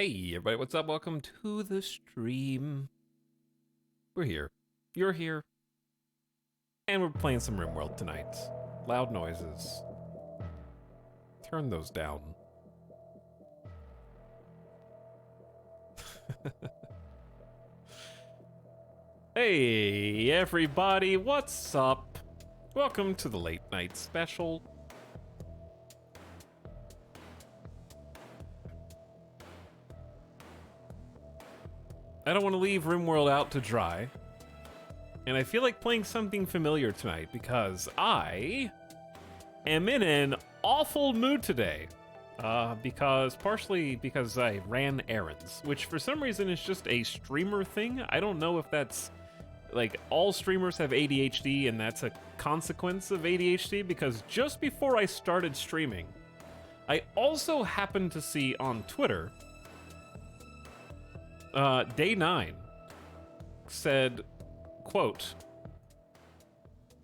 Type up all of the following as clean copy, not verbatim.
Hey everybody, what's up? Welcome to the stream. We're here. You're here. And we're playing some RimWorld tonight. Loud noises. Turn those down. Hey everybody, what's up? Welcome to the late night special. I don't want to leave RimWorld out to dry. And I feel like playing something familiar tonight because I am in an awful mood today. Partially because I ran errands, which for some reason is just a streamer thing. I don't know if that's like all streamers have ADHD and that's a consequence of ADHD, because just before I started streaming, I also happened to see on Twitter, Day 9 said, quote,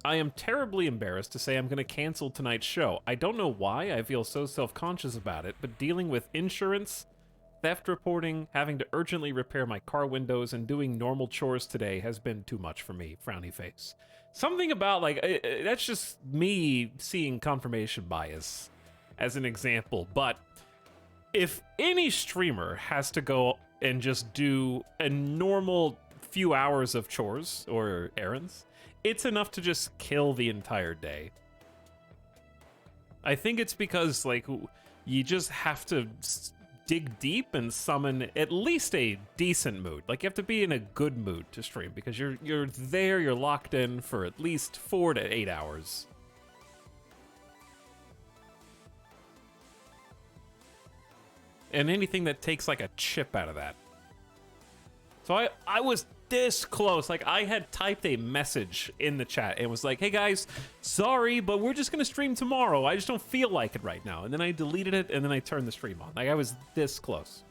I am terribly embarrassed to say I'm going to cancel tonight's show. I don't know why I feel so self-conscious about it, but dealing with insurance, theft reporting, having to urgently repair my car windows, and doing normal chores today has been too much for me, frowny face. Something about, like, that's just me seeing confirmation bias as an example, but if any streamer has to go and just do a normal few hours of chores or errands, it's enough to just kill the entire day. I think it's because, like, you just have to dig deep and summon at least a decent mood. Like, you have to be in a good mood to stream, because you're there, you're locked in for at least 4 to 8 hours. And anything that takes, like, a chip out of that. So I was this close. Like, I had typed a message in the chat and was like, hey guys, sorry, but we're just gonna stream tomorrow. I just don't feel like it right now. And then I deleted it, and then I turned the stream on. Like, I was this close.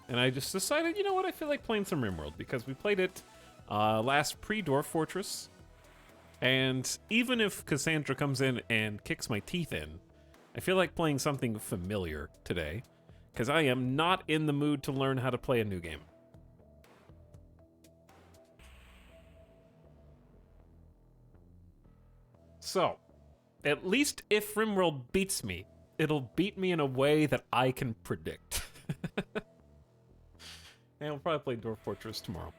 And I just decided, you know what, I feel like playing some RimWorld, because we played it last pre-Dwarf Fortress. And even if Cassandra comes in and kicks my teeth in, I feel like playing something familiar today, because I am not in the mood to learn how to play a new game. So, at least if RimWorld beats me, it'll beat me in a way that I can predict. And we'll probably play Dwarf Fortress tomorrow.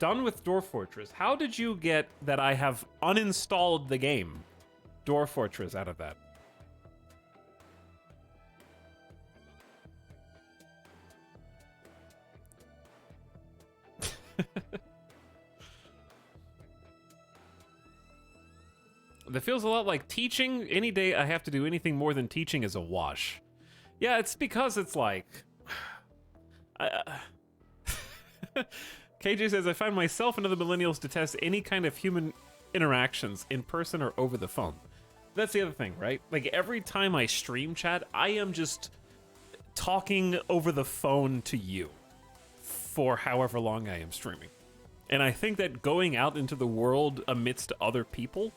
Done with Dwarf Fortress. How did you get that I have uninstalled the game, Dwarf Fortress, out of that? That feels a lot like teaching. Any day I have to do anything more than teaching is a wash. Yeah, it's because it's like... KJ says, I find myself and other millennials detest any kind of human interactions in person or over the phone. That's the other thing, right? Like, every time I stream chat, I am just talking over the phone to you for however long I am streaming. And I think that going out into the world amidst other people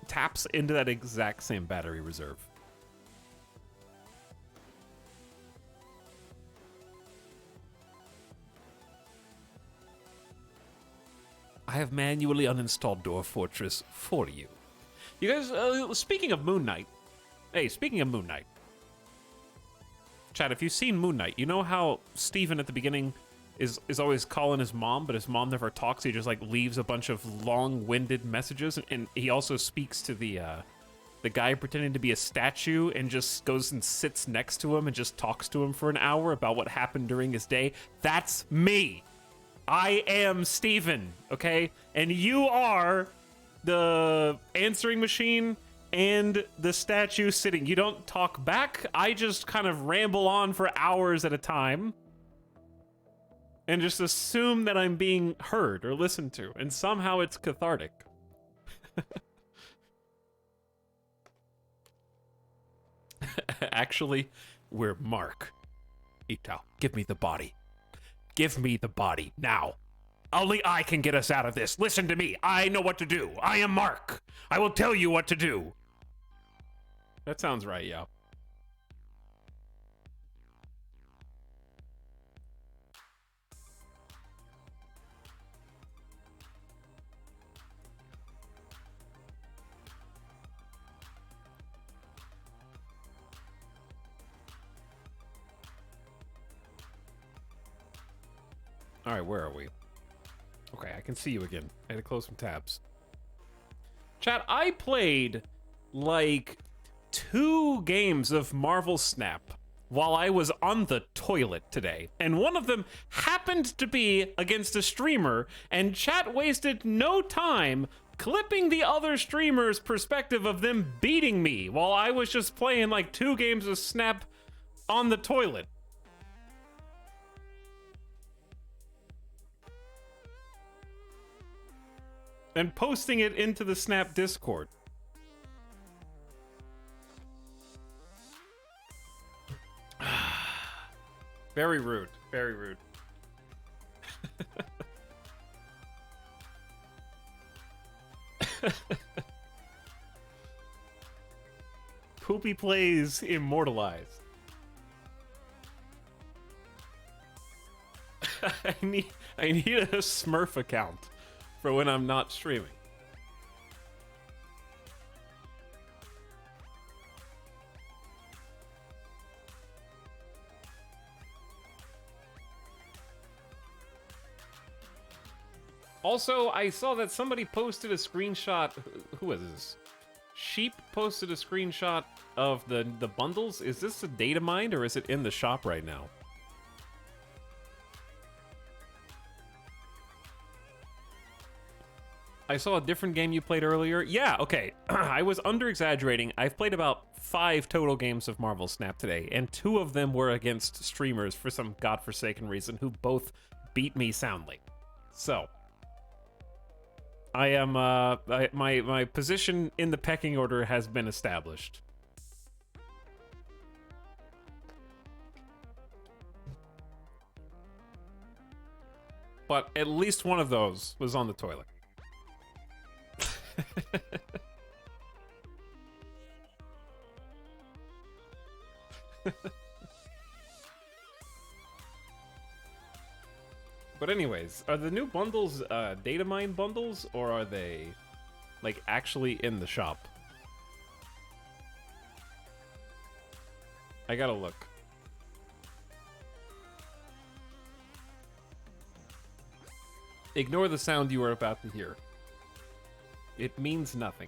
taps into that exact same battery reserve. I have manually uninstalled Dwarf Fortress for you. You guys, speaking of Moon Knight. Hey, speaking of Moon Knight. Chat, if you've seen Moon Knight, you know how Steven at the beginning is always calling his mom, but his mom never talks. He just, like, leaves a bunch of long-winded messages, and he also speaks to the guy pretending to be a statue and just goes and sits next to him and just talks to him for an hour about what happened during his day. That's me. I am Steven, okay? And you are the answering machine and the statue sitting. You don't talk back. I just kind of ramble on for hours at a time and just assume that I'm being heard or listened to, and somehow it's cathartic. Actually, we're Mark. Ito, give me the body. Give me the body, now. Only I can get us out of this. Listen to me. I know what to do. I am Mark. I will tell you what to do. That sounds right, yeah. All right, where are we? Okay, I can see you again. I had to close some tabs. Chat, I played like 2 games of Marvel Snap while I was on the toilet today, and one of them happened to be against a streamer, and chat wasted no time clipping the other streamer's perspective of them beating me while I was just playing like 2 games of Snap on the toilet. And posting it into the Snap Discord. Very rude. Very rude. Poopy plays immortalized. I need a Smurf account for when I'm not streaming. Also, I saw that somebody posted a screenshot. Who was this? Sheep posted a screenshot of the bundles. Is this a data mine or is it in the shop right now? I saw a different game you played earlier. Yeah, okay. I was under-exaggerating. I've played about 5 total games of Marvel Snap today, and 2 of them were against streamers for some godforsaken reason who both beat me soundly. So, I am, my position in the pecking order has been established. But at least one of those was on the toilet. But anyways, are the new bundles data mine bundles, or are they like actually in the shop? I gotta look. Ignore the sound you are about to hear. It means nothing.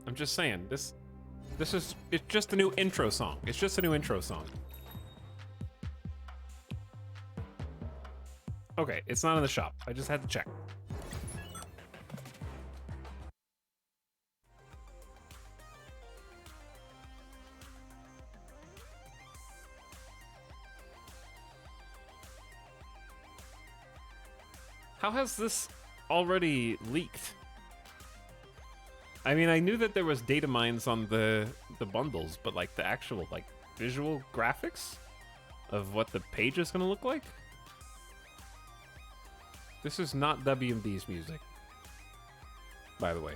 I'm just saying, it's just a new intro song. It's just a new intro song. Okay, it's not in the shop. I just had to check. How has this already leaked? I mean, I knew that there was data mines on the bundles, but like the actual like visual graphics of what the page is gonna look like? This is not WMD's music, by the way.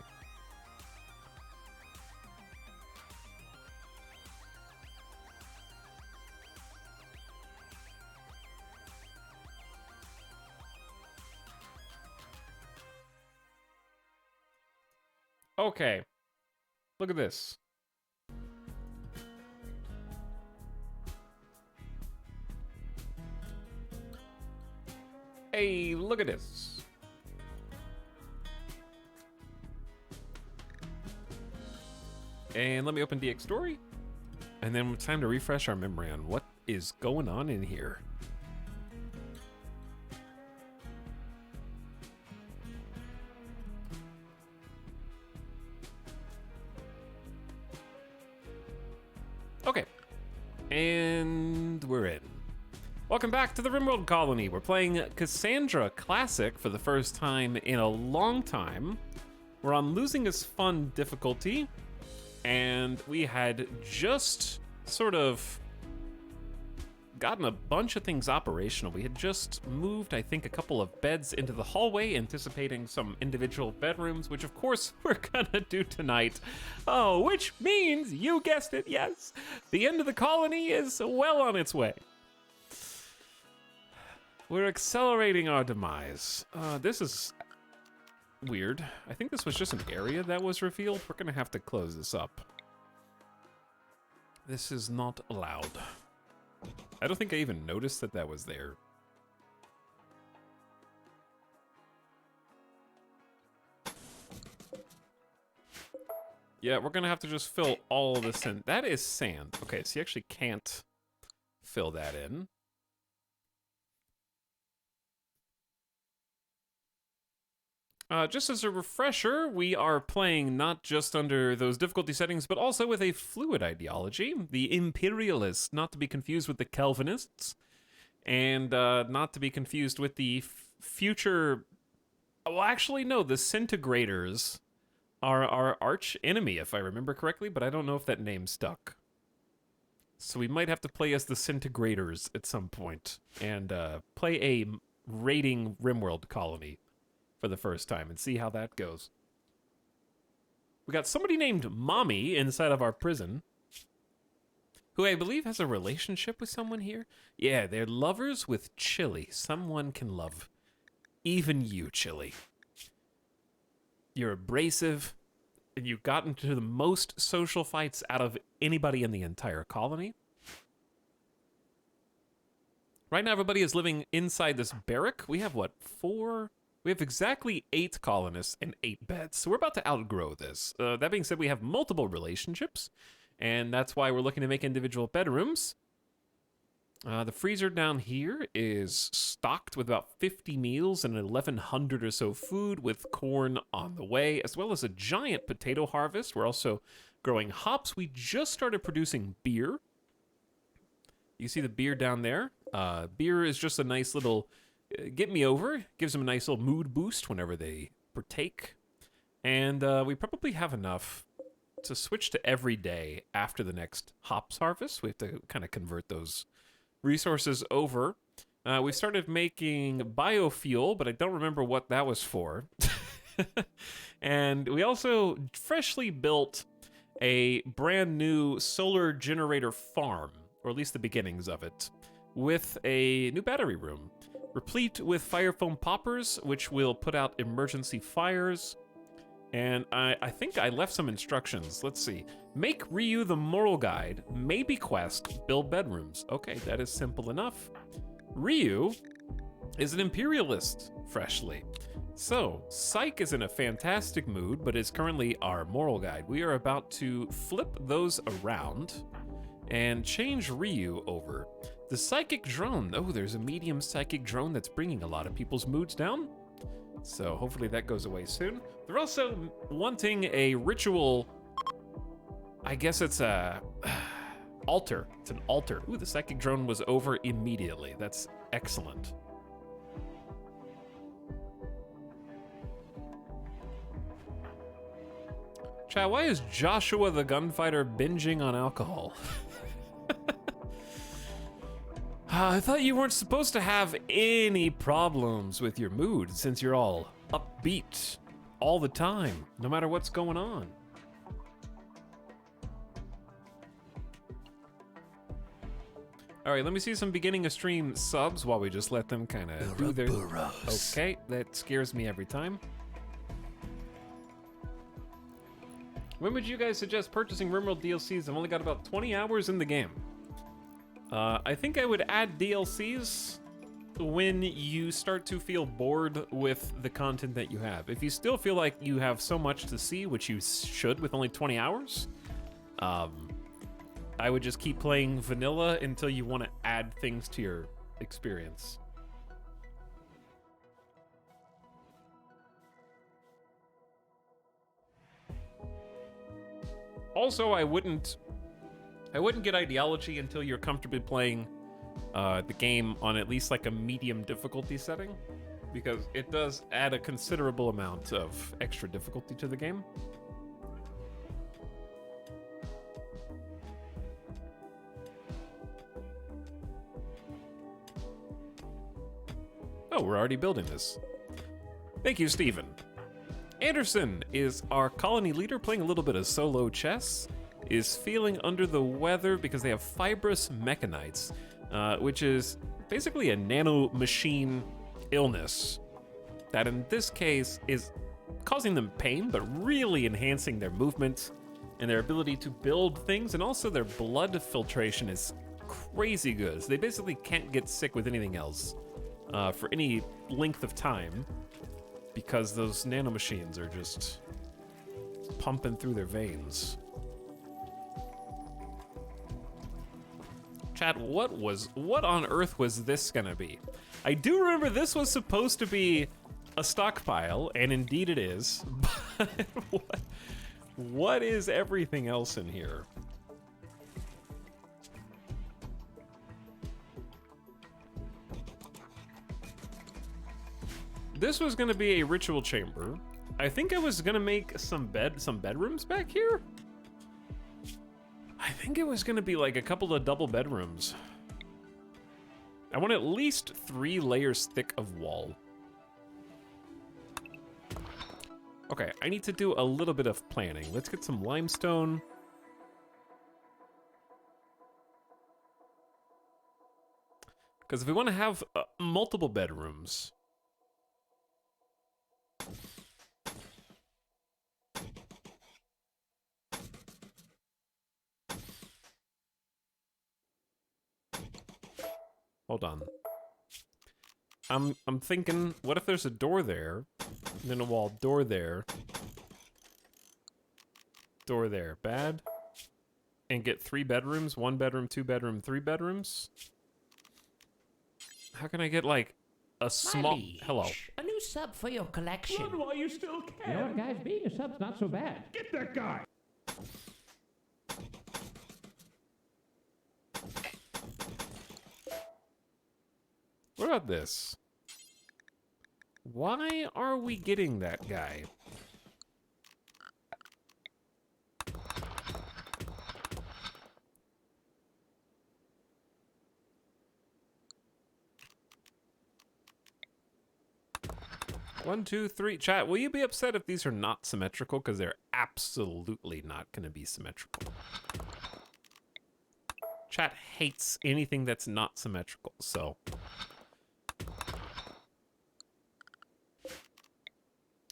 Okay, look at this. Hey, look at this. And let me open DX Story. And then it's time to refresh our memory on what is going on in here. Okay, and we're in. Welcome back to the RimWorld Colony. We're playing Cassandra Classic for the first time in a long time. We're on Losing is Fun difficulty, and we had just sort of gotten a bunch of things operational. We had just moved, I think, a couple of beds into the hallway, anticipating some individual bedrooms, which of course we're gonna do tonight. Oh, which means, you guessed it, yes, the end of the colony is well on its way. We're accelerating our demise. This is weird. I think this was just an area that was revealed. We're gonna have to close this up. This is not allowed. I don't think I even noticed that that was there. Yeah, we're gonna have to just fill all this in. That is sand. Okay, so you actually can't fill that in. Just as a refresher, we are playing not just under those difficulty settings, but also with a fluid ideology. The Imperialists, not to be confused with the Calvinists, and not to be confused with the future... Well, actually, no, the Centigators are our arch enemy, if I remember correctly, but I don't know if that name stuck. So we might have to play as the Centigators at some point, and play a raiding RimWorld colony for the first time and see how that goes. We got somebody named Mommy inside of our prison, who I believe has a relationship with someone here. Yeah, they're lovers with Chili. Someone can love even you, Chili. You're abrasive, and you've gotten into the most social fights out of anybody in the entire colony. Right now, everybody is living inside this barrack. We have, what, 4... We have exactly 8 colonists and 8 beds, so we're about to outgrow this. That being said, we have multiple relationships, and that's why we're looking to make individual bedrooms. The freezer down here is stocked with about 50 meals and 1,100 or so food, with corn on the way, as well as a giant potato harvest. We're also growing hops. We just started producing beer. You see the beer down there? Beer is just a nice little... get me over, gives them a nice little mood boost whenever they partake. And we probably have enough to switch to every day after the next hops harvest. We have to kind of convert those resources over. We started making biofuel, but I don't remember what that was for. And we also freshly built a brand new solar generator farm, or at least the beginnings of it, with a new battery room. Replete with fire foam poppers, which will put out emergency fires. And I think I left some instructions. Let's see. Make Ryu the moral guide. Maybe quest. Build bedrooms. Okay, that is simple enough. Ryu is an imperialist, freshly. So, Psyche is in a fantastic mood, but is currently our moral guide. We are about to flip those around and change Ryu over. The psychic drone. Oh, there's a medium psychic drone that's bringing a lot of people's moods down. So hopefully that goes away soon. They're also wanting a ritual. I guess it's a altar. It's an altar. Ooh, the psychic drone was over immediately. That's excellent. Chat, why is Joshua the gunfighter binging on alcohol? I thought you weren't supposed to have any problems with your mood since you're all upbeat all the time, no matter what's going on. All right, let me see some beginning of stream subs while we just let them kind of do their... Okay, that scares me every time. When would you guys suggest purchasing RimWorld DLCs? I've only got about 20 hours in the game. I think I would add DLCs when you start to feel bored with the content that you have. If you still feel like you have so much to see, which you should with only 20 hours, I would just keep playing vanilla until you want to add things to your experience. Also, I wouldn't get ideology until you're comfortably playing the game on at least like a medium difficulty setting, because it does add a considerable amount of extra difficulty to the game. Oh, we're already building this. Thank you, Steven. Anderson is our colony leader, playing a little bit of solo chess. Is feeling under the weather because they have fibrous mechanites, which is basically a nanomachine illness that in this case is causing them pain, but really enhancing their movement and their ability to build things, and also their blood filtration is crazy good. So they basically can't get sick with anything else for any length of time because those nanomachines are just pumping through their veins. Chat, what on earth was this gonna be? I do remember this was supposed to be a stockpile, and indeed it is, but what is everything else in here? This was gonna be a ritual chamber. I think I was gonna make some bedrooms back here. I think it was gonna be like a couple of double bedrooms. I want at least 3 layers thick of wall. Okay, I need to do a little bit of planning. Let's get some limestone. Because if we want to have multiple bedrooms, hold on. I'm thinking, what if there's a door there, and then a wall, door there, bad, and get 3 bedrooms, 1 bedroom, 2 bedroom, 3 bedrooms? How can I get like a small? Hello. A new sub for your collection. Run while you still can. You know what, guys? Being a sub's not so bad. Get that guy. What about this? Why are we getting that guy? One, two, three. Chat, will you be upset if these are not symmetrical? Because they're absolutely not going to be symmetrical. Chat hates anything that's not symmetrical, so...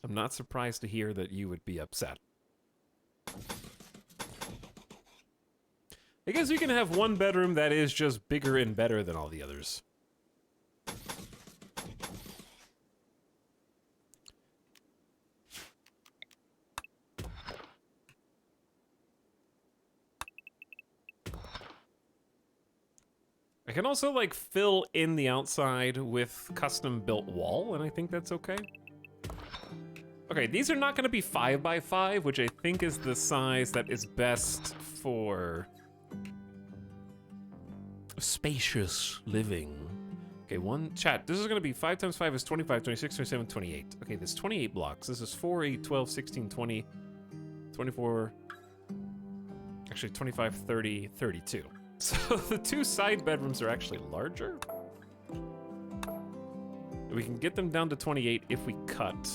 I'm not surprised to hear that you would be upset. I guess you can have one bedroom that is just bigger and better than all the others. I can also, like, fill in the outside with custom-built wall, and I think that's okay. Okay, these are not going to be 5 by 5, which I think is the size that is best for spacious living. Okay, chat, this is going to be 5 times 5 is 25, 26, 27, 28. Okay, there's 28 blocks. This is 4, 8, 12, 16, 20, 24, actually 25, 30, 32. So the 2 side bedrooms are actually larger. We can get them down to 28 if we cut.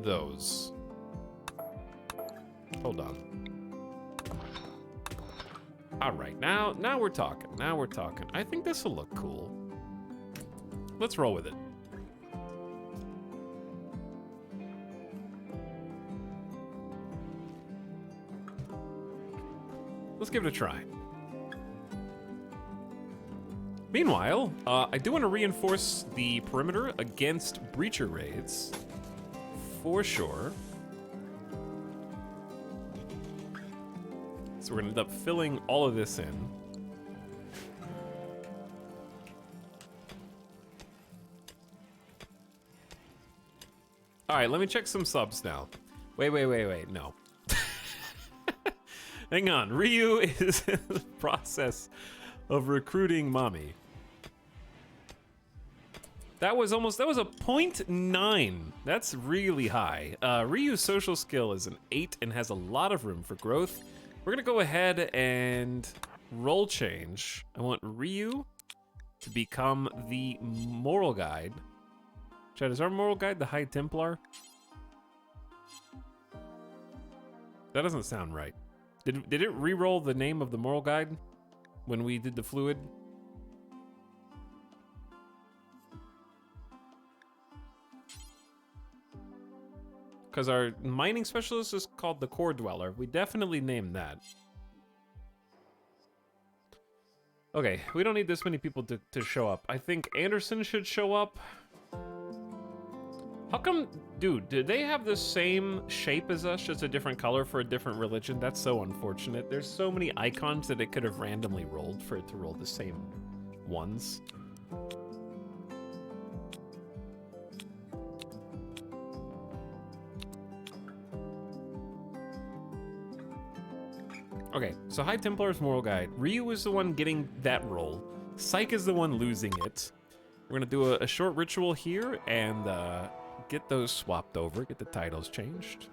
Those. Hold on. All right, now we're talking. Now we're talking. I think this will look cool. Let's roll with it. Let's give it a try. Meanwhile, I do want to reinforce the perimeter against breacher raids. For sure. So we're gonna end up filling all of this in. All right, let me check some subs now. Wait, no. Hang on, Ryu is in the process of recruiting mommy. That was a 0.9. That's really high. Ryu's social skill is an 8 and has a lot of room for growth. We're gonna go ahead and role change. I want Ryu to become the moral guide. Chad, is our moral guide the High Templar? That doesn't sound right. Did it re-roll the name of the moral guide when we did the fluid? Because our mining specialist is called the Core Dweller. We definitely named that. Okay, we don't need this many people to show up. I think Anderson should show up. How come, dude, did they have the same shape as us, just a different color for a different religion? That's so unfortunate. There's so many icons that it could have randomly rolled for it to roll the same ones. Okay, so High Templar's Moral Guide. Ryu is the one getting that roll. Psyche is the one losing it. We're gonna do a short ritual here and get those swapped over, get the titles changed.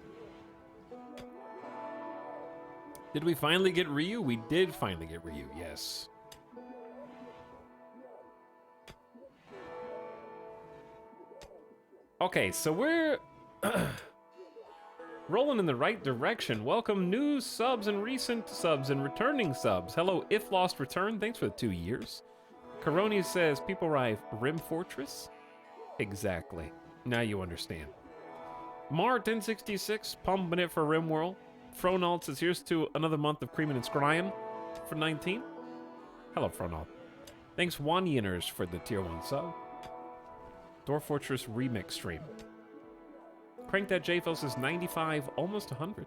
Did we finally get Ryu? We did finally get Ryu, yes. Okay, so we're rolling in the right direction. Welcome new subs and recent subs and returning subs. Hello, If Lost Return. Thanks for the 2 years. Coroni says, people arrive. Rim Fortress? Exactly. Now you understand. Mar1066, pumping it for Rimworld. Fronald says, here's to another month of creaming and scrying for 19. Hello, Fronald. Thanks, Wanyinners, for the tier 1 sub. Dwarf Fortress remix stream. Crank That JFL says 95, almost 100.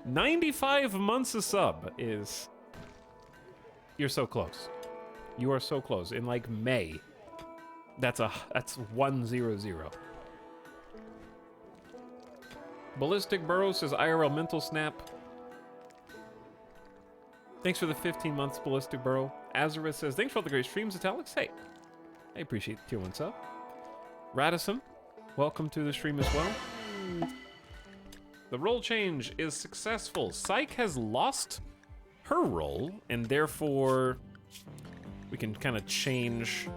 95 months of sub is... You're so close. You are so close. In like May, that's 100. Ballistic Burrow says IRL mental snap. Thanks for the 15 months, Ballistic Burrow. Azareth says, thanks for all the great streams, Italics. Hey, I appreciate the tier 1 sub. Radisson, welcome to the stream as well. The role change is successful. Psyche has lost her role, and therefore we can kind of change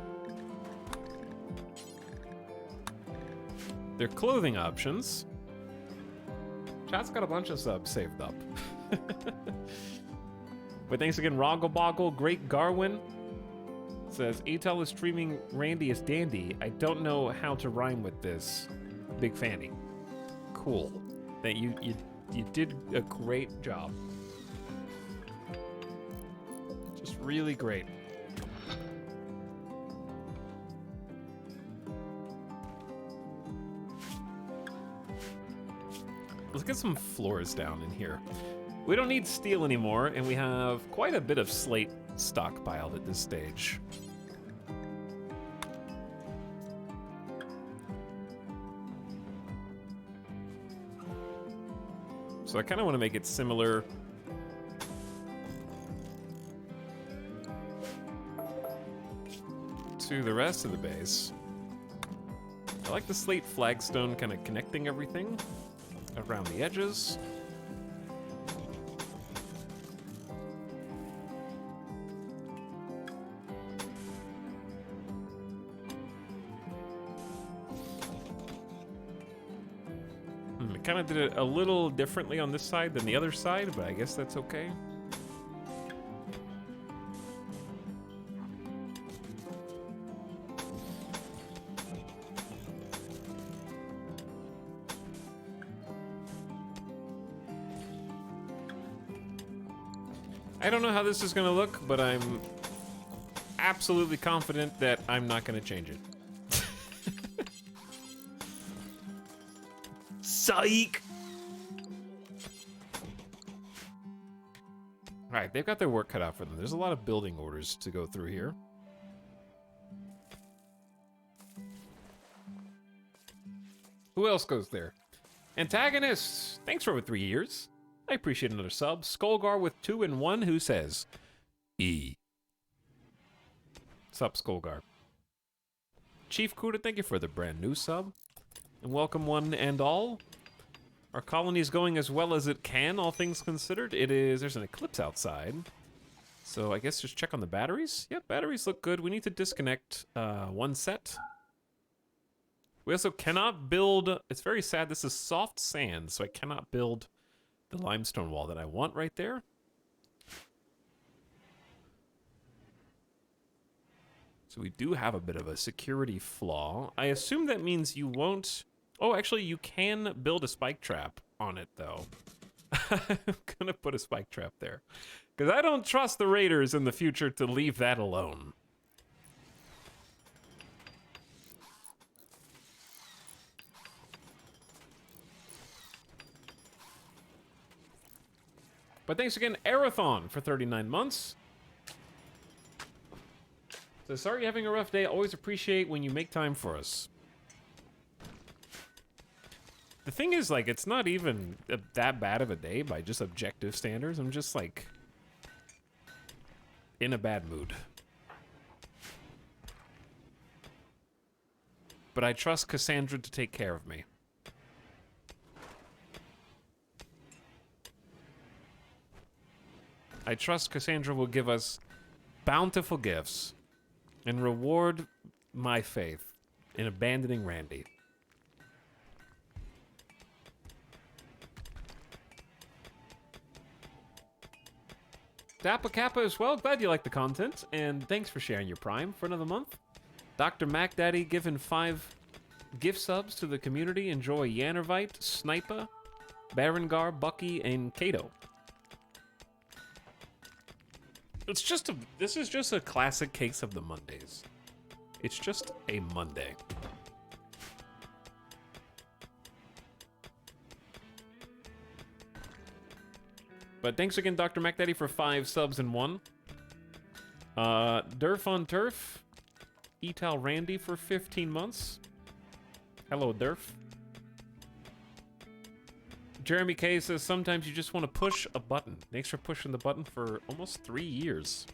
their clothing options. Chat's got a bunch of subs saved up. But thanks again, Roggleboggle. Great Garwin says, Etel is streaming Randy is dandy. I don't know how to rhyme with this. Big fanny. Cool. That you did a great job. Just really great. Let's get some floors down in here. We don't need steel anymore, and we have quite a bit of slate stockpiled at this stage. So I kind of want to make it similar to the rest of the base. I like the slate flagstone kind of connecting everything around the edges. I kind of did it a little differently on this side than the other side, but I guess that's okay. I don't know how this is going to look, but I'm absolutely confident that I'm not going to change it. Psych! Alright, they've got their work cut out for them. There's a lot of building orders to go through here. Who else goes there? Antagonists! Thanks for over 3 years. I appreciate another sub. Skullgar with 2 and 1 who says E. Sup, Skullgar. Chief Kuda, thank you for the brand new sub. And welcome one and all. Our colony is going as well as it can, all things considered. There's an eclipse outside. So I guess just check on the batteries. Yep, batteries look good. We need to disconnect one set. We also cannot build, it's very sad, this is soft sand, so I cannot build the limestone wall that I want right there. So we do have a bit of a security flaw. I assume that means you won't... Oh, actually, you can build a spike trap on it, though. I'm gonna put a spike trap there. Because I don't trust the raiders in the future to leave that alone. But thanks again, Arathon, for 39 months. So sorry you're having a rough day. Always appreciate when you make time for us. The thing is, like, it's not even that bad of a day by just objective standards. I'm just, like, in a bad mood. But I trust Cassandra to take care of me. I trust Cassandra will give us bountiful gifts and reward my faith in abandoning Randy. Dappa Kappa as well. Glad you like the content, and thanks for sharing your Prime for another month. Dr. Mac Daddy giving 5 gift subs to the community. Enjoy Yannervite, Sniper, Berengar, Bucky, and Kato. It's just this is just a classic case of the Mondays. It's just a Monday. But thanks again, Dr. MacDaddy, for 5 subs in 1. Durf on Turf. Etal Randy for 15 months. Hello, Durf. Jeremy K says, sometimes you just want to push a button. Thanks for pushing the button for almost 3 years.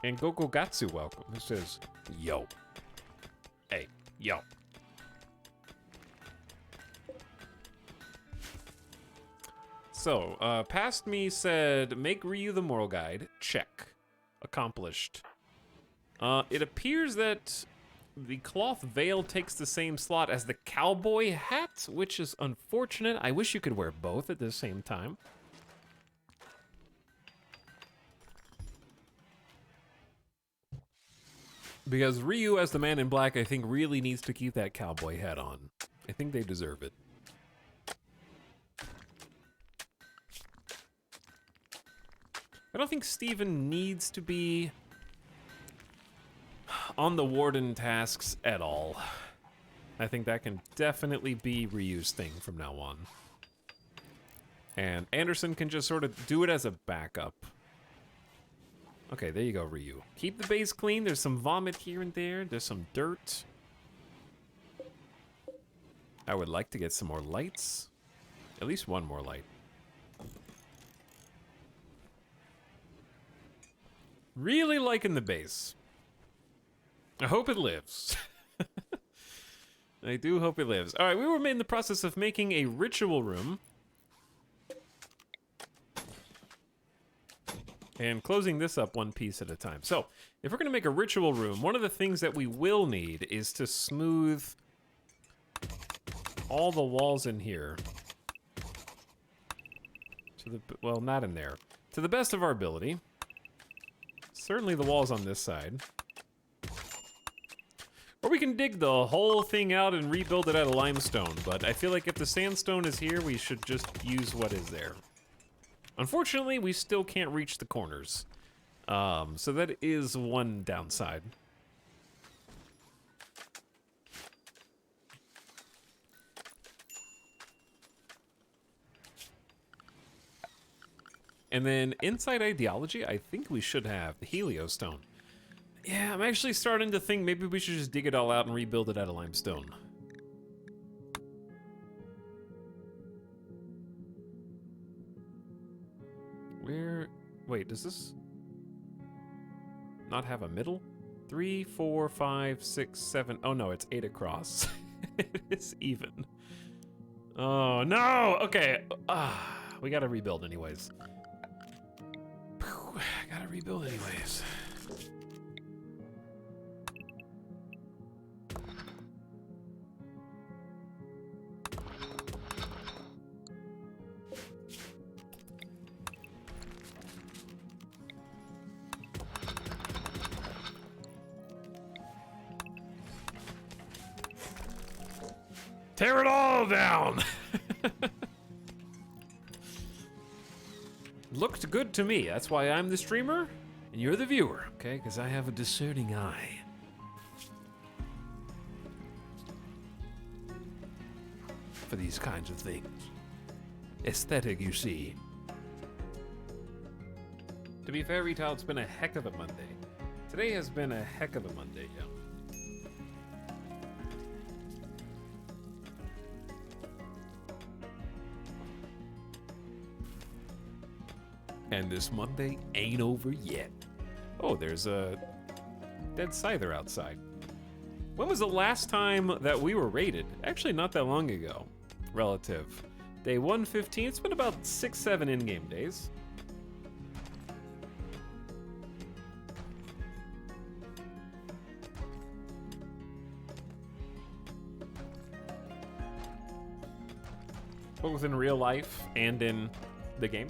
And Gogo Gatsu, welcome. Who says, yo. Hey, yo. So, Past Me said, make Ryu the moral guide. Check. Accomplished. It appears that the cloth veil takes the same slot as the cowboy hat, which is unfortunate. I wish you could wear both at the same time. Because Ryu, as the man in black, I think really needs to keep that cowboy hat on. I think they deserve it. I don't think Steven needs to be on the warden tasks at all. I think that can definitely be Ryu's thing from now on. And Anderson can just sort of do it as a backup. Okay, there you go, Ryu. Keep the base clean. There's some vomit here and there. There's some dirt. I would like to get some more lights. At least one more light. Really liking the base. I hope it lives. I do hope it lives. All right, we were in the process of making a ritual room. And closing this up one piece at a time. So, if we're going to make a ritual room, one of the things that we will need is to smooth all the walls in here. Well, not in there. To the best of our ability. Certainly the walls on this side. Or we can dig the whole thing out and rebuild it out of limestone, but I feel like if the sandstone is here, we should just use what is there. Unfortunately, we still can't reach the corners. So that is one downside. And then inside ideology, I think we should have the Heliostone. Yeah, I'm actually starting to think maybe we should just dig it all out and rebuild it out of limestone. Where... Wait, does this not have a middle? 3, 4, 5, 6, 7... Oh no, it's 8 across. It's even. Oh no! Okay. We gotta rebuild anyways. Gotta rebuild anyways. Tear it all down! Looked good to me. That's why I'm the streamer and you're the viewer, okay? Because I have a discerning eye. For these kinds of things. aesthetic, you see. To be fair, Retail, it's been a heck of a Monday. Today has been a heck of a Monday, yeah. And this Monday ain't over yet. Oh, there's a dead scyther outside. When was the last time that we were raided? Actually, not that long ago. Relative. Day 115. It's been about 6-7 in-game days. Both in real life and in the game.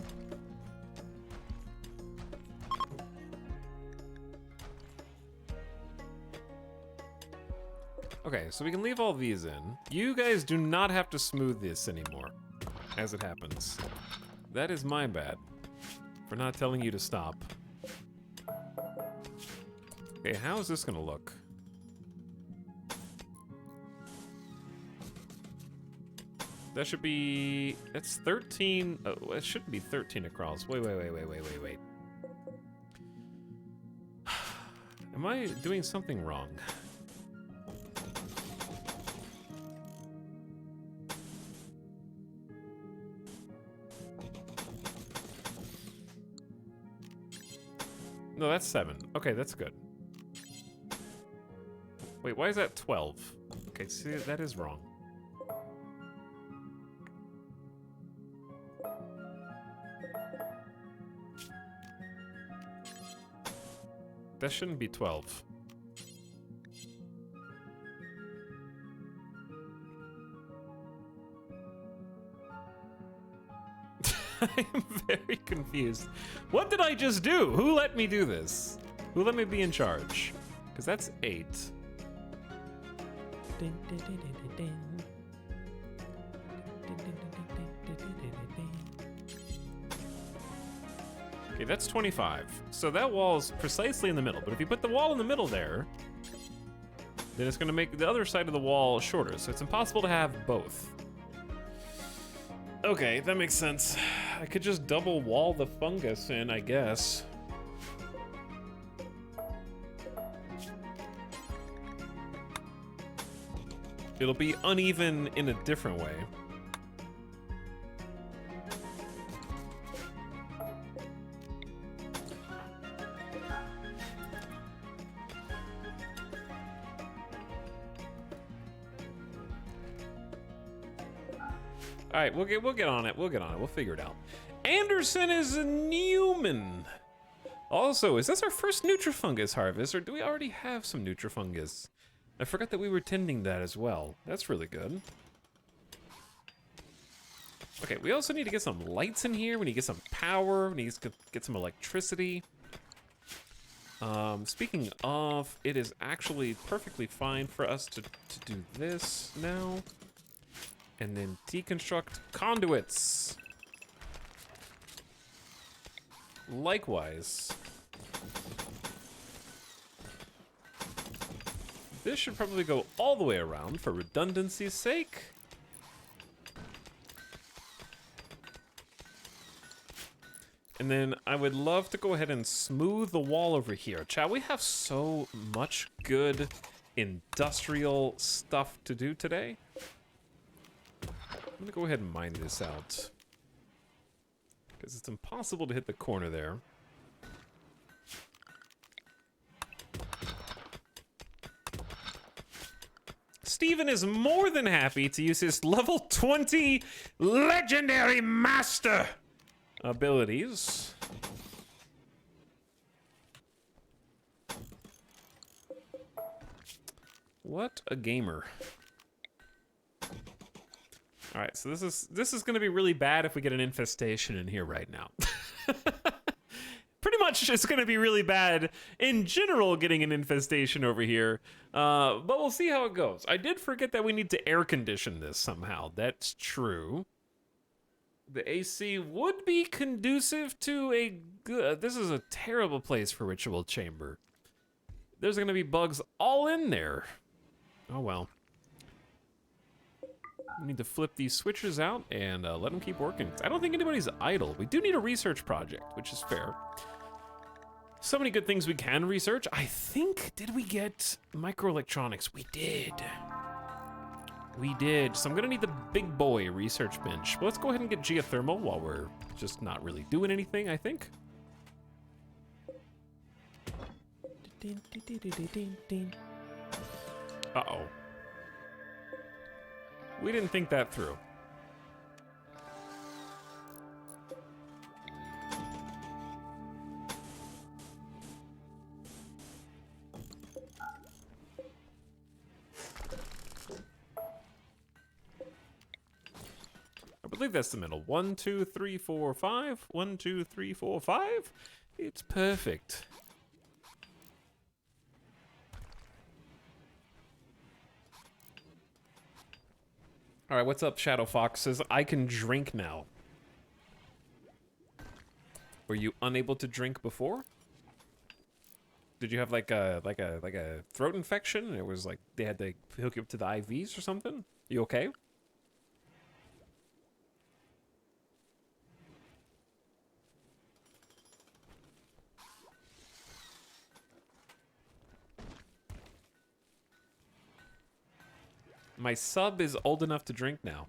Okay, so we can leave all these in. You guys do not have to smooth this anymore, as it happens. That is my bad for not telling you to stop. Okay, how is this gonna look? That should be... That's 13... Oh, it shouldn't be 13 across. Wait. Am I doing something wrong? No, that's 7. Okay, that's good. Wait, why is that 12? Okay, see, that is wrong. That shouldn't be 12. I am very confused. What did I just do? Who let me do this? Who let me be in charge? Because that's 8. Okay, that's 25. So that wall is precisely in the middle. But if you put the wall in the middle there, then it's going to make the other side of the wall shorter. So it's impossible to have both. Okay, that makes sense. I could just double wall the fungus in, I guess. It'll be uneven in a different way. All right, we'll get on it. We'll get on it. We'll figure it out. Anderson is a Newman. Also, is this our first Nutrifungus harvest, or do we already have some Nutrifungus? I forgot that we were tending that as well. That's really good. Okay, we also need to get some lights in here. We need to get some power. We need to get some electricity. Speaking of, it is actually perfectly fine for us to do this now. And then deconstruct conduits. Likewise. This should probably go all the way around for redundancy's sake. And then I would love to go ahead and smooth the wall over here. Chat, we have so much good industrial stuff to do today. I'm gonna go ahead and mine this out, because it's impossible to hit the corner there. Steven is more than happy to use his level 20 legendary master abilities. What a gamer. All right, so this is gonna be really bad if we get an infestation in here right now. Pretty much it's gonna be really bad in general getting an infestation over here, but we'll see how it goes. I did forget that we need to air condition this somehow. That's true. The AC would be conducive to a good... This is a terrible place for Ritual Chamber. There's gonna be bugs all in there. Oh well. We need to flip these switches out and let them keep working. I don't think anybody's idle. We do need a research project, which is fair. So many good things we can research. I think, did we get microelectronics? We did. We did. So I'm gonna need the big boy research bench. But let's go ahead and get geothermal while we're just not really doing anything, I think. Uh-oh. We didn't think that through. I believe that's the middle. 1, 2, 3, 4, 5. 1, 2, 3, 4, 5. It's perfect. All right, what's up, Shadow Fox? Says, I can drink now. Were you unable to drink before? Did you have like a throat infection? It was like they had to hook you up to the IVs or something? You okay? My sub is old enough to drink now.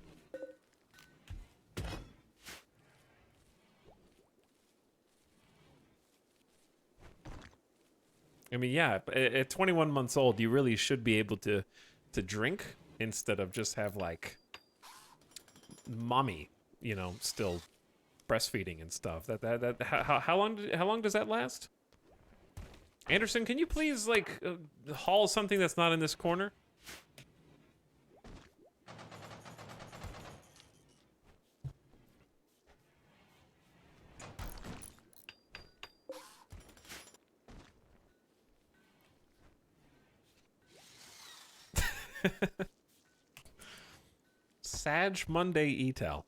I mean, yeah, at 21 months old, you really should be able to drink instead of just have like mommy, you know, still breastfeeding and stuff. How long does that last? Anderson, can you please like haul something that's not in this corner? Sag Monday etal.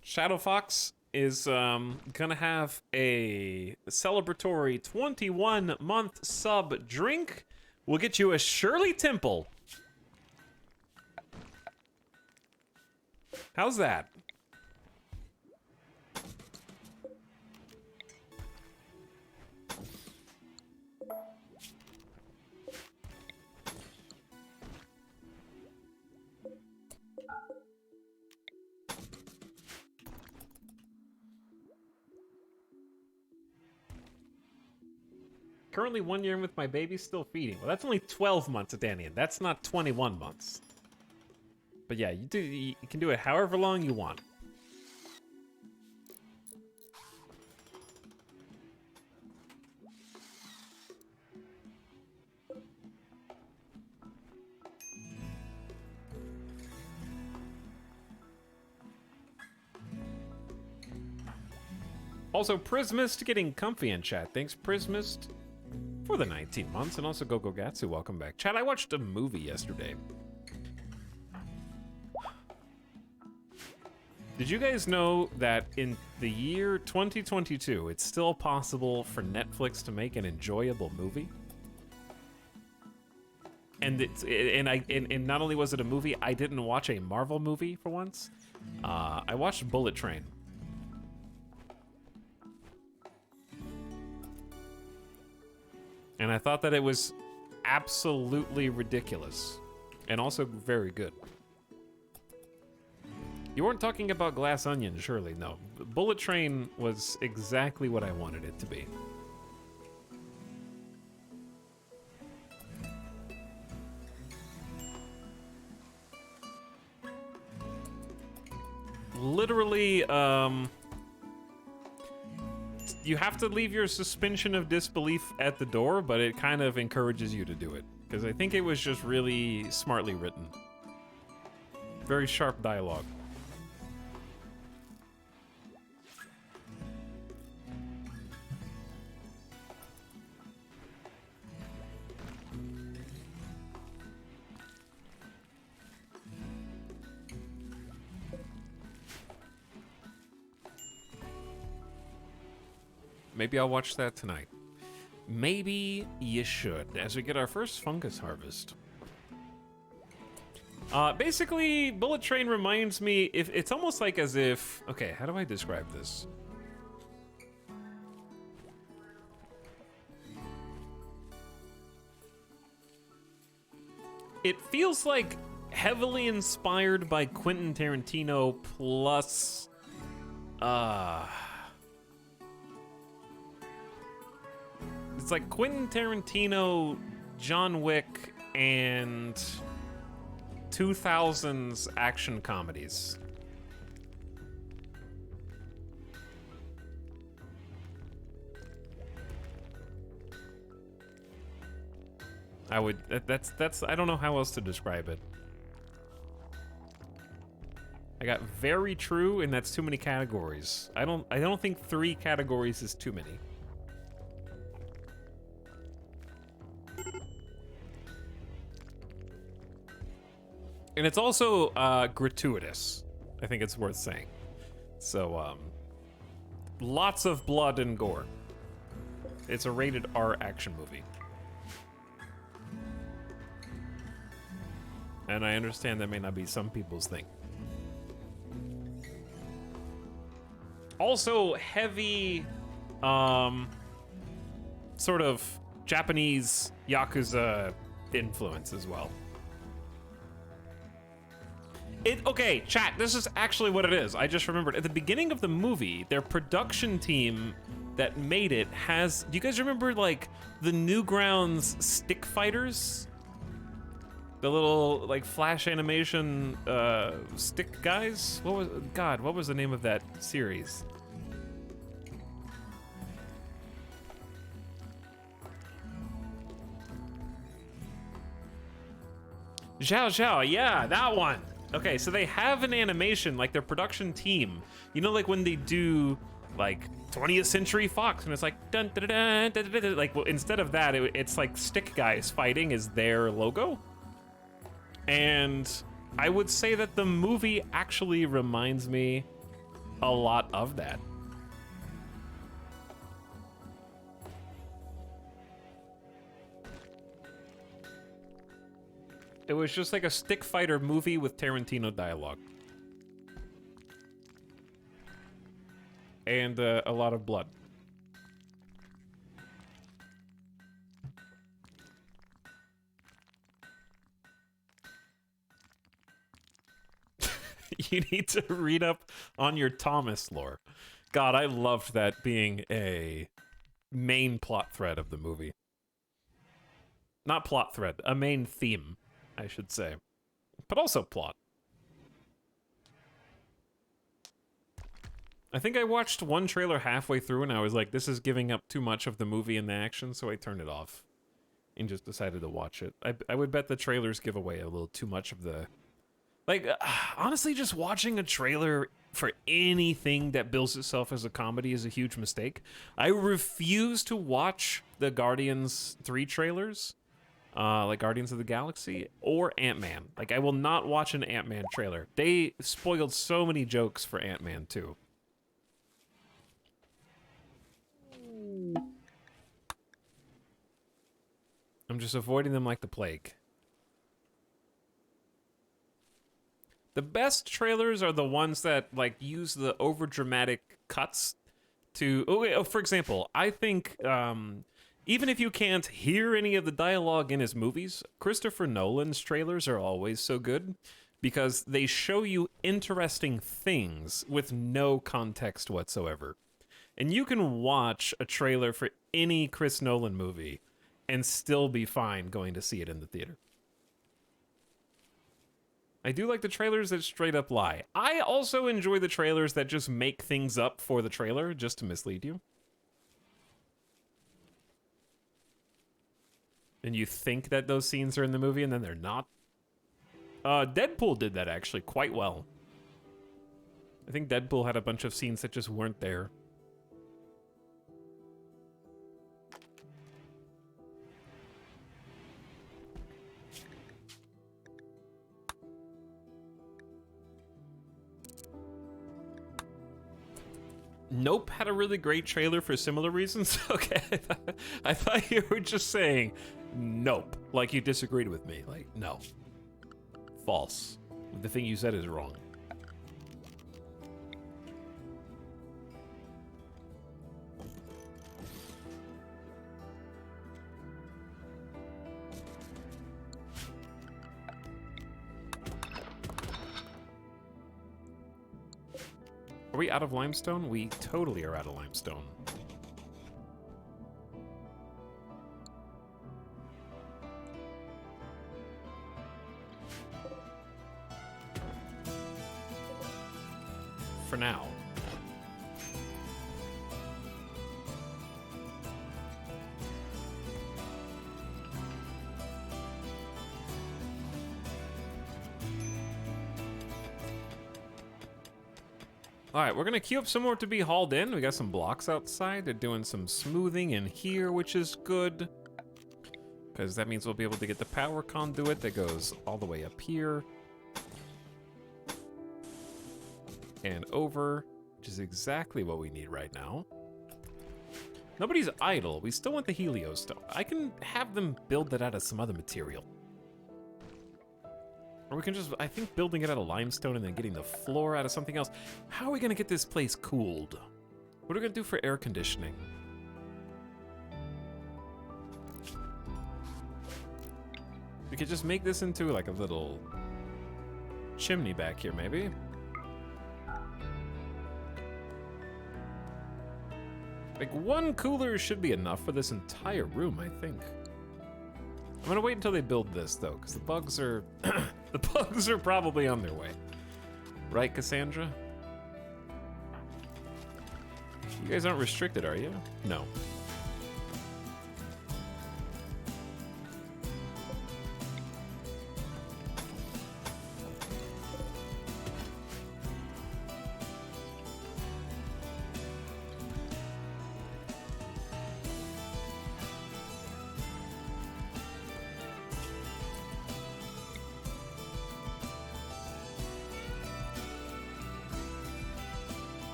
Shadow Fox is gonna have a celebratory 21-month sub drink. We'll get you a Shirley Temple. How's that? Currently 1 year in with my baby, still feeding. Well, that's only 12 months at Danian. That's not 21 months. But yeah, you can do it however long you want. Also, Prismist getting comfy in chat. Thanks, Prismist, for the 19 months. And also, Gatsu, welcome back. Chat, I watched a movie yesterday. Did you guys know that in the year 2022, it's still possible for Netflix to make an enjoyable movie? And and not only was it a movie, I didn't watch a Marvel movie for once. I watched Bullet Train. And I thought that it was absolutely ridiculous. And also very good. You weren't talking about Glass Onion, surely, no. Bullet Train was exactly what I wanted it to be. Literally, you have to leave your suspension of disbelief at the door, but it kind of encourages you to do it. Because I think it was just really smartly written. Very sharp dialogue. Maybe I'll watch that tonight. Maybe you should, as we get our first fungus harvest. Basically, Bullet Train reminds me, if it's almost like as if, okay, how do I describe this? It feels like heavily inspired by Quentin Tarantino plus, it's like Quentin Tarantino, John Wick, and 2000s action comedies. I would, that's, I don't know how else to describe it. I got very true, and that's too many categories. I don't think 3 categories is too many. And it's also gratuitous. I think it's worth saying. So, lots of blood and gore. It's a rated R action movie. And I understand that may not be some people's thing. Also heavy, sort of Japanese Yakuza influence as well. Okay, chat, this is actually what it is. I just remembered. At the beginning of the movie, their production team that made it has... Do you guys remember, like, the Newgrounds stick fighters? The little, like, flash animation stick guys? What was the name of that series? Zhao Zhao, yeah, that one. Okay, so they have an animation, like their production team. You know, like when they do, like 20th Century Fox, and it's like dun dun dun dun dun, dun, like well, instead of that, it's like stick guys fighting is their logo. And I would say that the movie actually reminds me a lot of that. It was just like a stick fighter movie with Tarantino dialogue. And a lot of blood. You need to read up on your Thomas lore. God, I loved that being a main plot thread of the movie. Not plot thread, a main theme, I should say. But also plot. I think I watched one trailer halfway through and I was like, this is giving up too much of the movie and the action, so I turned it off. And just decided to watch it. I would bet the trailers give away a little too much of the... Like, honestly, just watching a trailer for anything that bills itself as a comedy is a huge mistake. I refuse to watch the Guardians 3 trailers, like Guardians of the Galaxy, or Ant-Man. Like, I will not watch an Ant-Man trailer. They spoiled so many jokes for Ant-Man 2. I'm just avoiding them like the plague. The best trailers are the ones that, like, use the overdramatic cuts to... Oh, for example, I think, even if you can't hear any of the dialogue in his movies, Christopher Nolan's trailers are always so good because they show you interesting things with no context whatsoever. And you can watch a trailer for any Chris Nolan movie and still be fine going to see it in the theater. I do like the trailers that straight up lie. I also enjoy the trailers that just make things up for the trailer just to mislead you. And you think that those scenes are in the movie and then they're not. Deadpool did that actually quite well. I think Deadpool had a bunch of scenes that just weren't there. Nope had a really great trailer for similar reasons. Okay, I thought you were just saying nope, like you disagreed with me. Like, no. false. The thing you said is wrong. Are we out of limestone? We totally are out of limestone. For now. Alright, we're gonna queue up some more to be hauled in. We got some blocks outside. They're doing some smoothing in here, which is good. Because that means we'll be able to get the power conduit that goes all the way up here. And over, which is exactly what we need right now. Nobody's idle. We still want the heliostone. I can have them build that out of some other material. Or we can just, I think building it out of limestone and then getting the floor out of something else. How are we gonna get this place cooled? What are we gonna do for air conditioning? We could just make this into like a little chimney back here, maybe. Like one cooler should be enough for this entire room, I think. I'm gonna wait until they build this though, because the bugs are the bugs are probably on their way. Right, Cassandra? You guys aren't restricted, are you? No.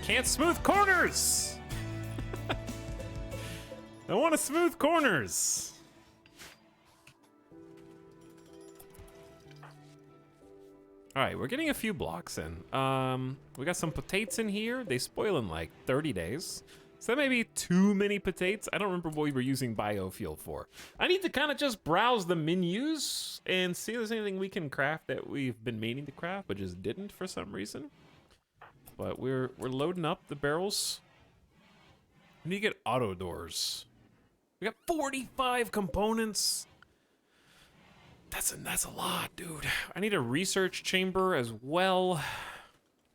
Can't smooth corners! I want to smooth corners! Alright, we're getting a few blocks in. We got some potatoes in here. They spoil in like 30 days. So that may be too many potatoes. I don't remember what we were using biofuel for. I need to kind of just browse the menus and see if there's anything we can craft that we've been meaning to craft, but just didn't for some reason. But we're loading up the barrels. We need to get auto doors. We got 45 components. That's a lot, dude. I need a research chamber as well.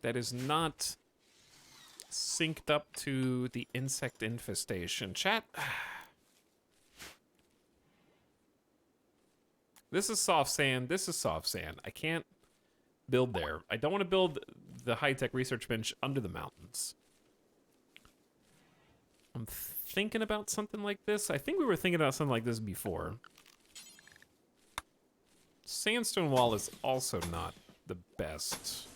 That is not synced up to the insect infestation. Chat. This is soft sand. This is soft sand. I can't build there. I don't want to build the high-tech research bench under the mountains. I'm thinking about something like this. I think we were thinking about something like this before. Sandstone wall is also not the best.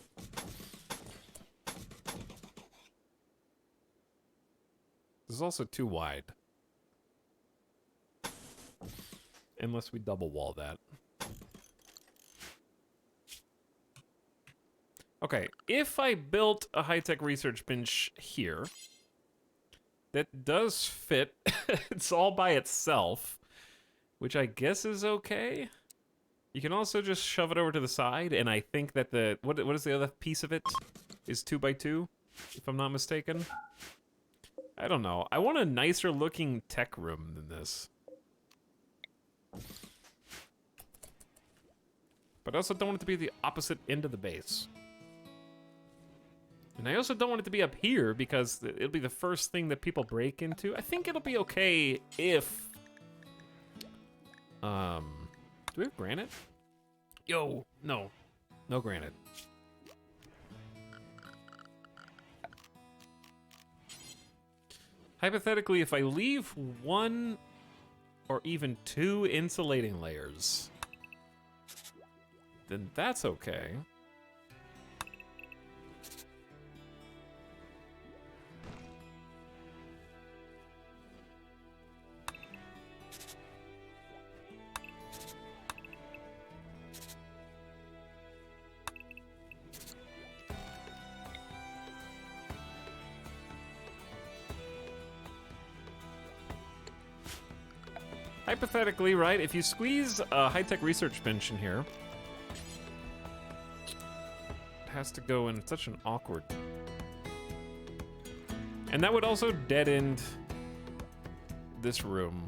This is also too wide. Unless we double wall that. Okay, if I built a high-tech research bench here, that does fit. It's all by itself, which I guess is okay. You can also just shove it over to the side, and I think that the, what is the other piece of it? Is 2x2, if I'm not mistaken. I don't know. I want a nicer looking tech room than this. But I also don't want it to be the opposite end of the base. And I also don't want it to be up here because it'll be the first thing that people break into. I think it'll be okay if... do we have granite? Yo, no. No granite. Hypothetically, if I leave one or even two insulating layers, then that's okay. Hypothetically, right, if you squeeze a high-tech research bench in here, it has to go in such an awkward... And that would also dead-end this room.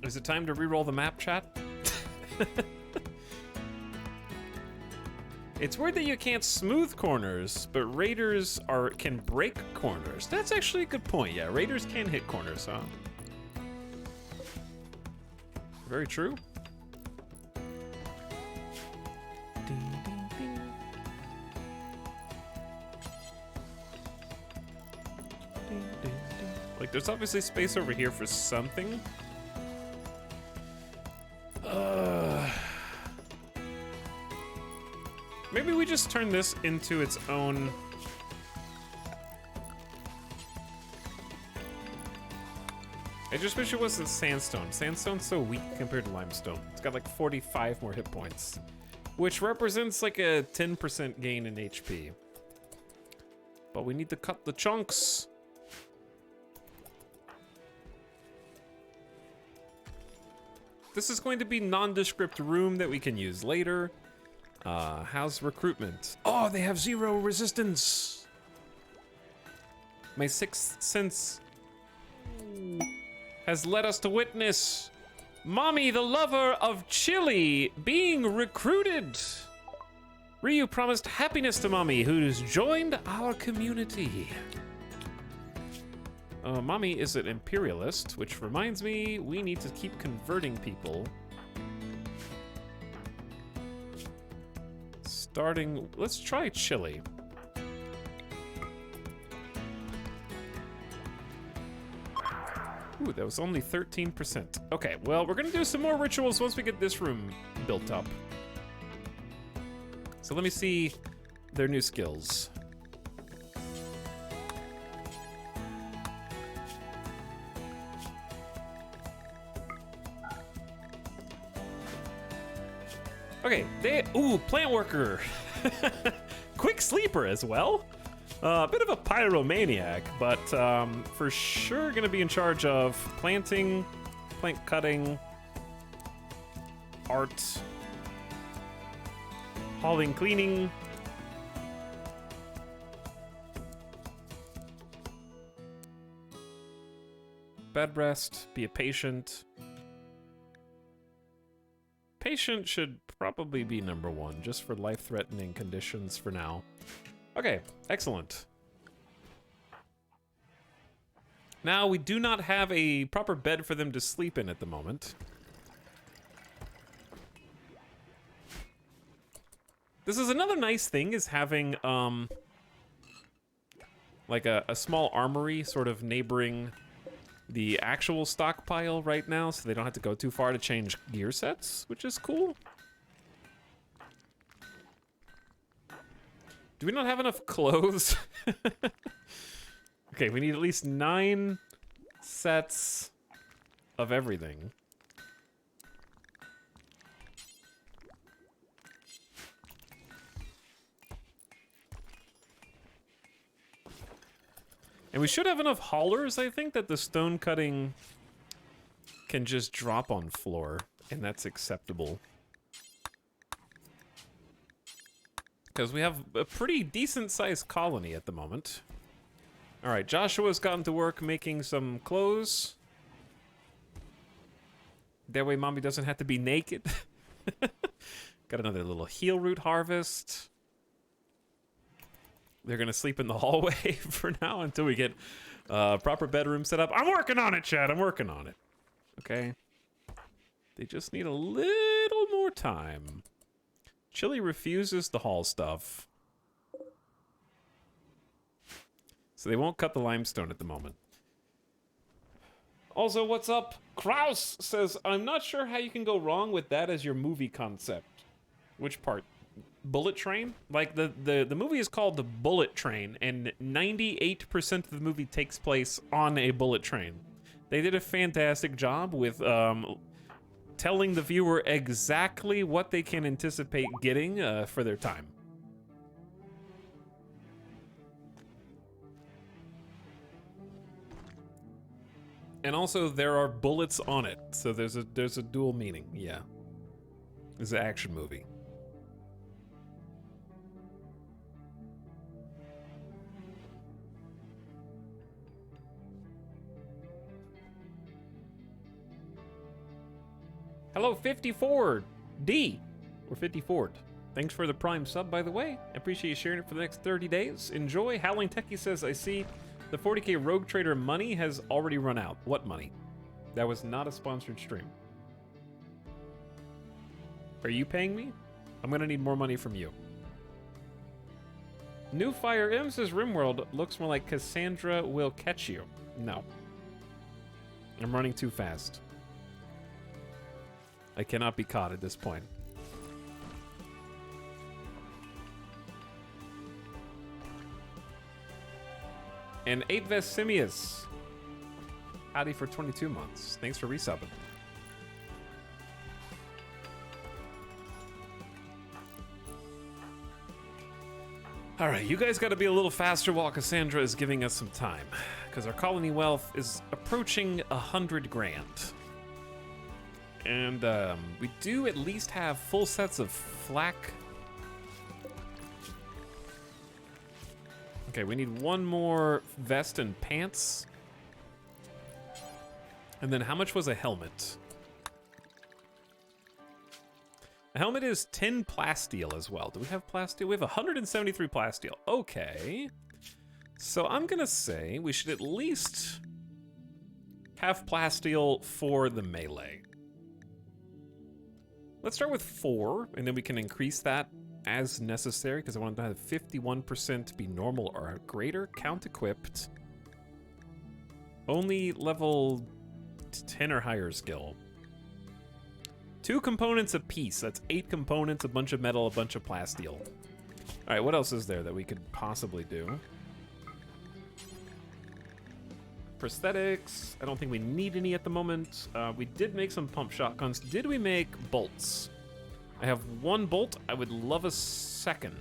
Is it time to re-roll the map, chat? It's weird that you can't smooth corners, but raiders can break corners. That's actually a good point. Yeah, raiders can hit corners, huh? Very true. Ding, ding, ding. Ding, ding, ding. Like, there's obviously space over here for something. Maybe we just turn this into its own... I just wish it wasn't sandstone. Sandstone's so weak compared to limestone. It's got like 45 more hit points, which represents like a 10% gain in HP. But we need to cut the chunks. This is going to be nondescript room that we can use later. How's recruitment? Oh, they have 0 resistance. My sixth sense has led us to witness Mommy, the lover of chili, being recruited. Ryu promised happiness to Mommy, who's joined our community. Mommy is an imperialist, which reminds me we need to keep converting people. Let's try chili. Ooh, that was only 13%. Okay, well, we're gonna do some more rituals once we get this room built up. So let me see their new skills. Okay, ooh, plant worker. Quick sleeper as well. A bit of a pyromaniac, but for sure gonna be in charge of planting, plant cutting, art, hauling, cleaning. Bed rest, be a patient. Patient should probably be number 1, just for life-threatening conditions for now. Okay, excellent. Now, we do not have a proper bed for them to sleep in at the moment. This is another nice thing, is having, like a small armory sort of neighboring the actual stockpile right now, so they don't have to go too far to change gear sets, which is cool. Do we not have enough clothes? Okay, we need at least 9 sets of everything. And we should have enough haulers, I think, that the stone cutting can just drop on floor, and that's acceptable. Because we have a pretty decent-sized colony at the moment. All right, Joshua's gotten to work making some clothes. That way Mommy doesn't have to be naked. Got another little heel root harvest. They're gonna sleep in the hallway for now until we get proper bedroom set up. I'm working on it, Chad. I'm working on it. Okay. They just need a little more time. Chili refuses to haul stuff, so they won't cut the limestone at the moment. Also, what's up? Kraus says, I'm not sure how you can go wrong with that as your movie concept. Which part? Bullet Train? Like, the movie is called The Bullet Train, and 98% of the movie takes place on a bullet train. They did a fantastic job with telling the viewer exactly what they can anticipate getting for their time. And also, there are bullets on it, so there's a dual meaning. Yeah, it's an action movie. Hello, 54D or 54. Thanks for the Prime sub, by the way. I appreciate you sharing it for the next 30 days. Enjoy. Howling Techie says, I see the 40k Rogue Trader money has already run out. What money? That was not a sponsored stream. Are you paying me? I'm gonna need more money from you. New Fire M says Rimworld looks more like Cassandra Will Catch You. No. I'm running too fast. I cannot be caught at this point. And 8 Simius. Howdy for 22 months. Thanks for resubbing. Alright, you guys gotta be a little faster while Cassandra is giving us some time. Because our colony wealth is approaching 100 grand. And we do at least have full sets of flak. Okay, we need one more vest and pants. And then how much was a helmet? A helmet is 10 plasteel as well. Do we have plasteel? We have 173 plasteel. Okay. So I'm gonna say we should at least have plasteel for the melee. Let's start with 4, and then we can increase that as necessary, because I want to have 51% be normal or greater, count equipped. Only level 10 or higher skill. 2 components apiece. That's 8 components, a bunch of metal, a bunch of plasteel. All right, what else is there that we could possibly do? Prosthetics. I don't think we need any at the moment. We did make some pump shotguns. Did we make bolts? I have 1 bolt. I would love a second.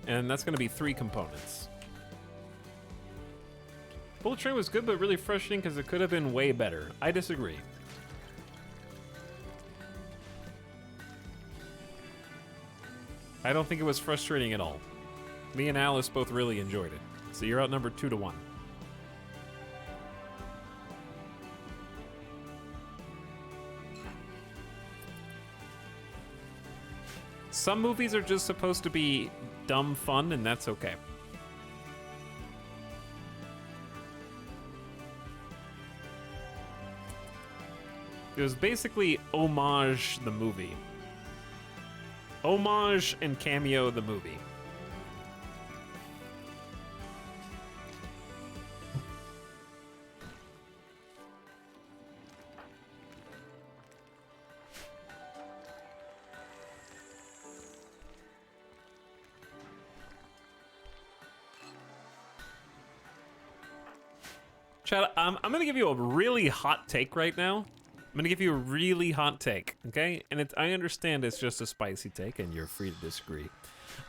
And that's going to be 3 components. Bullet Train was good, but really frustrating because it could have been way better. I disagree. I don't think it was frustrating at all. Me and Alice both really enjoyed it. So you're outnumbered 2-1. Some movies are just supposed to be dumb fun, and that's okay. It was basically homage the movie. Homage and cameo the movie. Chad, I'm gonna give you a really hot take right now. I'm gonna give you a really hot take, okay? And I understand it's just a spicy take, and you're free to disagree.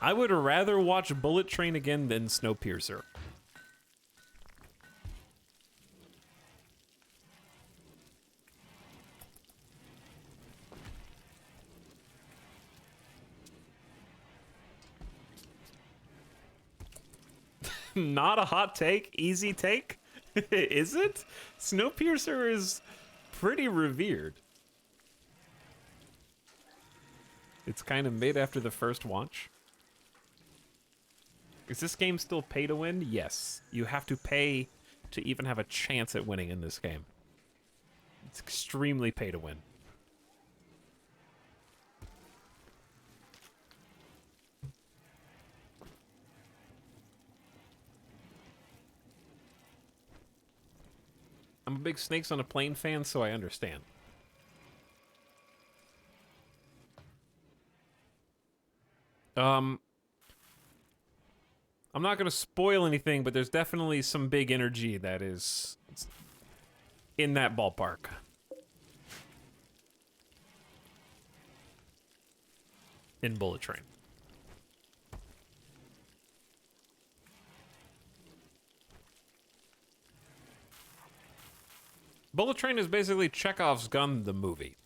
I would rather watch Bullet Train again than Snowpiercer. Not a hot take, easy take? Is it? Snowpiercer is pretty revered. It's kind of made after the first watch. Is this game still pay to win? Yes. You have to pay to even have a chance at winning in this game. It's extremely pay to win. I'm a big Snakes on a Plane fan, so I understand. I'm not going to spoil anything, but there's definitely some big energy that is in that ballpark. in Bullet Train. Bullet Train is basically Chekhov's gun, the movie.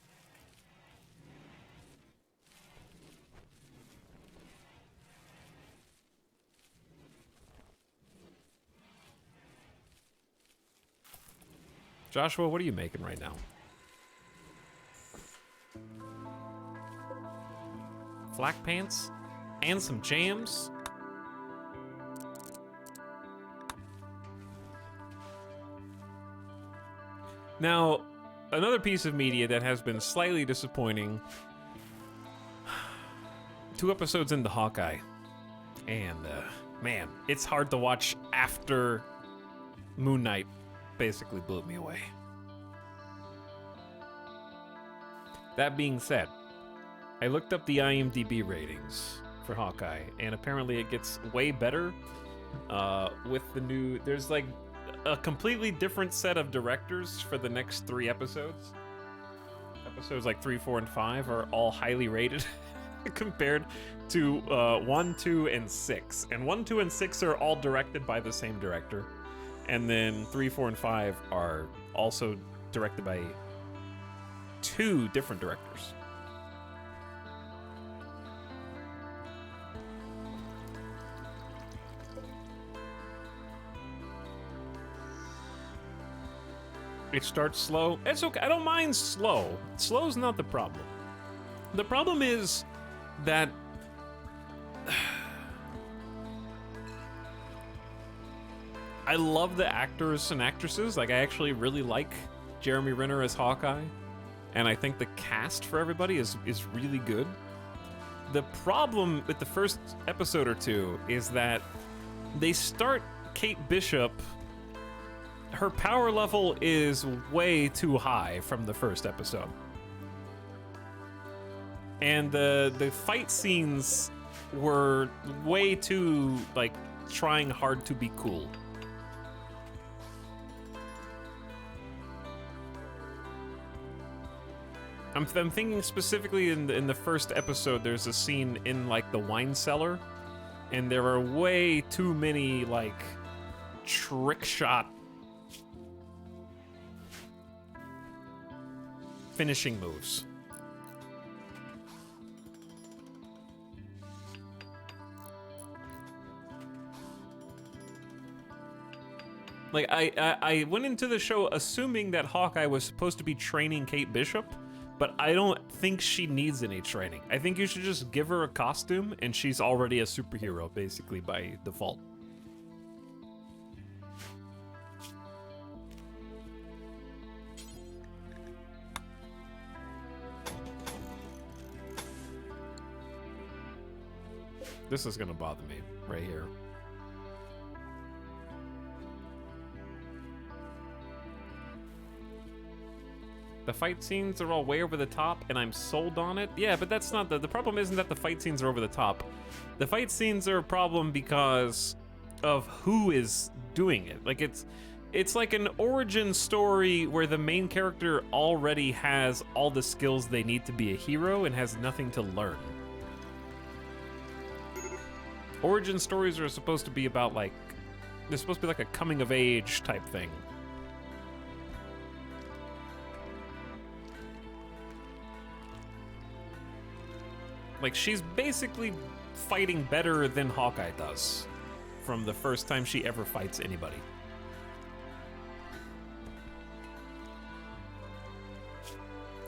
Joshua, what are you making right now? Flak pants and some jams. Now, another piece of media that has been slightly disappointing. 2 episodes into Hawkeye. And, man, it's hard to watch after Moon Knight basically blew me away. That being said, I looked up the IMDb ratings for Hawkeye, and apparently it gets way better with the new... There's like a completely different set of directors for the next 3 episodes. Episodes like 3, 4, and 5 are all highly rated compared to 1, 2, and 6. And 1, 2, and 6 are all directed by the same director. And then 3, 4, and 5 are also directed by 2 different directors. It starts slow. It's okay. I don't mind slow. Slow's not the problem. The problem is that I love the actors and actresses. Like, I actually really like Jeremy Renner as Hawkeye, and I think the cast for everybody is really good. The problem with the first episode or 2 is that they start Kate Bishop. Her power level is way too high from the first episode. And the fight scenes were way too, like, trying hard to be cool. I'm thinking specifically in the first episode, there's a scene in, like, the wine cellar, and there are way too many, like, trick shot finishing moves. Like, I went into the show assuming that Hawkeye was supposed to be training Kate Bishop, but I don't think she needs any training. I think you should just give her a costume, and she's already a superhero, basically, by default. This is gonna bother me, right here. The fight scenes are all way over the top, and I'm sold on it. Yeah, but that's not the problem. Isn't that the fight scenes are over the top? The fight scenes are a problem because of who is doing it. Like, it's like an origin story where the main character already has all the skills they need to be a hero and has nothing to learn. Origin stories are supposed to be about, like, they're supposed to be like a coming of age type thing. Like, she's basically fighting better than Hawkeye does from the first time she ever fights anybody.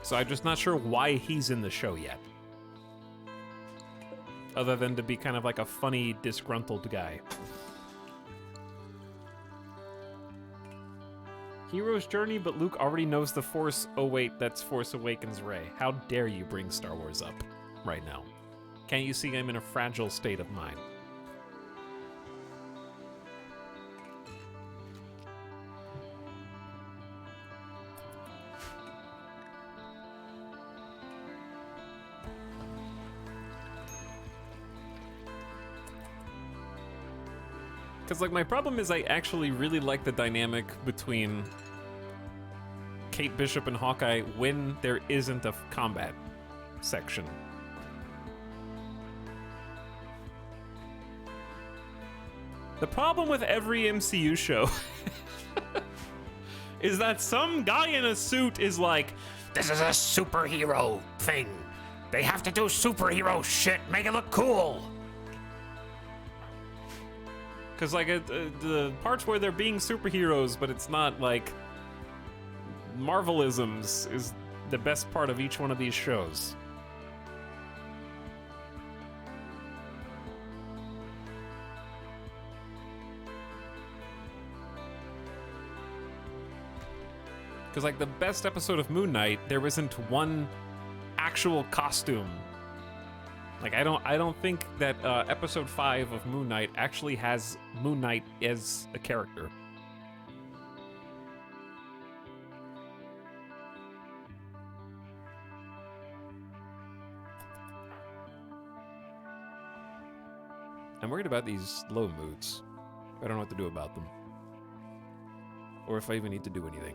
So I'm just not sure why he's in the show yet. Other than to be kind of like a funny, disgruntled guy. Hero's journey, but Luke already knows the Force. Oh wait, that's Force Awakens Rey. How dare you bring Star Wars up right now? Can't you see I'm in a fragile state of mind? Because, like, my problem is I actually really like the dynamic between Kate Bishop and Hawkeye when there isn't a combat section. The problem with every MCU show is that some guy in a suit is like, This is a superhero thing. They have to do superhero shit, make it look cool. because like the parts where they're being superheroes, but it's not like Marvelisms is the best part of each one of these shows. Because like the best episode of Moon Knight, there isn't one actual costume. Like I don't think that episode 5 of Moon Knight actually has Moon Knight as a character. I'm worried about these low moods. I don't know what to do about them. Or if I even need to do anything.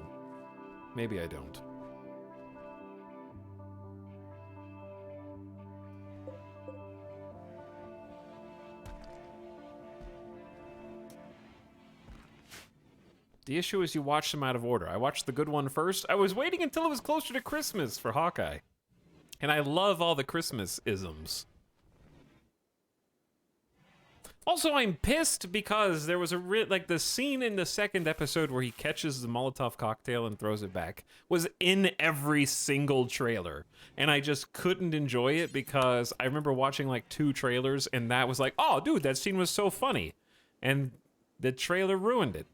Maybe I don't. The issue is you watch them out of order. I watched the good one first. I was waiting until it was closer to Christmas for Hawkeye. And I love all the Christmas isms. Also, I'm pissed because there was like the scene in the second episode where he catches the Molotov cocktail and throws it back was in every single trailer. And I just couldn't enjoy it because I remember watching like 2 trailers and that was like, oh, dude, that scene was so funny. And the trailer ruined it.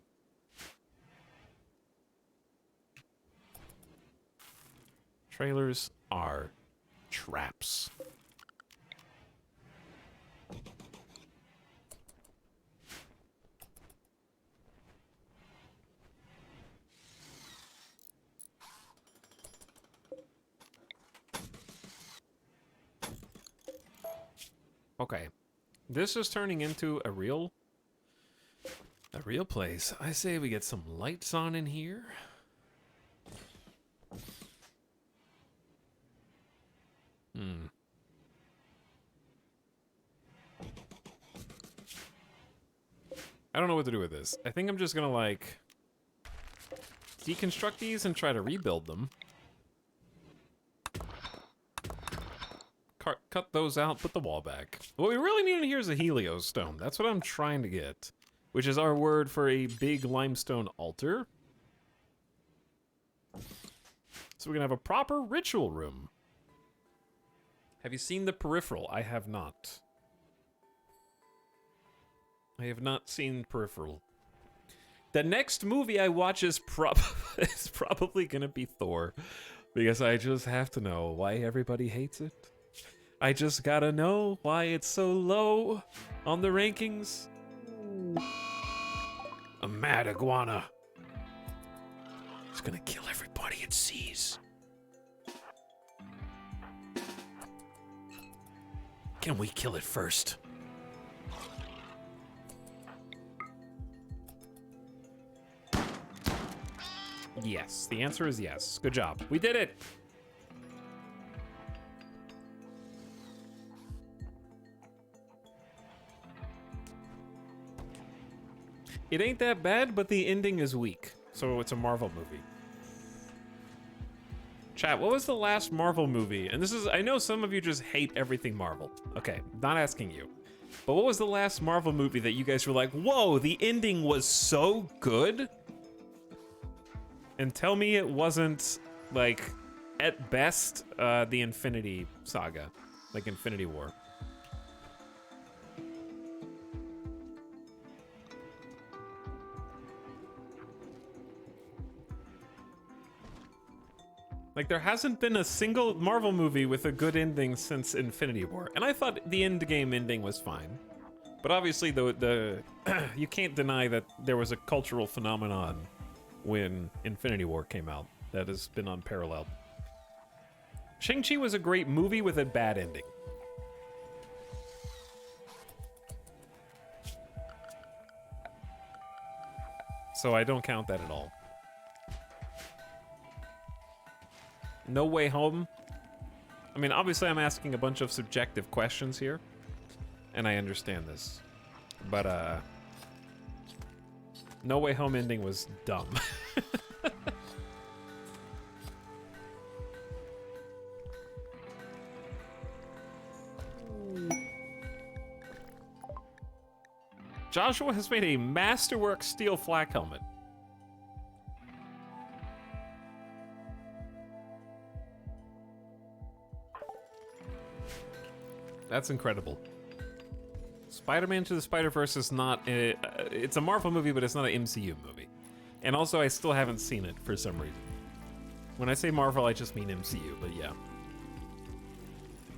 Trailers are traps. Okay, this is turning into a real place. I say we get some lights on in here. I don't know what to do with this. I think I'm just gonna like deconstruct these and try to rebuild them. Cut those out, put the wall back. What we really need in here is a Helios stone. That's what I'm trying to get, which is our word for a big limestone altar. So we're gonna have a proper ritual room. Have you seen The Peripheral? I have not. I have not seen Peripheral. The next movie I watch is probably gonna be Thor, because I just have to know why everybody hates it. I just gotta know why it's so low on the rankings. A mad iguana. It's gonna kill everybody it sees. Can we kill it first? Yes, the answer is yes. Good job. We did it. It ain't that bad, but the ending is weak. So it's a Marvel movie. Chat, what was the last Marvel movie? And this is, I know some of you just hate everything Marvel. Okay, not asking you. But what was the last Marvel movie that you guys were like, whoa, the ending was so good? And tell me it wasn't, like, at best, the Infinity Saga. Like Infinity War. Like, there hasn't been a single Marvel movie with a good ending since Infinity War. And I thought the Endgame ending was fine. But obviously, the you can't deny that there was a cultural phenomenon when Infinity War came out that has been unparalleled. Shang-Chi was a great movie with a bad ending. So I don't count that at all. No Way Home. I mean, obviously I'm asking a bunch of subjective questions here, and I understand this. But, No Way Home ending was dumb. Joshua has made a Masterwork steel flak helmet. That's incredible. Spider-Man to the Spider-Verse is not it's a Marvel movie, but it's not an MCU movie. And also, I still haven't seen it for some reason. When I say Marvel, I just mean MCU, but yeah.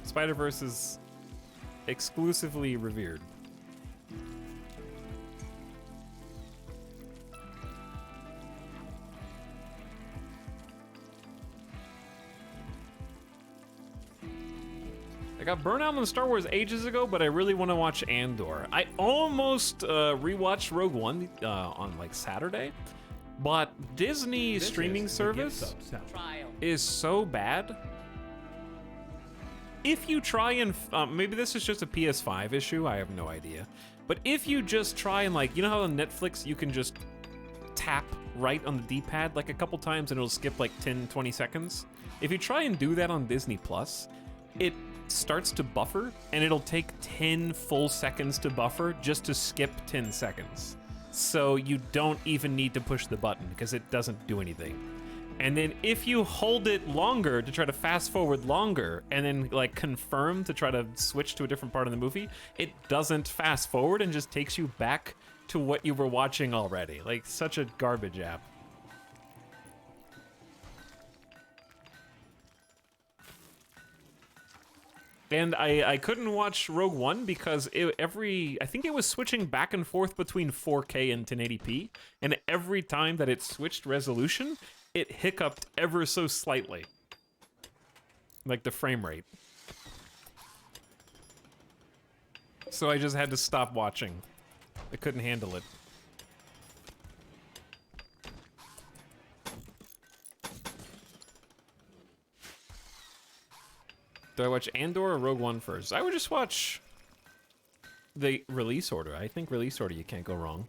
Spider-Verse is exclusively revered. I got burnt out on Star Wars ages ago, but I really want to watch Andor. I almost rewatched Rogue One on like Saturday, but Disney streaming service is so bad. If you try and maybe this is just a PS5 issue, I have no idea. But if you just try and like, you know how on Netflix you can just tap right on the D-pad like a couple times and it'll skip like 10, 20 seconds? If you try and do that on Disney Plus, it starts to buffer and it'll take 10 full seconds to buffer just to skip 10 seconds. So you don't even need to push the button because it doesn't do anything. And then if you hold it longer to try to fast forward longer and then like confirm to try to switch to a different part of the movie, it doesn't fast forward and just takes you back to what you were watching already. Like such a garbage app. And I couldn't watch Rogue One because I think it was switching back and forth between 4K and 1080p, and every time that it switched resolution, it hiccuped ever so slightly. Like the frame rate. So I just had to stop watching. I couldn't handle it. Do I watch Andor or Rogue One first? I would just watch the release order. I think release order, you can't go wrong.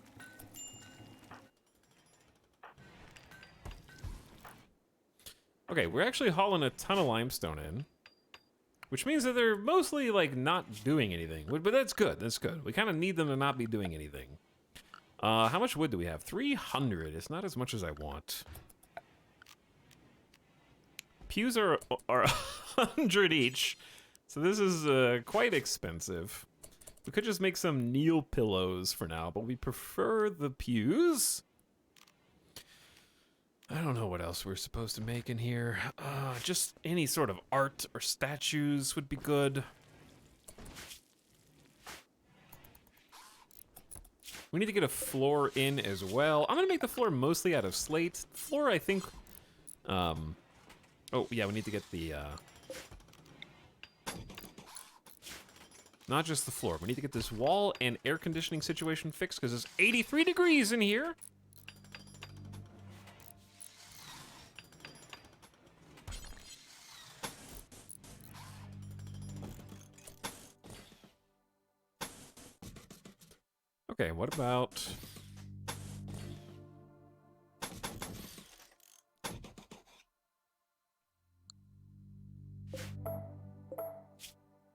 Okay, we're actually hauling a ton of limestone in, which means that they're mostly like not doing anything. But that's good. That's good. We kind of need them to not be doing anything. How much wood do we have? 300. It's not as much as I want. Pews are 100 each, so this is quite expensive. We could just make some kneel pillows for now, but we prefer the pews. I don't know what else we're supposed to make in here. Just any sort of art or statues would be good. We need to get a floor in as well. I'm gonna make the floor mostly out of slate. Floor, I think, oh, yeah, we need to get the, not just the floor. We need to get this wall and air conditioning situation fixed because it's 83 degrees in here. Okay, what about...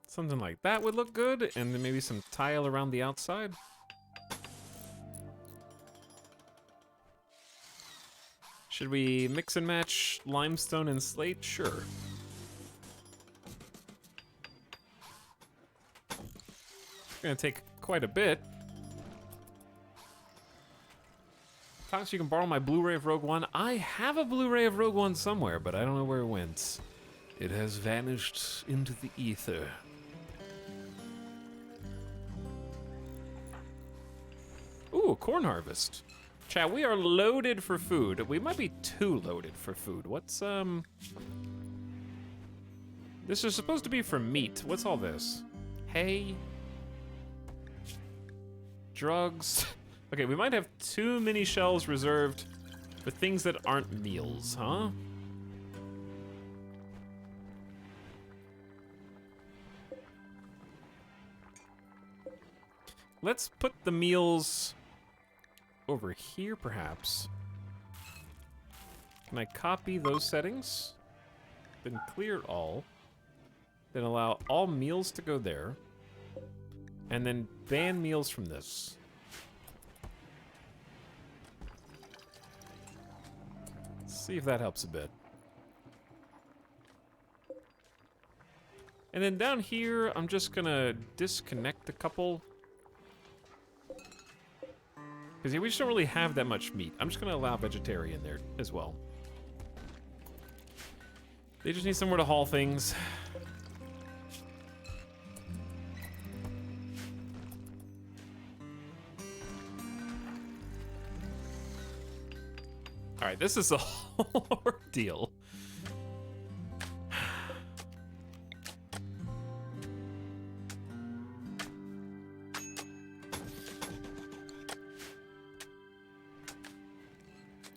something like that would look good, and then maybe some tile around the outside. Should we mix and match limestone and slate? Sure. It's gonna take quite a bit. Tox, you can borrow my Blu-ray of Rogue One. I have a Blu-ray of Rogue One somewhere, but I don't know where it went. It has vanished into the ether. Ooh, corn harvest. Chat, we are loaded for food. We might be too loaded for food. What's, this is supposed to be for meat. What's all this? Hay? Drugs? Okay, we might have too many shelves reserved for things that aren't meals, huh? Let's put the meals over here, perhaps. Can I copy those settings? Then clear all. Then allow all meals to go there. And then ban meals from this. Let's see if that helps a bit. And then down here, I'm just gonna disconnect a couple. Because yeah, we just don't really have that much meat. I'm just gonna allow vegetarian there as well. They just need somewhere to haul things. All right, this is a whole ordeal.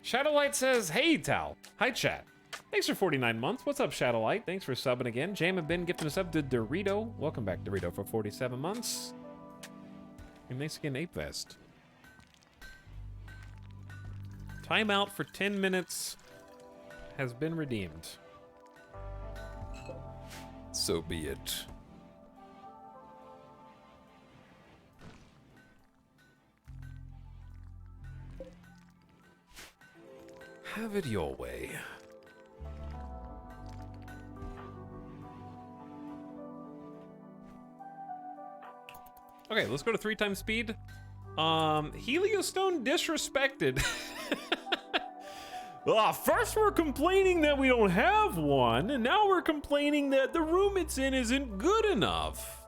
Shadowlight says, hey, Tal. Hi, chat. Thanks for 49 months. What's up, Shadowlight? Thanks for subbing again. Jam and Ben gifting us up to Dorito. Welcome back, Dorito, for 47 months. And thanks again, Apefest. Timeout for 10 minutes has been redeemed. So be it. Have it your way. Okay, let's go to 3 times speed. Heliostone disrespected. First we're complaining that we don't have one, and now we're complaining that the room it's in isn't good enough.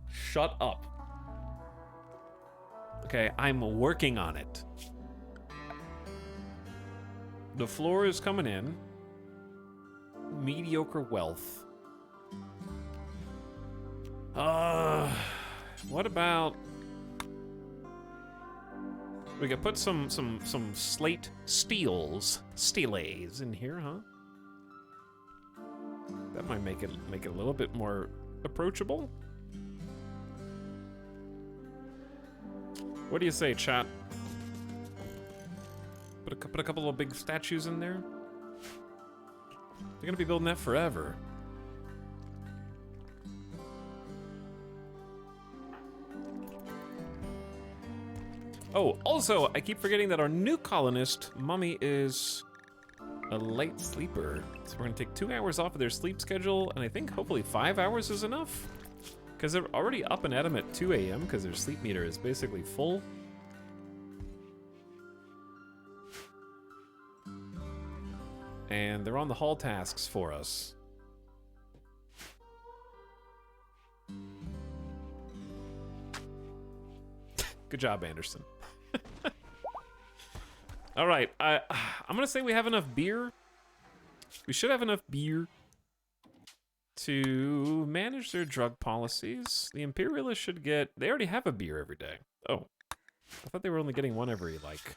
Shut up. Okay, I'm working on it. The floor is coming in. Mediocre wealth. What about... We could put some slate steelays in here, huh? That might make it a little bit more approachable. What do you say, chat? Put a couple of big statues in there. They're gonna be building that forever. Oh, also, I keep forgetting that our new colonist, Mummy, is a light sleeper. So we're gonna take 2 hours off of their sleep schedule, and I think hopefully 5 hours is enough. Because they're already up and at them at 2 a.m. because their sleep meter is basically full. And they're on the hall tasks for us. Good job, Anderson. All right, I'm gonna say we have enough beer. We should have enough beer to manage their drug policies. The Imperialists should get, they already have a beer every day. Oh, I thought they were only getting one every, like.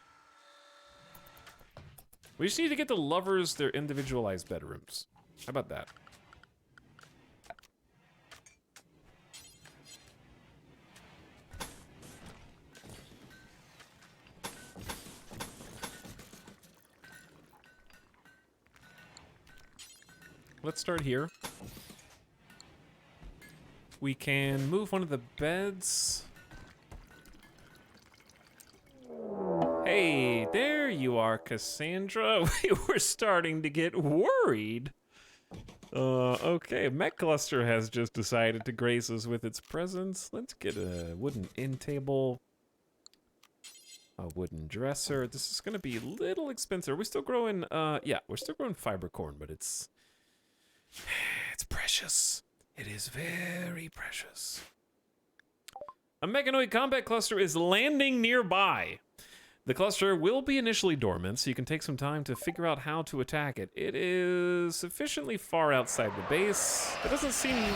We just need to get the lovers their individualized bedrooms. How about that? Let's start here. We can move one of the beds. Hey, there you are, Cassandra. We were starting to get worried. Okay, Mech Cluster has just decided to grace us with its presence. Let's get a wooden end table. A wooden dresser. This is gonna be a little expensive. Are we still growing, yeah, we're still growing fiber corn, but it's precious. It is very precious. A mechanoid combat cluster is landing nearby. The cluster will be initially dormant, so you can take some time to figure out how to attack it. It is sufficiently far outside the base. It doesn't seem...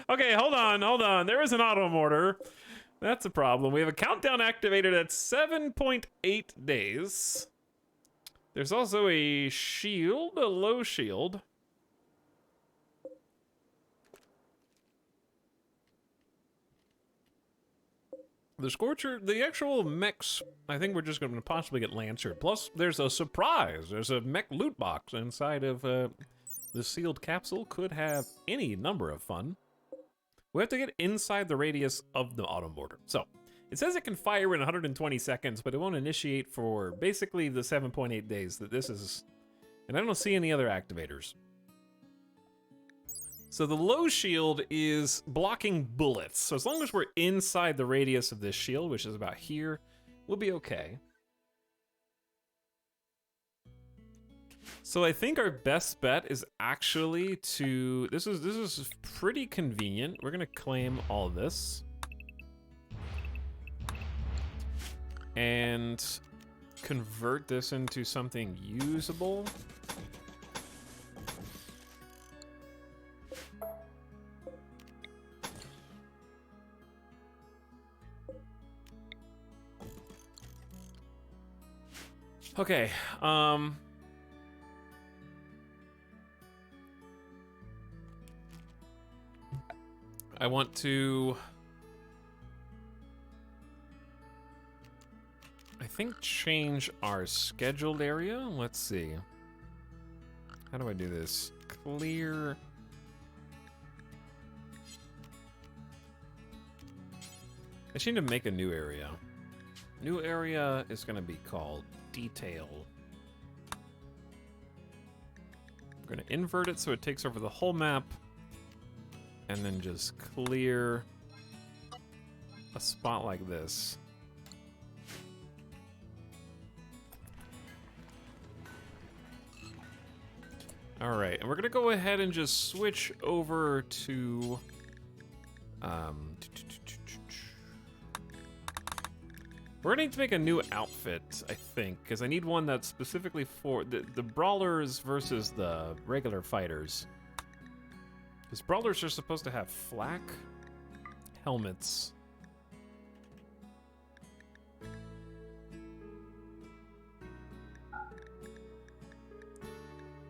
Okay, hold on. There is an auto mortar. That's a problem. We have a countdown activated at 7.8 days. There's also a shield, a low shield. The Scorcher, the actual mechs, I think we're just going to possibly get Lancer. Plus, there's a surprise. There's a mech loot box inside of the sealed capsule. Could have any number of fun. We have to get inside the radius of the auto mortar. So, it says it can fire in 120 seconds, but it won't initiate for basically the 7.8 days that this is. And I don't see any other activators. So the low shield is blocking bullets. So as long as we're inside the radius of this shield, which is about here, we'll be okay. So I think our best bet is actually to, this is pretty convenient. We're gonna claim all of this. And convert this into something usable. Okay, I want to, I think, change our scheduled area. Let's see. How do I do this? Clear. I just need to make a new area. New area is going to be called Detail. I'm going to invert it so it takes over the whole map. And then just clear a spot like this. All right, and we're gonna go ahead and just switch over to we're gonna need to make a new outfit, I think, because I need one that's specifically for the brawlers versus the regular fighters. Because brawlers are supposed to have flak helmets.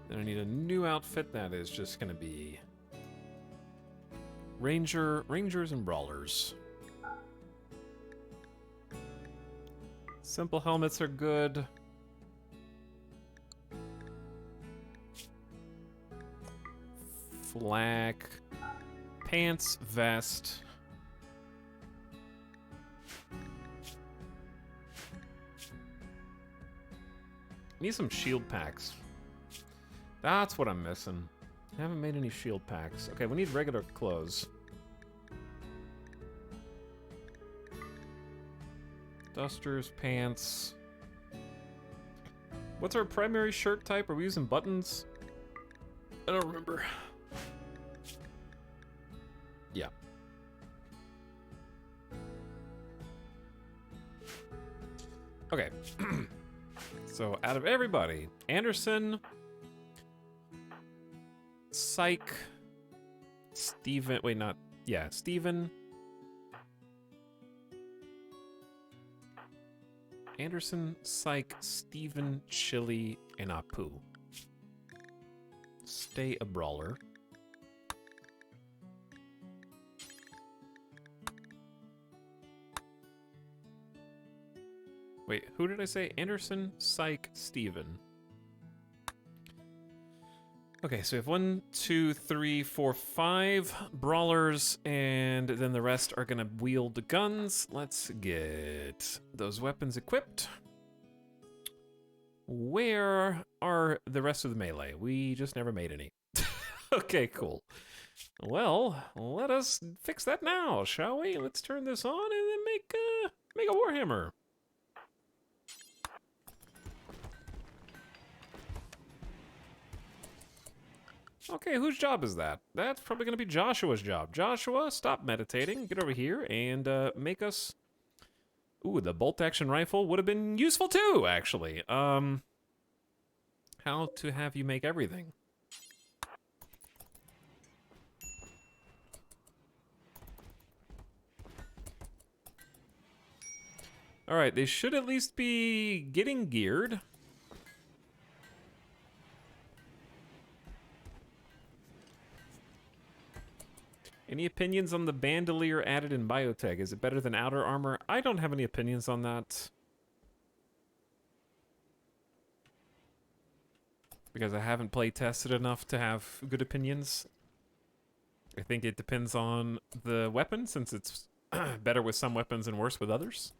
Then I need a new outfit that is just gonna be Rangers and Brawlers. Simple helmets are good. Flak, pants, vest. Need some shield packs. That's what I'm missing. I haven't made any shield packs. Okay, we need regular clothes. Dusters, pants. What's our primary shirt type? Are we using buttons? I don't remember. Yeah. Okay. So out of everybody, Anderson, Psych, Steven, wait, not, yeah, Steven, Anderson, Psych, Steven, Chili, and Apu. Stay a brawler. Wait, who did I say? Anderson, Psych, Steven. Okay, so we have 1, 2, 3, 4, 5 brawlers, and then the rest are gonna wield the guns. Let's get those weapons equipped. Where are the rest of the melee? We just never made any. Okay, cool. Well, let us fix that now, shall we? Let's turn this on and then make a Warhammer. Okay, whose job is that? That's probably going to be Joshua's job. Joshua, stop meditating. Get over here and make us... Ooh, the bolt-action rifle would have been useful too, actually. How to have you make everything. All right, they should at least be getting geared. Any opinions on the bandolier added in biotech? Is it better than outer armor? I don't have any opinions on that. Because I haven't play tested enough to have good opinions. I think it depends on the weapon, since it's better with some weapons and worse with others.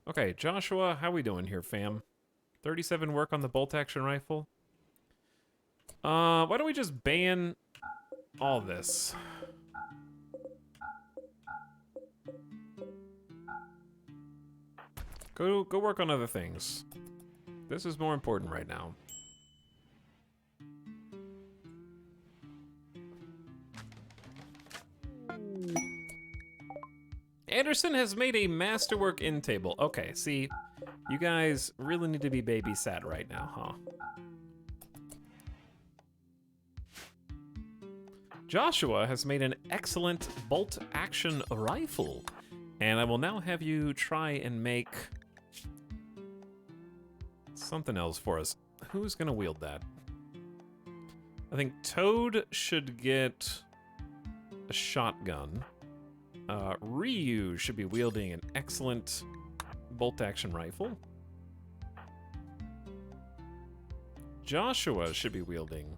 Okay, Joshua, how we doing here, fam? 37 work on the bolt-action rifle. Why don't we just ban all this? Go work on other things. This is more important right now. Anderson has made a masterwork end table. Okay, see, you guys really need to be babysat right now, huh? Joshua has made an excellent bolt-action rifle, and I will now have you try and make something else for us. Who's gonna wield that? I think Toad should get a shotgun. Ryu should be wielding an excellent bolt-action rifle. Joshua should be wielding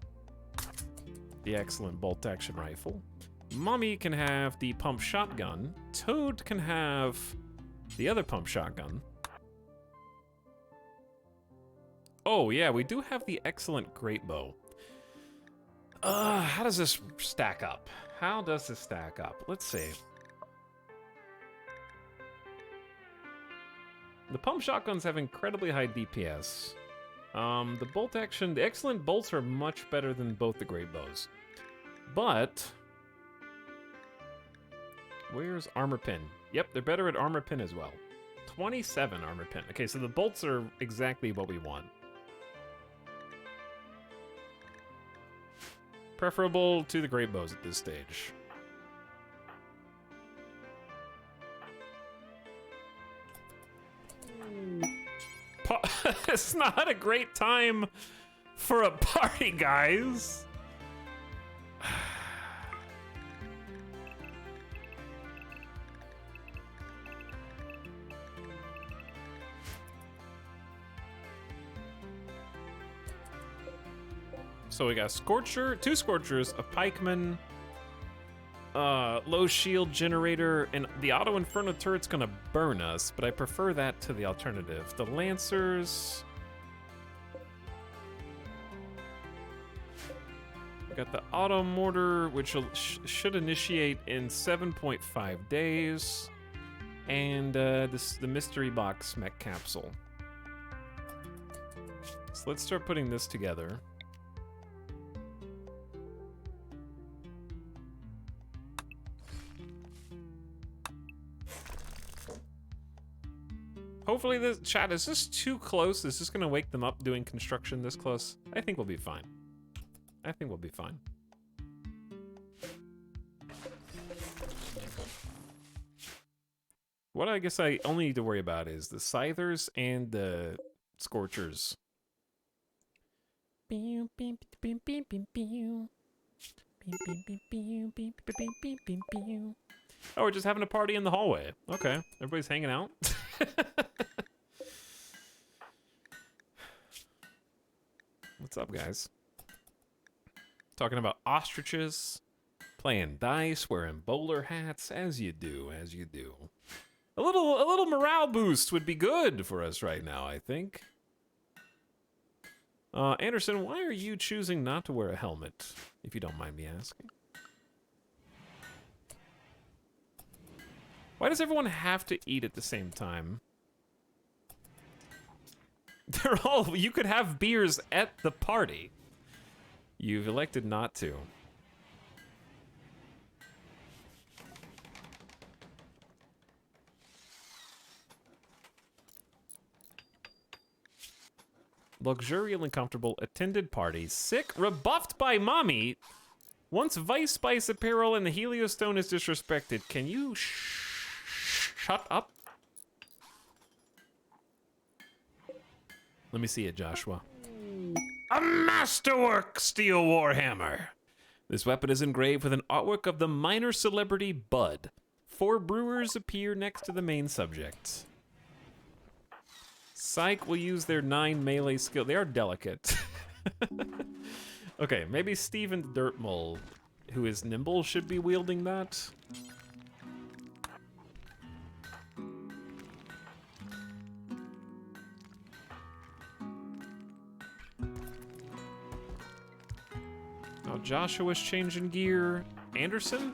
the excellent bolt-action rifle. Mommy can have the pump shotgun. Toad can have the other pump shotgun. Oh yeah, we do have the excellent great bow. How does this stack up? How does this stack up? Let's see. The pump shotguns have incredibly high DPS. The bolt action, the excellent bolts are much better than both the great bows. But where's armor pin? Yep, they're better at armor pin as well. 27 armor pin. Okay, so the bolts are exactly what we want. Preferable to the great bows at this stage. It's not a great time for a party, guys. So we got Scorcher, 2 Scorchers, a Pikeman, low shield generator, and the auto inferno turret's gonna burn us, but I prefer that to the alternative. The Lancers. We got the auto mortar, which should initiate in 7.5 days, and the mystery box mech capsule. So let's start putting this together. Hopefully this chat, is this too close? Is this gonna wake them up doing construction this close? I think we'll be fine. I think we'll be fine. What I guess I only need to worry about is the Scythers and the Scorchers. Oh, we're just having a party in the hallway. Okay, everybody's hanging out. What's up, guys? Talking about ostriches, playing dice, wearing bowler hats, as you do, as you do. A little morale boost would be good for us right now, I think. Anderson, why are you choosing not to wear a helmet, if you don't mind me asking? Why does everyone have to eat at the same time? They're all, you could have beers at the party. You've elected not to. Luxuriant and comfortable attended party. Sick, rebuffed by mommy. Once Vice Spice apparel and the Heliostone is disrespected, can you Shut up. Let me see it, Joshua. A masterwork steel warhammer. This weapon is engraved with an artwork of the minor celebrity Bud. 4 brewers appear next to the main subject. Psych will use their 9 melee skill. They are delicate. Okay, maybe Steven Dirtmole, who is nimble, should be wielding that. Oh, Joshua's changing gear. Anderson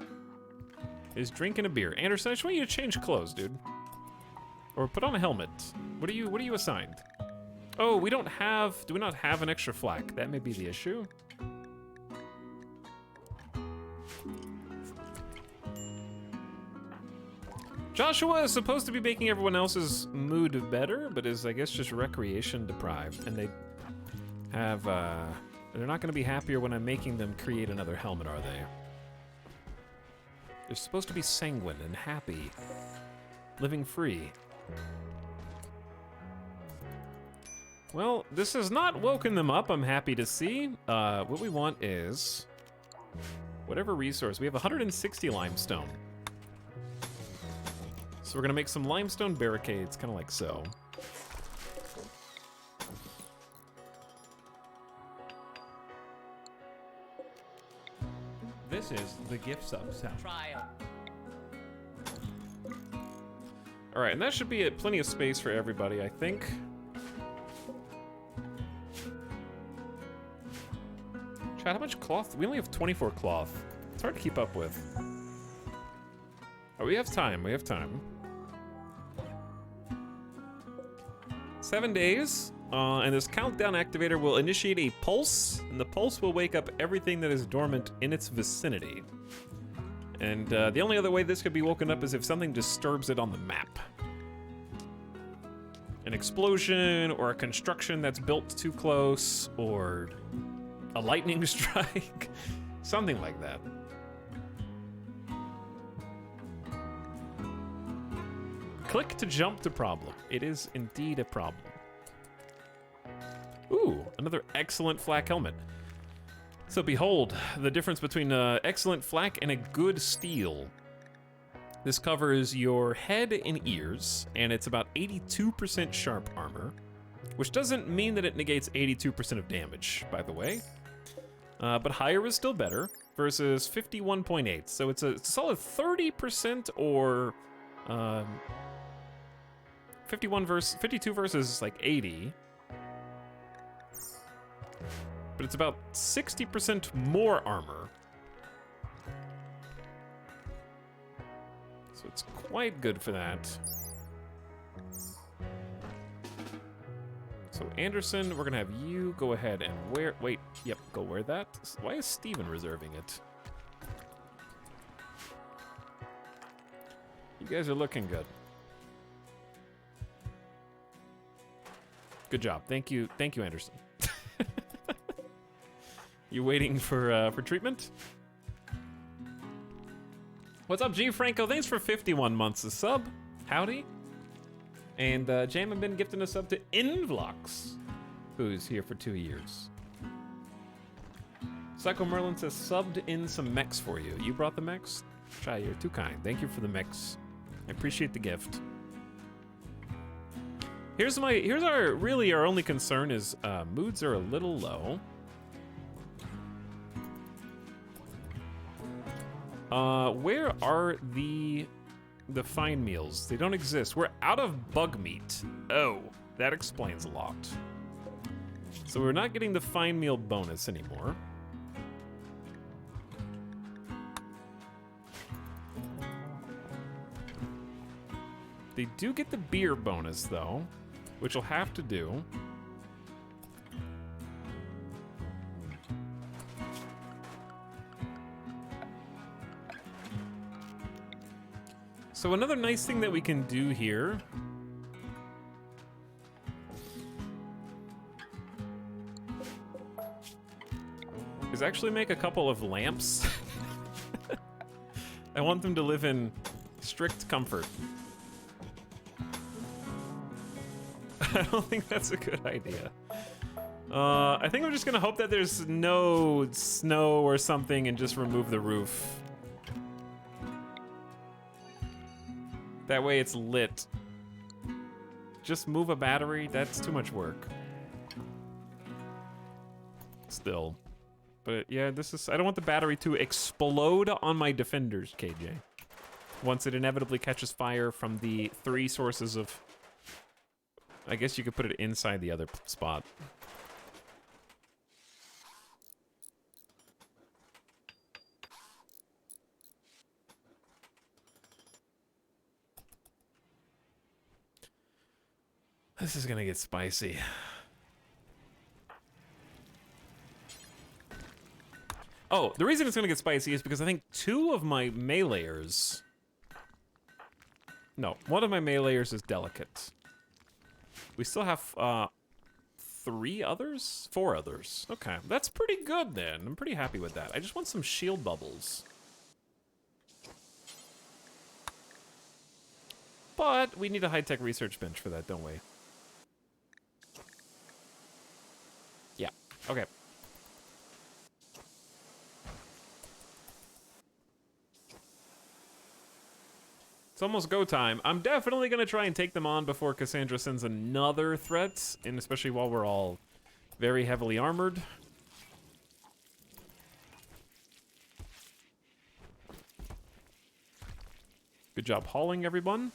is drinking a beer. Anderson, I just want you to change clothes, dude. Or put on a helmet. What are you assigned? Oh, we don't have, do we not have an extra flak? That may be the issue. Joshua is supposed to be making everyone else's mood better, but is, I guess, just recreation deprived. And they have, they're not gonna be happier when I'm making them create another helmet, are they? They're supposed to be sanguine and happy, living free. Well, this has not woken them up, I'm happy to see. What we want is whatever resource. We have 160 limestone. So we're gonna make some limestone barricades, kind of like so. This is the gift sub sound. Trial. All right, and that should be plenty of space for everybody, I think. Chad, how much cloth? We only have 24 cloth. It's hard to keep up with. Oh, we have time, we have time. 7 days, and this countdown activator will initiate a pulse, and the pulse will wake up everything that is dormant in its vicinity. And the only other way this could be woken up is if something disturbs it on the map. An explosion, or a construction that's built too close, or a lightning strike, something like that. Click to jump to problem. It is indeed a problem. Ooh, another excellent flak helmet. So behold, the difference between excellent flak and a good steel. This covers your head and ears, and it's about 82% sharp armor, which doesn't mean that it negates 82% of damage, by the way. But higher is still better, versus 51.8. So it's a solid 30% or 52 versus like 80. But it's about 60% more armor. So it's quite good for that. So Anderson, we're gonna have you go ahead and wear, wait, yep, go wear that. Why is Steven reserving it? You guys are looking good. Good job, thank you, Anderson. You waiting for treatment? What's up, G Franco? Thanks for 51 months of sub. Howdy. And Jam have been gifting a sub to Invlox, who's here for 2 years. Psycho Merlin says subbed in some mechs for you. You brought the mechs? Try, you're too kind. Thank you for the mechs. I appreciate the gift. Here's our really our only concern is moods are a little low. Where are the fine meals? They don't exist. We're out of bug meat. Oh, that explains a lot. So we're not getting the fine meal bonus anymore. They do get the beer bonus though, which will have to do. So another nice thing that we can do here is actually make a couple of lamps. I want them to live in strict comfort. I don't think that's a good idea. I think I'm just gonna hope that there's no snow or something and just remove the roof. That way it's lit. Just move a battery, that's too much work. Still. But yeah, this is, I don't want the battery to explode on my defenders, KJ. Once it inevitably catches fire from the 3 sources of, I guess you could put it inside the other spot. This is gonna get spicy. Oh, the reason it's gonna get spicy is because I think 2 of my meleeers... No, one of my meleeers is delicate. We still have 3 others? 4 others. Okay, that's pretty good then. I'm pretty happy with that. I just want some shield bubbles. But we need a high-tech research bench for that, don't we? Yeah, okay. It's almost go time. I'm definitely gonna try and take them on before Cassandra sends another threat, and especially while we're all very heavily armored. Good job hauling, everyone.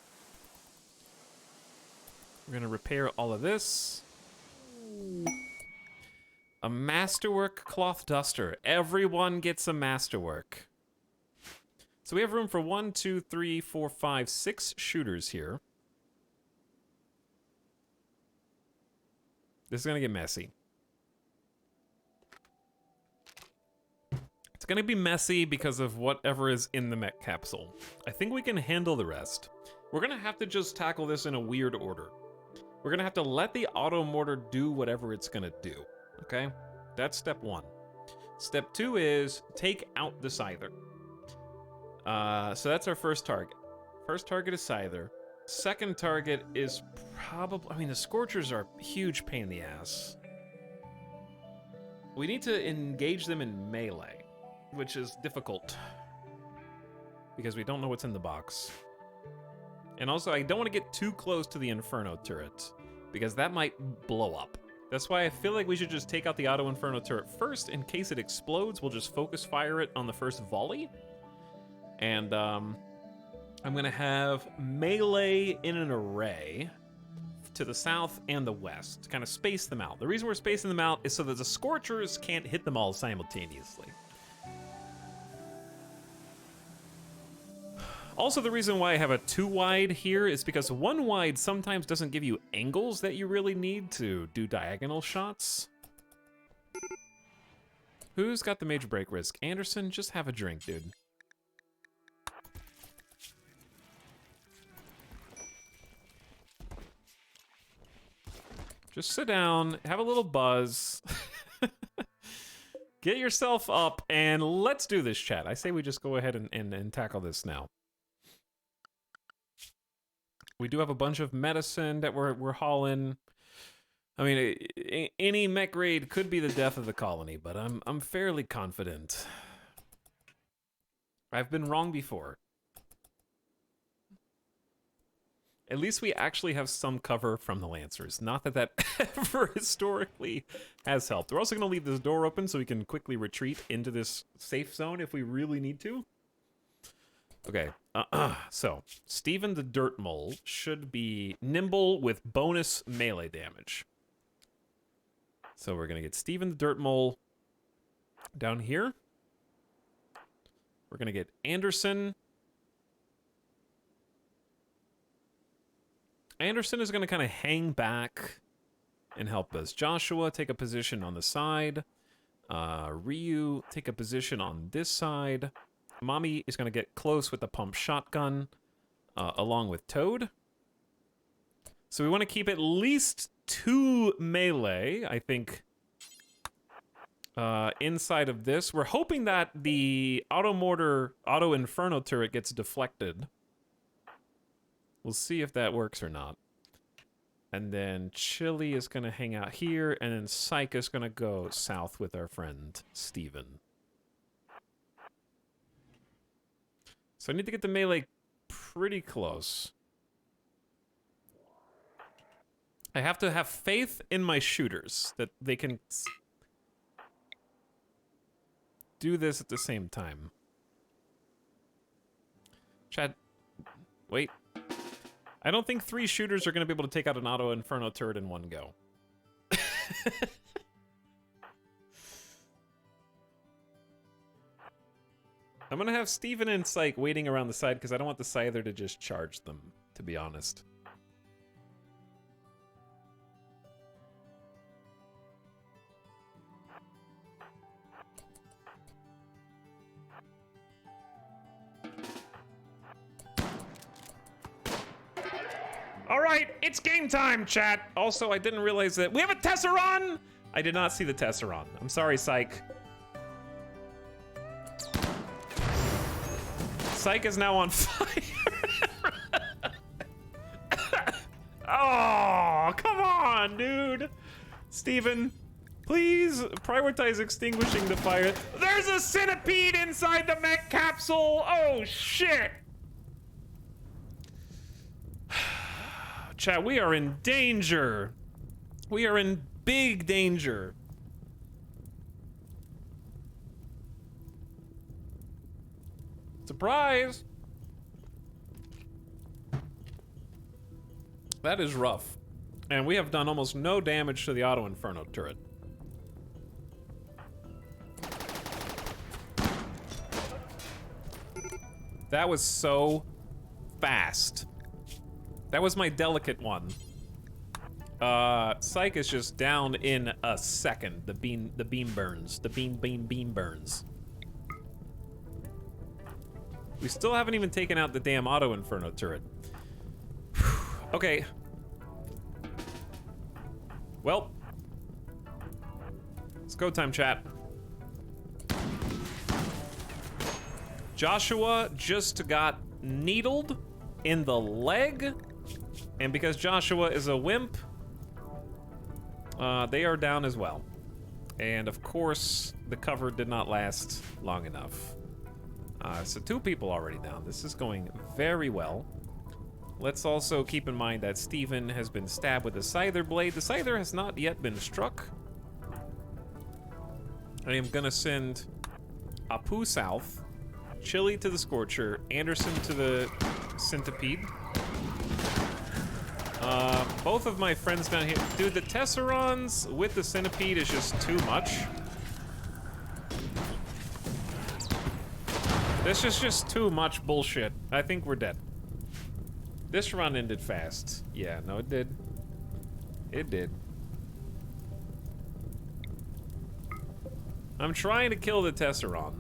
We're gonna repair all of this. A masterwork cloth duster. Everyone gets a masterwork. So we have room for 1, 2, 3, 4, 5, 6 shooters here. This is gonna get messy. It's gonna be messy because of whatever is in the mech capsule. I think we can handle the rest. We're gonna have to just tackle this in a weird order. We're gonna have to let the auto mortar do whatever it's gonna do, okay? That's step 1. Step 2 is take out the Scyther. So that's our first target. First target is Scyther. Second target is probably... I mean, the Scorchers are a huge pain in the ass. We need to engage them in melee, which is difficult. Because we don't know what's in the box. And also, I don't want to get too close to the Inferno turret, because that might blow up. That's why I feel like we should just take out the Auto Inferno turret first. In case it explodes, we'll just focus fire it on the first volley. And I'm gonna have melee in an array to the south and the west, to kind of space them out. The reason we're spacing them out is so that the Scorchers can't hit them all simultaneously. Also, the reason why I have a 2 wide here is because 1 wide sometimes doesn't give you angles that you really need to do diagonal shots. Who's got the major break risk? Anderson, just have a drink, dude. Just sit down, have a little buzz. Get yourself up, and let's do this, chat. I say we just go ahead and tackle this now. We do have a bunch of medicine that we're hauling. I mean, any mech raid could be the death of the colony, but I'm fairly confident. I've been wrong before. At least we actually have some cover from the Lancers. Not that that ever historically has helped. We're also going to leave this door open so we can quickly retreat into this safe zone if we really need to. Okay, so Steven the Dirt Mole should be nimble with bonus melee damage. So we're going to get Steven the Dirt Mole down here. We're going to get Anderson. Anderson is going to kind of hang back and help us. Joshua, take a position on the side. Ryu, take a position on this side. Mommy is going to get close with the pump shotgun, along with Toad. So we want to keep at least 2 melee, I think, inside of this. We're hoping that the Auto Inferno turret gets deflected. We'll see if that works or not. And then Chili is going to hang out here, and then Psych is going to go south with our friend Steven. So I need to get the melee pretty close. I have to have faith in my shooters that they can do this at the same time. Chad, wait. I don't think 3 shooters are going to be able to take out an auto inferno turret in one go. I'm going to have Steven and Psych waiting around the side because I don't want the Scyther to just charge them, to be honest. All right, it's game time, chat. Also, I didn't realize that we have a Tesseron. I did not see the Tesseron. I'm sorry, Psych. Psych is now on fire. Oh, come on, dude. Steven, please prioritize extinguishing the fire. There's a centipede inside the mech capsule. Oh, shit. Chat, we are in danger. We are in big danger. Surprise! That is rough. And we have done almost no damage to the Auto Inferno turret. That was so fast. That was my delicate one. Psych is just down in a second. The beam burns. The beam burns. We still haven't even taken out the damn Auto Inferno turret. Okay. Well. It's go time, chat. Joshua just got needled in the leg. And because Joshua is a wimp, they are down as well. And of course, the cover did not last long enough. So 2 people already down. This is going very well. Let's also keep in mind that Steven has been stabbed with a Scyther blade. The Scyther has not yet been struck. I am gonna send Apu south, Chili to the Scorcher, Anderson to the Centipede. Both of my friends down here. Dude, the Tesserons with the Centipede is just too much. This is just too much bullshit. I think we're dead. This run ended fast. Yeah, no, it did. It did. I'm trying to kill the Tesseron.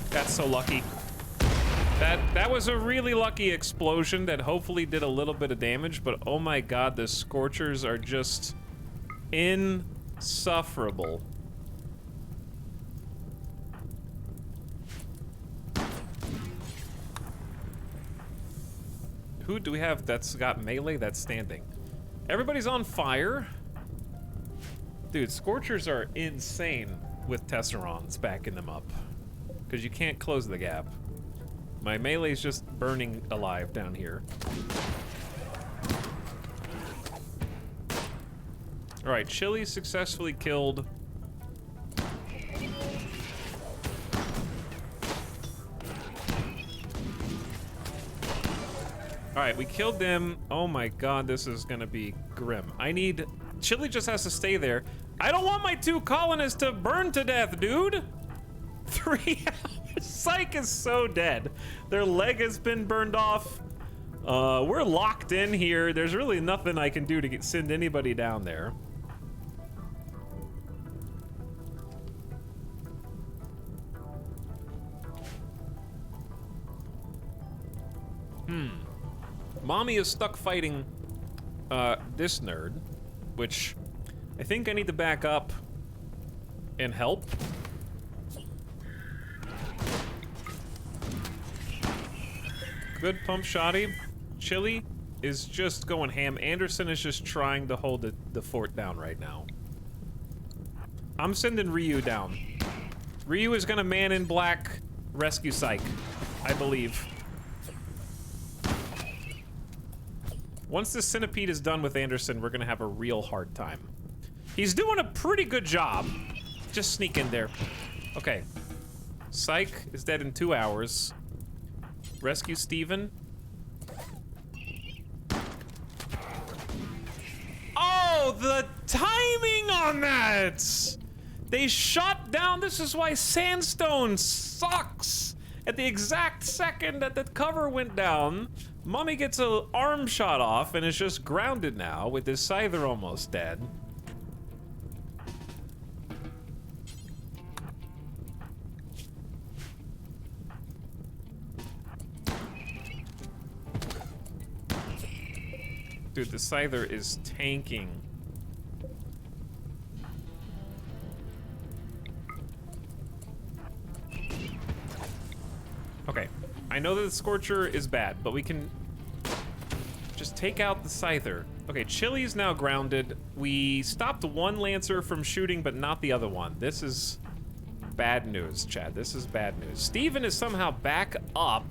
That's so lucky. That was a really lucky explosion that hopefully did a little bit of damage, but oh my god, the Scorchers are just insufferable. Who do we have that's got melee that's standing? Everybody's on fire. Dude, Scorchers are insane with Tesserons backing them up. Because you can't close the gap. My melee's just burning alive down here. Alright, Chili successfully killed. Alright, we killed them. Oh my god, this is gonna be grim. I need... Chili just has to stay there. I don't want my 2 colonists to burn to death, dude! 3 hours. Psych is so dead. Their leg has been burned off. We're locked in here. There's really nothing I can do to send anybody down there. Mommy is stuck fighting this nerd, which I think I need to back up and help. Good pump shotty. Chili is just going ham. Anderson is just trying to hold the fort down right now. I'm sending Ryu down. Ryu is gonna man in black rescue psych, I believe. Once the centipede is done with Anderson, we're gonna have a real hard time. He's doing a pretty good job. Just sneak in there. Okay. Psych is dead in 2 hours. Rescue Steven. Oh, the timing on that! They shot down. This is why Sandstone sucks. At the exact second that the cover went down, Mummy gets an arm shot off and is just grounded now with his Scyther almost dead. Dude, the Scyther is tanking. Okay, I know that the Scorcher is bad, but we can just take out the Scyther. Okay, Chili's now grounded. We stopped one Lancer from shooting, but not the other one. This is bad news, Chad. This is bad news. Steven is somehow back up.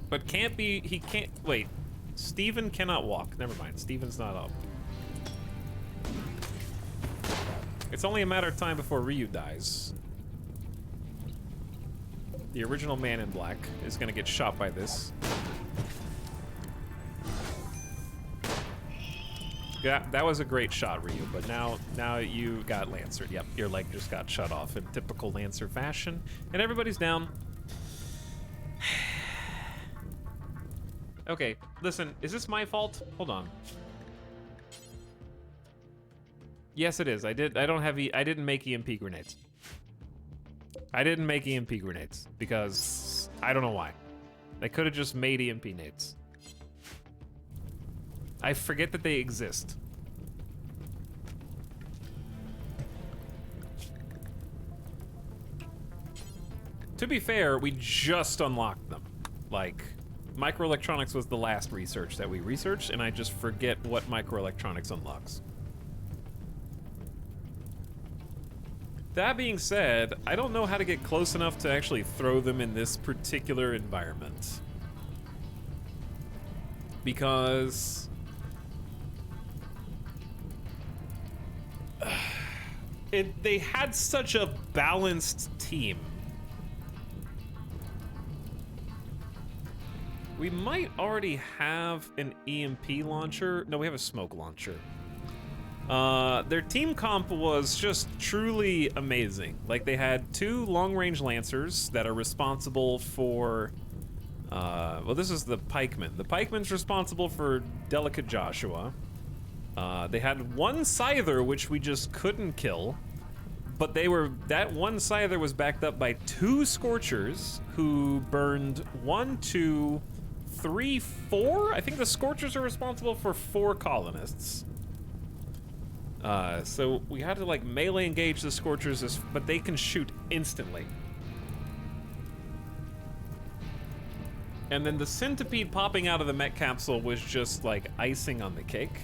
But can't be, he can't, wait. Steven cannot walk. Never mind, Steven's not up. It's only a matter of time before Ryu dies. The original Man in Black is gonna get shot by this. Yeah, that was a great shot, Ryu, but now you got Lancer. Yep, your leg just got shut off in typical Lancer fashion, and everybody's down. Okay, listen, is this my fault? Hold on. Yes, it is. I didn't make EMP grenades. I didn't make EMP grenades because I don't know why. I could have just made EMP nades. I forget that they exist. To be fair, we just unlocked them. Like, microelectronics was the last research that we researched, and I just forget what microelectronics unlocks. That being said, I don't know how to get close enough to actually throw them in this particular environment. Because they had such a balanced team. We might already have an EMP launcher. No, we have a smoke launcher. Their team comp was just truly amazing. Like, they had 2 long-range Lancers that are responsible for, well, this is the Pikeman. The Pikeman's responsible for Delicate Joshua. They had 1 Scyther, which we just couldn't kill. But that 1 Scyther was backed up by 2 Scorchers, who burned 1, 2, 3, 4? I think the Scorchers are responsible for 4 colonists. So we had to, like, melee engage the Scorchers, but they can shoot instantly. And then the Centipede popping out of the mech capsule was just, like, icing on the cake.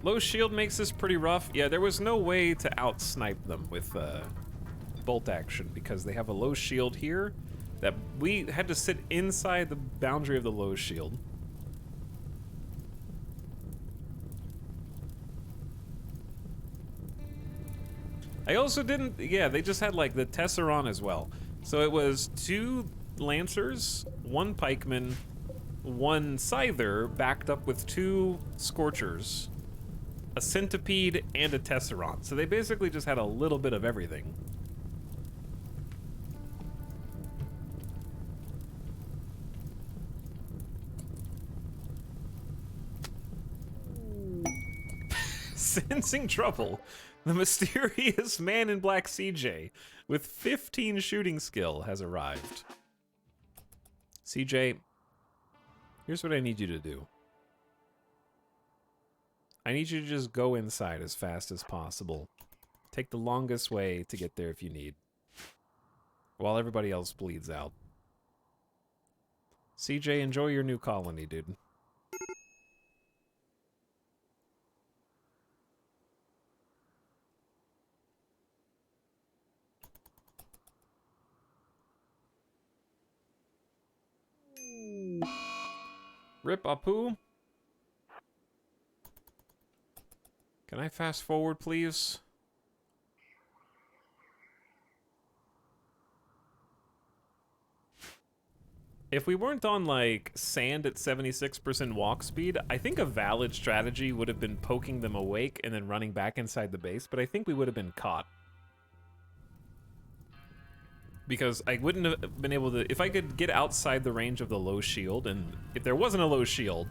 Low shield makes this pretty rough. Yeah, there was no way to out-snipe them with bolt action because they have a low shield here that we had to sit inside the boundary of the low shield. I also didn't, yeah, they just had like the Tesseron as well. So it was 2 Lancers, 1 Pikeman, 1 Scyther backed up with 2 Scorchers, a Centipede, and a Tesseron. So they basically just had a little bit of everything. Sensing trouble, the mysterious Man in Black CJ with 15 shooting skill has arrived. CJ, here's what I need you to do. I need you to just go inside as fast as possible. Take the longest way to get there if you need. While everybody else bleeds out. CJ, enjoy your new colony, dude. Rip Apu. Can I fast forward, please? If we weren't on, like, sand at 76% walk speed, I think a valid strategy would have been poking them awake and then running back inside the base, but I think we would have been caught. Because I wouldn't have been able to... If I could get outside the range of the low shield, and if there wasn't a low shield,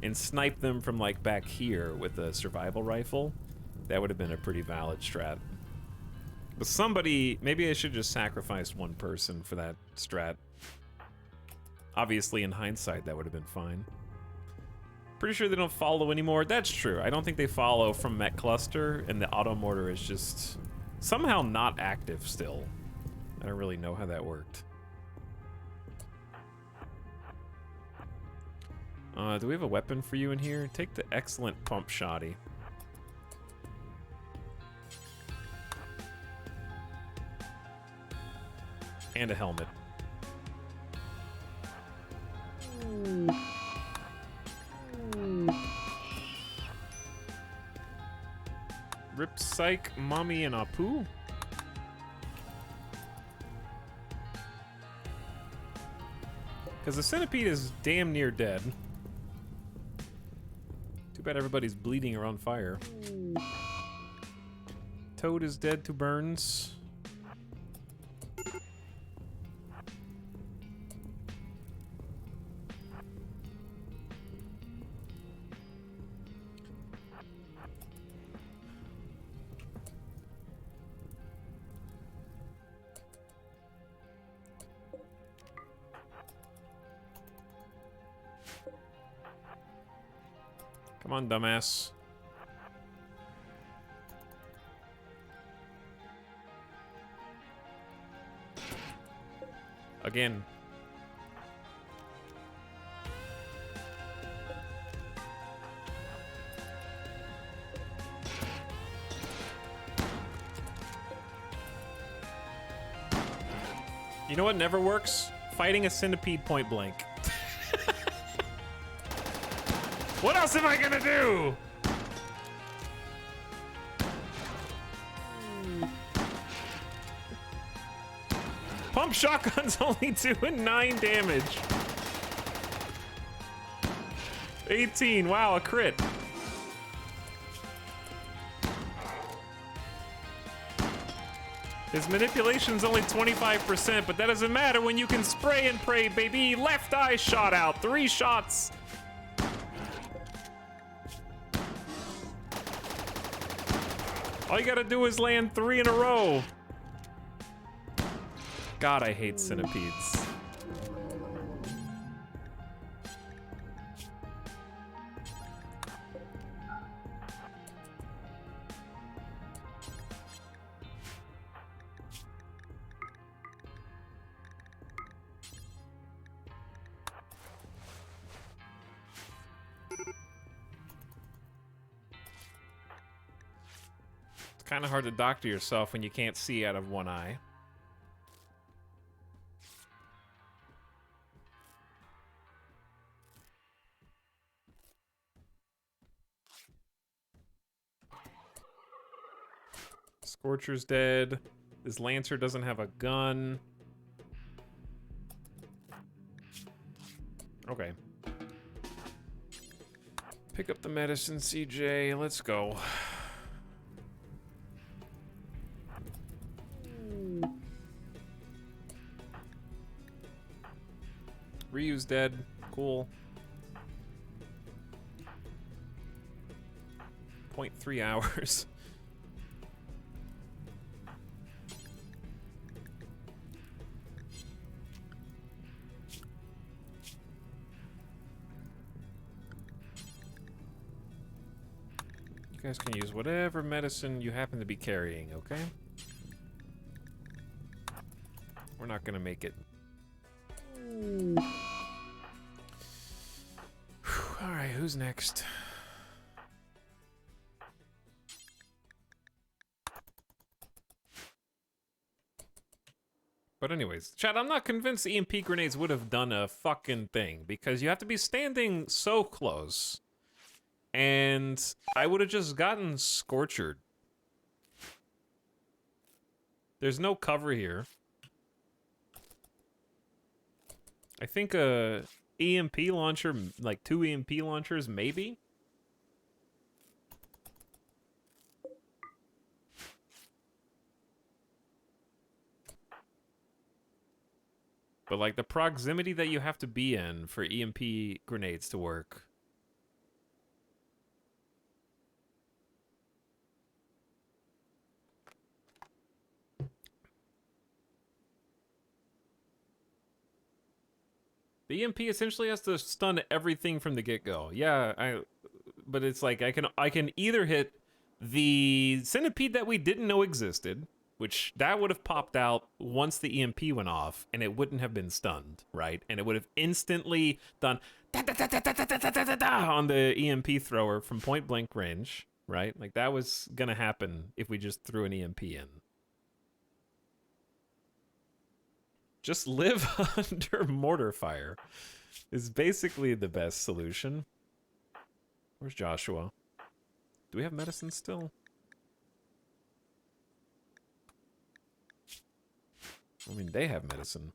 and snipe them from, like, back here with a survival rifle, that would have been a pretty valid strat. But somebody... Maybe I should just sacrifice one person for that strat. Obviously, in hindsight, that would have been fine. Pretty sure they don't follow anymore. That's true. I don't think they follow from Met Cluster, and the auto mortar is just somehow not active still. I don't really know how that worked. Do we have a weapon for you in here? Take the excellent pump shotty. And a helmet. Rip Psych, Mommy, and Apu? Because the centipede is damn near dead. Too bad everybody's bleeding or on fire. Toad is dead to burns. Come on, dumbass. Again. You know what never works? Fighting a centipede point blank. What else am I gonna do? Pump shotgun's only doing 9 damage. 18, wow, a crit. His manipulation's only 25%, but that doesn't matter when you can spray and pray, baby. Left eye shot out, 3 shots. All you gotta do is land 3 in a row. God, I hate centipedes. Kind of hard to doctor yourself when you can't see out of one eye. Scorcher's dead. This Lancer doesn't have a gun. Okay. Pick up the medicine, CJ. Let's go. Ryu's dead. Cool. 0.3 hours. You guys can use whatever medicine you happen to be carrying, okay? We're not gonna make it. Alright, who's next? But anyways, chat, I'm not convinced EMP grenades would have done a fucking thing, because you have to be standing so close. And I would have just gotten scorchered. There's no cover here. I think a EMP launcher, like 2 EMP launchers, maybe? But like the proximity that you have to be in for EMP grenades to work. The EMP essentially has to stun everything from the get-go. Yeah, but it's like I can either hit the centipede that we didn't know existed, which that would have popped out once the EMP went off, and it wouldn't have been stunned, right? And it would have instantly done on the EMP thrower from point blank range, right? Like that was gonna happen if we just threw an EMP in. Just live under mortar fire is basically the best solution. Where's Joshua? Do we have medicine still? I mean, they have medicine.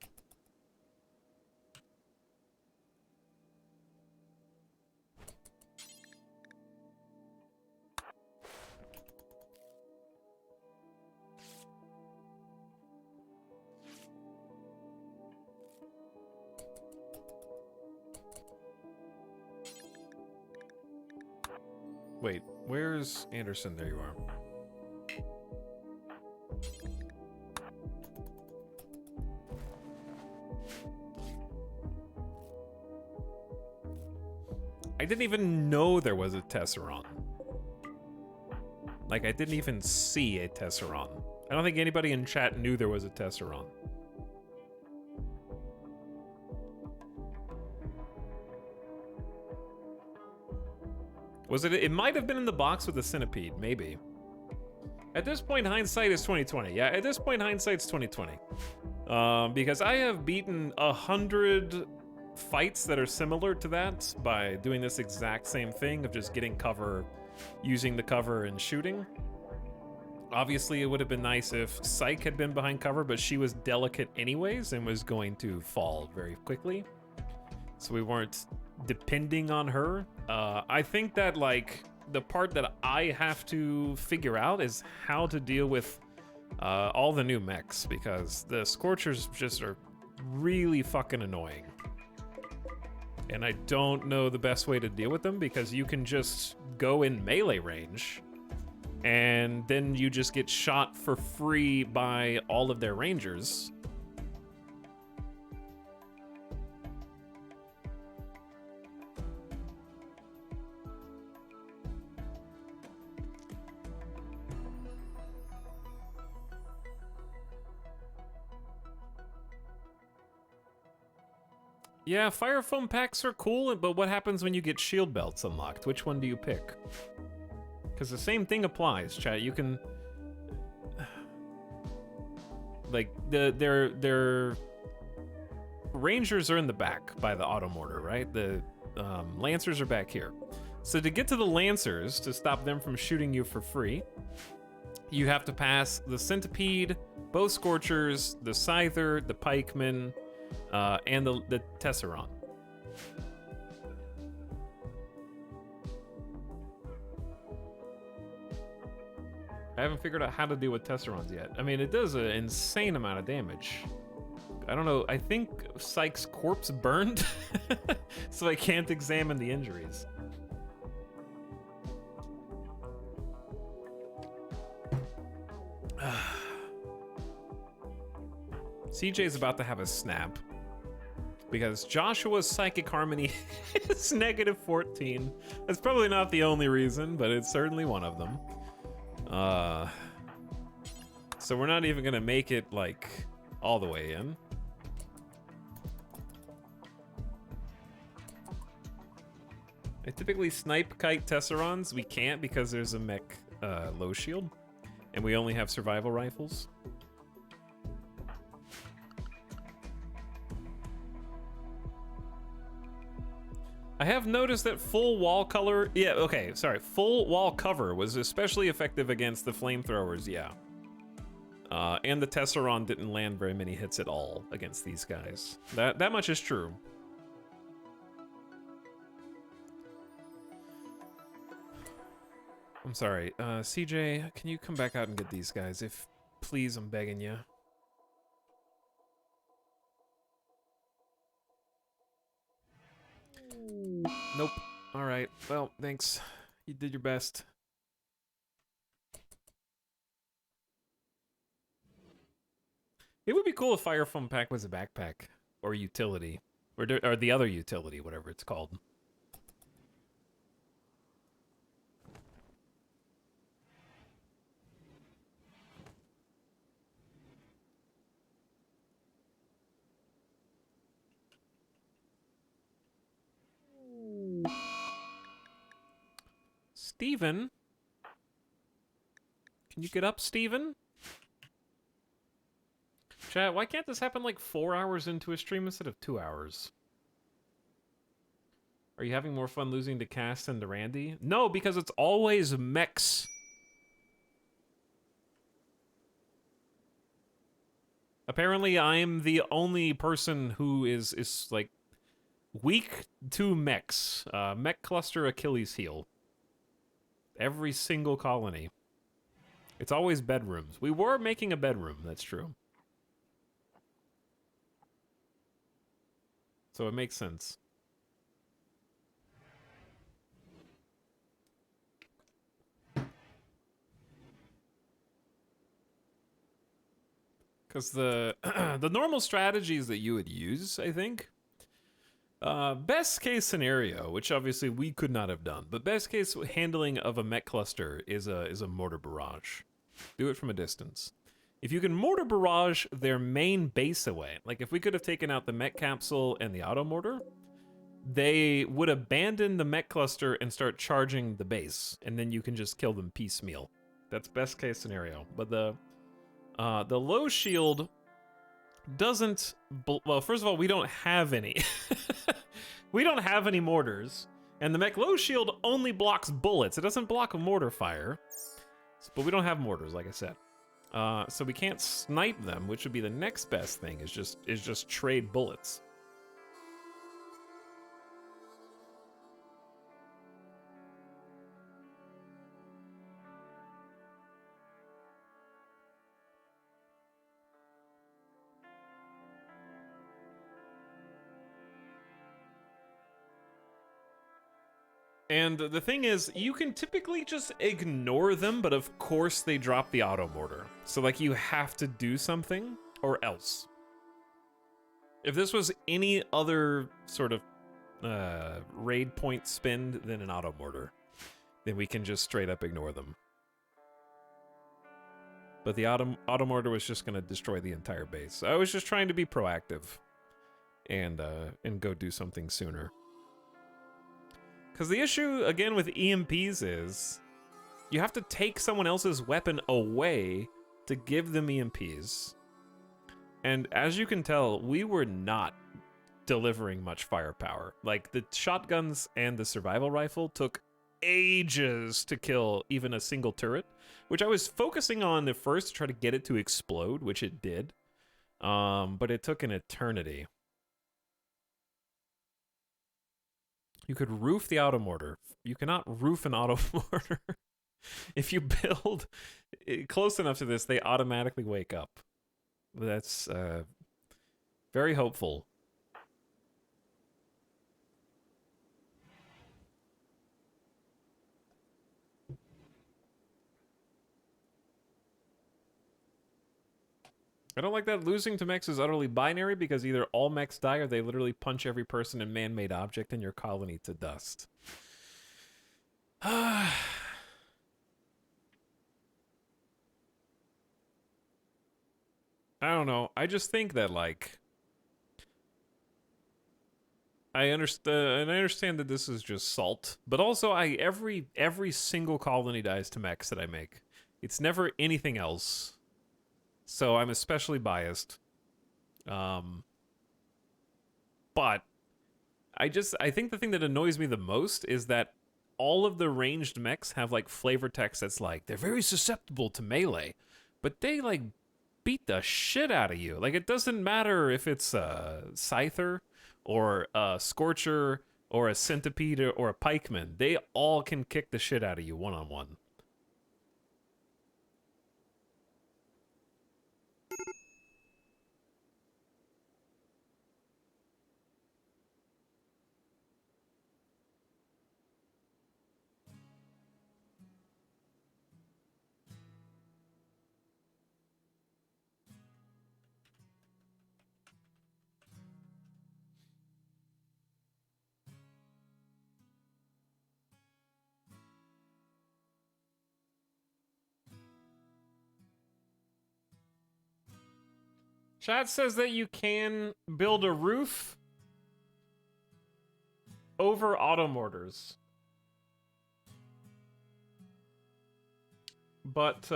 Wait, where's Anderson? There you are. I didn't even know there was a Tesseron. Like, I didn't even see a Tesseron. I don't think anybody in chat knew there was a Tesseron. Was it? It might have been in the box with the centipede, maybe. At this point, hindsight is 2020. Yeah, at this point, hindsight's 2020. Because I have beaten 100 fights that are similar to that by doing this exact same thing of just getting cover, using the cover and shooting. Obviously, it would have been nice if Psyche had been behind cover, but she was delicate anyways and was going to fall very quickly. So we weren't depending on her. I think that, like, the part that I have to figure out is how to deal with all the new mechs, because the Scorchers just are really fucking annoying. And I don't know the best way to deal with them, because you can just go in melee range and then you just get shot for free by all of their rangers. Yeah, fire foam packs are cool, but what happens when you get shield belts unlocked? Which one do you pick? Because the same thing applies, chat. You can... Like, their Rangers are in the back by the auto mortar, right? The Lancers are back here. So to get to the Lancers, to stop them from shooting you for free, you have to pass the Centipede, both Scorchers, the Scyther, the Pikeman, and the Tesseron. I haven't figured out how to deal with Tesserons yet. I mean, it does an insane amount of damage. I don't know, I think Psyche's corpse burned, so I can't examine the injuries. CJ's about to have a snap. Because Joshua's psychic harmony is negative 14. That's probably not the only reason, but it's certainly one of them. So we're not even gonna make it, like, all the way in. I typically snipe kite tesserons. We can't because there's a mech low shield, and we only have survival rifles. I have noticed that full wall color, full wall cover was especially effective against the flamethrowers, yeah. And the Tesseron didn't land very many hits at all against these guys. That much is true. I'm sorry, CJ, can you come back out and get these guys? If, please, I'm begging you. Nope. All right. Well, thanks. You did your best. It would be cool if Fire Foam Pack was a backpack or a utility, or the other utility, whatever it's called. Steven? Can you get up, Steven? Chat, why can't this happen like 4 hours into a stream instead of 2 hours? Are you having more fun losing to Cass than to Randy? No, because it's always mechs. Apparently, I'm the only person who is like weak to mechs. Mech cluster Achilles heel. Every single colony. It's always bedrooms. We were making a bedroom, that's true. So it makes sense. Because the the normal strategies that you would use, I think, best case scenario, which obviously we could not have done, but best case handling of a mech cluster is a mortar barrage. Do it from a distance. If you can mortar barrage their main base away, like if we could have taken out the mech capsule and the auto mortar, they would abandon the mech cluster and start charging the base, and then you can just kill them piecemeal. That's best case scenario. But the low shield doesn't... Well, first of all, we don't have any. We don't have any mortars. And the mech low shield only blocks bullets. It doesn't block mortar fire. But we don't have mortars, like I said. So we can't snipe them, which would be the next best thing, is just trade bullets. And the thing is, you can typically just ignore them, but of course they drop the auto mortar. So like you have to do something or else. If this was any other sort of raid point spend than an auto mortar, then we can just straight up ignore them. But the auto mortar was just going to destroy the entire base. I was just trying to be proactive and go do something sooner. Because the issue, again, with EMPs is you have to take someone else's weapon away to give them EMPs. And as you can tell, we were not delivering much firepower. Like, the shotguns and the survival rifle took ages to kill even a single turret, which I was focusing on at first to try to get it to explode, which it did. But it took an eternity. You could roof the auto mortar. You cannot roof an auto mortar. If you build close enough to this, they automatically wake up. That's very hopeful. I don't like that losing to mechs is utterly binary because either all mechs die or they literally punch every person and man-made object in your colony to dust. I don't know. I just think that, like, I understand that this is just salt, but also every single colony dies to mechs that I make. It's never anything else. So I'm especially biased. But I think the thing that annoys me the most is that all of the ranged mechs have like flavor text that's like they're very susceptible to melee, but they like beat the shit out of you. Like it doesn't matter if it's a scyther or a scorcher or a centipede or a pikeman. They all can kick the shit out of you one-on-one. Chat says that you can build a roof over auto mortars. But,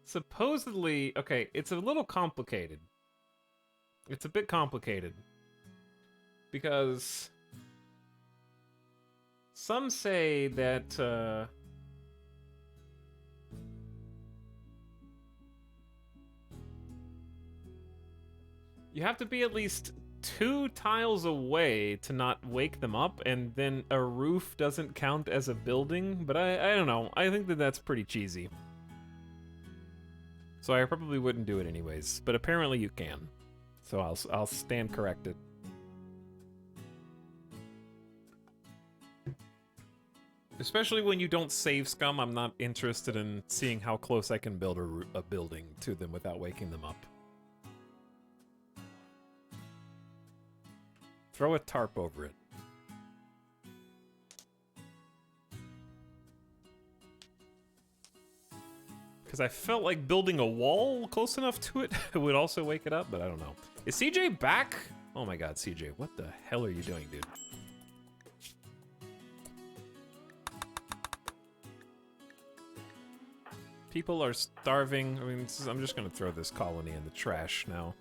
supposedly, okay, it's a little complicated. It's a bit complicated. Because some say that, you have to be at least 2 tiles away to not wake them up, and then a roof doesn't count as a building, but I don't know. I think that that's pretty cheesy. So I probably wouldn't do it anyways, but apparently you can. So I'll stand corrected. Especially when you don't save scum, I'm not interested in seeing how close I can build a building to them without waking them up. Throw a tarp over it. Because I felt like building a wall close enough to it would also wake it up, but I don't know. Is CJ back? Oh my god, CJ, what the hell are you doing, dude? People are starving. I mean, I'm just gonna throw this colony in the trash now.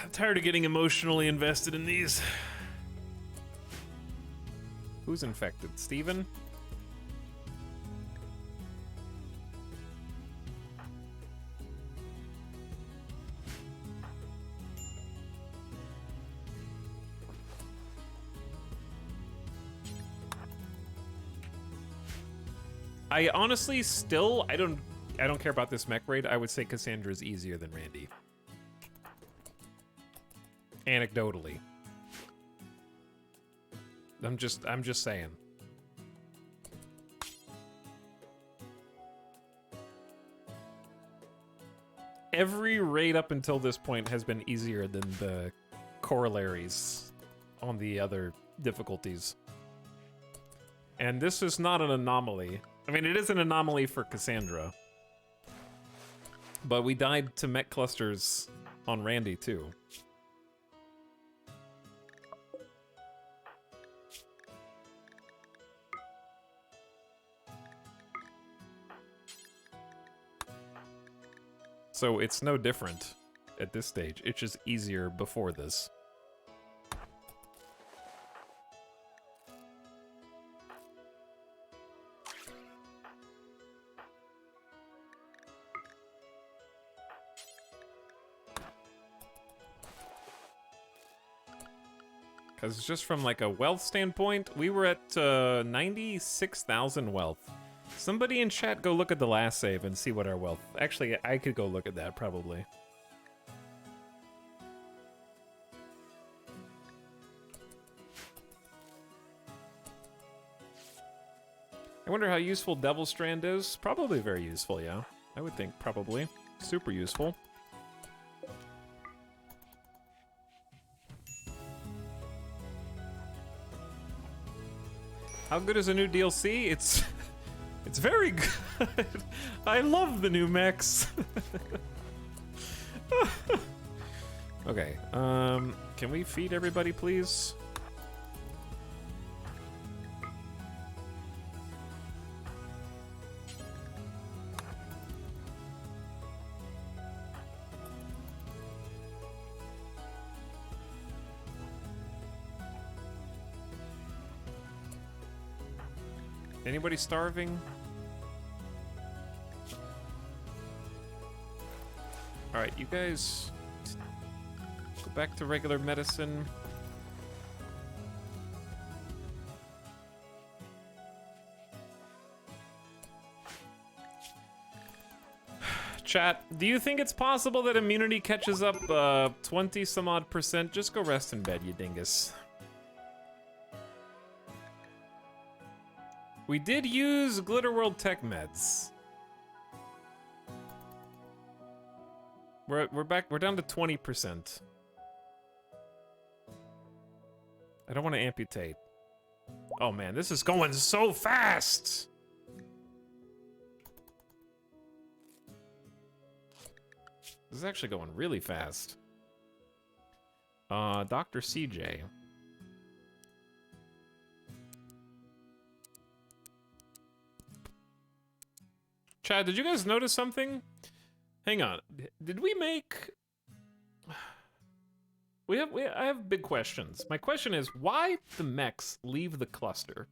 I'm tired of getting emotionally invested in these. Who's infected? Steven? I honestly still I don't care about this mech raid. I would say Cassandra is easier than Randy. Anecdotally. I'm just saying. Every raid up until this point has been easier than the corollaries on the other difficulties. And this is not an anomaly. I mean, it is an anomaly for Cassandra. But we died to mech clusters on Randy, too. So it's no different at this stage. It's just easier before this. Because just from like a wealth standpoint, we were at 96,000 wealth. Somebody in chat go look at the last save and see what our wealth... Actually, I could go look at that, probably. I wonder how useful Devil Strand is. Probably very useful, yeah. I would think probably. Super useful. How good is a new DLC? It's very good. I love the new mechs. Okay, can we feed everybody, please? Anybody starving? Alright, you guys go back to regular medicine. Chat, do you think it's possible that immunity catches up 20 some odd %? Just go rest in bed, you dingus. We did use Glitter World Tech Meds. We're back. We're down to 20%. I don't want to amputate. Oh man, this is going so fast. This is actually going really fast. Dr. CJ. Chad, did you guys notice something? Hang on. Did we make... I have big questions. My question is, why the mechs leave the cluster?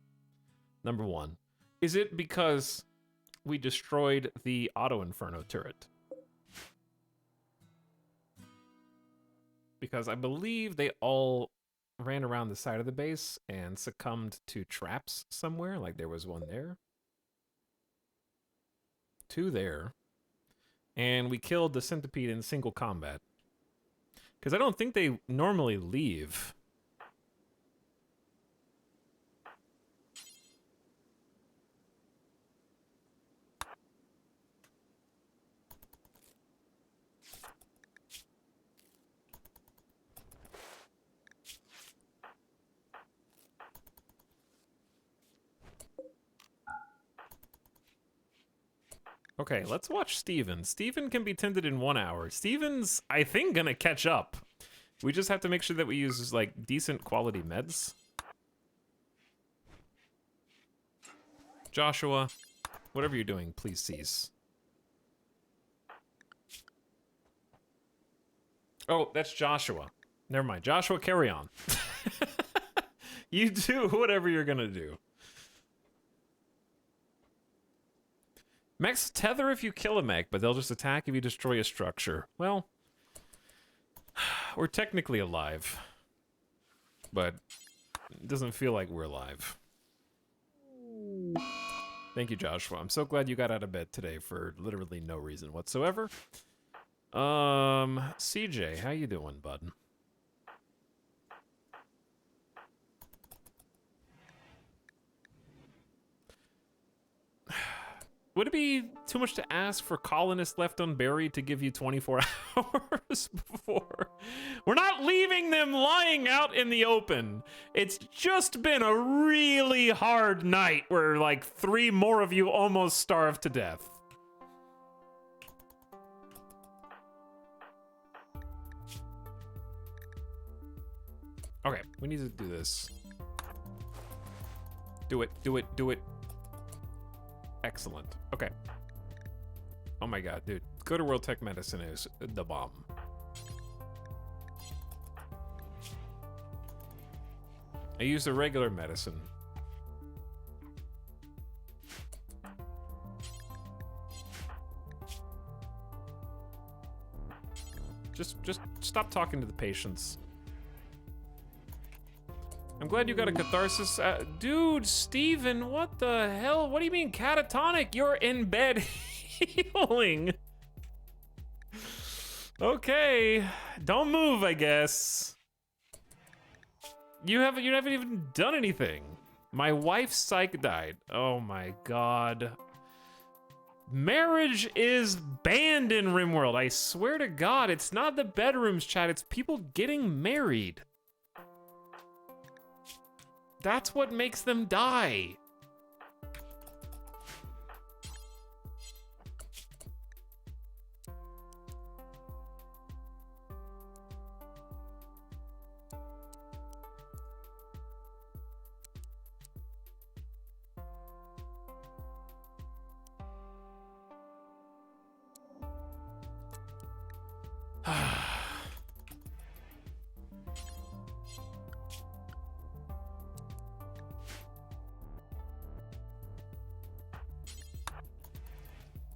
Number one. Is it because we destroyed the Auto Inferno turret? Because I believe they all ran around the side of the base and succumbed to traps somewhere. Like there was one there. 2 there. And we killed the centipede in single combat. Because I don't think they normally leave. Okay, let's watch Steven. Steven can be tended in 1 hour. Steven's, I think, gonna catch up. We just have to make sure that we use, like, decent quality meds. Joshua, whatever you're doing, please cease. Oh, that's Joshua. Never mind. Joshua, carry on. You do whatever you're gonna do. Mechs tether if you kill a mech, but they'll just attack if you destroy a structure. Well, we're technically alive, but it doesn't feel like we're alive. Thank you, Joshua. I'm so glad you got out of bed today for literally no reason whatsoever. CJ, how you doing, bud? Would it be too much to ask for colonists left unburied to give you 24 hours before? We're not leaving them lying out in the open. It's just been a really hard night where like 3 more of you almost starved to death. Okay, we need to do this. Do it, do it, do it. Excellent. Okay. Oh my god, dude. Go to World Tech Medicine is the bomb. I used a regular medicine. Just stop talking to the patients. I'm glad you got a catharsis. Dude, Steven, what the hell? What do you mean catatonic? You're in bed healing. Okay, don't move, I guess. You haven't even done anything. My wife's psych died. Oh my god. Marriage is banned in RimWorld. I swear to God, it's not the bedrooms, chat. It's people getting married. That's what makes them die.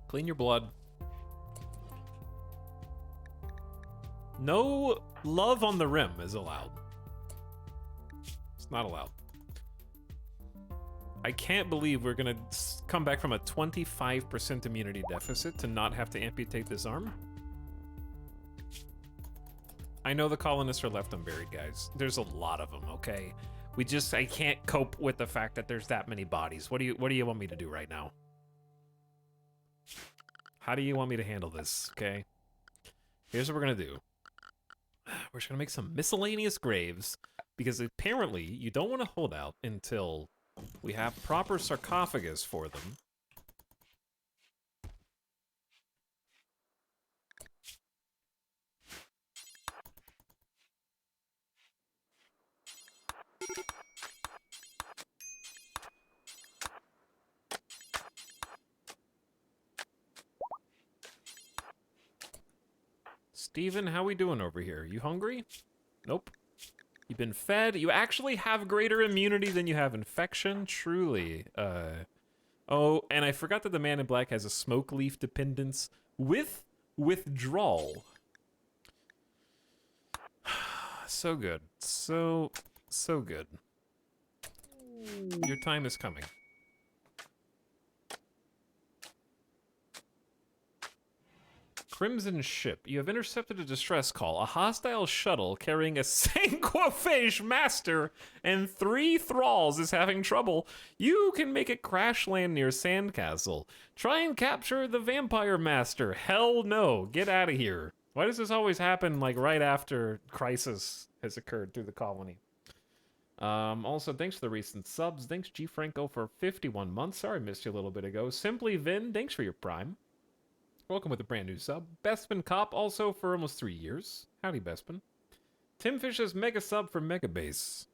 Clean your blood. No love on the rim is allowed. It's not allowed. I can't believe we're gonna come back from a 25% immunity deficit to not have to amputate this arm. I know the colonists are left unburied, guys. There's a lot of them, okay? I can't cope with the fact that there's that many bodies. What do you want me to do right now? How do you want me to handle this, okay? Here's what we're gonna do. We're just gonna make some miscellaneous graves, because apparently you don't want to hold out until we have proper sarcophagus for them. Steven, how we doing over here? You hungry? Nope. You've been fed. You actually have greater immunity than you have infection. Truly. Oh, and I forgot that the man in black has a smoke leaf dependence with withdrawal. So good. So good. Your time is coming. Crimson ship. You have intercepted a distress call. A hostile shuttle carrying a Sanguiphage master and 3 thralls is having trouble. You can make it crash land near Sandcastle. Try and capture the vampire master. Hell no. Get out of here. Why does this always happen like right after crisis has occurred through the colony? Also, thanks for the recent subs. Thanks G Franco for 51 months. Sorry I missed you a little bit ago. Simply Vin, thanks for your prime. Welcome with a brand new sub. Bespin Cop also for almost 3 years. Howdy, Bespin. Tim Fish's mega sub for megabase.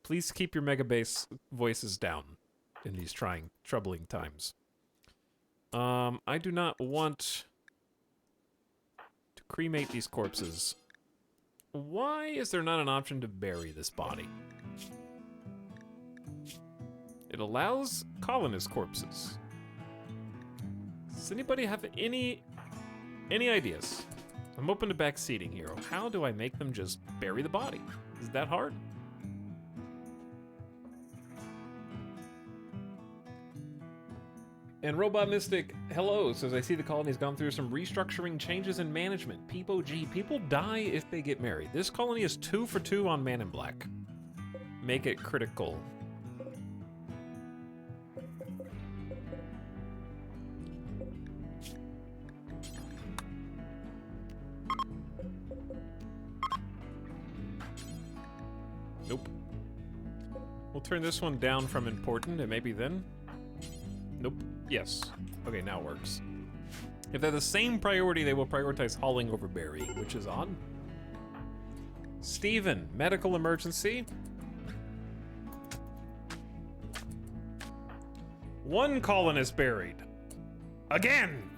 Please keep your megabase voices down in these troubling times. I do not want to cremate these corpses. Why is there not an option to bury this body? It allows colonist corpses. Does anybody have any ideas? I'm open to backseating here. How do I make them just bury the body? Is that hard? And Robot Mystic, hello, says I see the colony's gone through some restructuring changes in management. People die if they get married. This colony is 2 for 2 on Man in Black. Make it critical. Nope. We'll turn this one down from important and maybe then. Nope. Yes. Okay, now it works. If they're the same priority, they will prioritize hauling over burying, which is odd. Steven, medical emergency. 1 colonist buried. Again!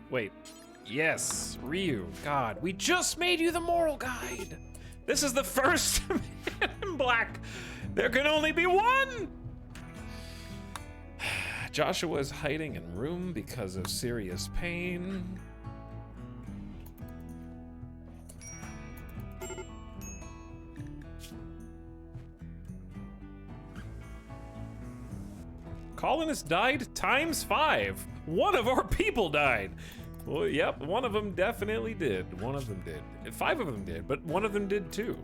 Wait. Yes, Ryu. God, we just made you the moral guide. This is the first Man in Black. There can only be 1! Joshua is hiding in room because of serious pain. Colonist died ×5. One of our people died. Well, yep, one of them definitely did. One of them did. 5 of them did, but one of them did too.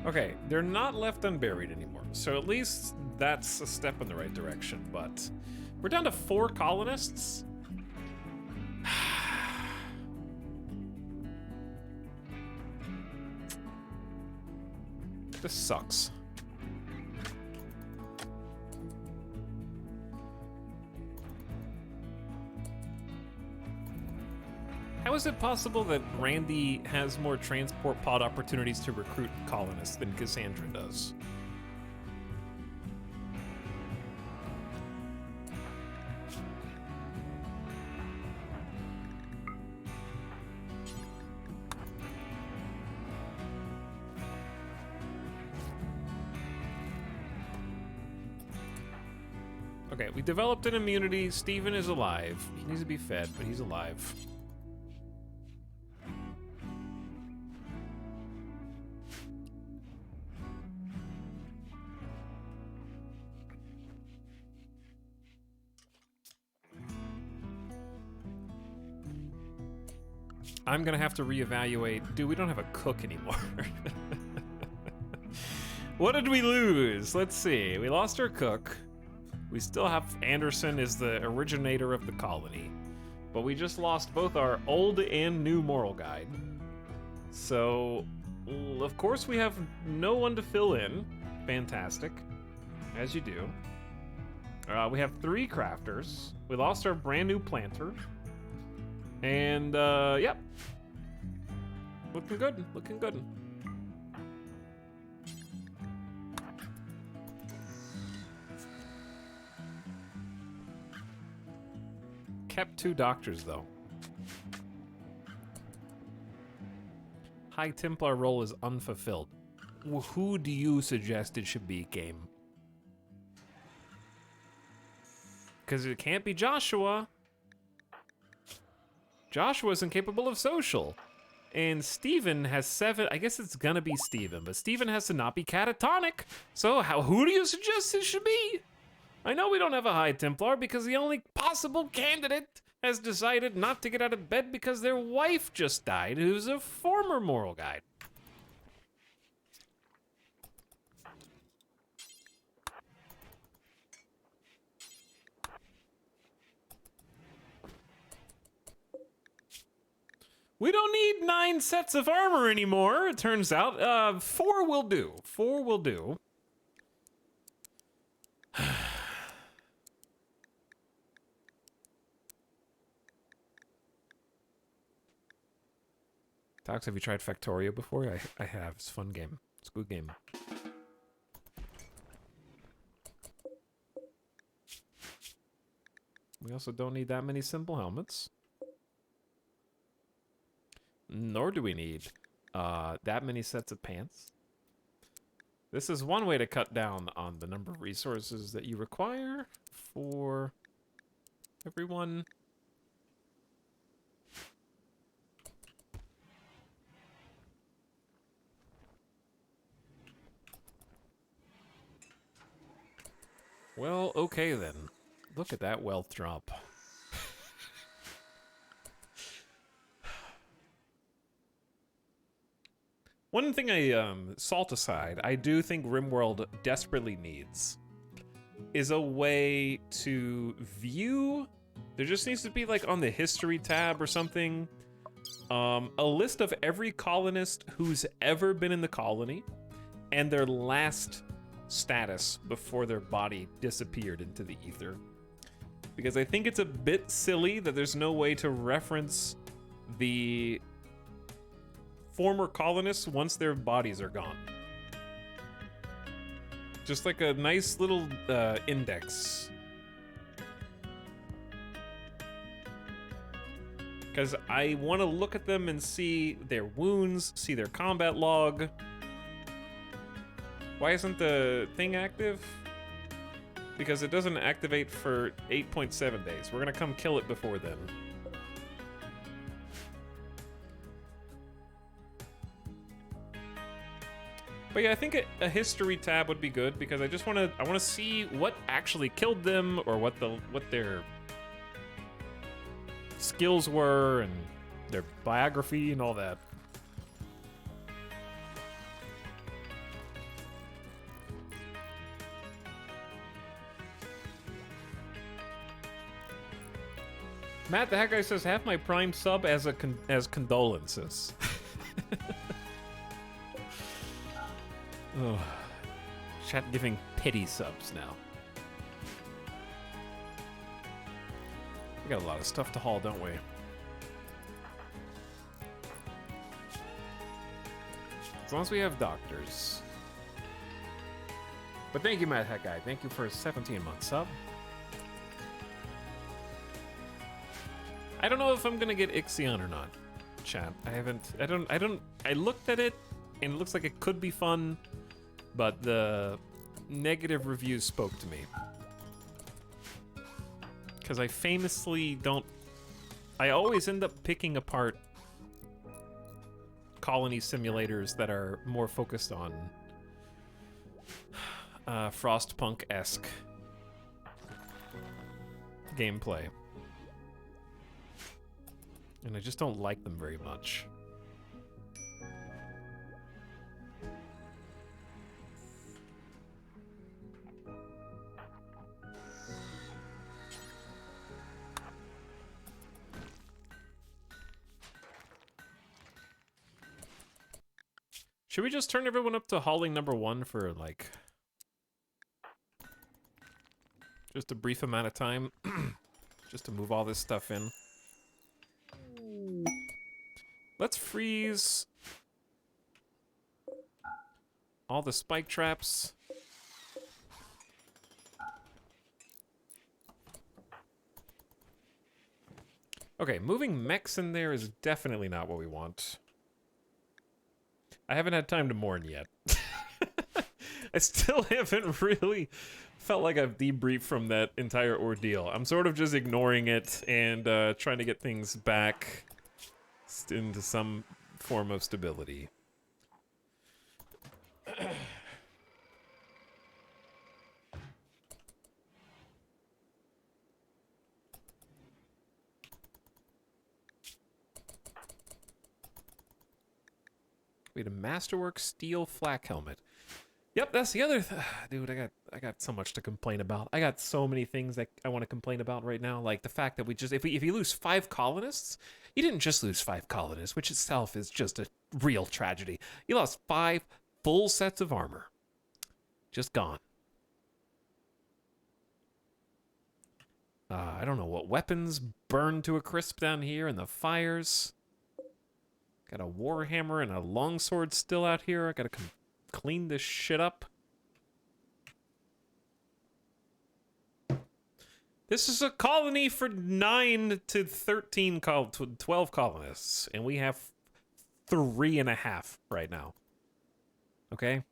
Okay, they're not left unburied anymore, so at least that's a step in the right direction, but we're down to 4 colonists. This sucks. How is it possible that Randy has more transport pod opportunities to recruit colonists than Cassandra does? Okay, we developed an immunity. Steven is alive. He needs to be fed, but he's alive. I'm gonna have to reevaluate. Dude, we don't have a cook anymore. What did we lose? Let's see. We lost our cook. We still have Anderson is the originator of the colony. But we just lost both our old and new moral guide. So, of course we have no one to fill in. Fantastic. As you do. We have 3 crafters. We lost our brand new planter. And, yep. Looking good, looking good. Kept 2 doctors, though. High Templar role is unfulfilled. Who do you suggest it should be, game? Because it can't be Joshua. Joshua incapable of social. And Steven has 7. I guess it's gonna be Steven, but Steven has to not be catatonic. So who do you suggest it should be? I know we don't have a High Templar because the only possible candidate has decided not to get out of bed because their wife just died, who's a former moral guide. We don't need 9 sets of armor anymore, it turns out. 4 will do. 4 will do. Tox, have you tried Factorio before? I have. It's a fun game. It's a good game. We also don't need that many simple helmets. Nor do we need that many sets of pants. This is one way to cut down on the number of resources that you require for everyone. Well, okay then. Look at that wealth drop. One thing salt aside, I do think RimWorld desperately needs is a way to view, there just needs to be like on the history tab or something, a list of every colonist who's ever been in the colony and their last status before their body disappeared into the ether. Because I think it's a bit silly that there's no way to reference the former colonists once their bodies are gone. Just like a nice little index. Because I want to look at them and see their wounds, see their combat log. Why isn't the thing active? Because it doesn't activate for 8.7 days. We're gonna come kill it before then. But yeah, I think a history tab would be good because I just I want to see what actually killed them or what their skills were and their biography and all that. Matt the Hat Guy says, have my Prime sub as as condolences. Oh, chat giving pity subs now. We got a lot of stuff to haul, don't we? As long as we have doctors. But thank you, Matt Hat Guy. Thank you for a 17-month sub. I don't know if I'm gonna get Ixion or not, chat. I looked at it and it looks like it could be fun, but the negative reviews spoke to me. Because I famously don't... I always end up picking apart colony simulators that are more focused on Frostpunk-esque gameplay. And I just don't like them very much. Should we just turn everyone up to hauling #1 for, like, just a brief amount of time? Just to move all this stuff in. Let's freeze all the spike traps. Okay, moving mechs in there is definitely not what we want. I haven't had time to mourn yet. I still haven't really felt like I've debriefed from that entire ordeal. I'm sort of just ignoring it and trying to get things back into some form of stability. We had a Masterwork steel flak helmet. Yep, that's the other dude, I got so much to complain about. I got so many things that I want to complain about right now, like the fact that we just if you lose 5 colonists, you didn't just lose 5 colonists, which itself is just a real tragedy. You lost 5 full sets of armor. Just gone. I don't know what weapons burned to a crisp down here in the fires. Got a warhammer and a longsword still out here. I gotta clean this shit up. This is a colony for 9 to 13, 12 colonists, and we have 3.5 right now. Okay?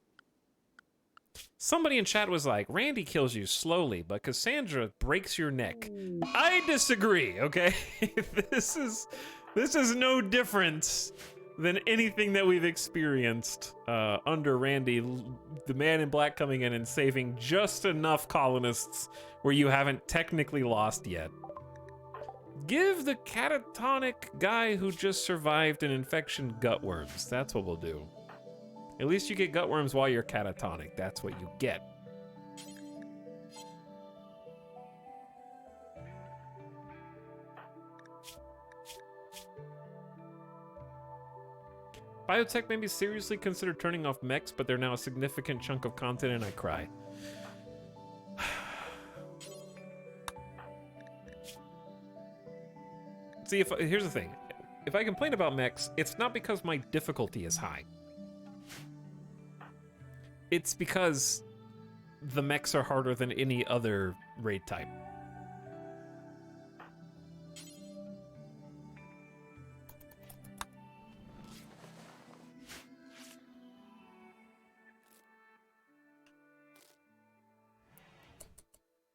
Somebody in chat was like, Randy kills you slowly, but Cassandra breaks your neck. I disagree, okay? This is no different than anything that we've experienced under Randy, the man in black coming in and saving just enough colonists where you haven't technically lost yet. Give the catatonic guy who just survived an infection gutworms. That's what we'll do. At least you get gutworms while you're catatonic. That's what you get. Biotech made me seriously consider turning off mechs, but they're now a significant chunk of content and I cry. See, here's the thing. If I complain about mechs, it's not because my difficulty is high. It's because the mechs are harder than any other raid type.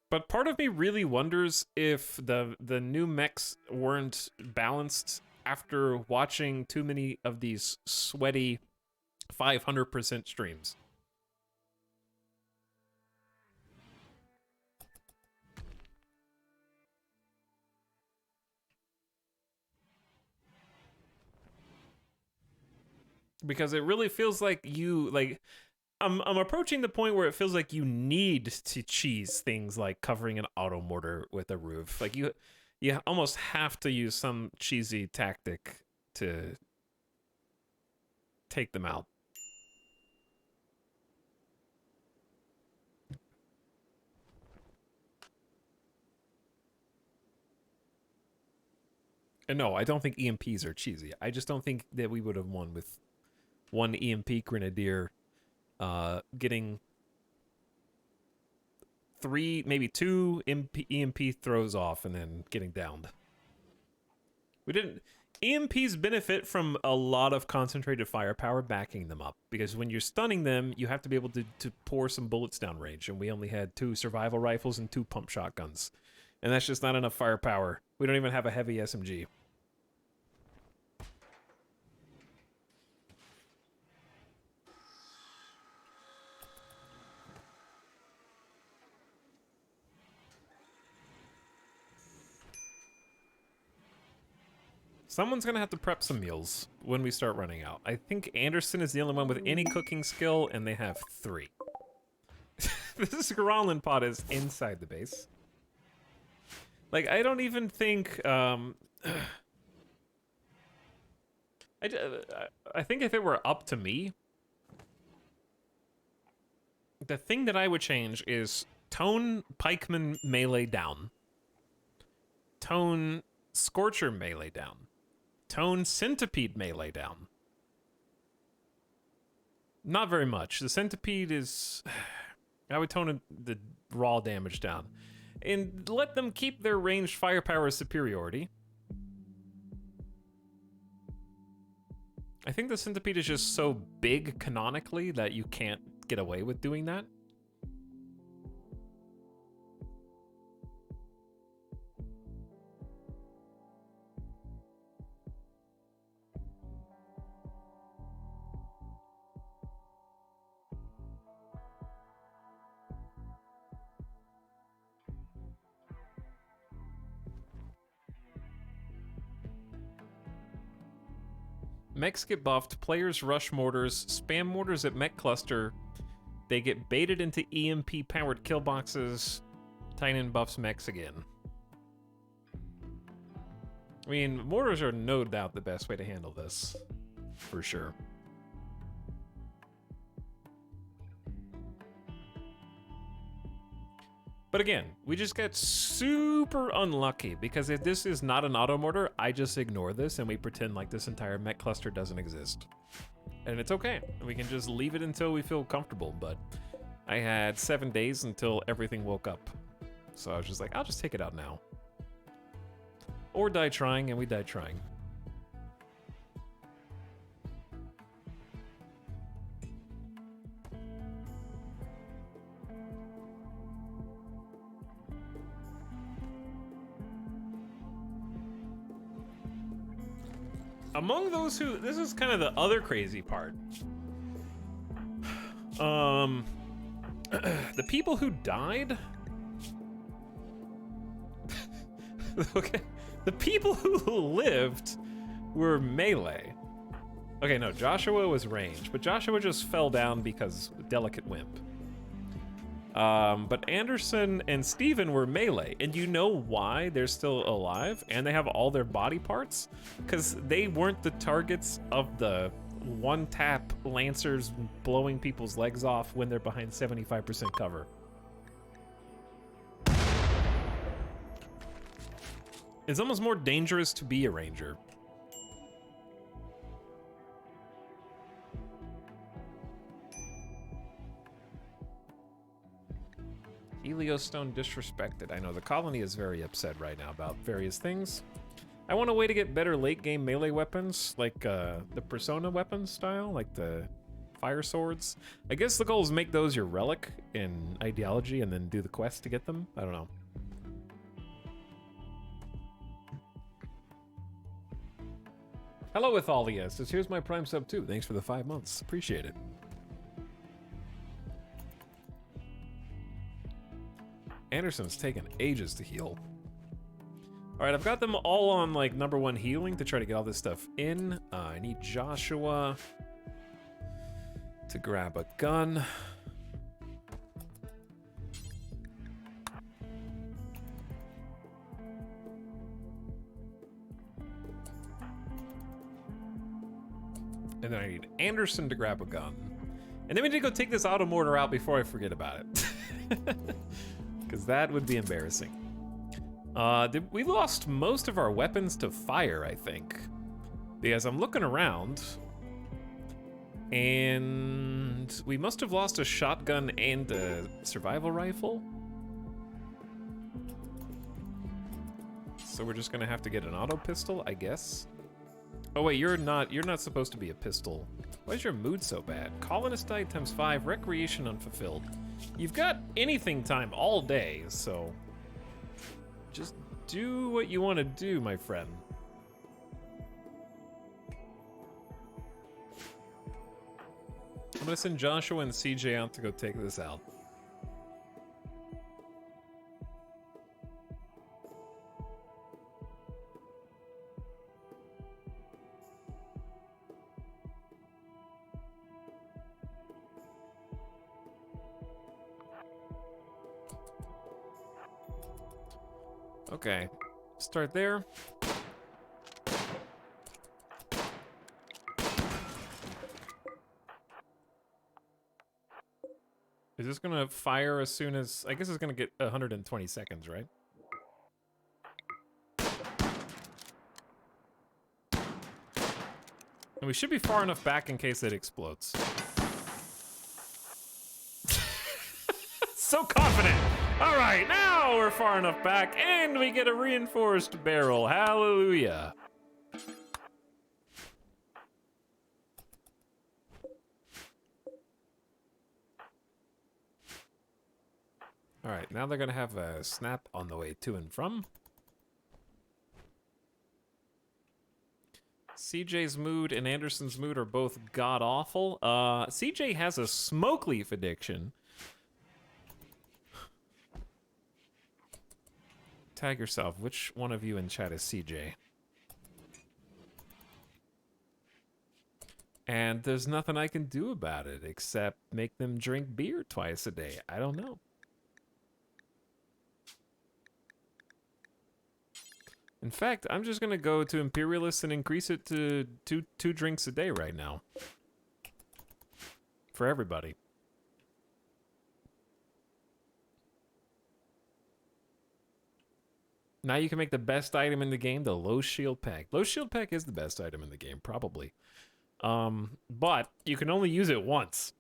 But part of me really wonders if the new mechs weren't balanced after watching too many of these sweaty 500% streams. Because it really feels like I'm approaching the point where it feels like you need to cheese things like covering an auto mortar with a roof. Like You almost have to use some cheesy tactic to take them out. And no, I don't think EMPs are cheesy. I just don't think that we would have won with one EMP Grenadier getting 3, maybe 2 EMP throws off and then getting downed. We didn't... EMPs benefit from a lot of concentrated firepower backing them up, because when you're stunning them, you have to be able to pour some bullets down range, and we only had 2 survival rifles and 2 pump shotguns. And that's just not enough firepower. We don't even have a heavy SMG. Someone's gonna have to prep some meals when we start running out. I think Anderson is the only one with any cooking skill, and they have 3. This Gromlin pot is inside the base. Like, I don't even think, I think if it were up to me, the thing that I would change is tone Pikeman melee down. Tone Scorcher melee down. Tone Centipede melee down. Not very much. The Centipede is... I would tone the raw damage down. And let them keep their ranged firepower superiority. I think the Centipede is just so big canonically that you can't get away with doing that. Mechs get buffed, players rush mortars, spam mortars at mech cluster, they get baited into EMP-powered kill boxes, Titan buffs mechs again. I mean, mortars are no doubt the best way to handle this, for sure. But again, we just got super unlucky, because if this is not an auto mortar, I just ignore this and we pretend like this entire mech cluster doesn't exist. And it's okay. We can just leave it until we feel comfortable, but I had 7 days until everything woke up. So I was just like, I'll just take it out now. Or die trying, and we died trying. Among those who, this is kind of the other crazy part. The people who died. Okay, the people who lived were melee. Okay, no, Joshua was ranged, but Joshua just fell down because delicate wimp. But Anderson and Steven were melee, and you know why they're still alive and they have all their body parts? Because they weren't the targets of the one-tap lancers blowing people's legs off when they're behind 75% cover. It's almost more dangerous to be a ranger. Heliostone disrespected. I know the colony is very upset right now about various things. I want a way to get better late game melee weapons, like the Persona weapons style, like the fire swords. I guess the goal is make those your relic in ideology and then do the quest to get them. I don't know. Hello with all the S's. Here's my Prime sub too. Thanks for the 5 months. Appreciate it. Anderson's taken ages to heal. All right, I've got them all on like #1 healing to try to get all this stuff in. I need Joshua to grab a gun. And then I need Anderson to grab a gun. And then we need to go take this auto mortar out before I forget about it. Because that would be embarrassing. We lost most of our weapons to fire, I think. Because I'm looking around, and we must have lost a shotgun and a survival rifle. So we're just gonna have to get an auto pistol, I guess. Oh wait, you're not supposed to be a pistol. Why is your mood so bad? Colonist died ×5, recreation unfulfilled. You've got anything time all day, so just do what you want to do, my friend. I'm gonna send Joshua and CJ out to go take this out. Okay, start there. Is this gonna fire as soon as... I guess it's gonna get 120 seconds, right? And we should be far enough back in case it explodes. So confident! Alright, now we're far enough back, and we get a reinforced barrel. Hallelujah. Alright, now they're gonna have a snap on the way to and from. CJ's mood and Anderson's mood are both god-awful. CJ has a smoke leaf addiction. Tag yourself. Which one of you in chat is CJ? And there's nothing I can do about it except make them drink beer twice a day. I don't know. In fact, I'm just gonna go to Imperialists and increase it to two drinks a day right now. For everybody. Now you can make the best item in the game, the low shield pack. Low shield pack is the best item in the game, probably. But you can only use it once.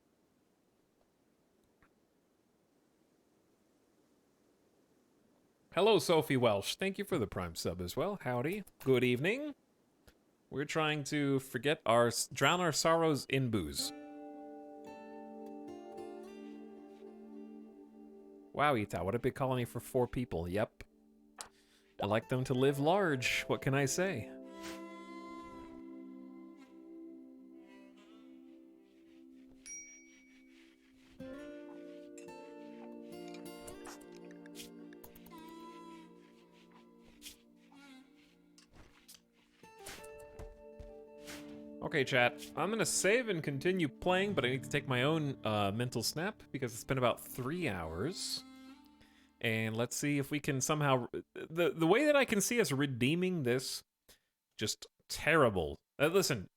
Hello, Sophie Welsh. Thank you for the Prime sub as well. Howdy. Good evening. We're trying to drown our sorrows in booze. Wow, Ita, what a big colony for 4 people. Yep. I like them to live large. What can I say? Okay, chat. I'm gonna save and continue playing, but I need to take my own mental snap because it's been about 3 hours. And let's see if we can somehow... The way that I can see us redeeming this just terrible... listen.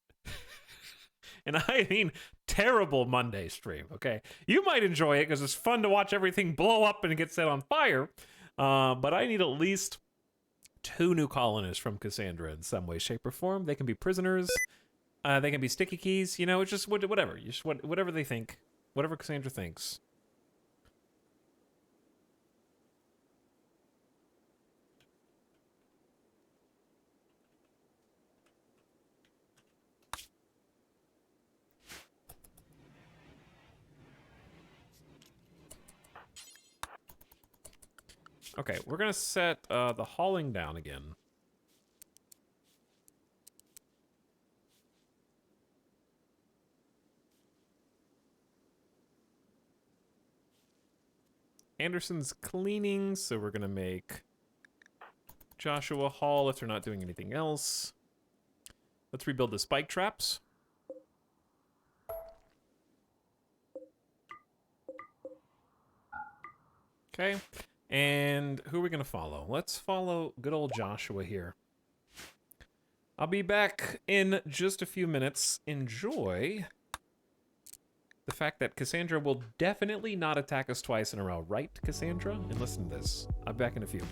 And I mean terrible Monday stream, okay? You might enjoy it because it's fun to watch everything blow up and get set on fire. But I need at least 2 new colonists from Cassandra in some way, shape, or form. They can be prisoners. They can be sticky keys. You know, it's just whatever. Just whatever they think. Whatever Cassandra thinks. Okay, we're gonna set the hauling down again. Anderson's cleaning, so we're gonna make Joshua haul if they're not doing anything else. Let's rebuild the spike traps. Okay. And who are we going to follow? Let's follow good old Joshua here. I'll be back in just a few minutes. Enjoy the fact that Cassandra will definitely not attack us twice in a row. Right, Cassandra? And listen to this. I'm back in a few.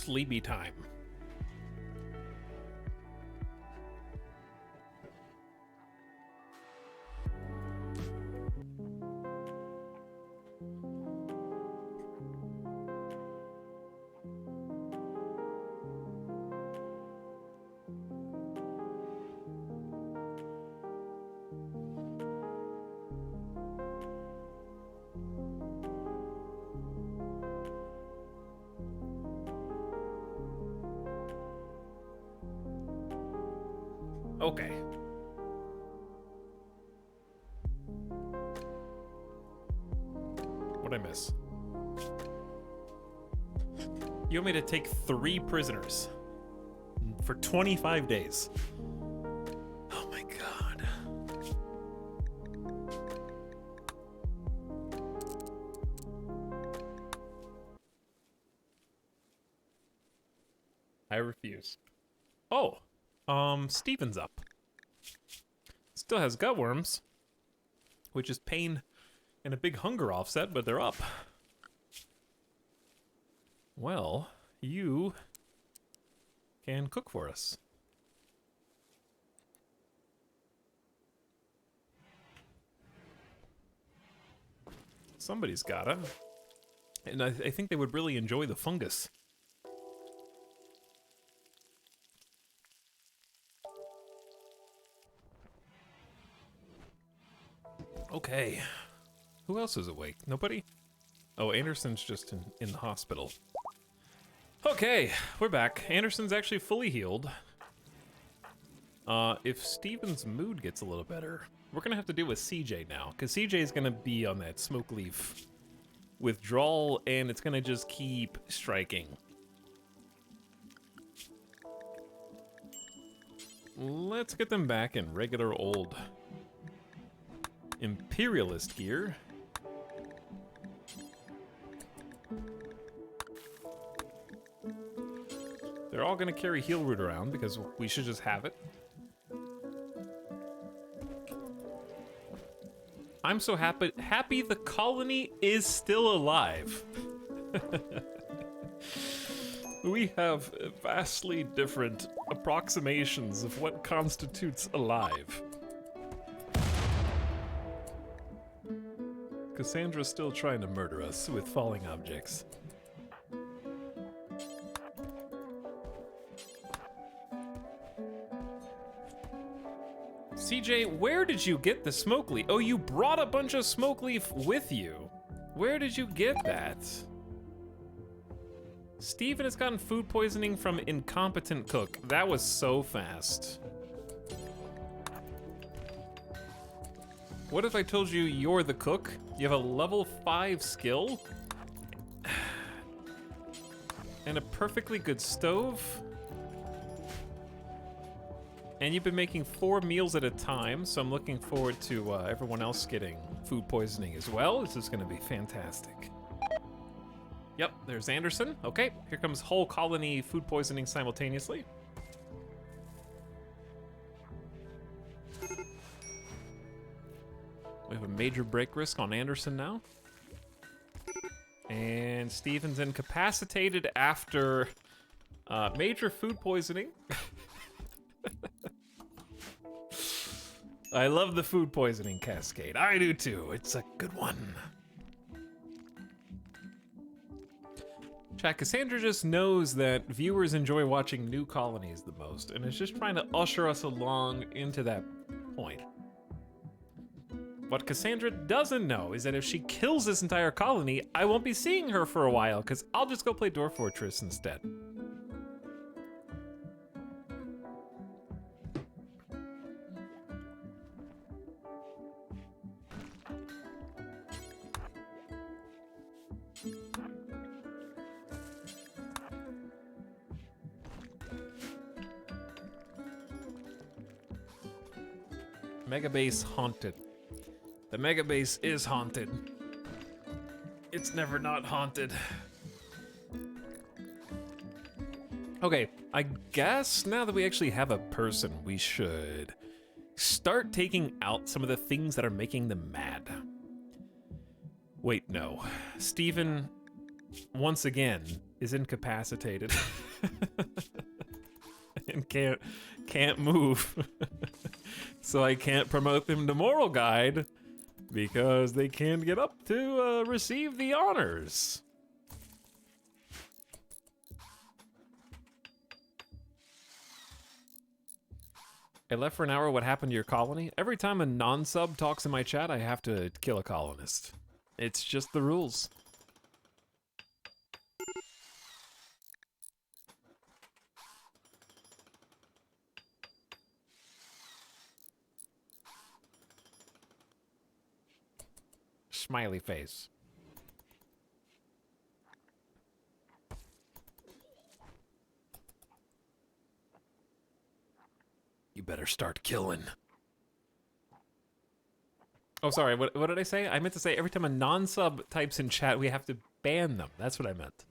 sleepy time. Okay. What'd I miss? You want me to take 3 prisoners for 25 days. Oh my god. I refuse. Oh, Steven's up. Still has gutworms, which is pain and a big hunger offset, but they're up. Well, you can cook for us. Somebody's gotta. And I think they would really enjoy the fungus. Okay. Who else is awake? Nobody? Oh, Anderson's just in the hospital. Okay, we're back. Anderson's actually fully healed. If Steven's mood gets a little better, we're gonna have to deal with CJ now, because CJ is gonna be on that smoke leaf withdrawal, and it's gonna just keep striking. Let's get them back in regular old imperialist gear. They're all gonna carry heal root around because we should just have it. I'm so happy the colony is still alive. We have vastly different approximations of what constitutes alive. Cassandra's still trying to murder us with falling objects. CJ, where did you get the smoke leaf? Oh, you brought a bunch of smoke leaf with you. Where did you get that? Steven has gotten food poisoning from incompetent cook. That was so fast. What if I told you you're the cook? You have a level 5 skill? And a perfectly good stove? And you've been making 4 meals at a time, so I'm looking forward to everyone else getting food poisoning as well. This is gonna be fantastic. Yep, there's Anderson. Okay, here comes whole colony food poisoning simultaneously. We have a major break risk on Anderson now. And Steven's incapacitated after major food poisoning. I love the food poisoning cascade. I do too. It's a good one. Chat, Cassandra just knows that viewers enjoy watching new colonies the most, and is just trying to usher us along into that point. What Cassandra doesn't know is that if she kills this entire colony, I won't be seeing her for a while, because I'll just go play Dwarf Fortress instead. Megabase haunted. The megabase is haunted. It's never not haunted. Okay, I guess now that we actually have a person, we should start taking out some of the things that are making them mad. Wait, no. Steven, once again, is incapacitated and can't move. So I can't promote them to moral guide because they can't get up to receive the honors. I left for an hour. What happened to your colony? Every time a non-sub talks in my chat, I have to kill a colonist. It's just the rules. Smiley face. You better start killing. Oh, sorry, what did I say? I meant to say every time a non-sub types in chat, we have to ban them. That's what I meant.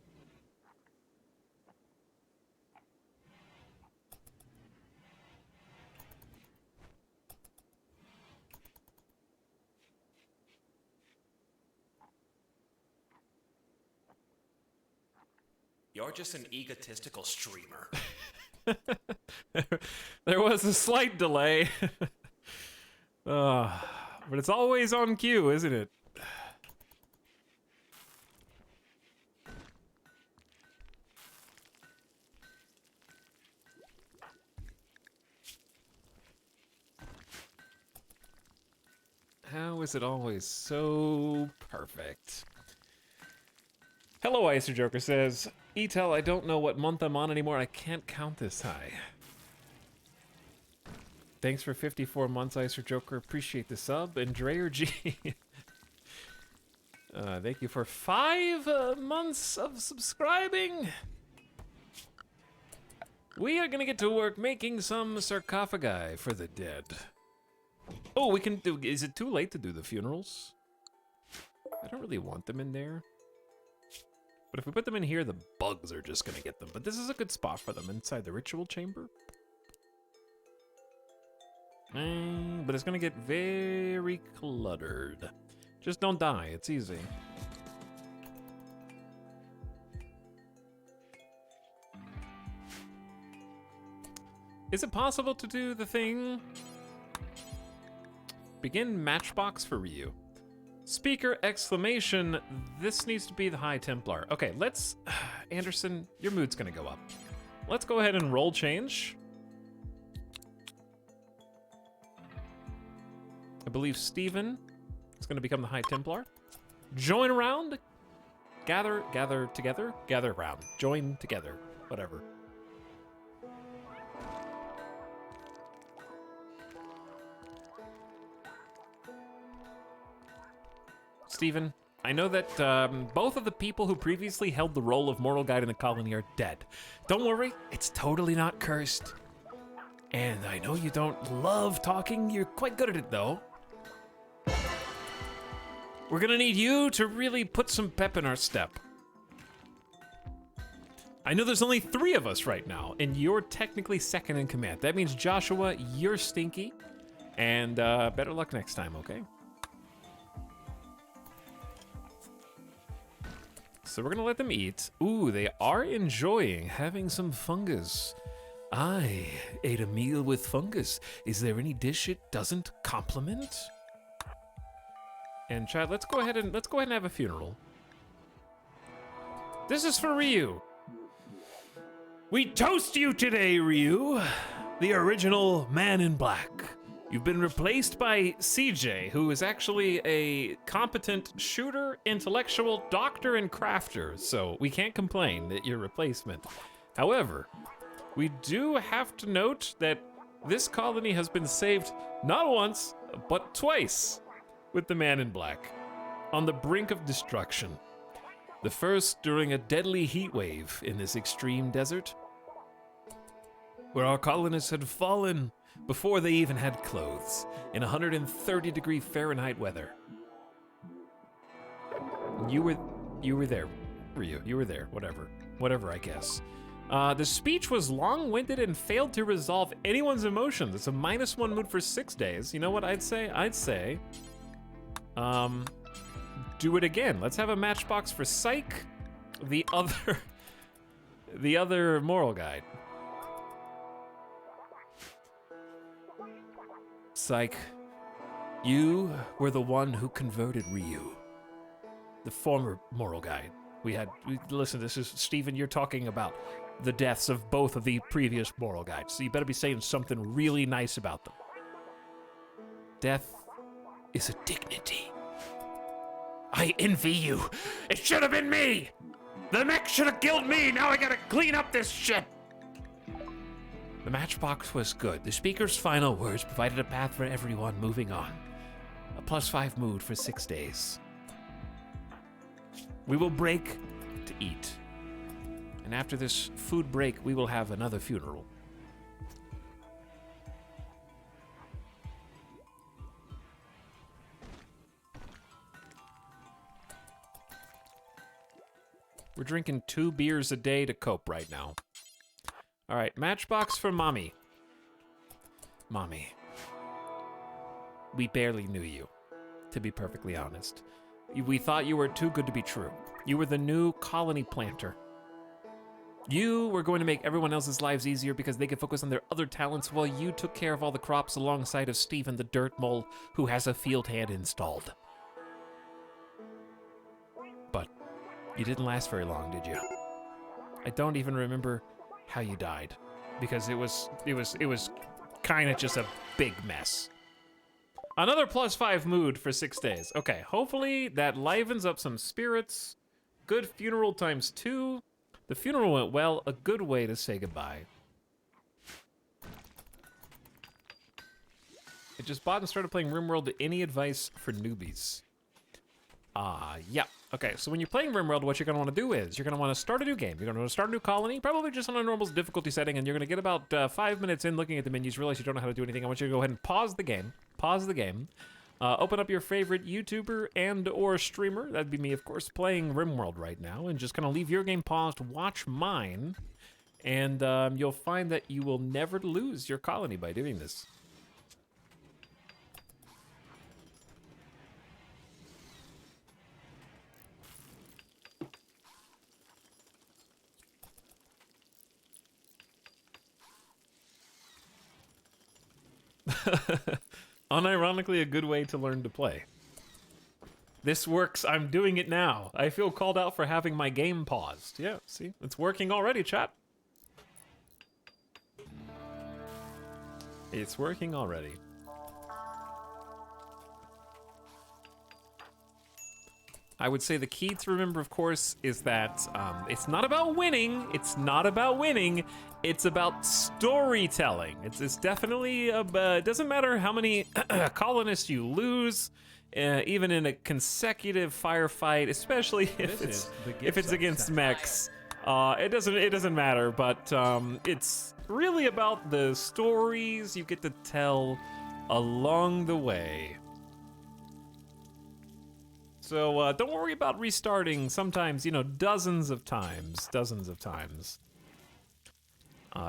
You're just an egotistical streamer. There was a slight delay. But it's always on cue, isn't it? How is it always so perfect? Hello, Icer Joker says, Etel, I don't know what month I'm on anymore. I can't count this high. Thanks for 54 months, Icer Joker. Appreciate the sub. And Dreyer G. Thank you for 5 months of subscribing. We are gonna get to work making some sarcophagi for the dead. Oh, we can do. Is it too late to do the funerals? I don't really want them in there. But if we put them in here, the bugs are just gonna get them. But this is a good spot for them inside the ritual chamber. But it's gonna get very cluttered. Just don't die, it's easy. Is it possible to do the thing? Begin matchbox for Ryu. Speaker exclamation, this needs to be the High Templar. Okay, let's, Anderson, your mood's gonna go up. Let's go ahead and roll change. I believe Steven is gonna become the High Templar. Join around, gather together, gather around, join together, whatever. Steven, I know that both of the people who previously held the role of moral guide in the colony are dead. Don't worry, it's totally not cursed. And I know you don't love talking, you're quite good at it though. We're gonna need you to really put some pep in our step. I know there's only 3 of us right now, and you're technically second in command. That means Joshua, you're stinky, and better luck next time, okay? So we're gonna let them eat. Ooh, they are enjoying having some fungus. I ate a meal with fungus. Is there any dish it doesn't complement? And Chad, let's go ahead and have a funeral. This is for Ryu. We toast you today, Ryu, the original Man in Black. You've been replaced by CJ, who is actually a competent shooter, intellectual, doctor, and crafter, so we can't complain that you're replacement. However, we do have to note that this colony has been saved not once, but twice with the Man in Black, on the brink of destruction. The first during a deadly heat wave in this extreme desert, where our colonists had fallen before they even had clothes, in 130-degree Fahrenheit weather. You were there, Ryu. You were there. Whatever. I guess. The speech was long-winded and failed to resolve anyone's emotions. It's a -1 mood for 6 days. You know what I'd say? I'd say, do it again. Let's have a matchbox for Psych. The the other moral guide. Psych, you were the one who converted Ryu, the former moral guide. Listen, this is, Steven, you're talking about the deaths of both of the previous moral guides, so you better be saying something really nice about them. Death is a dignity. I envy you. It should have been me. The mech should have killed me. Now I gotta clean up this shit. The matchbox was good. The speaker's final words provided a path for everyone moving on. A +5 mood for 6 days. We will break to eat. And after this food break, we will have another funeral. We're drinking 2 beers a day to cope right now. All right, matchbox for Mommy. Mommy, we barely knew you, to be perfectly honest. We thought you were too good to be true. You were the new colony planter. You were going to make everyone else's lives easier because they could focus on their other talents while you took care of all the crops alongside of Steven the dirt mole who has a field hand installed. But you didn't last very long, did you? I don't even remember how you died because it was kind of just a big mess. Another +5 mood for 6 days. Okay, hopefully that livens up some spirits. Good funeral ×2. The funeral went well, a good way to say goodbye. I just bought and started playing RimWorld. Any advice for newbies? Yeah. Okay, so when you're playing RimWorld, what you're going to want to do is you're going to want to start a new game. You're going to want to start a new colony, probably just on a normal difficulty setting, and you're going to get about 5 minutes in looking at the menus, realize you don't know how to do anything. I want you to go ahead and pause the game. Open up your favorite YouTuber and or streamer. That'd be me, of course, playing RimWorld right now, and just kind of leave your game paused, watch mine, and you'll find that you will never lose your colony by doing this. Unironically, a good way to learn to play. This works. I'm doing it now. I feel called out for having my game paused. Yeah, see? It's working already, chat. It's working already. I would say the key to remember, of course, is that it's not about winning. It's not about winning. It's about storytelling. It's definitely, it doesn't matter how many colonists you lose, even in a consecutive firefight, especially if it's against mechs. It doesn't matter, but it's really about the stories you get to tell along the way. So don't worry about restarting sometimes, dozens of times,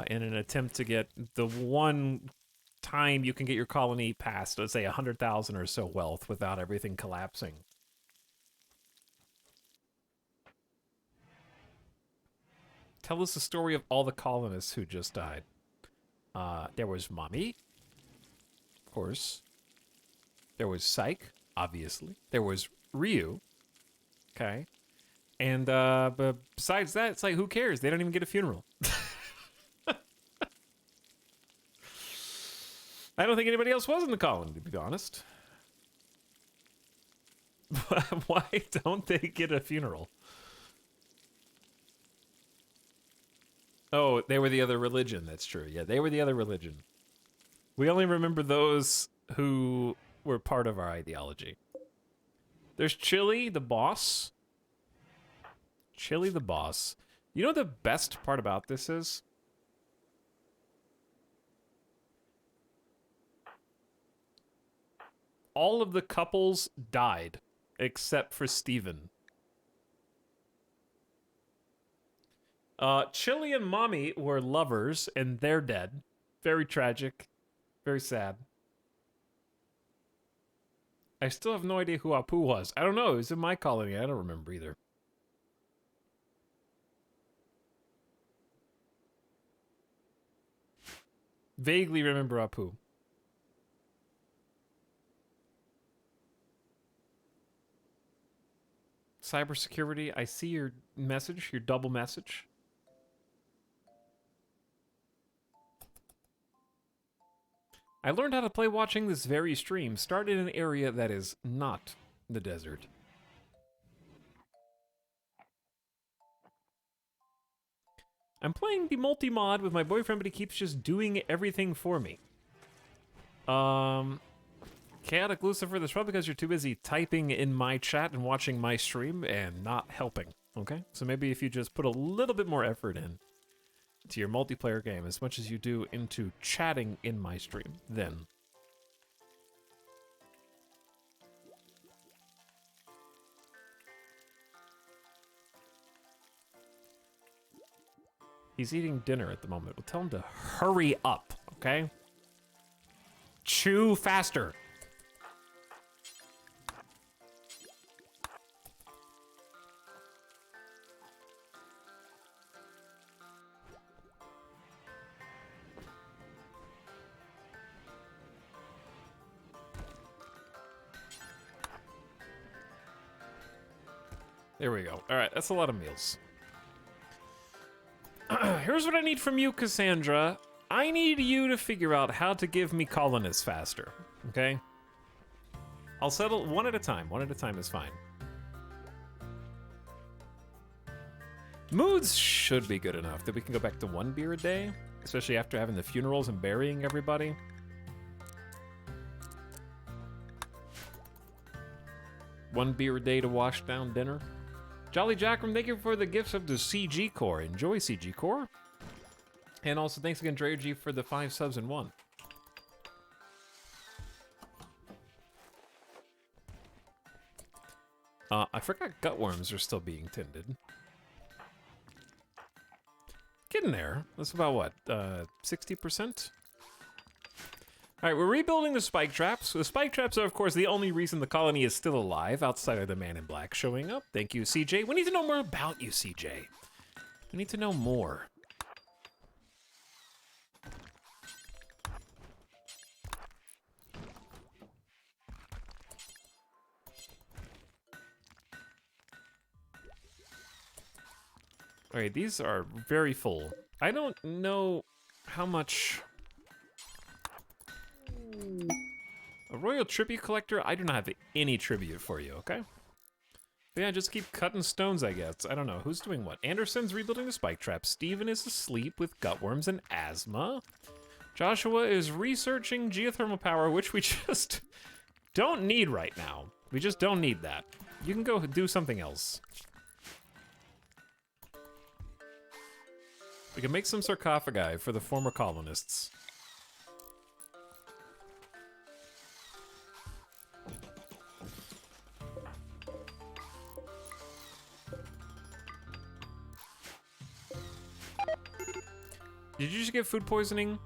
in an attempt to get the one time you can get your colony past, let's say 100,000 or so wealth without everything collapsing. Tell us the story of all the colonists who just died. There was Mommy, of course. There was Psych, obviously. There was Ryu, okay, and but besides that, it's like, who cares? They don't even get a funeral. I don't think anybody else was in the colony, to be honest. Why don't they get a funeral? Oh, they were the other religion. That's true. Yeah, they were the other religion. We only remember those who were part of our ideology. There's Chili, the boss. Chili, the boss. You know what the best part about this is? All of the couples died, except for Steven. Chili and Mommy were lovers, and they're dead. Very tragic. Very sad. I still have no idea who Apu was. I don't know. It was in my colony. I don't remember either. vaguely remember Apu. Cybersecurity, I see your message, your double message. I learned how to play watching this very stream. Start in an area that is not the desert. I'm playing the multi-mod with my boyfriend, but he keeps just doing everything for me. Chaotic Lucifer, that's probably because you're too busy typing in my chat and watching my stream and not helping, okay? So maybe if you just put a little bit more effort in to your multiplayer game as much as you do into chatting in my stream, then... He's eating dinner at the moment. We'll tell him to hurry up, okay? Chew faster. There we go. All right, that's a lot of meals. Here's what I need from you, Cassandra. I need you to figure out how to give me colonists faster, okay? I'll settle one at a time. One at a time is fine. Moods should be good enough that we can go back to 1 beer a day, especially after having the funerals and burying everybody. One beer a day to wash down dinner. Jolly Jackram, thank you for the gifts of the CG Core. Enjoy CG Core. And also thanks again, Dreog, for the 5 subs in 1. I forgot gutworms are still being tended. Getting there. That's about what, 60%? Alright, we're rebuilding the spike traps. The spike traps are, of course, the only reason the colony is still alive outside of the man in black showing up. Thank you, CJ. We need to know more about you, CJ. We need to know more. Alright, these are very full. I don't know how much... A royal tribute collector? I do not have any tribute for you, okay? But yeah, just keep cutting stones, I guess. I don't know. Who's doing what? Anderson's rebuilding the spike trap. Steven is asleep with gutworms and asthma. Joshua is researching geothermal power, which we just don't need right now. We just don't need that. You can go do something else. We can make some sarcophagi for the former colonists. Did you just get food poisoning?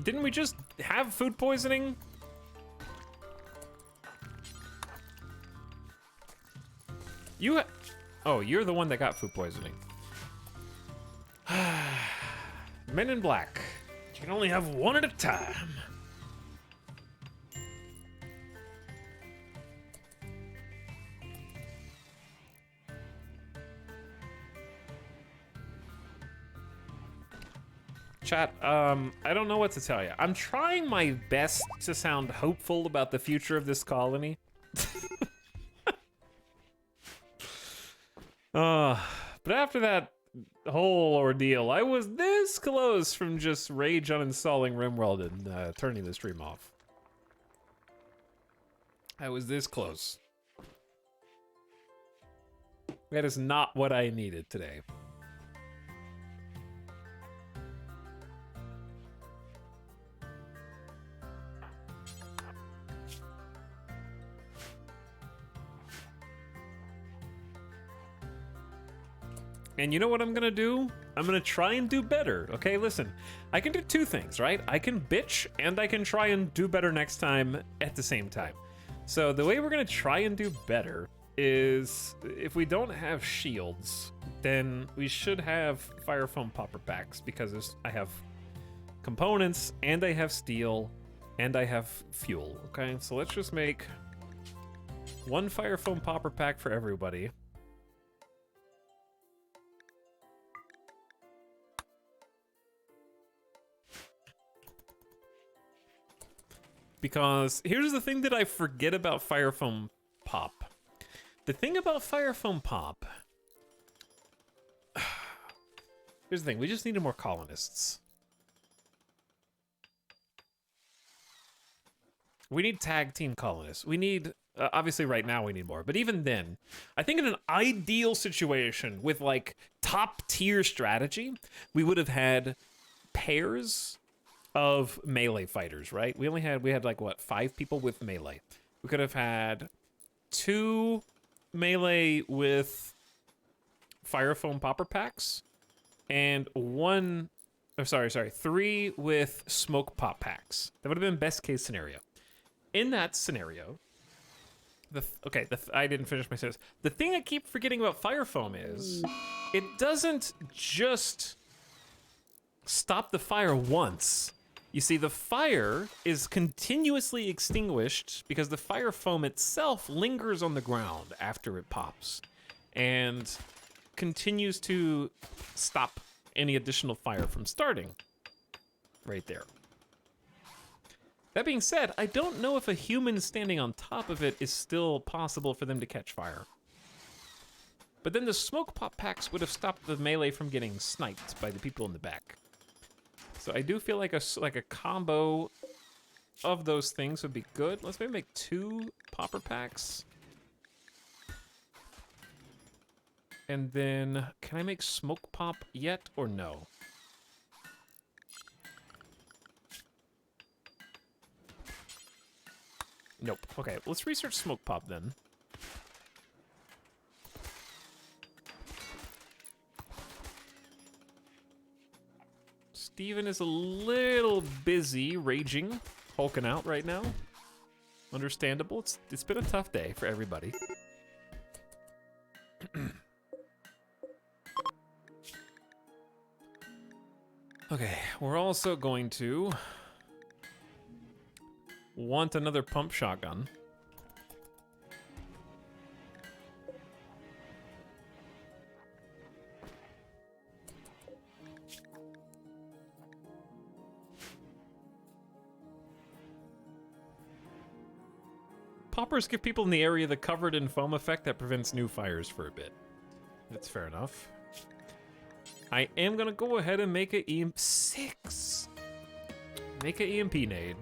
Didn't we just have food poisoning? Oh, you're the one that got food poisoning. Men in black. You can only have one at a time. Chat, I don't know what to tell you. I'm trying my best to sound hopeful about the future of this colony. But after that whole ordeal, I was this close from just rage uninstalling RimWorld and turning the stream off. I was this close. That is not what I needed today. And you know what I'm gonna do? I'm gonna try and do better, okay? Listen, I can do two things, right? I can bitch, and I can try and do better next time at the same time. So the way we're gonna try and do better is, if we don't have shields, then we should have fire foam popper packs, because I have components, and I have steel, and I have fuel. Okay, so let's just make one fire foam popper pack for everybody. Because here's the thing that I forget about fire foam pop. The thing about fire foam pop... Here's the thing, we just needed more colonists. We need tag team colonists. We need, obviously right now we need more, but even then, I think in an ideal situation with like top tier strategy, we would have had pairs of melee fighters, right? We had like what, 5 people with melee. We could have had 2 melee with fire foam popper packs and 3 with smoke pop packs. That would have been best case scenario. In that scenario, I didn't finish my sentence. The thing I keep forgetting about fire foam is it doesn't just stop the fire once. You see, the fire is continuously extinguished because the fire foam itself lingers on the ground after it pops and continues to stop any additional fire from starting right there. That being said, I don't know if a human standing on top of it is still possible for them to catch fire. But then the smoke pop packs would have stopped the melee from getting sniped by the people in the back. So I do feel like a combo of those things would be good. Let's maybe make 2 popper packs. And then, can I make smoke pop yet or no? Nope. Okay, let's research smoke pop then. Steven is a little busy raging, hulking out right now. Understandable. It's been a tough day for everybody. Okay, we're also going to want another pump shotgun. Poppers give people in the area the covered in foam effect that prevents new fires for a bit. That's fair enough. I am gonna go ahead and make a EMP6. Make a EMP nade.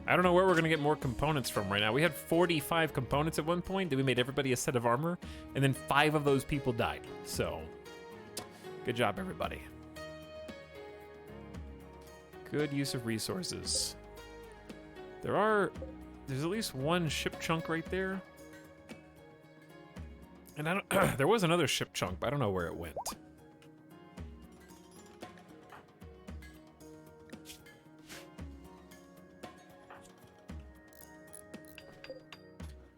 I don't know where we're gonna get more components from right now. We had 45 components at one point, then we made everybody a set of armor, and then 5 of those people died. So, good job, everybody. Good use of resources. There's at least 1 ship chunk right there. And I don't, there was another ship chunk, but I don't know where it went.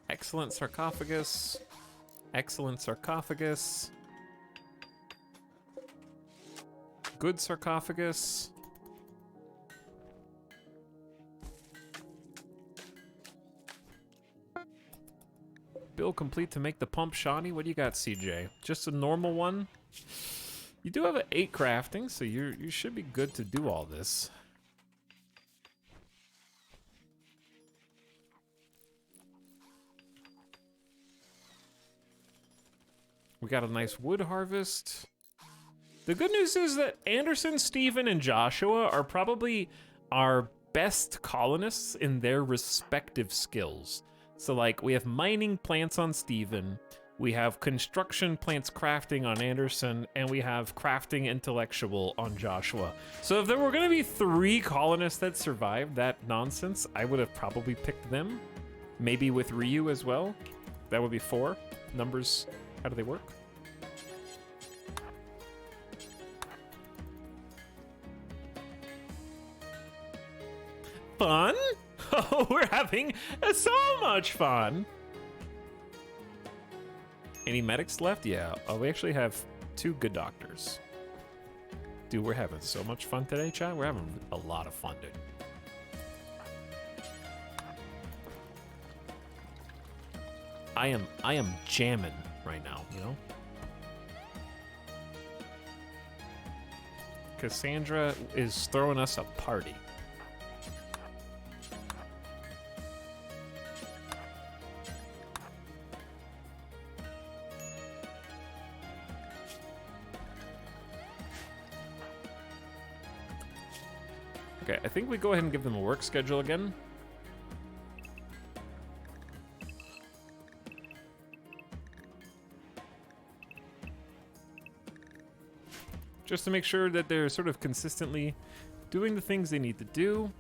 Excellent sarcophagus. Excellent sarcophagus. Good sarcophagus. Build complete to make the pump shoddy. What do you got, CJ? Just a normal one? You do have an 8 crafting, so you should be good to do all this. We got a nice wood harvest. The good news is that Anderson, Steven, and Joshua are probably our best colonists in their respective skills. So like we have mining plants on Steven, we have construction plants crafting on Anderson, and we have crafting intellectual on Joshua. So if there were gonna be 3 colonists that survived that nonsense, I would have probably picked them. Maybe with Ryu as well. That would be 4. Numbers, how do they work? Fun? Oh, we're having so much fun. Any medics left? Yeah. Oh, we actually have 2 good doctors. Dude, we're having so much fun today, chat. We're having a lot of fun, dude. I am jamming right now, you know? Cassandra is throwing us a party. Okay, I think we go ahead and give them a work schedule again. Just to make sure that they're sort of consistently doing the things they need to do.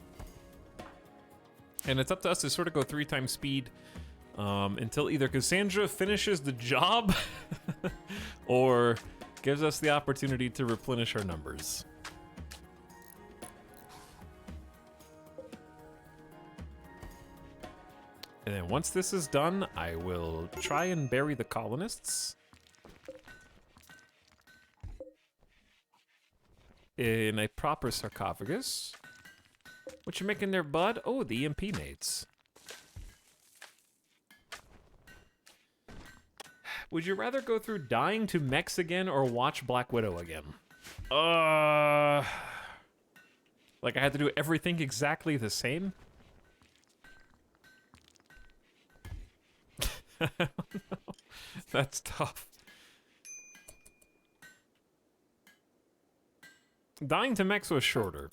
And it's up to us to sort of go 3 times speed until either Cassandra finishes the job or gives us the opportunity to replenish our numbers. And then once this is done, I will try and bury the colonists in a proper sarcophagus. What you making there, bud? Oh, the EMP nades. Would you rather go through dying to mechs again or watch Black Widow again? Like I had to do everything exactly the same? That's tough. Dying to mechs was shorter.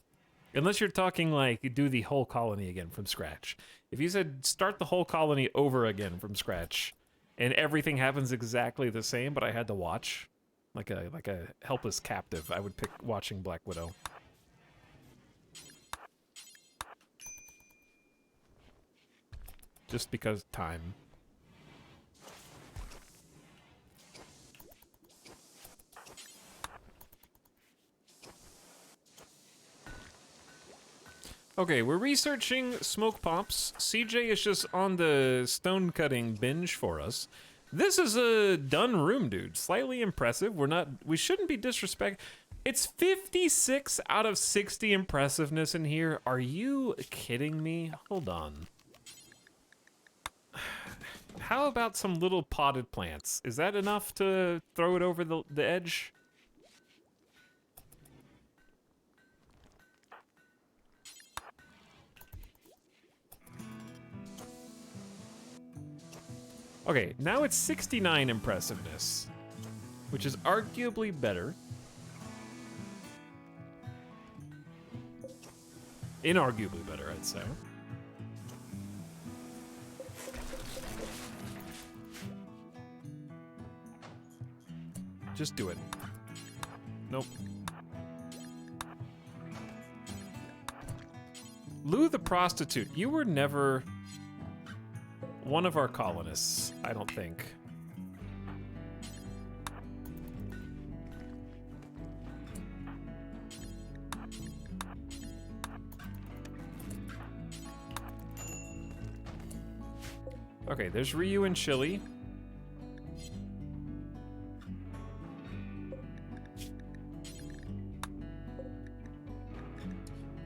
Unless you're talking like do the whole colony again from scratch. If you said start the whole colony over again from scratch and everything happens exactly the same, but I had to watch like a helpless captive, I would pick watching Black Widow. Just because time. Okay, we're researching smoke pops. CJ is just on the stone cutting binge for us. This is a done room, dude. Slightly impressive. We shouldn't be disrespect. It's 56 out of 60 impressiveness in here. Are you kidding me? Hold on. How about some little potted plants? Is that enough to throw it over the edge? Okay, now it's 69 impressiveness, which is arguably better. Inarguably better, I'd say. Just do it. Nope. Lou the prostitute, you were never one of our colonists, I don't think. Okay, there's Ryu and Chili.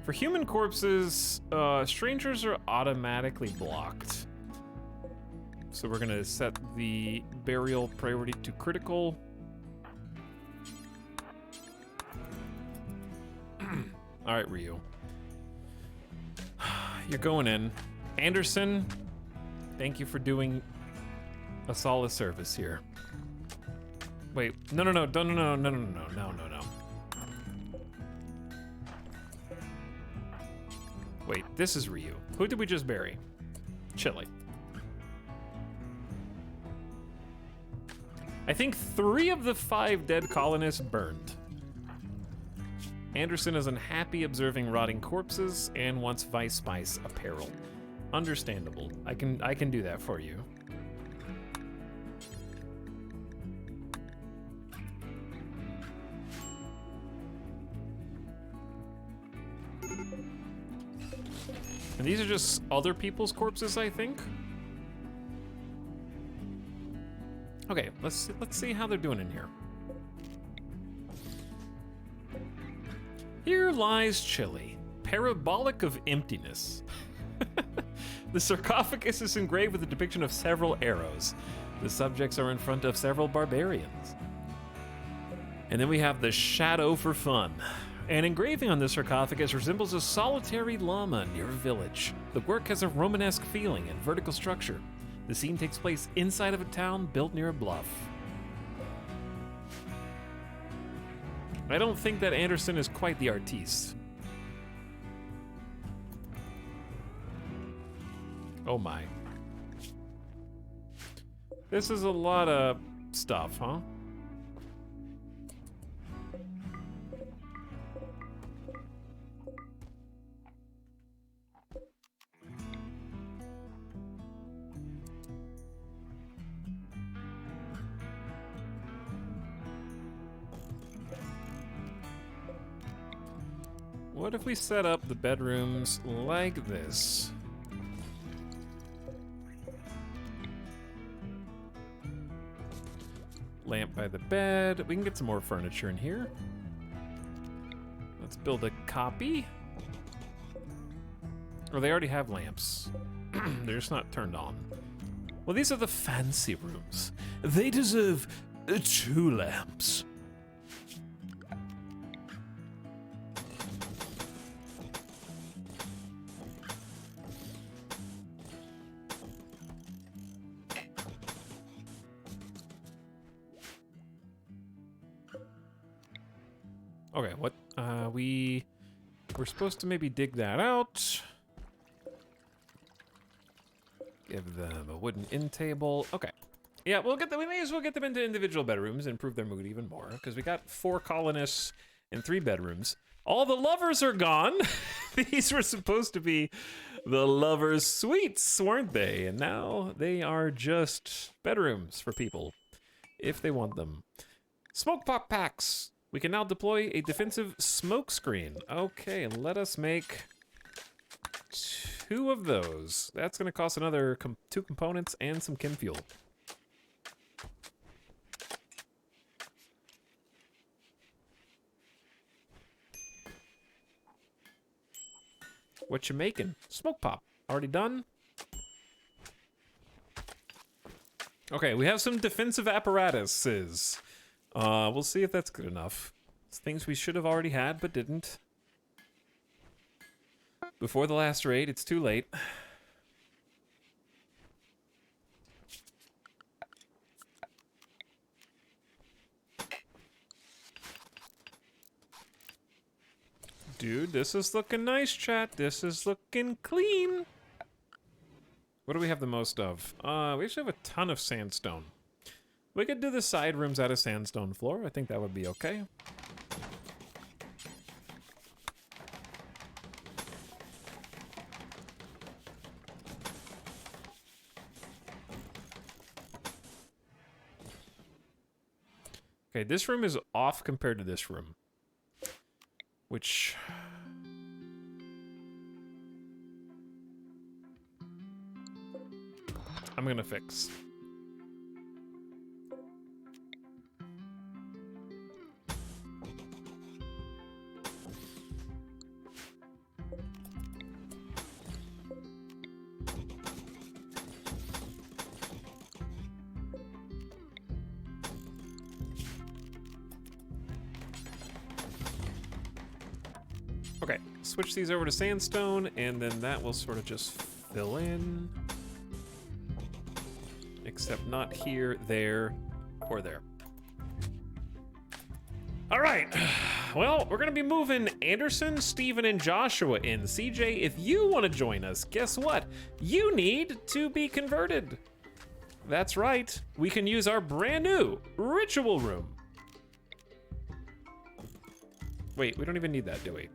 For human corpses, strangers are automatically blocked. So we're gonna set the burial priority to critical. All right, Ryu. You're going in. Anderson, thank you for doing a solid service here. Wait, no. Wait, this is Ryu. Who did we just bury? Chili. I think 3 of the 5 dead colonists burned. Anderson is unhappy observing rotting corpses and wants Vice Spice apparel. Understandable. I can do that for you. And these are just other people's corpses, I think. Okay, let's see how they're doing in here. Here lies Chile, parabolic of emptiness. The sarcophagus is engraved with a depiction of several arrows. The subjects are in front of several barbarians. And then we have the shadow for fun. An engraving on the sarcophagus resembles a solitary llama near a village. The work has a Romanesque feeling and vertical structure. The scene takes place inside of a town built near a bluff. I don't think that Anderson is quite the artiste. Oh my. This is a lot of stuff, huh? What if we set up the bedrooms like this? Lamp by the bed. We can get some more furniture in here. Let's build a copy. Oh, they already have lamps. They're just not turned on. Well, these are the fancy rooms. They deserve 2 lamps. Okay, what, we're supposed to maybe dig that out. Give them a wooden end table. Okay. Yeah, we may as well get them into individual bedrooms and improve their mood even more, because we got 4 colonists and 3 bedrooms. All the lovers are gone. These were supposed to be the lovers' suites, weren't they? And now they are just bedrooms for people, if they want them. Smoke pop packs. We can now deploy a defensive smoke screen. Okay, let us make 2 of those. That's going to cost another 2 components and some chem fuel. What you making? Smoke pop. Already done? Okay, we have some defensive apparatuses. We'll see if that's good enough. It's things we should have already had, but didn't. Before the last raid, it's too late. Dude, this is looking nice, chat. This is looking clean. What do we have the most of? We actually have a ton of sandstone. We could do the side rooms out of sandstone floor. I think that would be okay. Okay, this room is off compared to this room, which I'm gonna fix. Okay, switch these over to sandstone, and then that will sort of just fill in. Except not here, there, or there. All right, well, we're gonna be moving Anderson, Steven, and Joshua in. CJ, if you wanna join us, guess what? You need to be converted. That's right, we can use our brand new ritual room. Wait, we don't even need that, do we?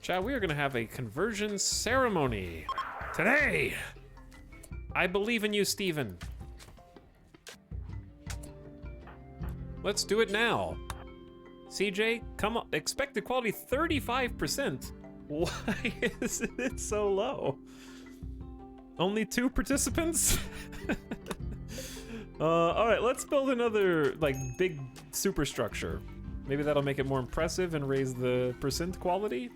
Chat, we are gonna have a conversion ceremony today. I believe in you, Steven. Let's do it now. CJ, come on, expected quality 35%. Why is it so low? Only 2 participants? All right, let's build another like big superstructure. Maybe that'll make it more impressive and raise the percent quality.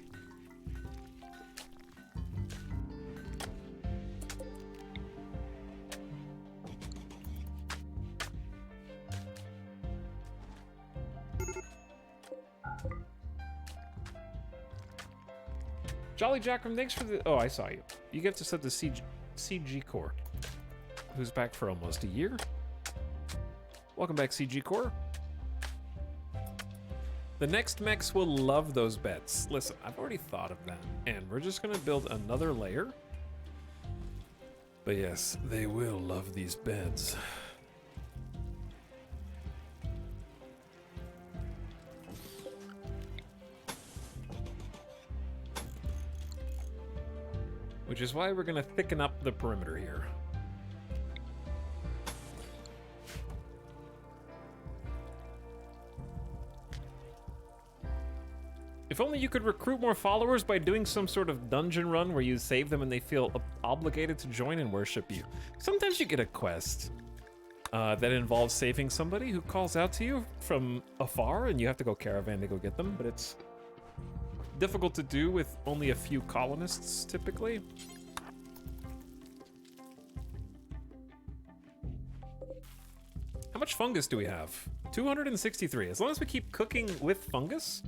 Jolly Jackram, thanks for the... Oh, I saw you. You get to set the CG Core, who's back for almost a year. Welcome back, CG Core. The next mechs will love those beds. Listen, I've already thought of that, and we're just gonna build another layer. But yes, they will love these beds. Which is why we're gonna thicken up the perimeter here. If only you could recruit more followers by doing some sort of dungeon run where you save them and they feel obligated to join and worship you. Sometimes you get a quest that involves saving somebody who calls out to you from afar and you have to go caravan to go get them, but it's difficult to do with only a few colonists, typically. How much fungus do we have? 263. As long as we keep cooking with fungus,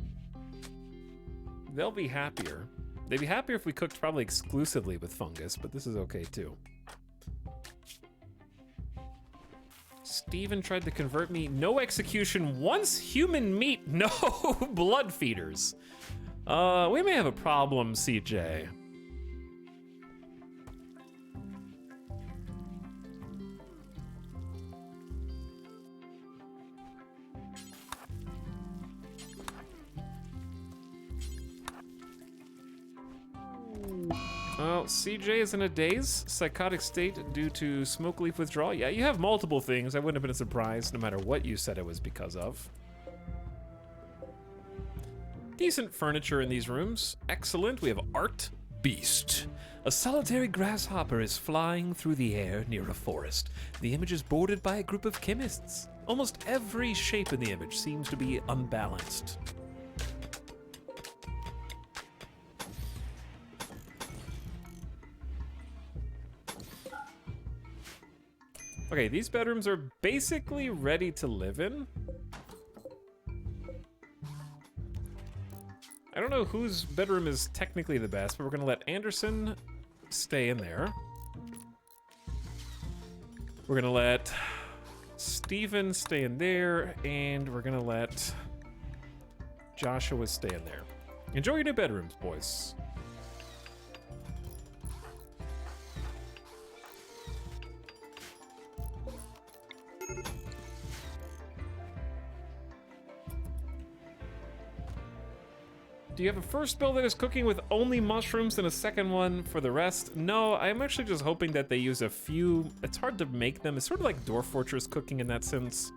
they'll be happier. They'd be happier if we cooked probably exclusively with fungus, but this is okay too. Steven tried to convert me. No execution once human meat, no blood feeders. We may have a problem, CJ. Well, CJ is in a daze, psychotic state due to smoke leaf withdrawal. Yeah, you have multiple things. I wouldn't have been surprised no matter what you said it was because of. Decent furniture in these rooms. Excellent. We have art. Beast. A solitary grasshopper is flying through the air near a forest. The image is bordered by a group of chemists. Almost every shape in the image seems to be unbalanced. Okay, these bedrooms are basically ready to live in. I don't know whose bedroom is technically the best, but we're gonna let Anderson stay in there. We're gonna let Steven stay in there, and we're gonna let Joshua stay in there. Enjoy your new bedrooms, boys. Do you have a first build that is cooking with only mushrooms and a second one for the rest? No, I'm actually just hoping that they use a few. It's hard to make them. It's sort of like Dwarf Fortress cooking in that sense,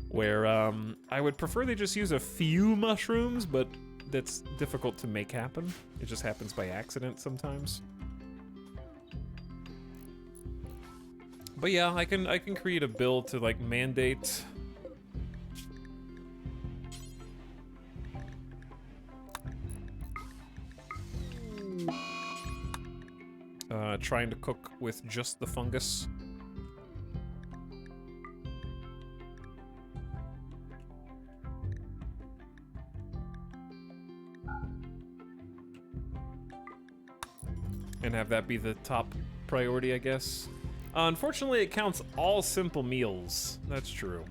where I would prefer they just use a few mushrooms, but that's difficult to make happen. It just happens by accident sometimes. But yeah, I can create a build to like mandate trying to cook with just the fungus. And have that be the top priority, I guess. Unfortunately, it counts all simple meals. That's true.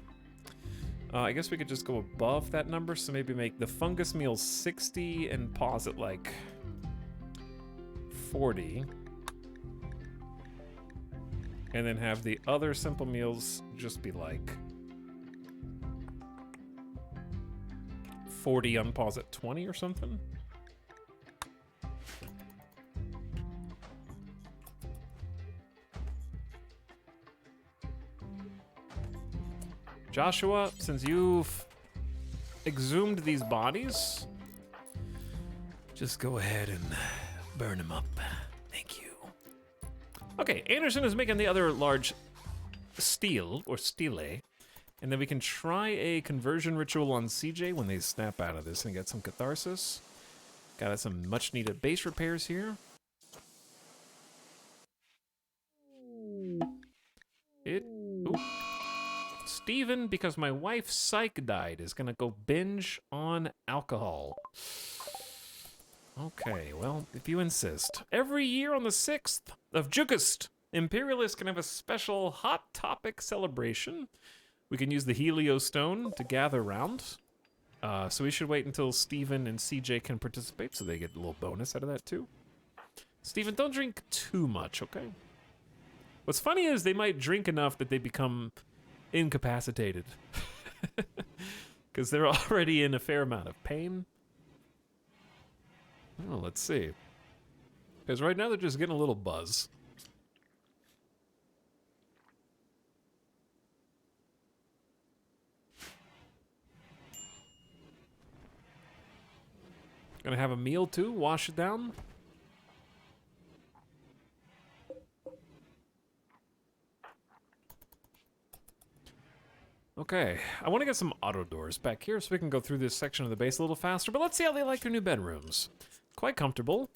I guess we could just go above that number, so maybe make the fungus meals 60 and pause at like 40. And then have the other simple meals just be like 40 unpause at 20 or something. Joshua, since you've exhumed these bodies, Just go ahead and burn him up. Thank you. Okay, Anderson is making the other large stele, or stele. And then we can try a conversion ritual on CJ when they snap out of this and get some catharsis. Got some much needed base repairs here. Ooh. Steven, because my wife's psych died, is gonna go binge on alcohol. Okay, well, if you insist. Every year on the 6th of Jugust, Imperialists can have a special Hot Topic celebration. We can use the Helio Stone to gather round. So we should wait until Steven and CJ can participate so they get a little bonus out of that too. Steven, don't drink too much, okay? What's funny is they might drink enough that they become incapacitated. Because they're already in a fair amount of pain. Oh, let's see. Because right now they're just getting a little buzz. Gonna have a meal too, wash it down. Okay, I want to get some auto doors back here so we can go through this section of the base a little faster, but let's see how they like their new bedrooms. Quite comfortable.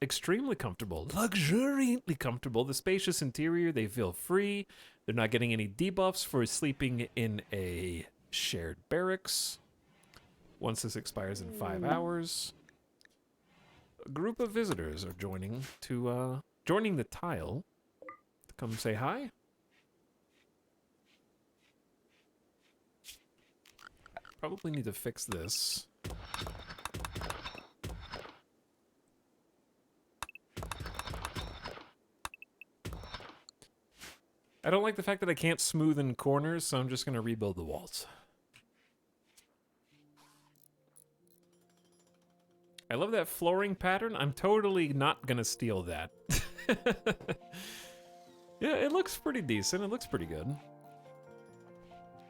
Extremely comfortable. Luxuriantly comfortable. The spacious interior, they feel free. They're not getting any debuffs for sleeping in a shared barracks. Once this expires in 5 hours. A group of visitors are joining the tile to come say hi. Probably need to fix this. I don't like the fact that I can't smoothen corners, so I'm just going to rebuild the walls. I love that flooring pattern. I'm totally not going to steal that. Yeah, it looks pretty decent. It looks pretty good.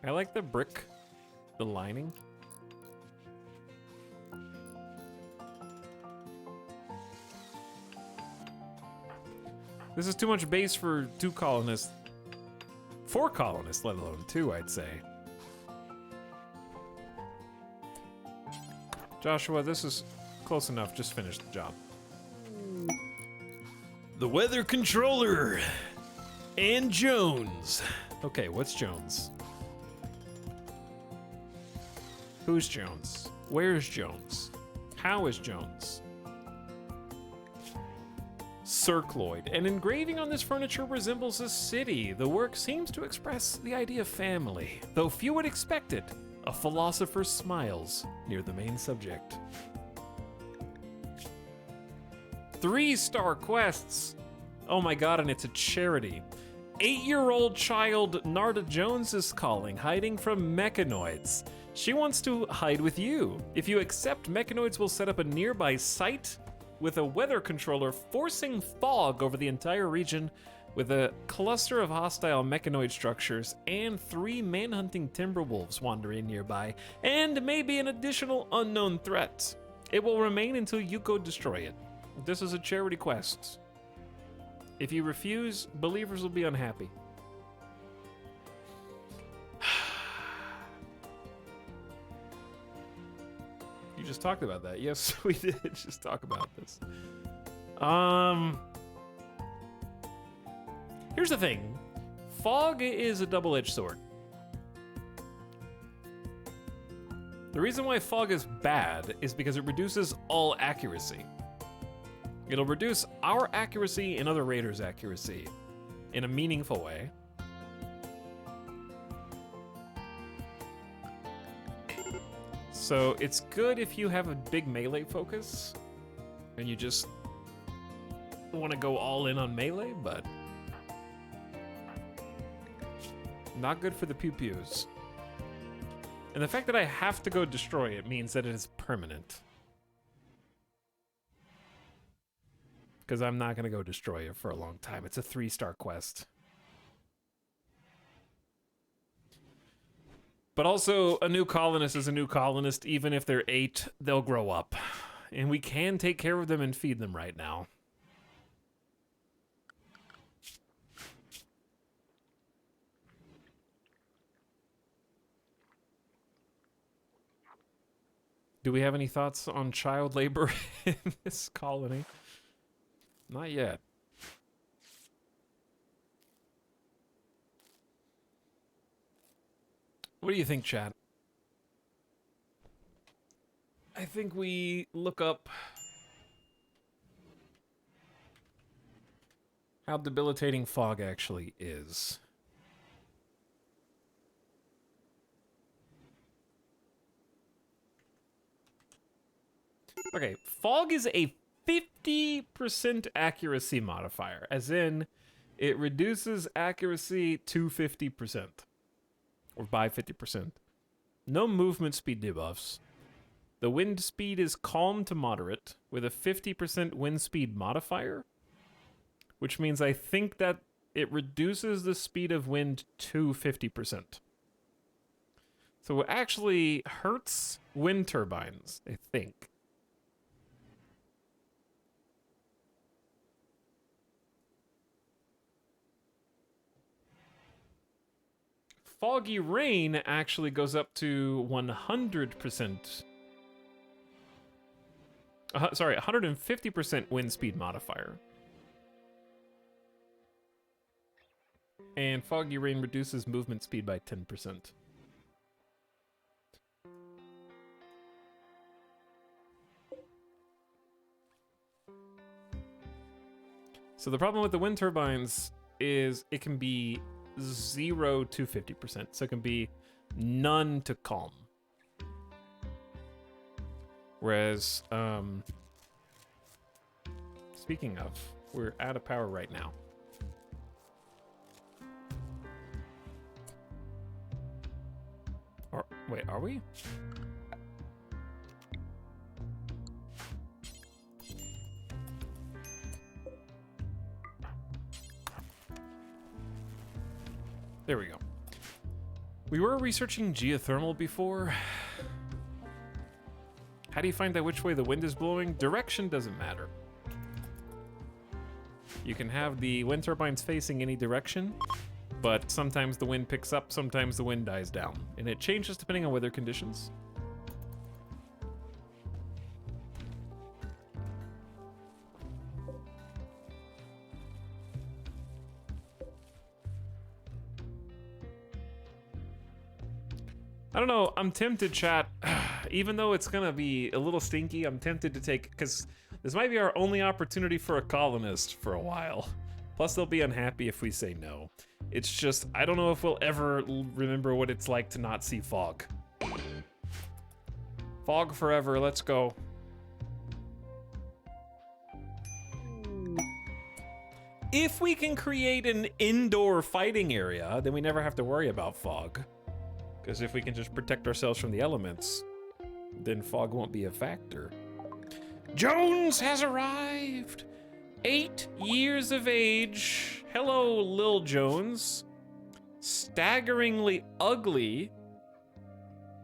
I like the brick, the lining. This is too much base for 2 colonists. 4 colonists, let alone 2, I'd say. Joshua, this is close enough. Just finish the job. The weather controller and Jones. Okay, what's Jones? Who's Jones? Where's Jones? How is Jones? Circloid. An engraving on this furniture resembles a city. The work seems to express the idea of family, though few would expect it. A philosopher smiles near the main subject. 3-star quests. Oh my god, and it's a charity. 8-year-old child Narda Jones is calling, hiding from mechanoids. She wants to hide with you. If you accept, mechanoids will set up a nearby site with a weather controller forcing fog over the entire region with a cluster of hostile mechanoid structures and 3 manhunting timberwolves wandering nearby, and maybe an additional unknown threat. It will remain until you go destroy it. This is a charity quest. If you refuse, believers will be unhappy. You just talked about that. Yes, we did just talk about this. Here's the thing. Fog is a double-edged sword. The reason why fog is bad is because it reduces all accuracy. It'll reduce our accuracy and other raiders' accuracy in a meaningful way. So it's good if you have a big melee focus and you just want to go all in on melee, but not good for the pew-pews. And the fact that I have to go destroy it means that it is permanent. Because I'm not going to go destroy it for a long time. It's a 3-star quest. But also, a new colonist is a new colonist. Even if they're 8, they'll grow up. and we can take care of them and feed them right now. Do we have any thoughts on child labor in this colony? Not yet. What do you think, chat? I think we look up how debilitating fog actually is. Okay, fog is a 50% accuracy modifier, as in it reduces accuracy to 50%, or by 50%. No movement speed debuffs. The wind speed is calm to moderate, with a 50% wind speed modifier, which means I think that it reduces the speed of wind to 50%. So it actually hurts wind turbines, I think. Foggy rain actually goes up to 100%. Sorry, 150% wind speed modifier. And foggy rain reduces movement speed by 10%. So the problem with the wind turbines is it can be 0 to 50%. So it can be none to calm. Whereas, speaking of, we're out of power right now. Or, wait, are we? There we go. We were researching geothermal before. How do you find out which way the wind is blowing? Direction doesn't matter. You can have the wind turbines facing any direction, but sometimes the wind picks up, sometimes the wind dies down, and it changes depending on weather conditions. I don't know, I'm tempted, chat. Even though it's gonna be a little stinky, I'm tempted to take, because this might be our only opportunity for a colonist for a while. Plus, they'll be unhappy if we say no. It's just, I don't know if we'll ever remember what it's like to not see fog. Fog forever, let's go. If we can create an indoor fighting area, then we never have to worry about fog. Because if we can just protect ourselves from the elements, then fog won't be a factor. Jones has arrived! 8 years of age. Hello, Lil Jones. Staggeringly ugly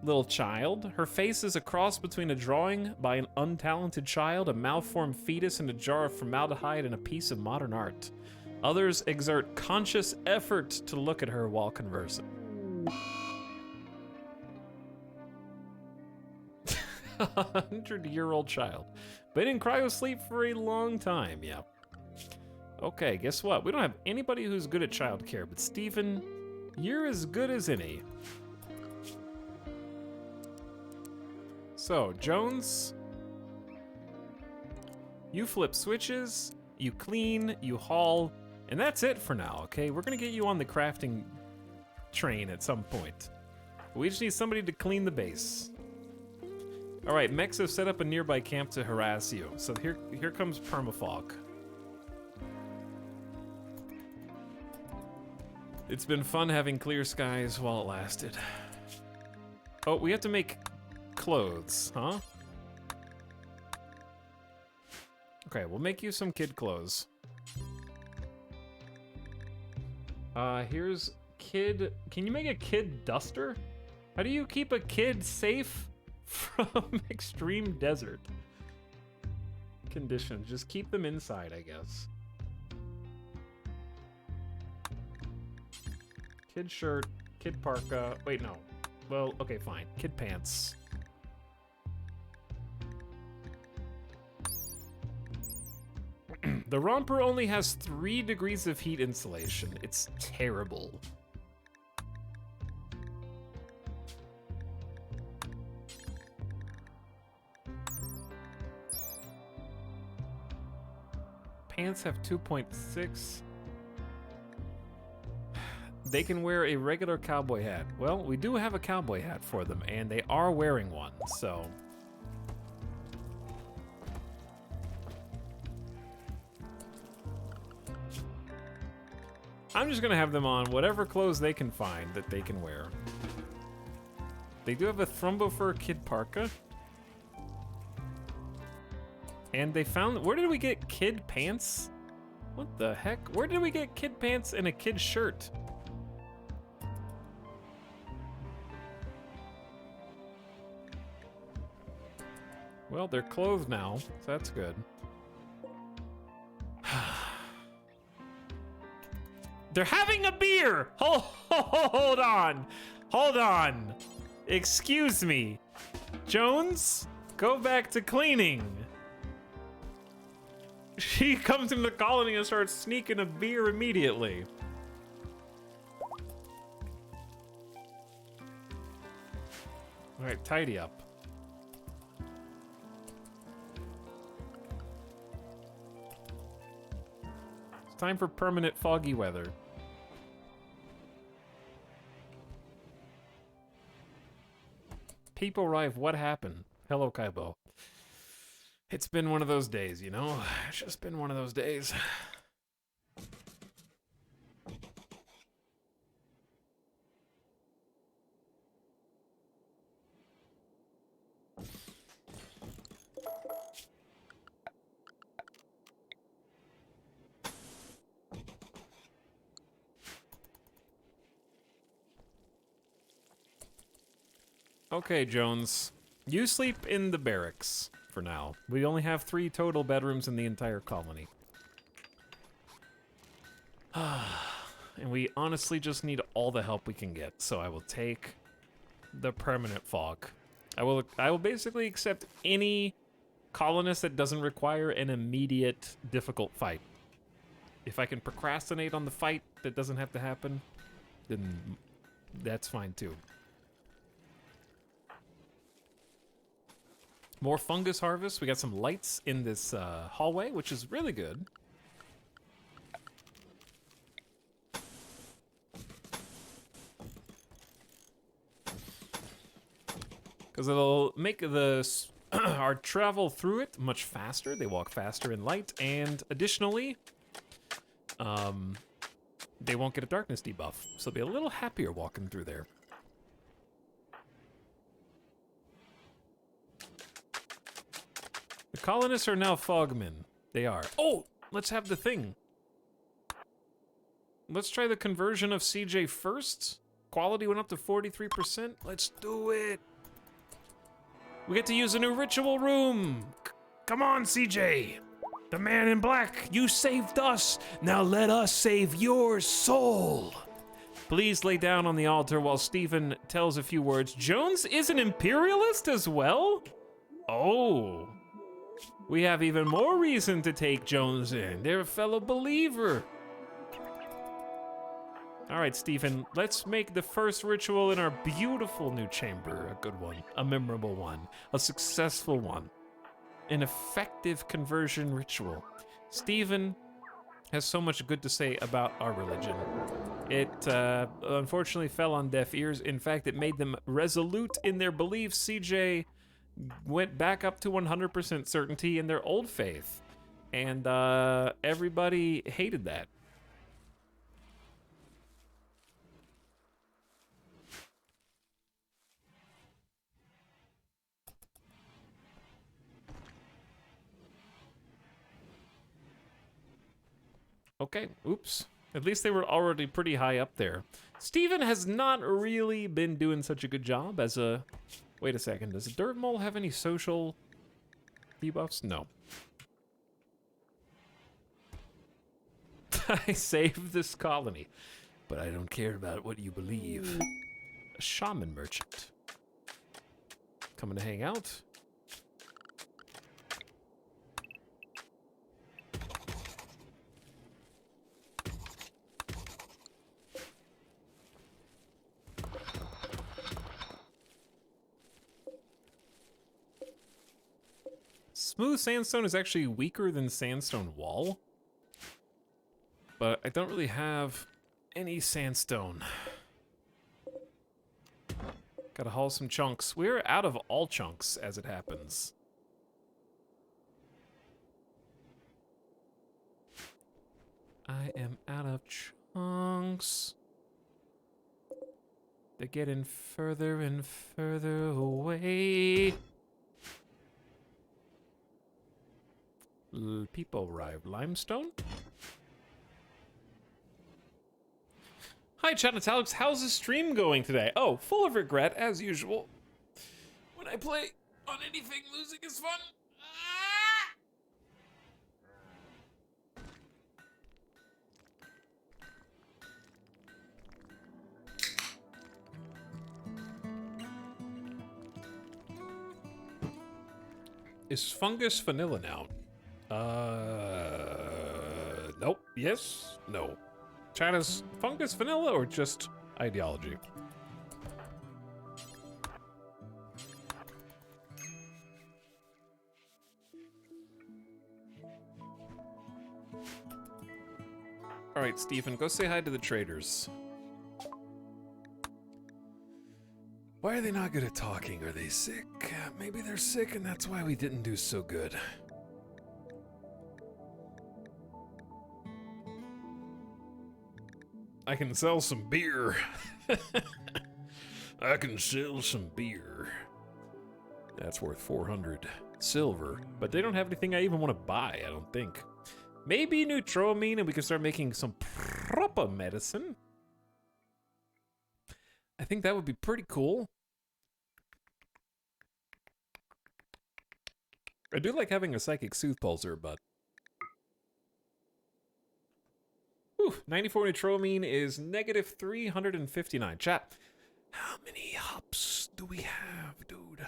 little child. Her face is a cross between a drawing by an untalented child, a malformed fetus, and a jar of formaldehyde and a piece of modern art. Others exert conscious effort to look at her while conversing. 100-year-old child. Been in cryo sleep for a long time, yep. Okay, guess what? We don't have anybody who's good at childcare, but Steven, you're as good as any. So, Jones, you flip switches, you clean, you haul, and that's it for now, okay? We're gonna get you on the crafting train at some point. We just need somebody to clean the base. All right, mechs have set up a nearby camp to harass you. So here comes permafog. It's been fun having clear skies while it lasted. Oh, we have to make clothes, huh? Okay, we'll make you some kid clothes. Here's kid. Can you make a kid duster? How do you keep a kid safe from extreme desert? conditions. Just keep them inside, I guess. Kid shirt, kid parka. Wait, no. Well, okay, fine. Kid pants. The romper only has 3 degrees of heat insulation. It's terrible. Pants have 2.6. They can wear a regular cowboy hat. Well, we do have a cowboy hat for them, and they are wearing one, so... I'm just gonna have them on whatever clothes they can find that they can wear. They do have a Thrumbo Fur kid parka. And they found... Where did we get kid pants? What the heck? Where did we get kid pants and a kid shirt? Well, they're clothed now, so that's good. They're having a beer! Hold on. Hold on. Excuse me. Jones, go back to cleaning. She comes into the colony and starts sneaking a beer immediately. All right, tidy up. It's time for permanent foggy weather. People arrive, what happened? Hello, Kaibo. It's been one of those days, you know? It's just been one of those days. Okay, Jones. You sleep in the barracks for now. We only have 3 total bedrooms in the entire colony. And we honestly just need all the help we can get, so I will take the permanent fog. I will basically accept any colonist that doesn't require an immediate difficult fight. If I can procrastinate on the fight that doesn't have to happen, then that's fine too. More fungus harvest. We got some lights in this hallway, which is really good. Because it'll make the our travel through it much faster. They walk faster in light, and additionally, they won't get a darkness debuff, so they'll be a little happier walking through there. The colonists are now fogmen. They are. Oh, let's have the thing. Let's try the conversion of CJ first. Quality went up to 43%. Let's do it. We get to use a new ritual room. Come on, CJ. The man in black, you saved us. Now let us save your soul. Please lay down on the altar while Stephen tells a few words. Jones is an imperialist as well? Oh. We have even more reason to take Jones in. They're a fellow believer. All right, Stephen, let's make the first ritual in our beautiful new chamber a good one, a memorable one, a successful one, an effective conversion ritual. Stephen has so much good to say about our religion. It unfortunately fell on deaf ears. In fact, it made them resolute in their beliefs. CJ went back up to 100% certainty in their old faith, and everybody hated that. Okay, oops. At least they were already pretty high up there. Steven has not really been doing such a good job as a... Wait a second, does a dirt mole have any social debuffs? No. I saved this colony, but I don't care about what you believe. A shaman merchant. Coming to hang out. Smooth sandstone is actually weaker than sandstone wall. But I don't really have any sandstone. Gotta haul some chunks. We're out of all chunks, as it happens. I am out of chunks. They're getting further and further away. People arrive. Limestone? Hi, Chat and Alex. How's the stream going today? Oh, full of regret, as usual. When I play on anything, losing is fun. Is fungus vanilla now? Nope. Yes? No. Chat, is fungus vanilla or just ideology? Alright, Stephen, go say hi to the traders. Why are they not good at talking? Are they sick? Maybe they're sick and that's why we didn't do so good. I can sell some beer. I can sell some beer. That's worth 400 silver, but they don't have anything I even want to buy, I don't think. Maybe Neutropamine and we can start making some proper medicine. I think that would be pretty cool. I do like having a psychic sooth pulsar, but... Whew, 94 Neutropamine is negative 359. Chat, how many hops do we have, dude?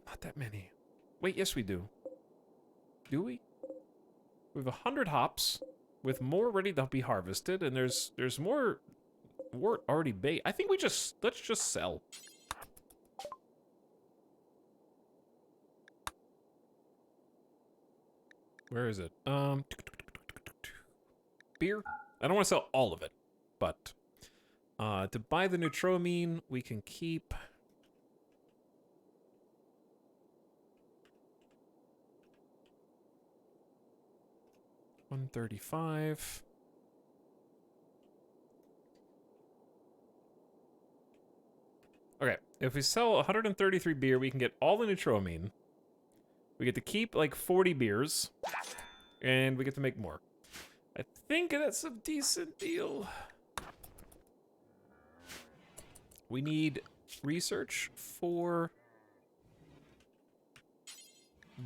Not that many. Wait, yes we do. Do we? We have 100 hops with more ready to be harvested, and there's more wort already baked. I think let's just sell. Where is it? Beer? I don't want to sell all of it, but to buy the Neutropamine, we can keep 135. Okay, if we sell 133 beer, we can get all the Neutropamine. We get to keep like 40 beers, and we get to make more. I think that's a decent deal. We need research for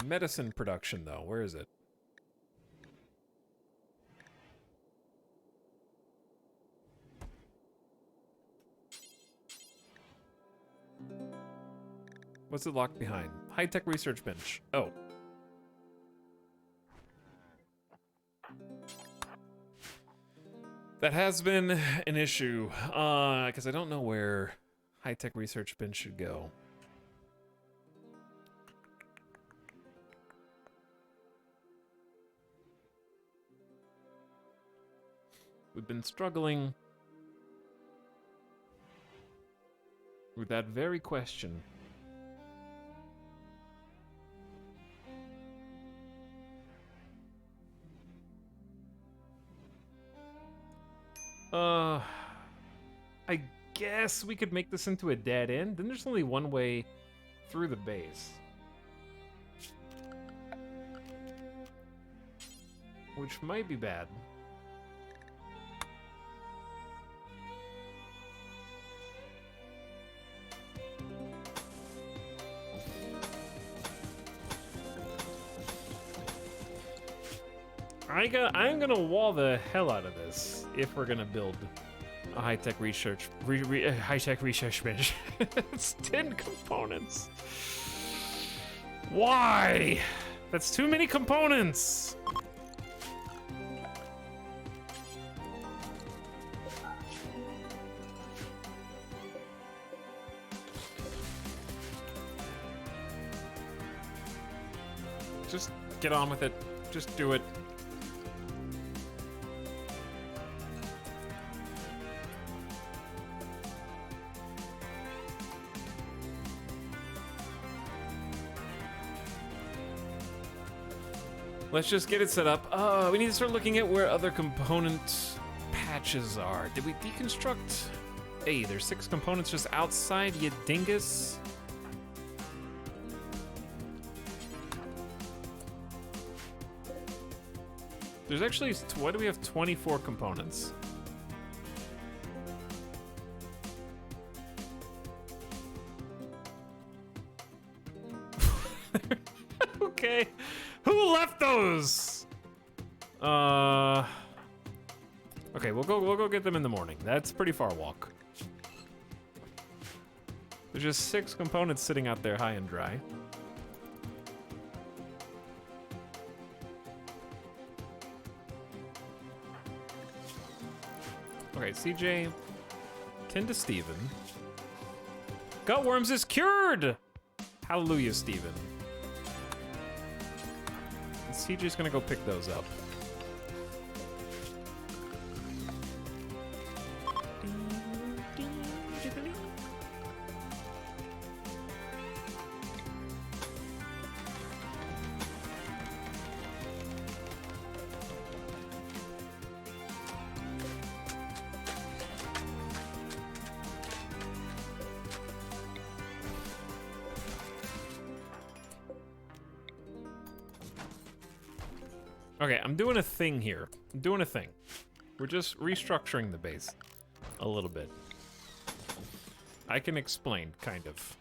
medicine production, though. Where is it? What's it locked behind? High-tech research bench. Oh. That has been an issue, because I don't know where high-tech research bench should go. We've been struggling with that very question. I guess we could make this into a dead end. Then there's only one way through the base. Which might be bad. I'm gonna wall the hell out of this if we're gonna build a high-tech research bench. It's 10 components. Why? That's too many components. Just get on with it. Just do it. Let's just get it set up. We need to start looking at where other component patches are. Did we deconstruct? Hey, there's 6 components just outside, you dingus. There's actually, why do we have 24 components? Okay. Who left those? Okay, we'll go get them in the morning. That's a pretty far walk. There's just 6 components sitting out there high and dry. Okay, CJ, tend to Steven. Gutworms is cured! Hallelujah, Steven. And CJ's gonna go pick those up. Okay, I'm doing a thing here. I'm doing a thing. We're just restructuring the base a little bit. I can explain, kind of.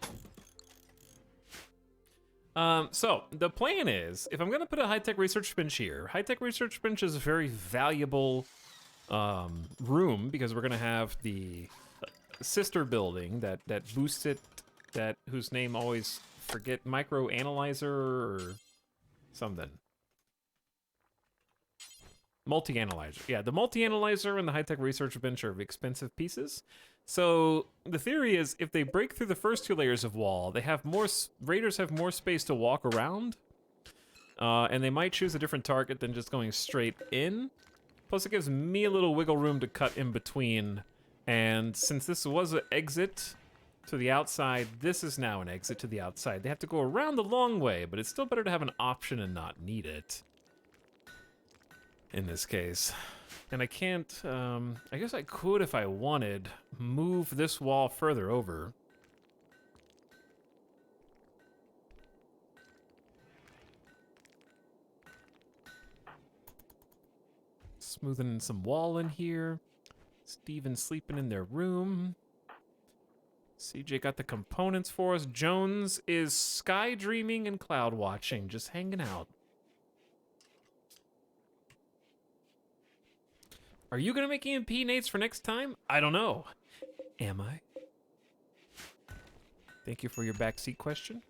So, the plan is, if I'm going to put a high-tech research bench here, high-tech research bench is a very valuable room because we're going to have the sister building that boosts it, whose name I always forget, micro analyzer or something. Multi-analyzer. Yeah, the multi-analyzer and the high-tech research bench are expensive pieces. So the theory is if they break through the first 2 layers of wall, they have more, raiders have more space to walk around. And they might choose a different target than just going straight in. Plus it gives me a little wiggle room to cut in between. And since this was an exit to the outside, this is now an exit to the outside. They have to go around the long way, but it's still better to have an option and not need it. In this case. And I can't, I guess I could, if I wanted, move this wall further over. Smoothing some wall in here. Steven sleeping in their room. CJ got the components for us. Jones is sky dreaming and cloud watching, just hanging out. Are you gonna make EMP nades for next time? I don't know. Am I? Thank you for your backseat question.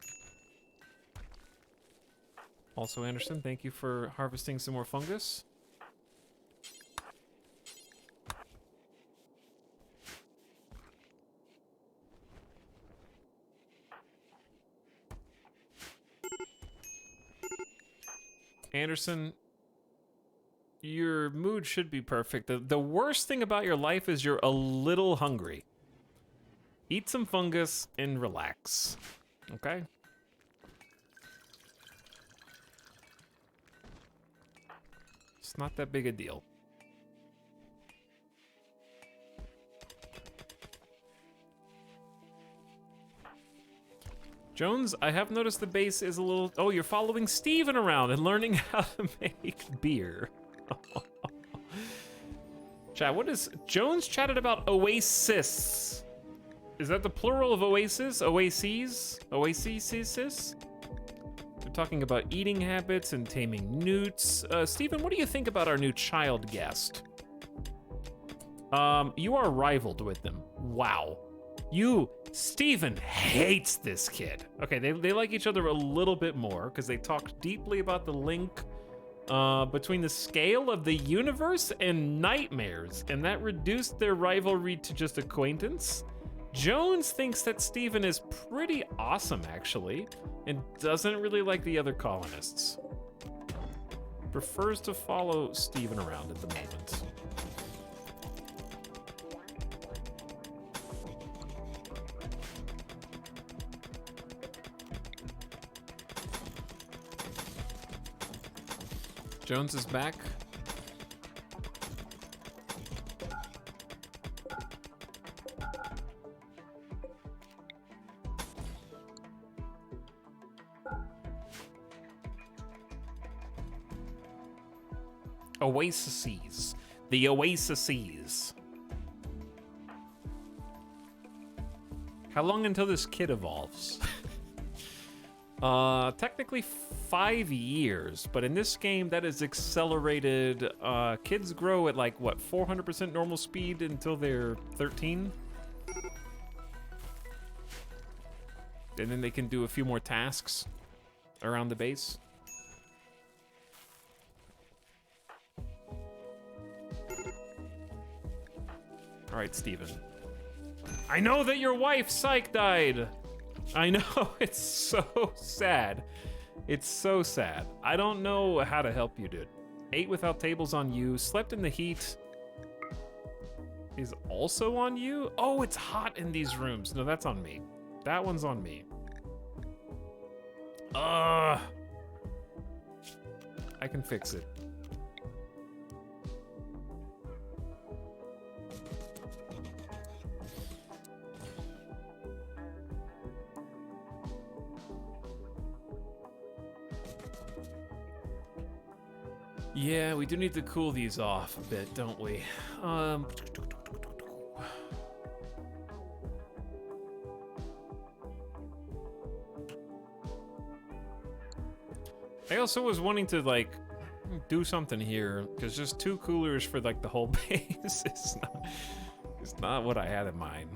Also, Anderson, thank you for harvesting some more fungus. Anderson, your mood should be perfect. The worst thing about your life is you're a little hungry. Eat some fungus and relax, okay? It's not that big a deal. Jones, I have noticed the base is a little... Oh, you're following Steven around and learning how to make beer. Chat, what is... Jones chatted about oasis. Is that the plural of oasis? Oases? Oases? Is They're talking about eating habits and taming newts. Stephen, what do you think about our new child guest? You are rivaled with them. Wow. Stephen hates this kid. Okay, they like each other a little bit more because they talk deeply about the link between the scale of the universe and nightmares, and that reduced their rivalry to just acquaintance. Jones thinks that Stephen is pretty awesome, actually, and doesn't really like the other colonists. Prefers to follow Stephen around at the moment. Jones is back. Oases. The Oases. How long until this kid evolves? Technically 5 years, but in this game that is accelerated. Kids grow at like, what, 400% normal speed until they're 13? And then they can do a few more tasks around the base. All right, Steven. I know that your wife, Psych, died. I know, it's so sad. It's so sad. I don't know how to help you, dude. Ate without tables on you, slept in the heat is also on you? Oh, it's hot in these rooms. No, that's on me. That one's on me. I can fix it. Yeah, we do need to cool these off a bit, don't we? I also was wanting to, like, do something here, because just 2 coolers for, like, the whole base is not what I had in mind.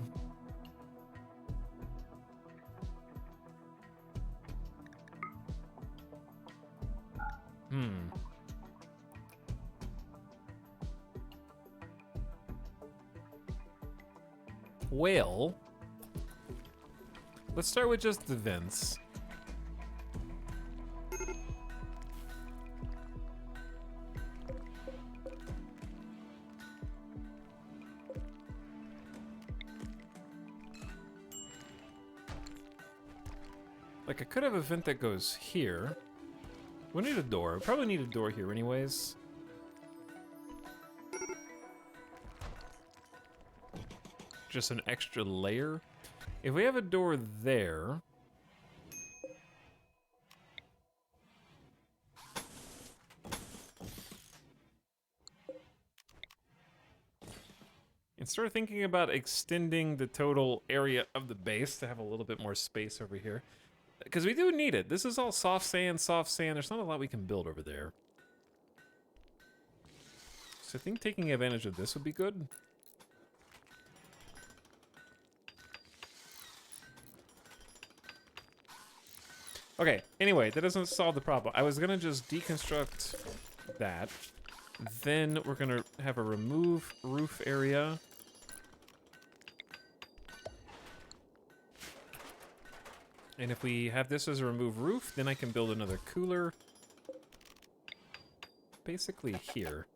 Well, let's start with just the vents. Like, I could have a vent that goes here. We need a door. We probably need a door here anyways. Just an extra layer. If we have a door there, and start thinking about extending the total area of the base to have a little bit more space over here, because we do need it. This is all soft sand, soft sand. There's not a lot we can build over there. So I think taking advantage of this would be good. Okay, anyway, that doesn't solve the problem. I was gonna just deconstruct that. Then we're gonna have a remove roof area. And if we have this as a remove roof, then I can build another cooler. Basically here.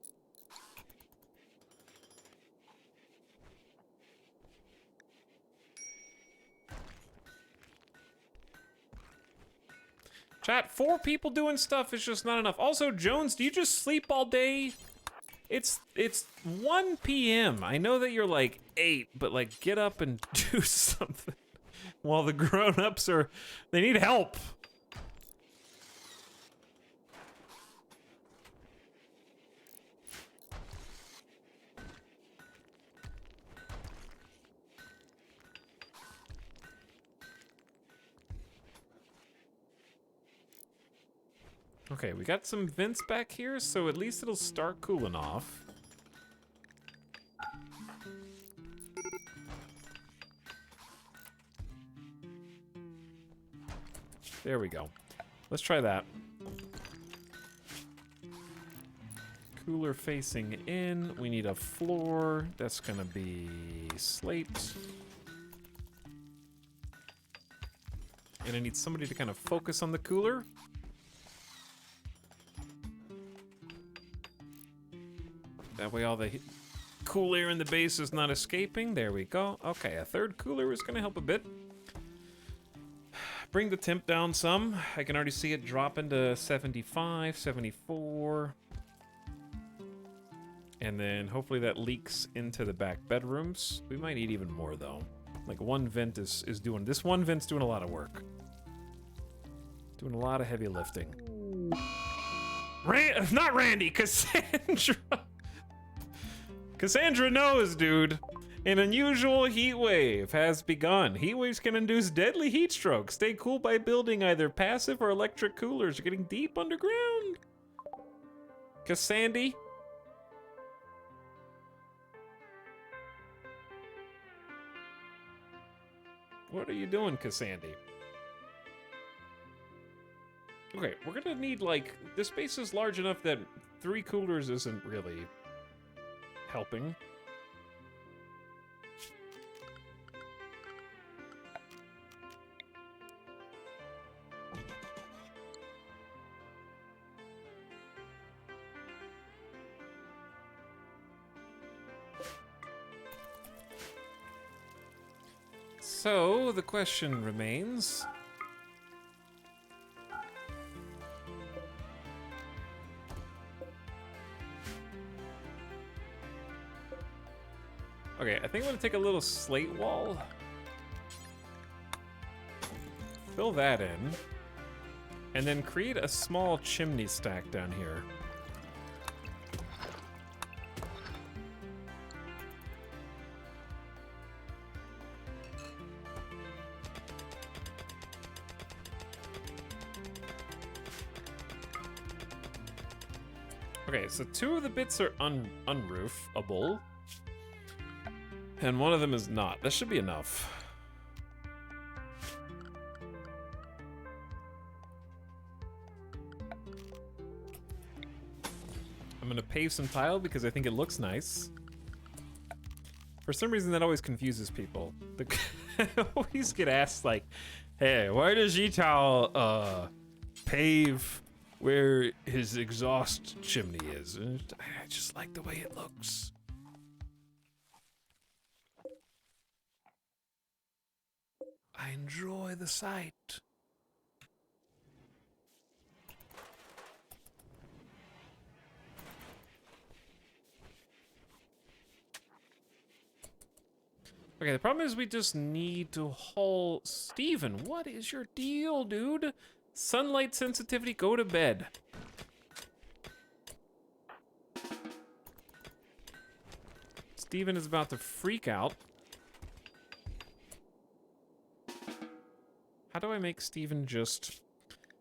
Chat, 4 people doing stuff is just not enough. Also, Jones, do you just sleep all day? It's 1 p.m. I know that you're like 8, but like get up and do something while the grown-ups they need help. Okay, we got some vents back here, so at least it'll start cooling off. There we go. Let's try that. Cooler facing in. We need a floor. That's gonna be slate. And I need somebody to kind of focus on the cooler. That way all the cool air in the base is not escaping. There we go. Okay, a third cooler is gonna help a bit. Bring the temp down some. I can already see it dropping to 75, 74. And then hopefully that leaks into the back bedrooms. We might need even more though. Like one vent is doing, this one vent's doing a lot of work. Doing a lot of heavy lifting. Not Randy, Cassandra. Cassandra knows, dude. An unusual heat wave has begun. Heat waves can induce deadly heat strokes. Stay cool by building either passive or electric coolers. You're getting deep underground. Cassandy. What are you doing, Cassandy? Okay, we're gonna need, like, this space is large enough that 3 coolers isn't really helping. So, the question remains... Okay, I think I'm gonna take a little slate wall. Fill that in. And then create a small chimney stack down here. Okay, so 2 of the bits are unroofable. And one of them is not. That should be enough. I'm gonna pave some tile because I think it looks nice. For some reason that always confuses people. I always get asked like, hey, why does E-Tile pave where his exhaust chimney is? And I just like the way it looks. I enjoy the sight. Okay, the problem is we just need to haul... Steven, what is your deal, dude? Sunlight sensitivity, go to bed. Steven is about to freak out. How do I make Steven just...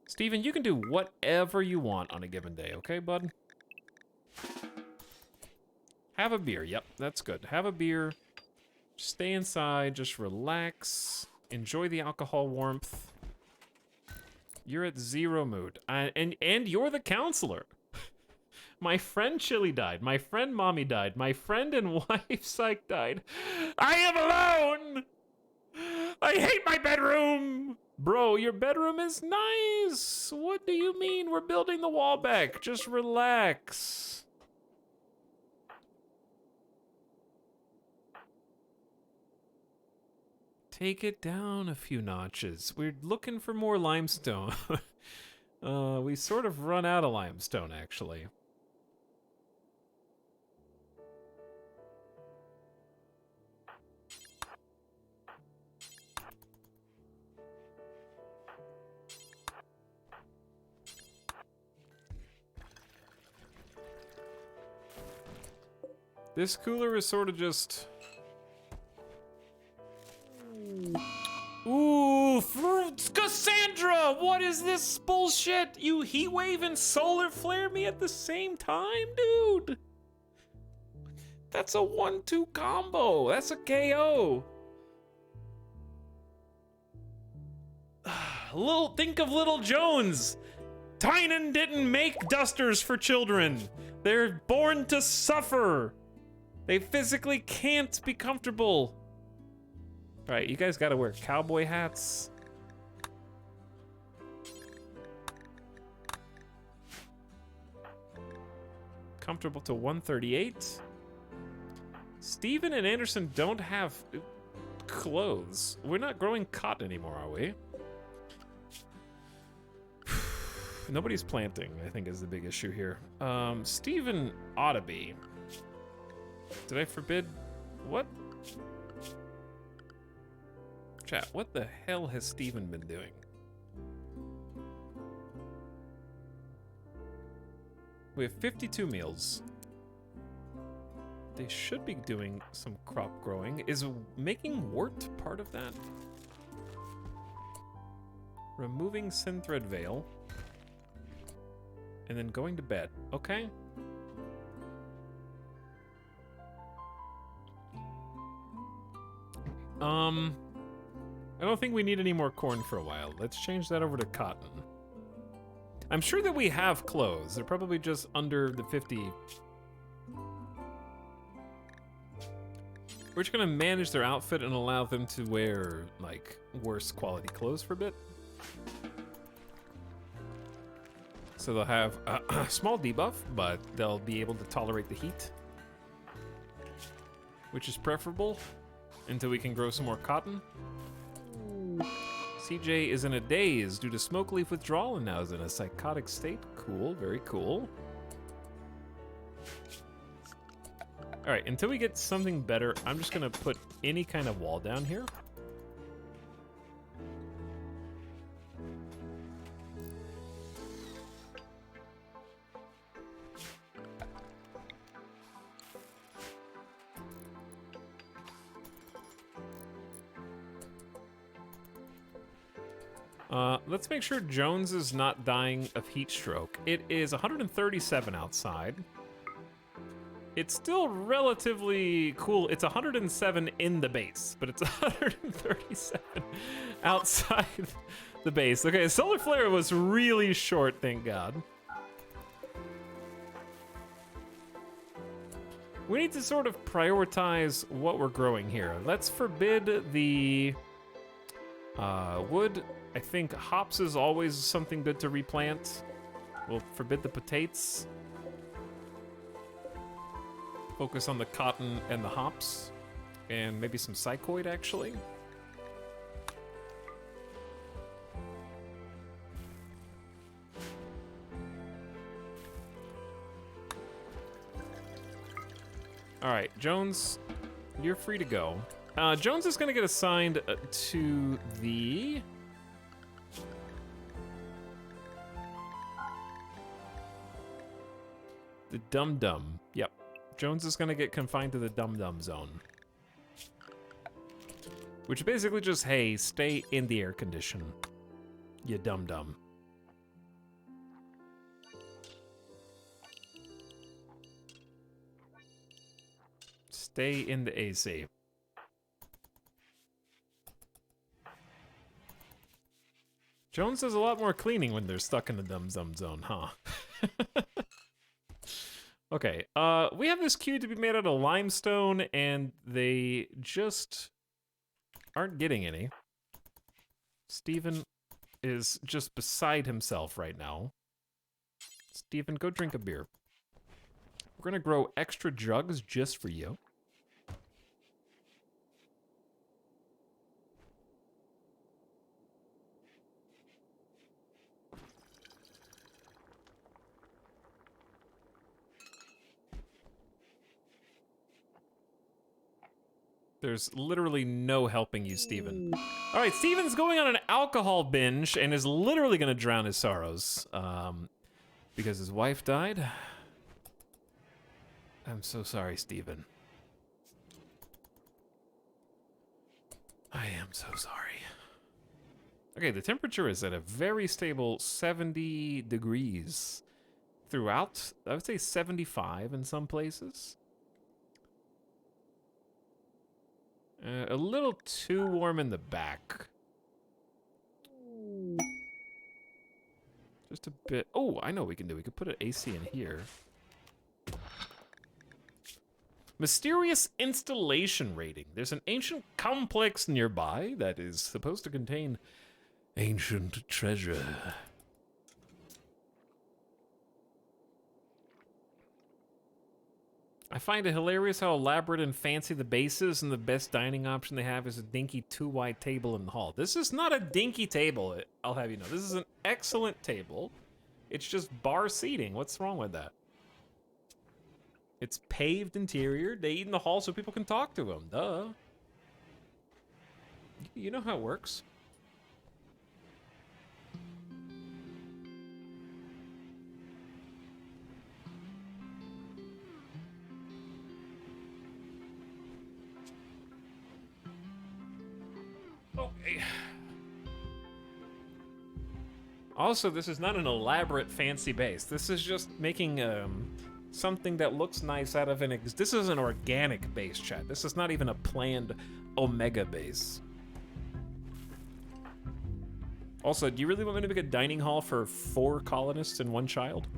Steven, you can do whatever you want on a given day, okay, bud? Have a beer. Yep, that's good. Have a beer. Stay inside. Just relax. Enjoy the alcohol warmth. You're at 0 mood. And you're the counselor. My friend Chili died. My friend Mommy died. My friend and wife Psych died. I am alone! I hate my bedroom! Bro, your bedroom is nice! What do you mean we're building the wall back? Just relax. Take it down a few notches. We're looking for more limestone. We sort of run out of limestone, actually. This cooler is sort of just... Ooh, Cassandra, what is this bullshit? You heat wave and solar flare me at the same time, dude. That's a 1-2 combo. That's a KO. Think of Little Jones. Tynan didn't make dusters for children. They're born to suffer. They physically can't be comfortable. All right, you guys gotta wear cowboy hats. Comfortable to 138. Steven and Anderson don't have clothes. We're not growing cotton anymore, are we? Nobody's planting, I think, is the big issue here. Steven ought to be. Did I forbid? What? Chat, what the hell has Steven been doing? We have 52 meals. They should be doing some crop growing. Is making wort part of that? Removing synthread veil. And then going to bed. Okay. I don't think we need any more corn for a while. Let's change that over to cotton. I'm sure that we have clothes. They're probably just under the 50. We're just gonna manage their outfit and allow them to wear, like, worse quality clothes for a bit. So they'll have a small debuff, but they'll be able to tolerate the heat, which is preferable until we can grow some more cotton. CJ is in a daze due to smoke leaf withdrawal and now is in a psychotic state. Cool, very cool. All right, until we get something better, I'm just gonna put any kind of wall down here. Let's make sure Jones is not dying of heat stroke. It is 137 outside. It's still relatively cool. It's 107 in the base, but it's 137 outside the base. Okay, solar flare was really short, thank God. We need to sort of prioritize what we're growing here. Let's forbid the wood. I think hops is always something good to replant. We'll forbid the potatoes. Focus on the cotton and the hops. And maybe some psychoid, actually. All right, Jones, you're free to go. Jones is gonna get assigned to the... The Dum Dum. Yep. Jones is gonna get confined to the Dum Dum zone. Which basically just, hey, stay in the air condition. You dum dum. Stay in the AC. Jones does a lot more cleaning when they're stuck in the Dum Dum zone, huh? Okay, we have this cube to be made out of limestone, and they just aren't getting any. Steven is just beside himself right now. Steven, go drink a beer. We're gonna grow extra jugs just for you. There's literally no helping you, Steven. All right, Steven's going on an alcohol binge and is literally gonna drown his sorrows. Because his wife died. I'm so sorry, Steven. I am so sorry. Okay, the temperature is at a very stable 70 degrees throughout. I would say 75 in some places. A little too warm in the back. Just a bit. Oh, I know what we can do. We could put an AC in here. Mysterious installation rating. There's an ancient complex nearby that is supposed to contain ancient treasure. I find it hilarious how elaborate and fancy the base is, and the best dining option they have is a dinky 2-wide table in the hall. This is not a dinky table, I'll have you know. This is an excellent table. It's just bar seating. What's wrong with that? It's paved interior. They eat in the hall so people can talk to them. Duh. You know how it works. Okay. Also, this is not an elaborate fancy base. This is just making something that looks nice out of an this is an organic base, chat. This is not even a planned Omega base. Also, do you really want me to make a dining hall for 4 colonists and 1 child?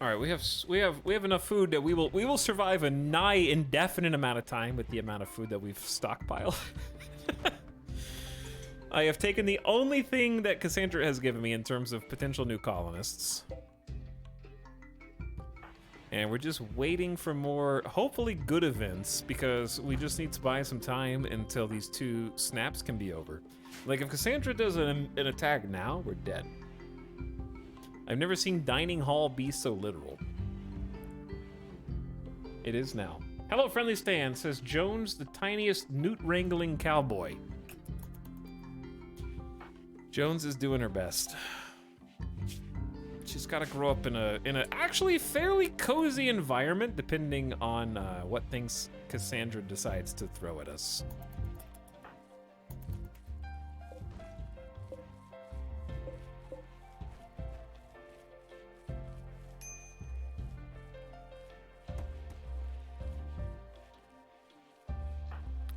All right, we have enough food that we will survive a nigh indefinite amount of time with the amount of food that we've stockpiled. I have taken the only thing that Cassandra has given me in terms of potential new colonists. And we're just waiting for more, hopefully good events, because we just need to buy some time until these 2 snaps can be over. Like, if Cassandra does an attack now, we're dead. I've never seen dining hall be so literal. It is now. Hello, friendly Stan, says Jones, the tiniest newt-wrangling cowboy. Jones is doing her best. She's got to grow up in a actually fairly cozy environment, depending on what things Cassandra decides to throw at us.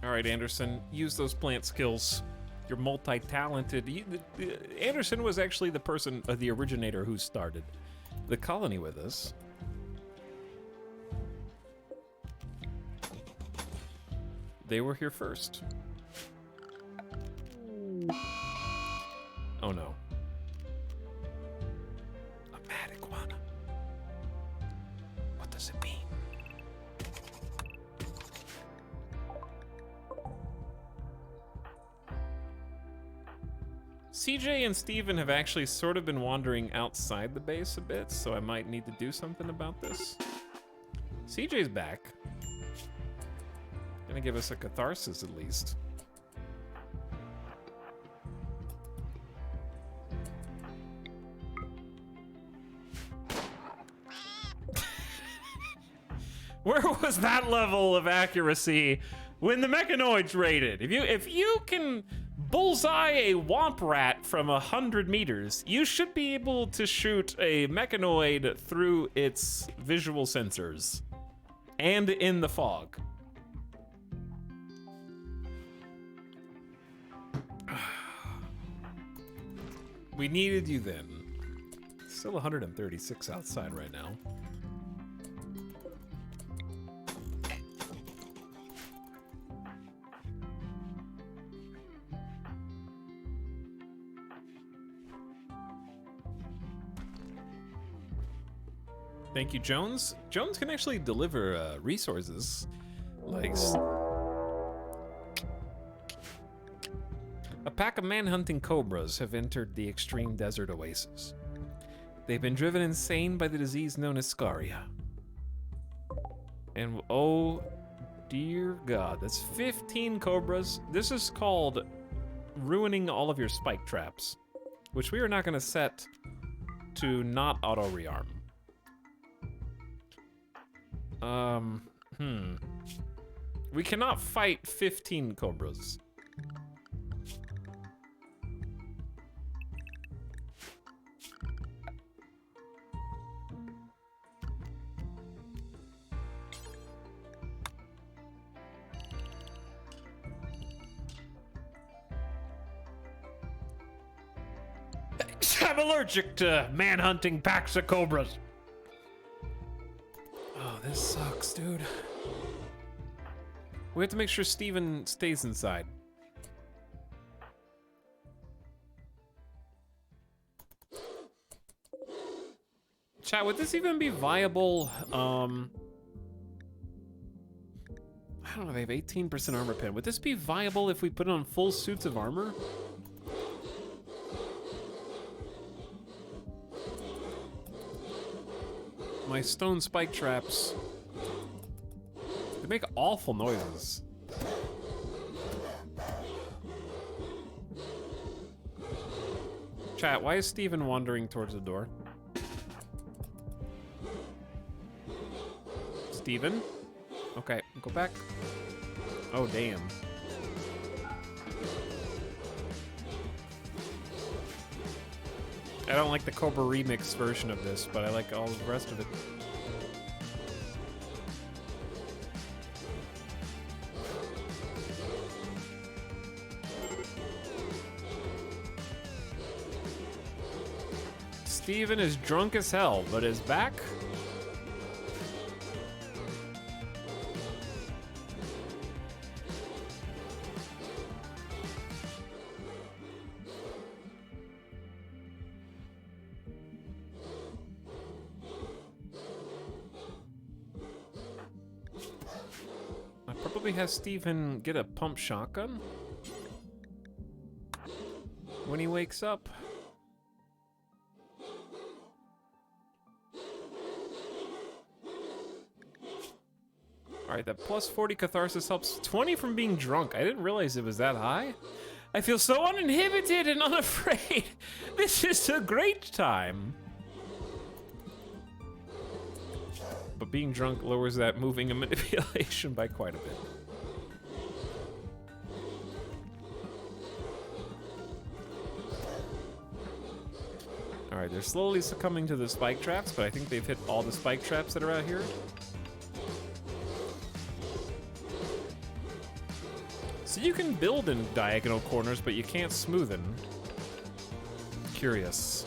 All right, Anderson, use those plant skills. You're multi-talented. Anderson was actually the person, the originator who started the colony with us. They were here first. Oh no. A mad iguana. What does it mean? CJ and Steven have actually sort of been wandering outside the base a bit, so I might need to do something about this. CJ's back. Gonna give us a catharsis at least. Where was that level of accuracy when the mechanoids raided? If you can bullseye a womp rat from 100 meters, you should be able to shoot a mechanoid through its visual sensors and in the fog. We needed you then. Still 136 outside right now. Thank you, Jones. Jones can actually deliver resources. Like... A pack of man-hunting cobras have entered the extreme desert oasis. They've been driven insane by the disease known as scaria. And oh, dear God. That's 15 cobras. This is called ruining all of your spike traps, which we are not going to set to not auto rearm. We cannot fight 15 cobras. I'm allergic to man-hunting packs of cobras. Oh, this sucks, dude. We have to make sure Steven stays inside. Chat, would this even be viable? I don't know, they have 18% armor pen. Would this be viable if we put on full suits of armor? My stone spike traps, they make awful noises. Chat, why is Steven wandering towards the door? Steven? Okay, go back. Oh, damn. I don't like the Cobra remix version of this, but I like all the rest of it. Steven is drunk as hell, but is back. I probably have Steven get a pump shotgun when he wakes up. Alright, that plus 40 catharsis helps 20 from being drunk. I didn't realize it was that high. I feel so uninhibited and unafraid. This is a great time. But being drunk lowers that moving and manipulation by quite a bit. Alright, they're slowly succumbing to the spike traps, but I think they've hit all the spike traps that are out here. So you can build in diagonal corners, but you can't smoothen. Curious.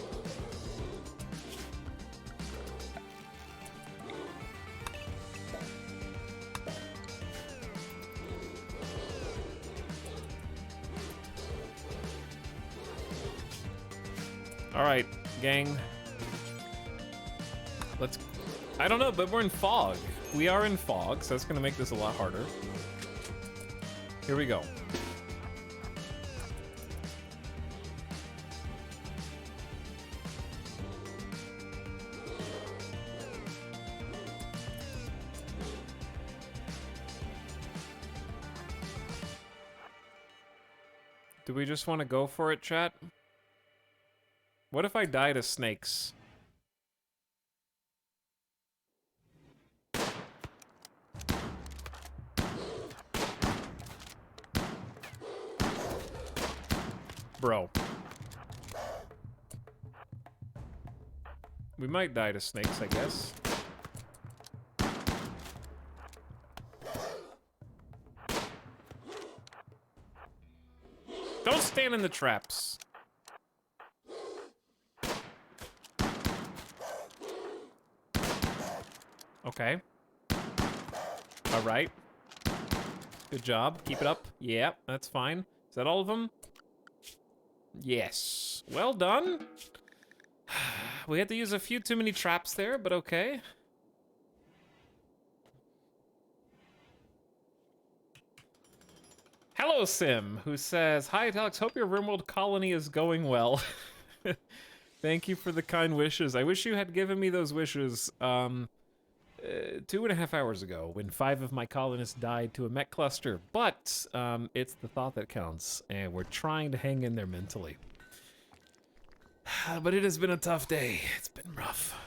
All right, gang. Let's... I don't know, but we're in fog. We are in fog, so that's gonna make this a lot harder. Here we go. Do we just want to go for it, chat? What if I die to snakes? Bro. We might die to snakes, I guess. Don't stand in the traps. Okay. All right. Good job. Keep it up. Yeah, that's fine. Is that all of them? Yes. Well done. We had to use a few too many traps there, but okay. Hello, Sim, who says, "Hi, Alex. Hope your RimWorld colony is going well." Thank you for the kind wishes. I wish you had given me those wishes. 2.5 hours ago when 5 of my colonists died to a mech cluster. But it's the thought that counts, and we're trying to hang in there mentally. But it has been a tough day. It's been rough.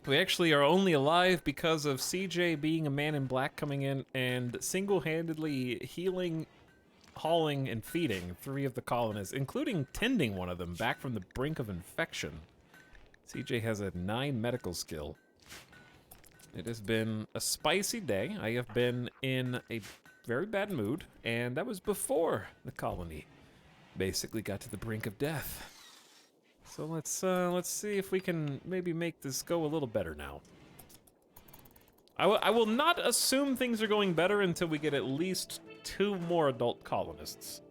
We actually are only alive because of CJ being a man in black coming in and single-handedly healing, hauling, and feeding 3 of the colonists, including tending one of them back from the brink of infection. CJ has a 9 medical skill. It has been a spicy day. I have been in a very bad mood, and that was before the colony basically got to the brink of death. So let's see if we can maybe make this go a little better now. I will not assume things are going better until we get at least 2 more adult colonists.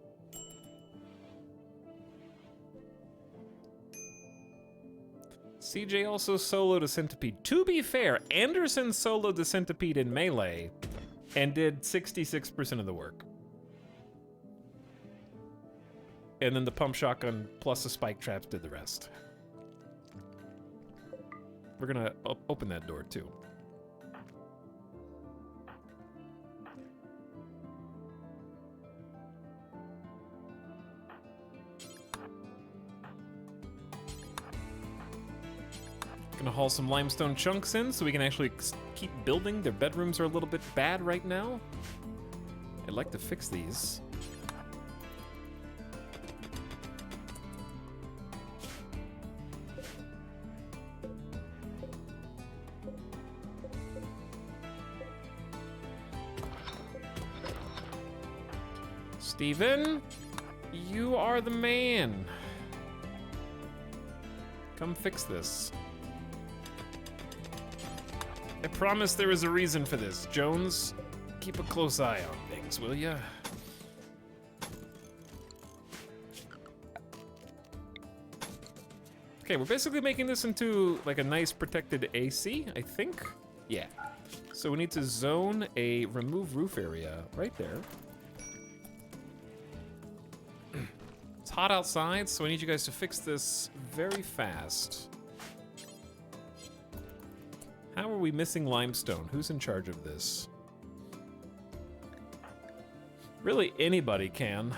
CJ also soloed a centipede. To be fair, Anderson soloed the centipede in melee and did 66% of the work. And then the pump shotgun plus the spike traps did the rest. We're gonna open that door too. Gonna haul some limestone chunks in so we can actually keep building. Their bedrooms are a little bit bad right now. I'd like to fix these. Steven, you are the man. Come fix this. I promise there is a reason for this. Jones, keep a close eye on things, will ya? Okay, we're basically making this into like a nice protected AC, I think. Yeah. So we need to zone a remove roof area right there. It's hot outside, so I need you guys to fix this very fast. How are we missing limestone? Who's in charge of this? Really, anybody can.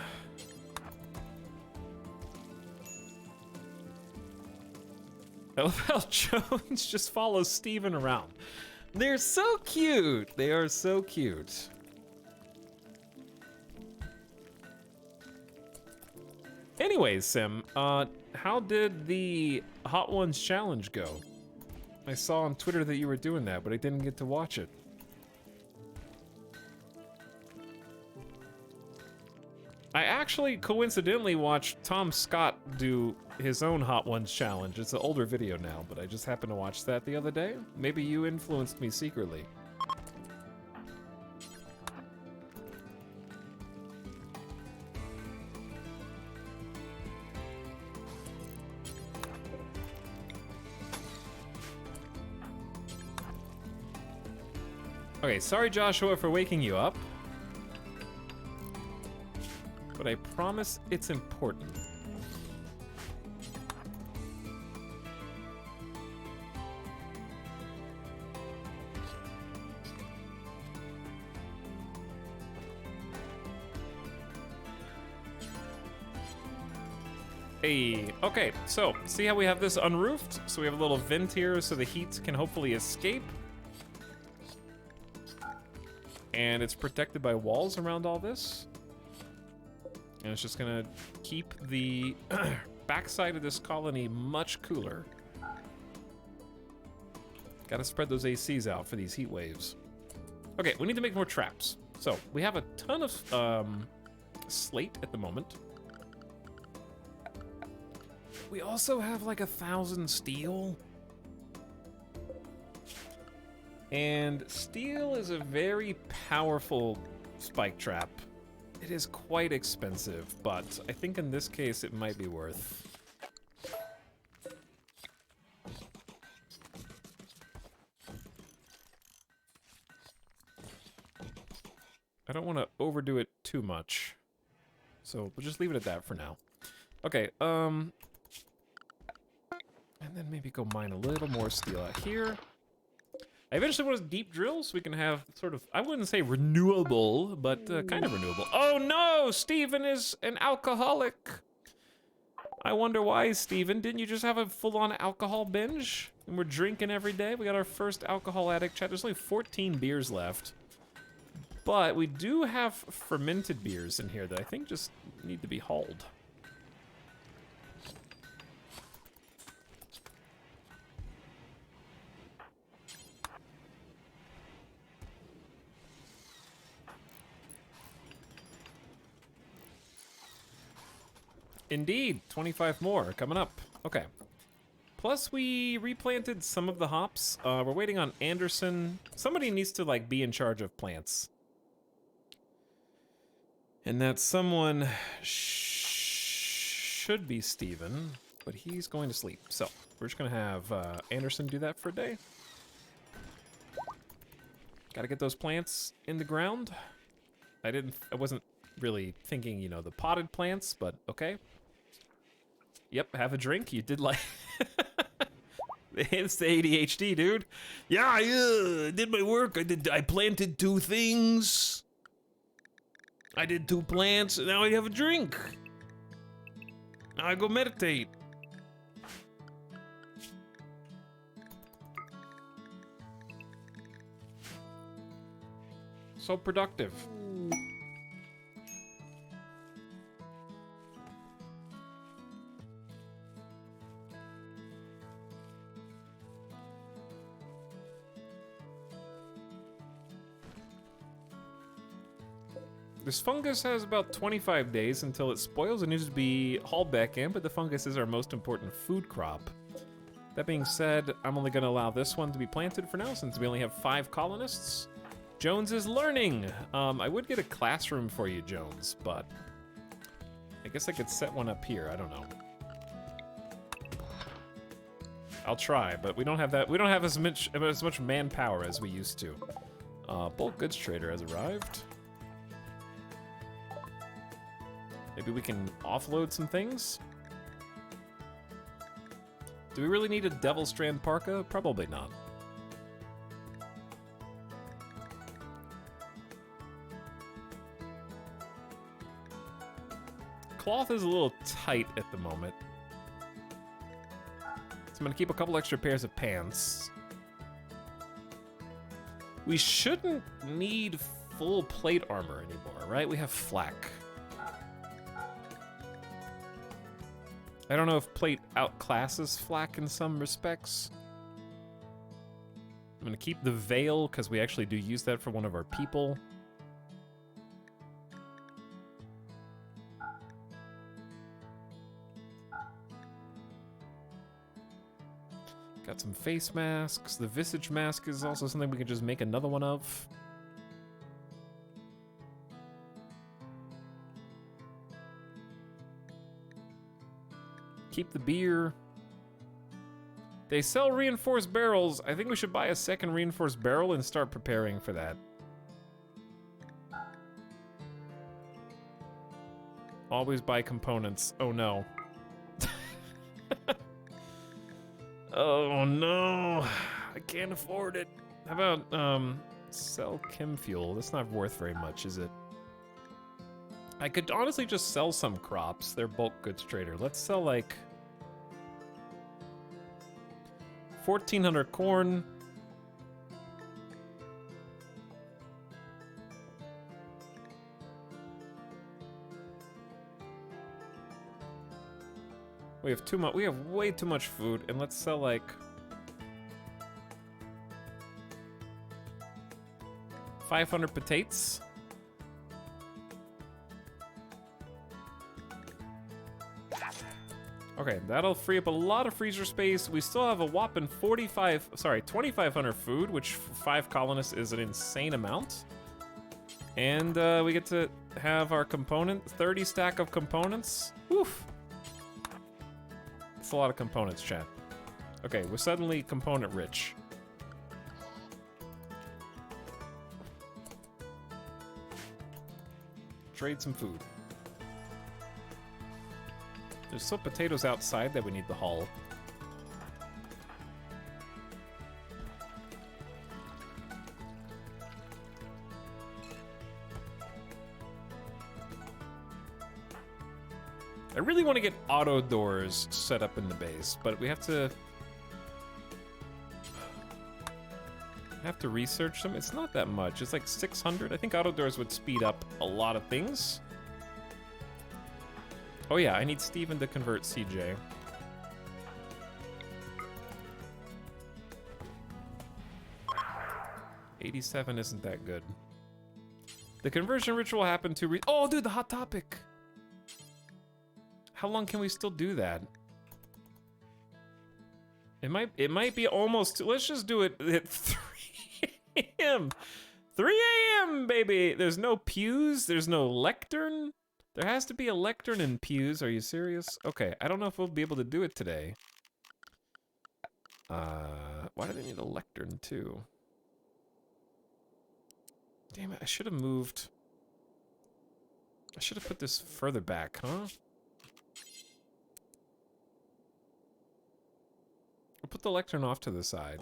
I love how Jones just follows Steven around. They're so cute. They are so cute. Anyways, Sim, how did the Hot Ones challenge go? I saw on Twitter that you were doing that, but I didn't get to watch it. I actually coincidentally watched Tom Scott do his own Hot Ones challenge. It's an older video now, but I just happened to watch that the other day. Maybe you influenced me secretly. Okay, sorry Joshua for waking you up. But I promise it's important. Hey, okay, so see how we have this unroofed? So we have a little vent here so the heat can hopefully escape. And it's protected by walls around all this. And it's just gonna keep the backside of this colony much cooler. Gotta spread those ACs out for these heat waves. Okay, we need to make more traps. So we have a ton of slate at the moment. We also have like 1,000 steel. And steel is a very powerful spike trap. It is quite expensive, but I think in this case it might be worth. I don't want to overdo it too much, so we'll just leave it at that for now. Okay, and And then maybe go mine a little more steel out here. I eventually want to deep drill so we can have sort of, I wouldn't say renewable, but kind of renewable. Oh no, Steven is an alcoholic. I wonder why, Steven. Didn't you just have a full-on alcohol binge? And we're drinking every day? We got our first alcohol addict chat. There's only 14 beers left. But we do have fermented beers in here that I think just need to be hauled. Indeed, 25 more coming up. Okay. Plus, we replanted some of the hops. We're waiting on Anderson. Somebody needs to, like, be in charge of plants. And that someone should be Steven, but he's going to sleep. So, we're just going to have Anderson do that for a day. Gotta get those plants in the ground. I wasn't really thinking, you know, the potted plants, but okay. Yep, have a drink. You did like... It's the ADHD, dude. Yeah, I did my work. I planted 2 things. I did 2 plants, and now I have a drink. Now I go meditate. So productive. This fungus has about 25 days until it spoils and needs to be hauled back in, but the fungus is our most important food crop. That being said, I'm only going to allow this one to be planted for now since we only have 5 colonists. Jones is learning. I would get a classroom for you, Jones, but I guess I could set one up here. I don't know. I'll try, but we don't have that. We don't have as much manpower as we used to. Bulk goods trader has arrived. Maybe we can offload some things? Do we really need a Devil Strand parka? Probably not. Cloth is a little tight at the moment. So I'm gonna keep a couple extra pairs of pants. We shouldn't need full plate armor anymore, right? We have flak. I don't know if plate outclasses flak in some respects. I'm gonna keep the veil because we actually do use that for one of our people. Got some face masks. The visage mask is also something we can just make another one of. Keep the beer. They sell reinforced barrels. I think we should buy a second reinforced barrel and start preparing for that. Always buy components. Oh no. Oh no. I can't afford it. How about sell chem fuel? That's not worth very much, is it? I could honestly just sell some crops. They're bulk goods trader. Let's sell like 1,400 corn. We have too much. We have way too much food, and let's sell like 500 potatoes. Okay, that'll free up a lot of freezer space. We still have a whopping 2,500 food, which for 5 colonists is an insane amount. And we get to have our 30 stack of components. Woof. That's a lot of components, chat. Okay, we're suddenly component rich. Trade some food. There's still potatoes outside that we need to haul. I really want to get auto doors set up in the base, but we have to research them. It's not that much. It's like 600. I think auto doors would speed up a lot of things. Oh yeah, I need Steven to convert CJ. $87 isn't that good. The conversion ritual happened to oh, dude, the hot topic. How long can we still do that? It might be almost. Let's just do it at 3 a.m. 3 a.m. baby. There's no pews. There's no lectern. There has to be a lectern and pews. Are you serious? Okay, I don't know if we'll be able to do it today. Why do they need a lectern too? Damn it, I should have moved. I should have put this further back, huh? I'll put the lectern off to the side.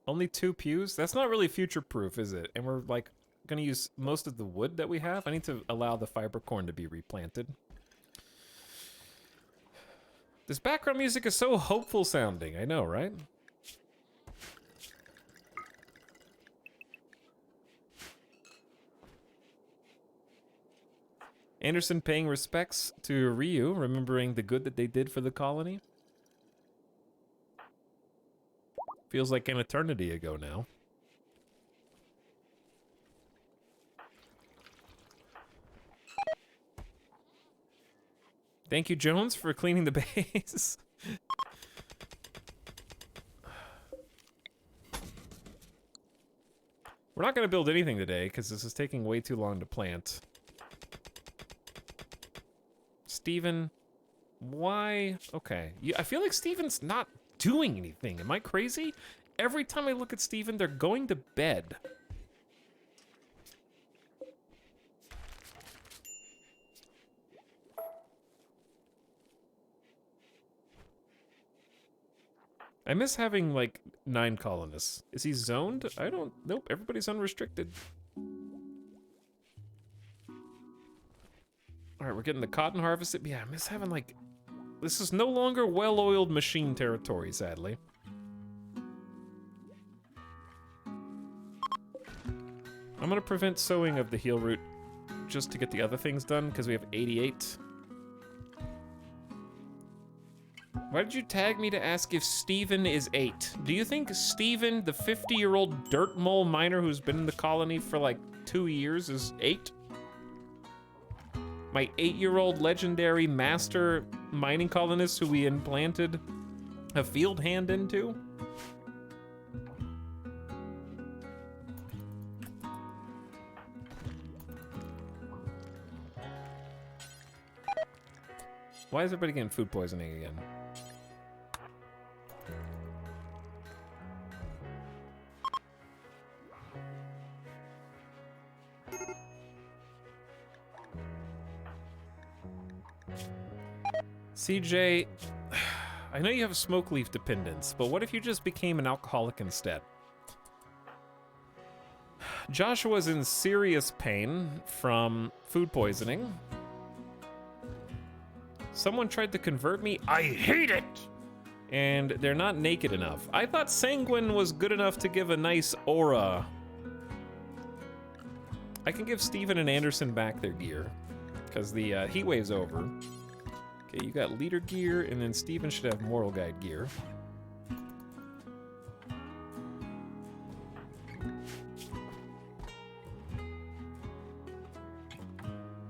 Only 2 pews? That's not really future-proof, is it? And we're, like, gonna use most of the wood that we have? I need to allow the fiber corn to be replanted. This background music is so hopeful sounding. I know, right? Anderson paying respects to Ryu, remembering the good that they did for the colony. Feels like an eternity ago now. Thank you, Jones, for cleaning the base. We're not going to build anything today, because this is taking way too long to plant. Steven, why? Okay. I feel like Steven's not doing anything. Am I crazy? Every time I look at Steven, they're going to bed. I miss having, like, 9 colonists. Is he zoned? I don't... Nope, everybody's unrestricted. Alright, we're getting the cotton harvested. Yeah, I miss having, like... This is no longer well-oiled machine territory, sadly. I'm gonna prevent sowing of the heal root just to get the other things done, because we have 88. Why did you tag me to ask if Steven is 8? Do you think Steven, the 50-year-old dirt mole miner who's been in the colony for like 2 years, is 8? My 8-year-old legendary master mining colonist who we implanted a field hand into? Why is everybody getting food poisoning again? CJ, I know you have a smoke leaf dependence, but what if you just became an alcoholic instead? Joshua's in serious pain from food poisoning. Someone tried to convert me. I hate it! And they're not naked enough. I thought Sanguine was good enough to give a nice aura. I can give Steven and Anderson back their gear, because the heat wave's over. Okay, you got leader gear, and then Steven should have moral guide gear.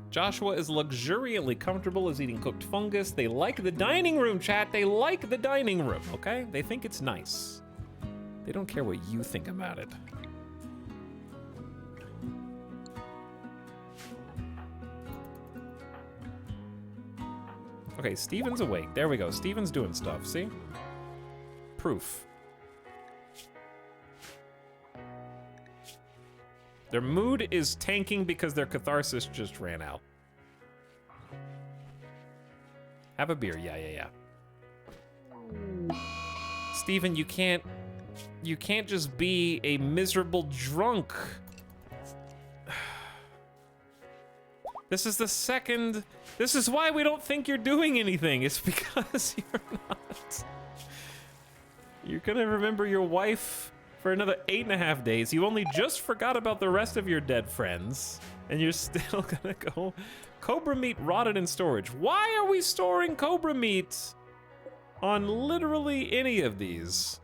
Joshua is luxuriantly comfortable as eating cooked fungus. They like the dining room, chat. They like the dining room, okay? They think it's nice. They don't care what you think about it. Okay, Steven's awake. There we go. Steven's doing stuff, see? Proof. Their mood is tanking because their catharsis just ran out. Have a beer. Yeah. Steven, you can't just be a miserable drunk. This is the second. This is why we don't think you're doing anything. It's because you're not. You're gonna remember your wife for another 8.5 days. You only just forgot about the rest of your dead friends, and you're still gonna go. Cobra meat rotted in storage. Why are we storing cobra meat on literally any of these?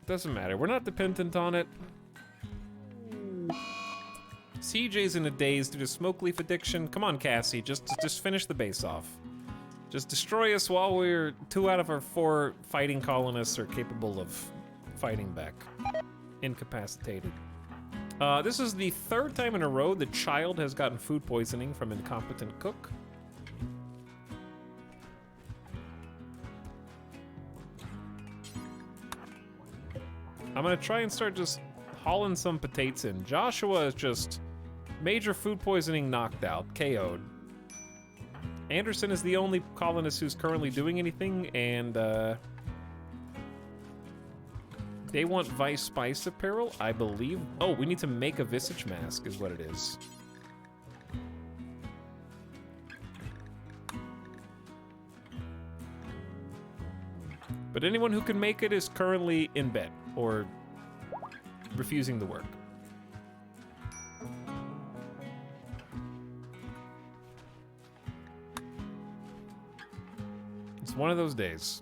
Doesn't matter. We're not dependent on it. CJ's in a daze due to smoke leaf addiction. Come on, Cassie. Just finish the base off. Just destroy us while we're 2 out of our 4 fighting colonists are capable of fighting back. Incapacitated. This is the 3rd time in a row the child has gotten food poisoning from incompetent cook. I'm gonna try and start just hauling some potatoes in. Joshua is just major food poisoning knocked out, KO'd. Anderson is the only colonist who's currently doing anything, and they want Vice Spice apparel, I believe. Oh, we need to make a visage mask is what it is. But anyone who can make it is currently in bed or refusing to work. It's one of those days.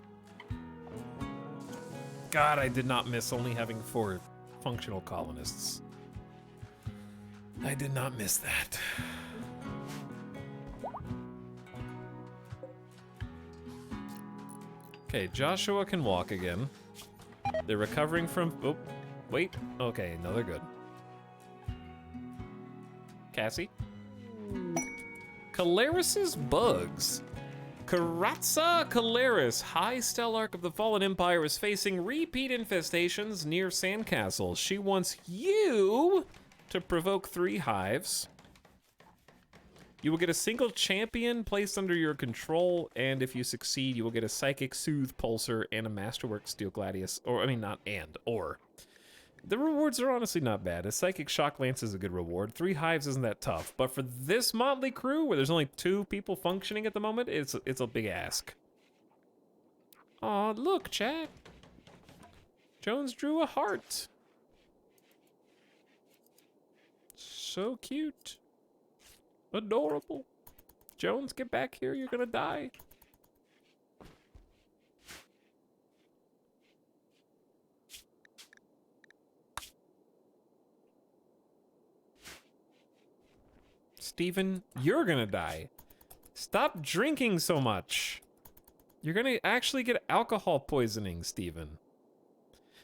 God, I did not miss only having 4 functional colonists. I did not miss that. Okay, Joshua can walk again. They're recovering from... Oh, wait. Okay, no, they're good. Cassie? Calaris's bugs. Karatza Calaris, High Stellarch of the Fallen Empire, is facing repeat infestations near Sandcastle. She wants you to provoke 3 hives. You will get a single champion placed under your control, and if you succeed, you will get a Psychic Soothe Pulsar and a Masterwork Steel Gladius. Or, I mean, not and, or. The rewards are honestly not bad. A Psychic Shock Lance is a good reward. 3 hives isn't that tough, but for this motley crew, where there's only 2 people functioning at the moment, it's a big ask. Aw, look, chat. Jones drew a heart. So cute. Adorable. Jones, get back here. You're gonna die. Steven, you're gonna die. Stop drinking so much. You're gonna actually get alcohol poisoning, Steven.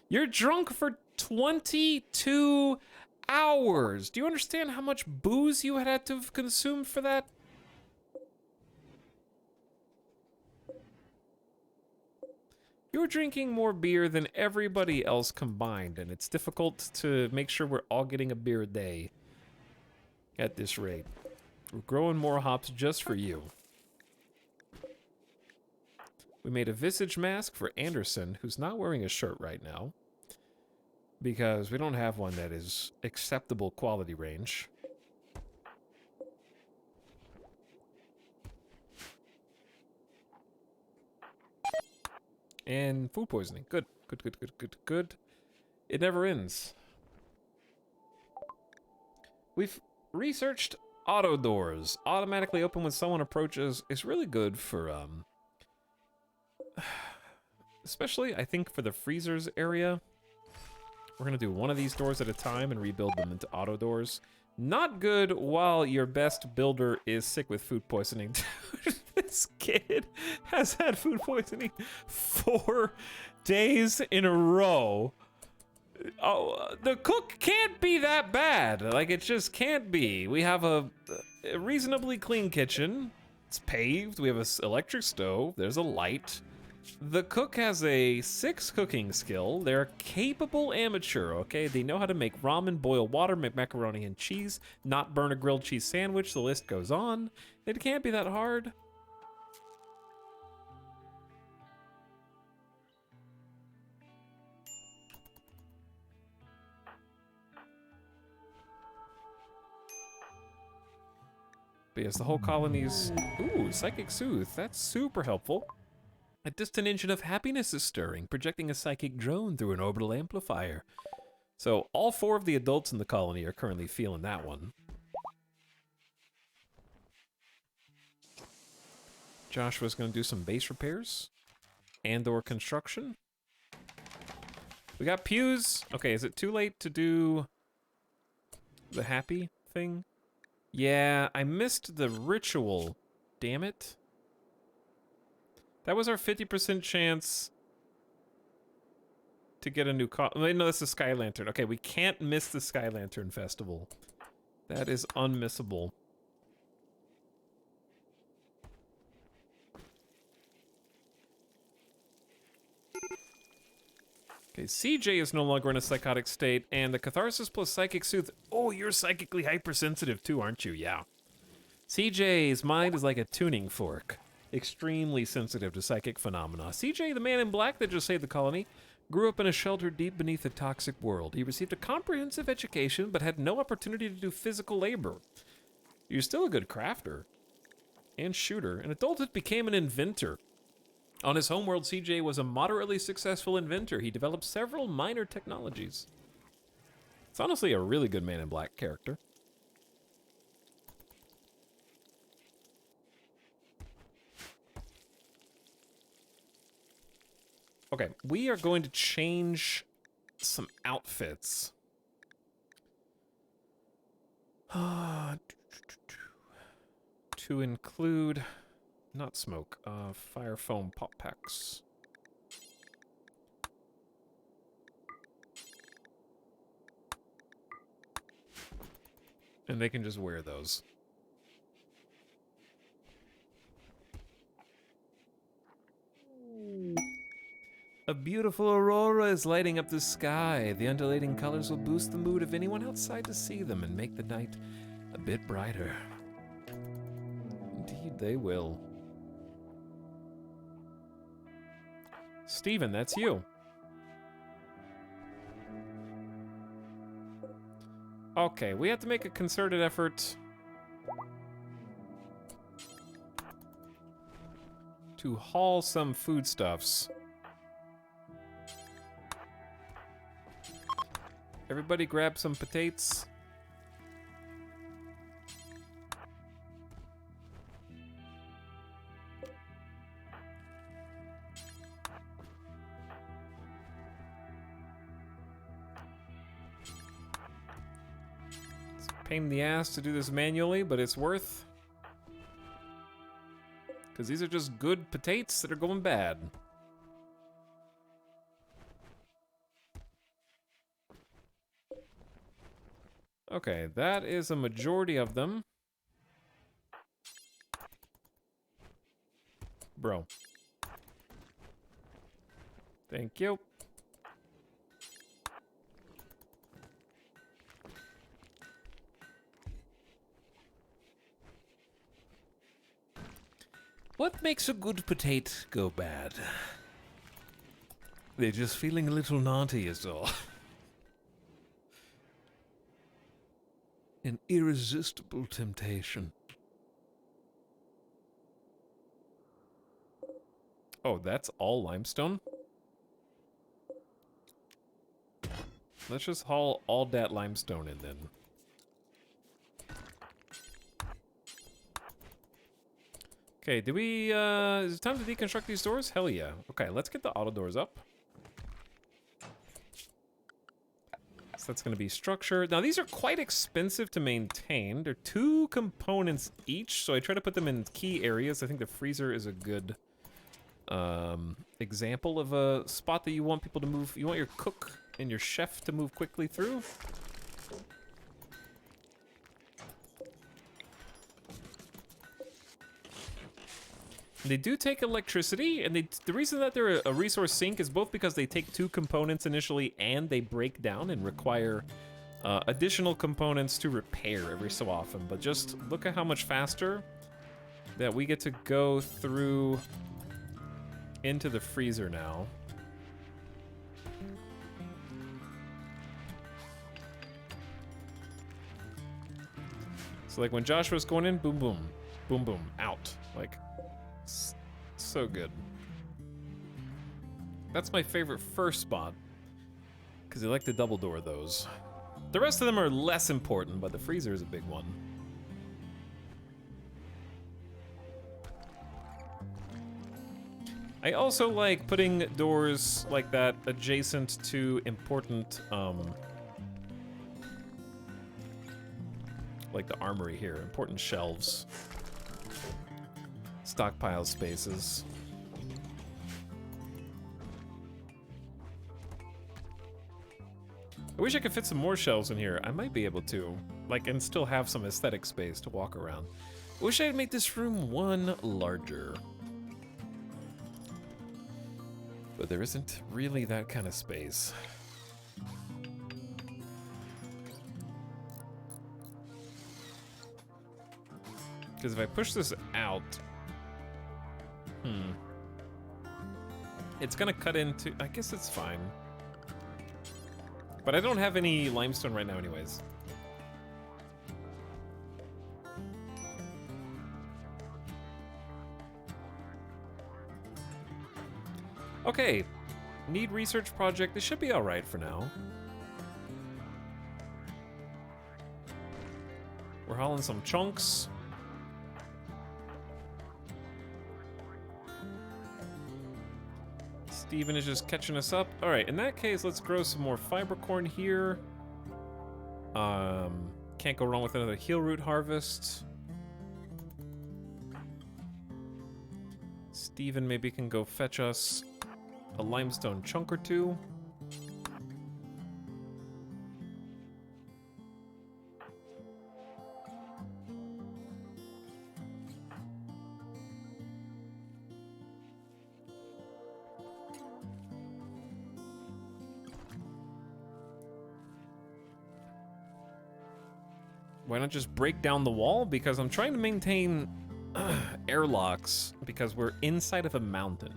You're drunk for 22 hours. Do you understand how much booze you had to have consumed for that? You're drinking more beer than everybody else combined, and it's difficult to make sure we're all getting a beer a day at this rate. We're growing more hops just for you. We made a visage mask for Anderson, who's not wearing a shirt right now, because we don't have one that is acceptable quality range. And food poisoning. Good, good, good, good, good, good. It never ends. We've researched auto doors. Automatically open when someone approaches is really good for, especially, I think, for the freezers area. We're gonna do one of these doors at a time and rebuild them into auto doors. Not good while your best builder is sick with food poisoning. This kid has had food poisoning 4 days in a row. Oh, the cook can't be that bad. Like, it just can't be. We have a reasonably clean kitchen. It's paved. We have an electric stove. There's a light. The cook has a 6 cooking skill. They're a capable amateur, okay? They know how to make ramen, boil water, make macaroni and cheese, not burn a grilled cheese sandwich. The list goes on. It can't be that hard. But yes, the whole colony's... Ooh, Psychic Soothe. That's super helpful. A distant engine of happiness is stirring, projecting a psychic drone through an orbital amplifier. So all 4 of the adults in the colony are currently feeling that one. Joshua's going to do some base repairs and/or construction. We got pews. Okay, is it too late to do the happy thing? Yeah, I missed the ritual. Damn it. That was our 50% chance to get a new no, that's the Sky Lantern. Okay, we can't miss the Sky Lantern Festival. That is unmissable. Okay, CJ is no longer in a psychotic state, and the Catharsis plus Psychic Soothe... Oh, you're psychically hypersensitive too, aren't you? Yeah. CJ's mind is like a tuning fork. Extremely sensitive to psychic phenomena. CJ, the man in black that just saved the colony, grew up in a shelter deep beneath a toxic world. He received a comprehensive education, but had no opportunity to do physical labor. You're still a good crafter and shooter. In adulthood, became an inventor. On his homeworld, CJ was a moderately successful inventor. He developed several minor technologies. It's honestly a really good Man in Black character. Okay, we are going to change some outfits. To include... Not smoke, fire foam pop packs. And they can just wear those. A beautiful aurora is lighting up the sky. The undulating colors will boost the mood of anyone outside to see them and make the night a bit brighter. Indeed, they will. Steven, that's you. Okay, we have to make a concerted effort to haul some foodstuffs. Everybody grab some potatoes. Pain in the ass to do this manually, but it's worth. Because these are just good potatoes that are going bad. Okay, that is a majority of them. Bro. Thank you. What makes a good potato go bad? They're just feeling a little naughty is all. An irresistible temptation. Oh, that's all limestone? Let's just haul all that limestone in then. Okay, do we, is it time to deconstruct these doors? Hell yeah. Okay, let's get the auto doors up. So that's gonna be structure. Now these are quite expensive to maintain. They're 2 components each, so I try to put them in key areas. I think the freezer is a good example of a spot that you want people to move. You want your cook and your chef to move quickly through. They do take electricity, and the reason that they're a resource sink is both because they take 2 components initially and they break down and require additional components to repair every so often. But just look at how much faster that we get to go through into the freezer now. So like when Joshua's going in, boom, boom, boom, boom, out. Like, so good. That's my favorite first spot, because I like to double door those. The rest of them are less important, but the freezer is a big one. I also like putting doors like that adjacent to important, like the armory here, important shelves. Stockpile spaces. I wish I could fit some more shelves in here. I might be able to, like, and still have some aesthetic space to walk around. I wish I'd make this room one larger. But there isn't really that kind of space. Because if I push this out, it's gonna cut into, I guess it's fine. But I don't have any limestone right now anyways. Okay, need research project. This should be all right for now. We're hauling some chunks. Steven is just catching us up. All right, in that case, let's grow some more fiber corn here. Can't go wrong with another heel root harvest. Steven maybe can go fetch us a limestone chunk or 2. Why not just break down the wall? Because I'm trying to maintain airlocks because we're inside of a mountain.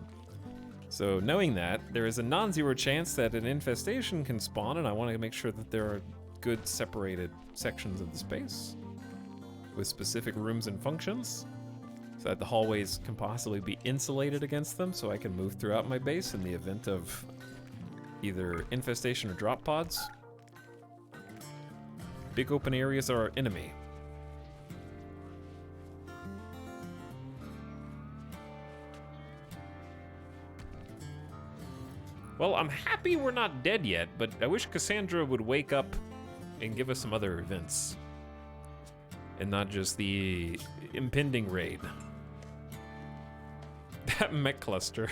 So knowing that, there is a non-zero chance that an infestation can spawn, and I want to make sure that there are good separated sections of the space with specific rooms and functions so that the hallways can possibly be insulated against them so I can move throughout my base in the event of either infestation or drop pods. Big open areas are our enemy. Well, I'm happy we're not dead yet, but I wish Cassandra would wake up and give us some other events. And not just the impending raid. That mech cluster.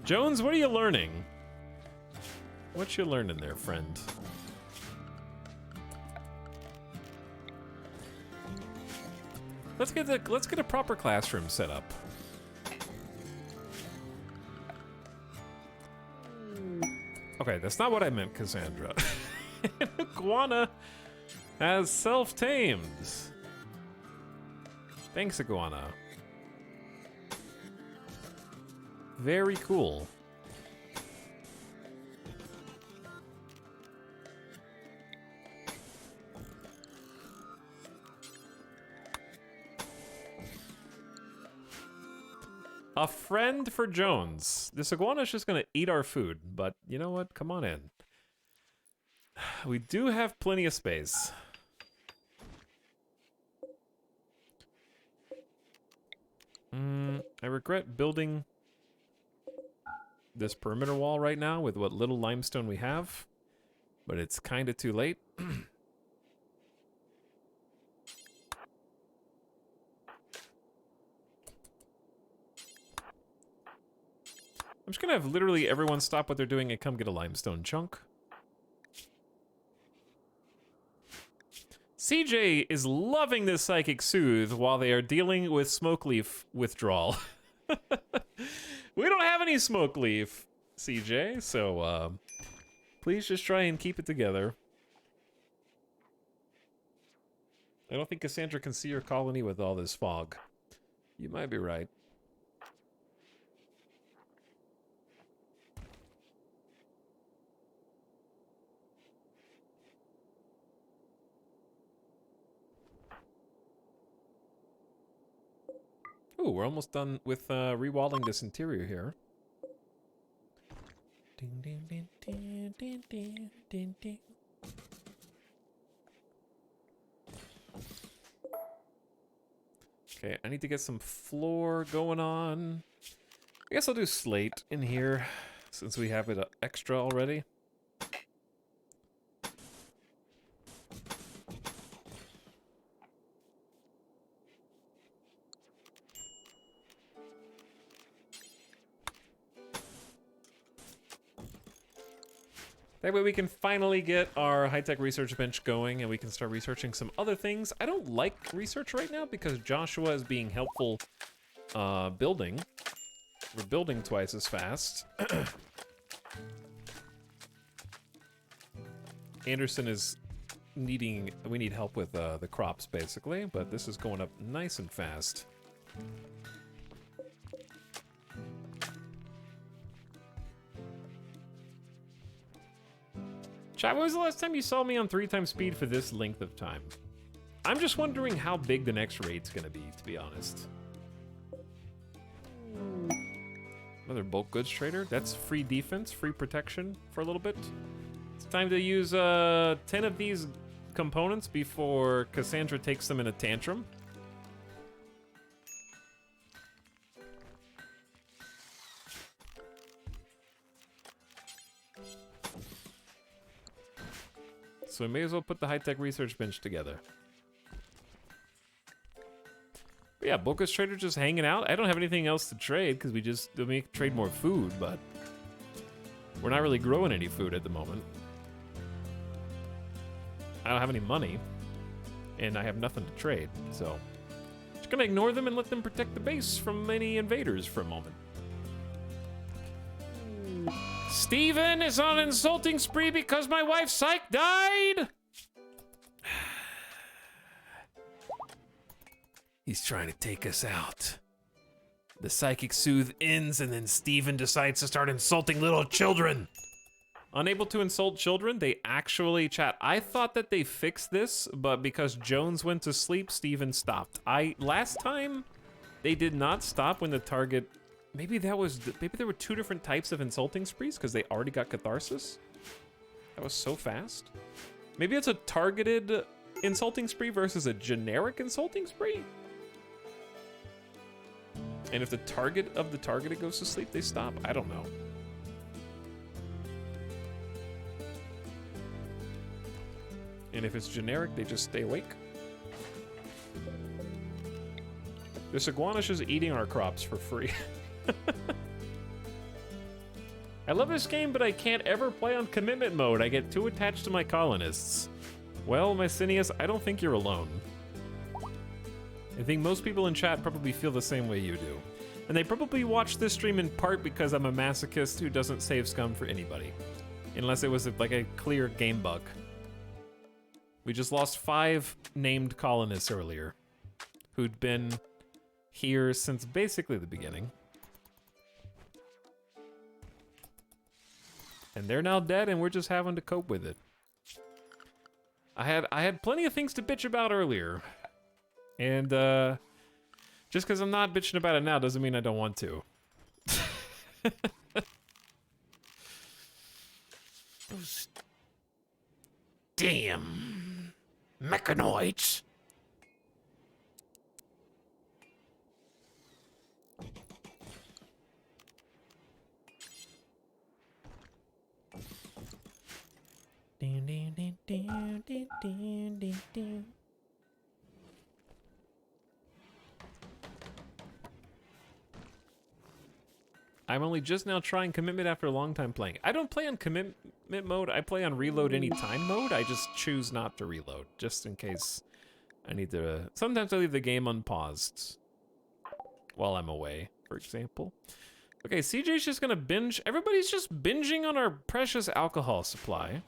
Jones, what are you learning? What you learning there, friend? Let's get a proper classroom set up. Okay, that's not what I meant, Cassandra. An iguana has self-tamed. Thanks, iguana. Very cool. A friend for Jones. This iguana is just gonna eat our food, but you know what? Come on in. We do have plenty of space. I regret building this perimeter wall right now with what little limestone we have, but it's kind of too late. I'm just gonna have literally everyone stop what they're doing and come get a limestone chunk. CJ is loving this Psychic Soothe while they are dealing with Smoke Leaf withdrawal. We don't have any Smoke Leaf, CJ, so please just try and keep it together. I don't think Cassandra can see your colony with all this fog. You might be right. Ooh, we're almost done with rewalling this interior here. Ding, ding, ding, ding, ding, ding, ding, ding. Okay, I need to get some floor going on. I guess I'll do slate in here since we have it extra already. That way we can finally get our high-tech research bench going and we can start researching some other things. I don't like research right now because Joshua is being helpful building. We're building twice as fast. Anderson is we need help with the crops basically, but this is going up nice and fast. Chat, when was the last time you saw me on 3 times speed for this length of time? I'm just wondering how big the next raid's gonna be, to be honest. Another bulk goods trader. That's free defense, free protection for a little bit. It's time to use 10 of these components before Cassandra takes them in a tantrum. So we may as well put the high-tech research bench together. But yeah, Bulkus Trader just hanging out. I don't have anything else to trade because we trade more food, but we're not really growing any food at the moment. I don't have any money, and I have nothing to trade, so just gonna ignore them and let them protect the base from any invaders for a moment. Steven is on an insulting spree because my wife Psych died? He's trying to take us out. The Psychic Soothe ends and then Steven decides to start insulting little children. Unable to insult children, they actually chat. I thought that they fixed this, but because Jones went to sleep, Steven stopped. Last time, they did not stop when the target... Maybe there were 2 different types of insulting sprees because they already got catharsis. That was so fast. Maybe it's a targeted insulting spree versus a generic insulting spree. And if the target of the targeted goes to sleep, they stop. I don't know. And if it's generic, they just stay awake. This iguana is eating our crops for free. I love this game, but I can't ever play on commitment mode. I get too attached to my colonists. Well, Mycinius, I don't think you're alone. I think most people in chat probably feel the same way you do. And they probably watch this stream in part because I'm a masochist who doesn't save scum for anybody. Unless it was like a clear game bug. We just lost 5 named colonists earlier who'd been here since basically the beginning. And they're now dead, and we're just having to cope with it. I had plenty of things to bitch about earlier. And, just because I'm not bitching about it now doesn't mean I don't want to. Those damn mechanoids. I'm only just now trying commitment after a long time playing. I don't play on commitment mode. I play on reload anytime mode. I just choose not to reload, just in case I need to... Sometimes I leave the game unpaused while I'm away, for example. Okay, CJ's just gonna binge. Everybody's just binging on our precious alcohol supply.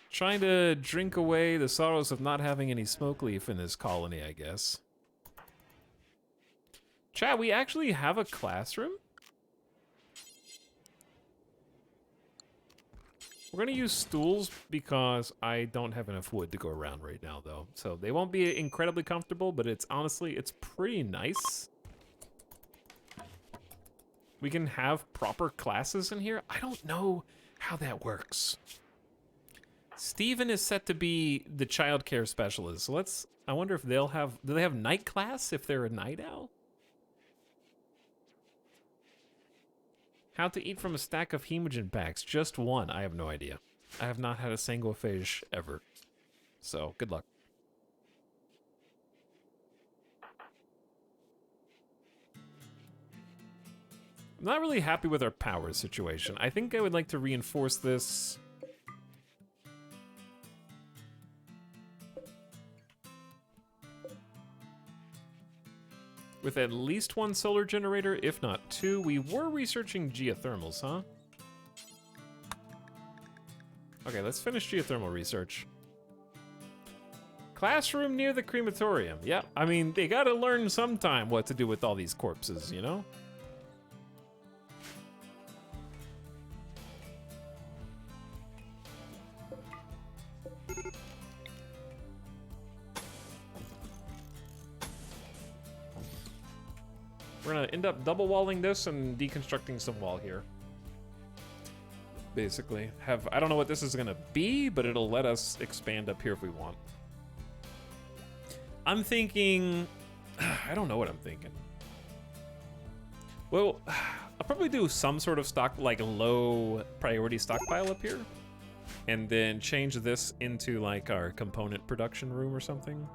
Trying to drink away the sorrows of not having any smoke leaf in this colony, I guess. Chat, we actually have a classroom? We're gonna use stools because I don't have enough wood to go around right now, though. So they won't be incredibly comfortable, but it's honestly, it's pretty nice. We can have proper classes in here. I don't know how that works. Steven is set to be the childcare specialist. So I wonder if they'll have, do they have night class if they're a night owl? How to eat from a stack of hemogen packs. Just one. I have no idea. I have not had a sanguiphage ever. So, good luck. I'm not really happy with our power situation. I think I would like to reinforce this. With at least one solar generator, if not two. We were researching geothermals, huh? Okay, let's finish geothermal research. Classroom near the crematorium. Yeah, I mean, they gotta learn sometime what to do with all these corpses, you know? We're gonna end up double walling this and deconstructing some wall here. Basically. I don't know what this is gonna be, but it'll let us expand up here if we want. I'm thinking... I don't know what I'm thinking. Well, I'll probably do some sort of stock, like low priority stockpile up here. And then change this into like our component production room or something.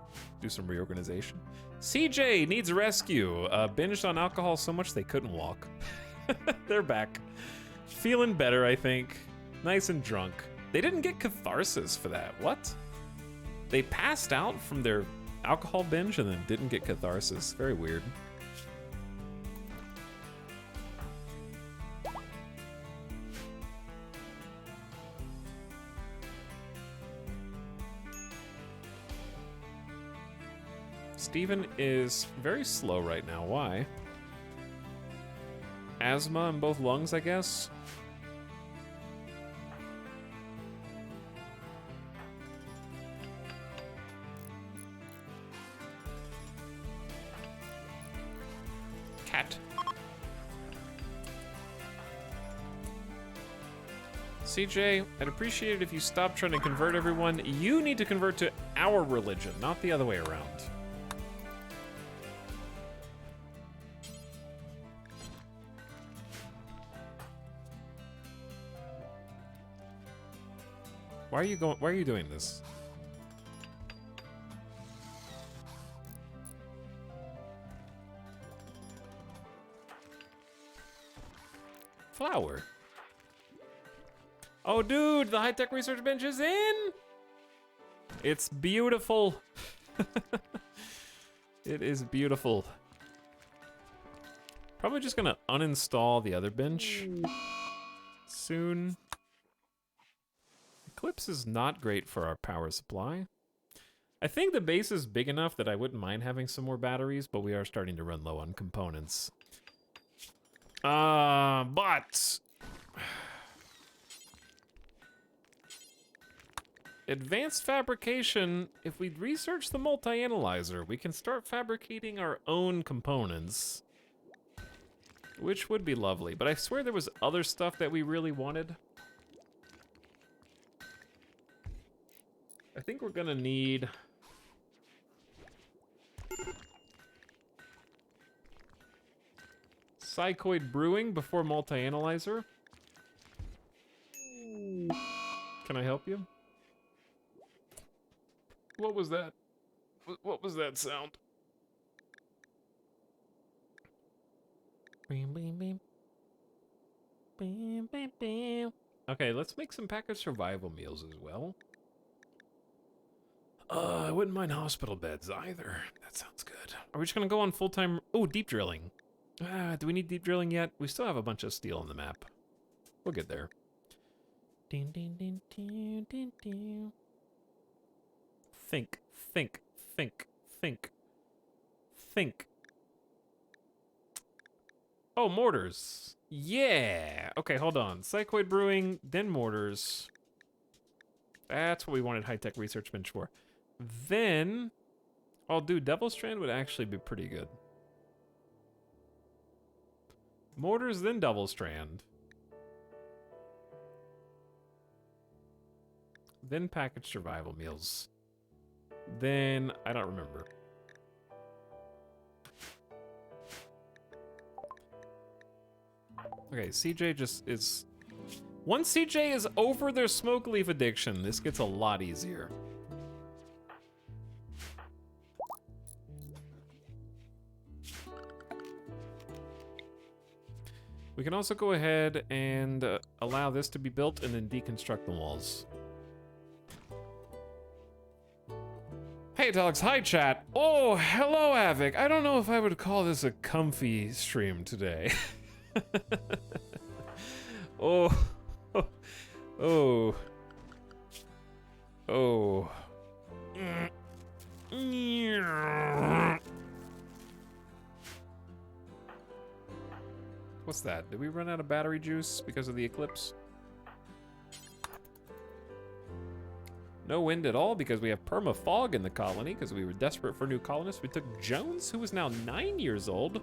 Do some reorganization. CJ needs rescue. Binged on alcohol so much they couldn't walk. They're back. Feeling better, I think. Nice and drunk. They didn't get catharsis for that. What? They passed out from their alcohol binge and then didn't get catharsis. Very weird. Steven is very slow right now. Why? Asthma in both lungs, I guess? Cat. CJ, I'd appreciate it if you stopped trying to convert everyone. You need to convert to our religion, not the other way around. Why are you doing this? Flower. Oh, dude, the high-tech research bench is in! It's beautiful. It is beautiful. Probably just gonna uninstall the other bench soon. Eclipse is not great for our power supply. I think the base is big enough that I wouldn't mind having some more batteries, but we are starting to run low on components. But... Advanced fabrication, if we research the multi-analyzer, we can start fabricating our own components. Which would be lovely, but I swear there was other stuff that we really wanted. I think we're gonna need... Psychoid brewing before multi-analyzer. Can I help you? What was that? What was that sound? Beam, beam, beam. Beam, beam, beam. Okay, let's make some packaged survival meals as well. I wouldn't mind hospital beds either. That sounds good. Are we just gonna go on full-time? Oh, deep drilling. Do we need deep drilling yet? We still have a bunch of steel on the map. We'll get there. Ding, ding, ding, ding, ding, ding. Think, think, think, think, think. Oh, mortars. Yeah. Okay, hold on. Psychoid brewing, then mortars. That's what we wanted high-tech research bench for. Then, I'll do Devil Strand would actually be pretty good. Mortars, then Double Strand. Then packaged survival meals. Then, I don't remember. Okay, CJ just is... Once CJ is over their smoke leaf addiction, this gets a lot easier. We can also go ahead and allow this to be built and then deconstruct the walls. Hey, Alex. Hi, chat. Oh, hello, Avic. I don't know if I would call this a comfy stream today. Oh. Oh. Oh. What's that? Did we run out of battery juice because of the eclipse? No wind at all because we have perma fog in the colony because we were desperate for new colonists. We took Jones, who is now 9 years old.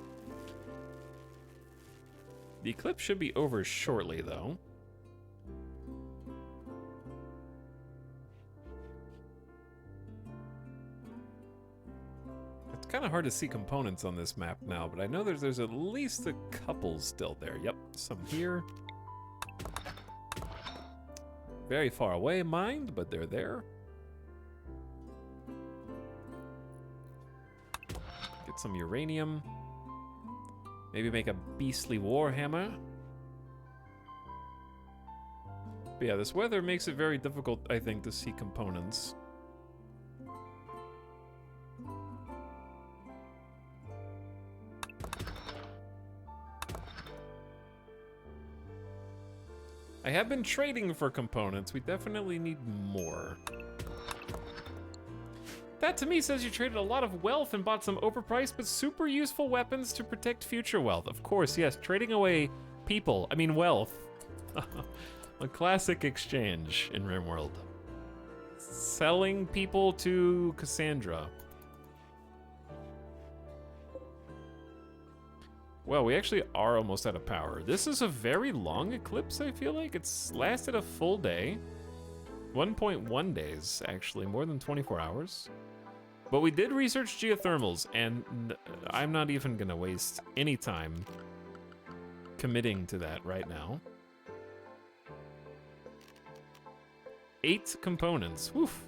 The eclipse should be over shortly, though. It's kind of hard to see components on this map now, but I know there's at least a couple still there. Yep, some here. Very far away, mind, but they're there. Get some uranium. Maybe make a beastly warhammer. But yeah, this weather makes it very difficult, I think, to see components. I have been trading for components. We definitely need more. That to me says you traded a lot of wealth and bought some overpriced but super useful weapons to protect future wealth. Of course, yes, trading away people, I mean wealth. A classic exchange in RimWorld. Selling people to Cassandra. Well, we actually are almost out of power. This is a very long eclipse, I feel like. It's lasted a full day. 1.1 days, actually, more than 24 hours. But we did research geothermals, and I'm not even gonna waste any time committing to that right now. 8 components, woof.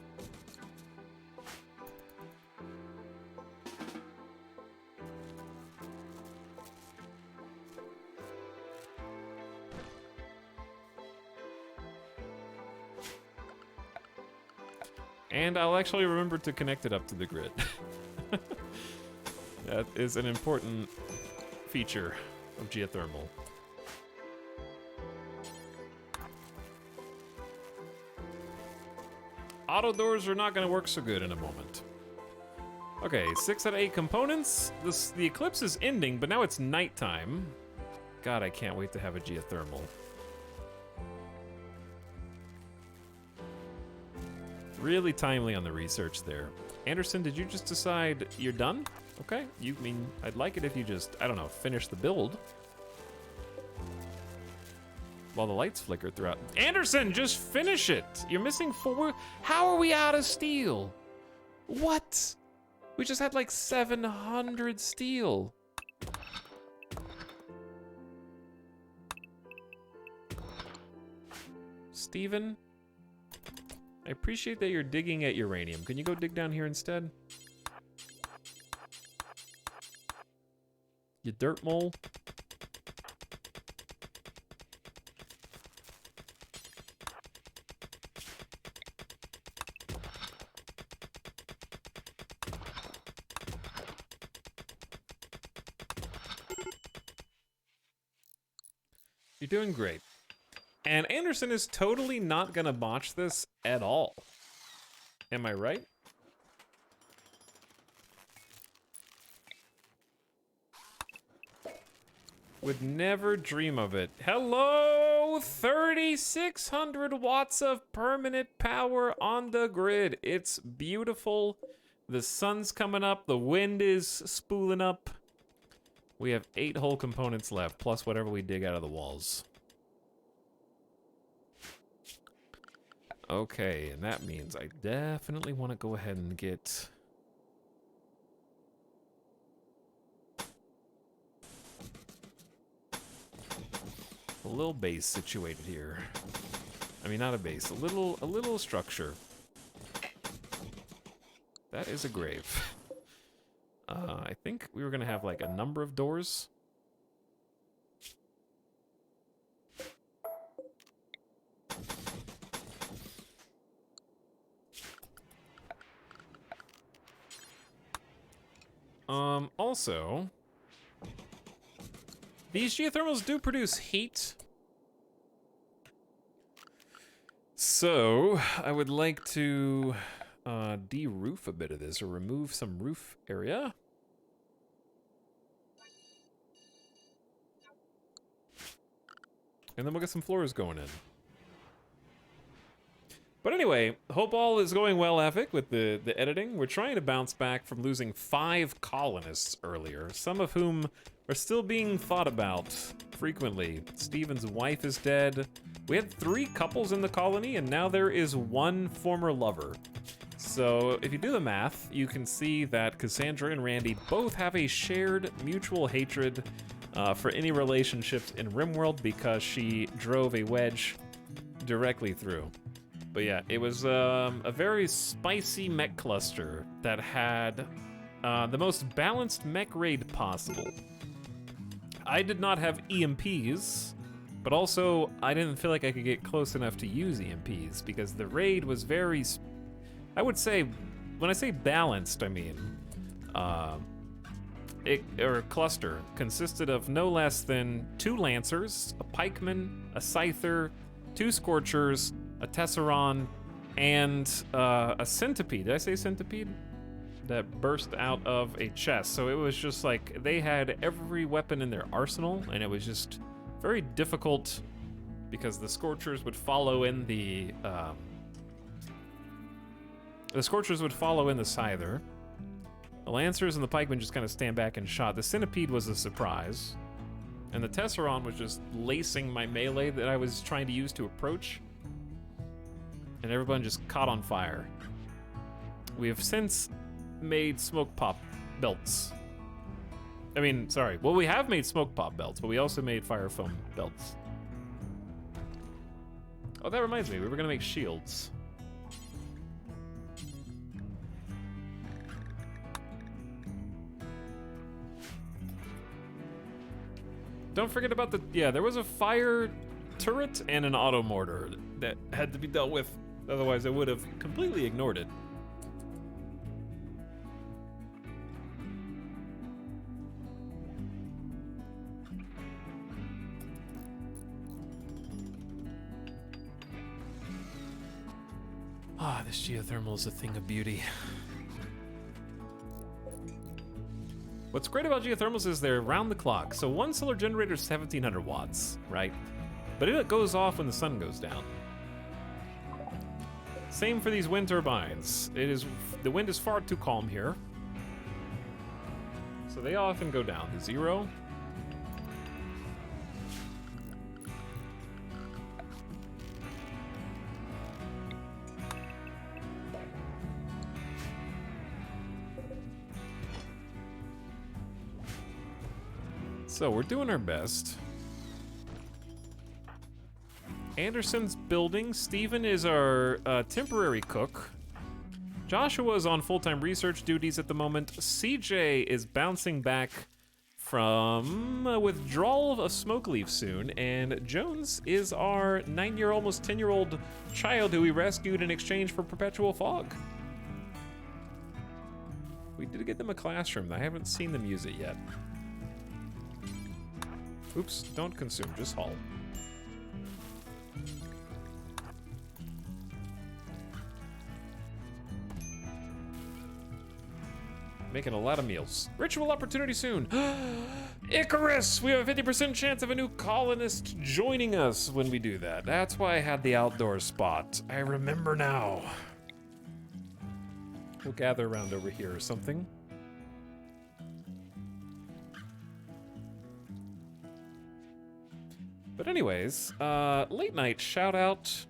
And I'll actually remember to connect it up to the grid. That is an important feature of geothermal. Auto doors are not going to work so good in a moment. Okay, 6 out of 8 components. The eclipse is ending, but now it's nighttime. God, I can't wait to have a geothermal. Really timely on the research there. Anderson, did you just decide you're done? Okay, I'd like it if you just, I don't know, finish the build. While the lights flicker throughout. Anderson, just finish it! You're missing 4. How are we out of steel? What? We just had like 700 steel. Steven? I appreciate that you're digging at uranium. Can you go dig down here instead? You dirt mole. You're doing great. And Anderson is totally not gonna botch this at all. Am I right? Would never dream of it. Hello! 3,600 watts of permanent power on the grid. It's beautiful. The sun's coming up. The wind is spooling up. We have 8 whole components left, plus whatever we dig out of the walls. Okay, and that means I definitely want to go ahead and get... a little base situated here. I mean, not a base, a little structure. That is a grave. I think we were gonna have like a number of doors. Also, these geothermals do produce heat. So, I would like to de-roof a bit of this, or remove some roof area. And then we'll get some floors going in. But anyway, hope all is going well, Epic, with the editing. We're trying to bounce back from losing 5 colonists earlier, some of whom are still being thought about frequently. Steven's wife is dead. We had 3 couples in the colony, and now there is 1 former lover. So if you do the math, you can see that Cassandra and Randy both have a shared mutual hatred for any relationships in RimWorld because she drove a wedge directly through. But yeah, it was a very spicy mech cluster that had the most balanced mech raid possible. I did not have EMPs, but also I didn't feel like I could get close enough to use EMPs because the raid was very, I would say, when I say balanced, I mean, cluster consisted of no less than 2 Lancers, a Pikeman, a Scyther, 2 Scorchers, a Tesseron, and a Centipede. Did I say Centipede? That burst out of a chest. So it was just like they had every weapon in their arsenal, and it was just very difficult because the Scorchers would follow in the Scyther. The Lancers and the Pikemen just kind of stand back and shot. The Centipede was a surprise, and the Tesseron was just lacing my melee that I was trying to use to approach. And everyone just caught on fire. We have since made smoke pop belts. I mean, sorry. Well, we have made smoke pop belts, but we also made fire foam belts. Oh, that reminds me. We were gonna make shields. Don't forget about there was a fire turret and an auto mortar that had to be dealt with. Otherwise, I would have completely ignored it. Ah, this geothermal is a thing of beauty. What's great about geothermals is they're round the clock. So one solar generator is 1,700 watts, right? But it goes off when the sun goes down. Same for these wind turbines. The wind is far too calm here, so they often go down to 0. So we're doing our best. Anderson's building. Steven is our temporary cook. Joshua is on full-time research duties at the moment. CJ is bouncing back from withdrawal of smoke leaf soon. And Jones is our 9-year, almost 10-year-old child who we rescued in exchange for perpetual fog. We did get them a classroom. I haven't seen them use it yet. Oops, don't consume, just haul. Making a lot of meals. Ritual opportunity soon. Icarus! We have a 50% chance of a new colonist joining us when we do that. That's why I had the outdoor spot. I remember now. We'll gather around over here or something. But anyways, late night shout out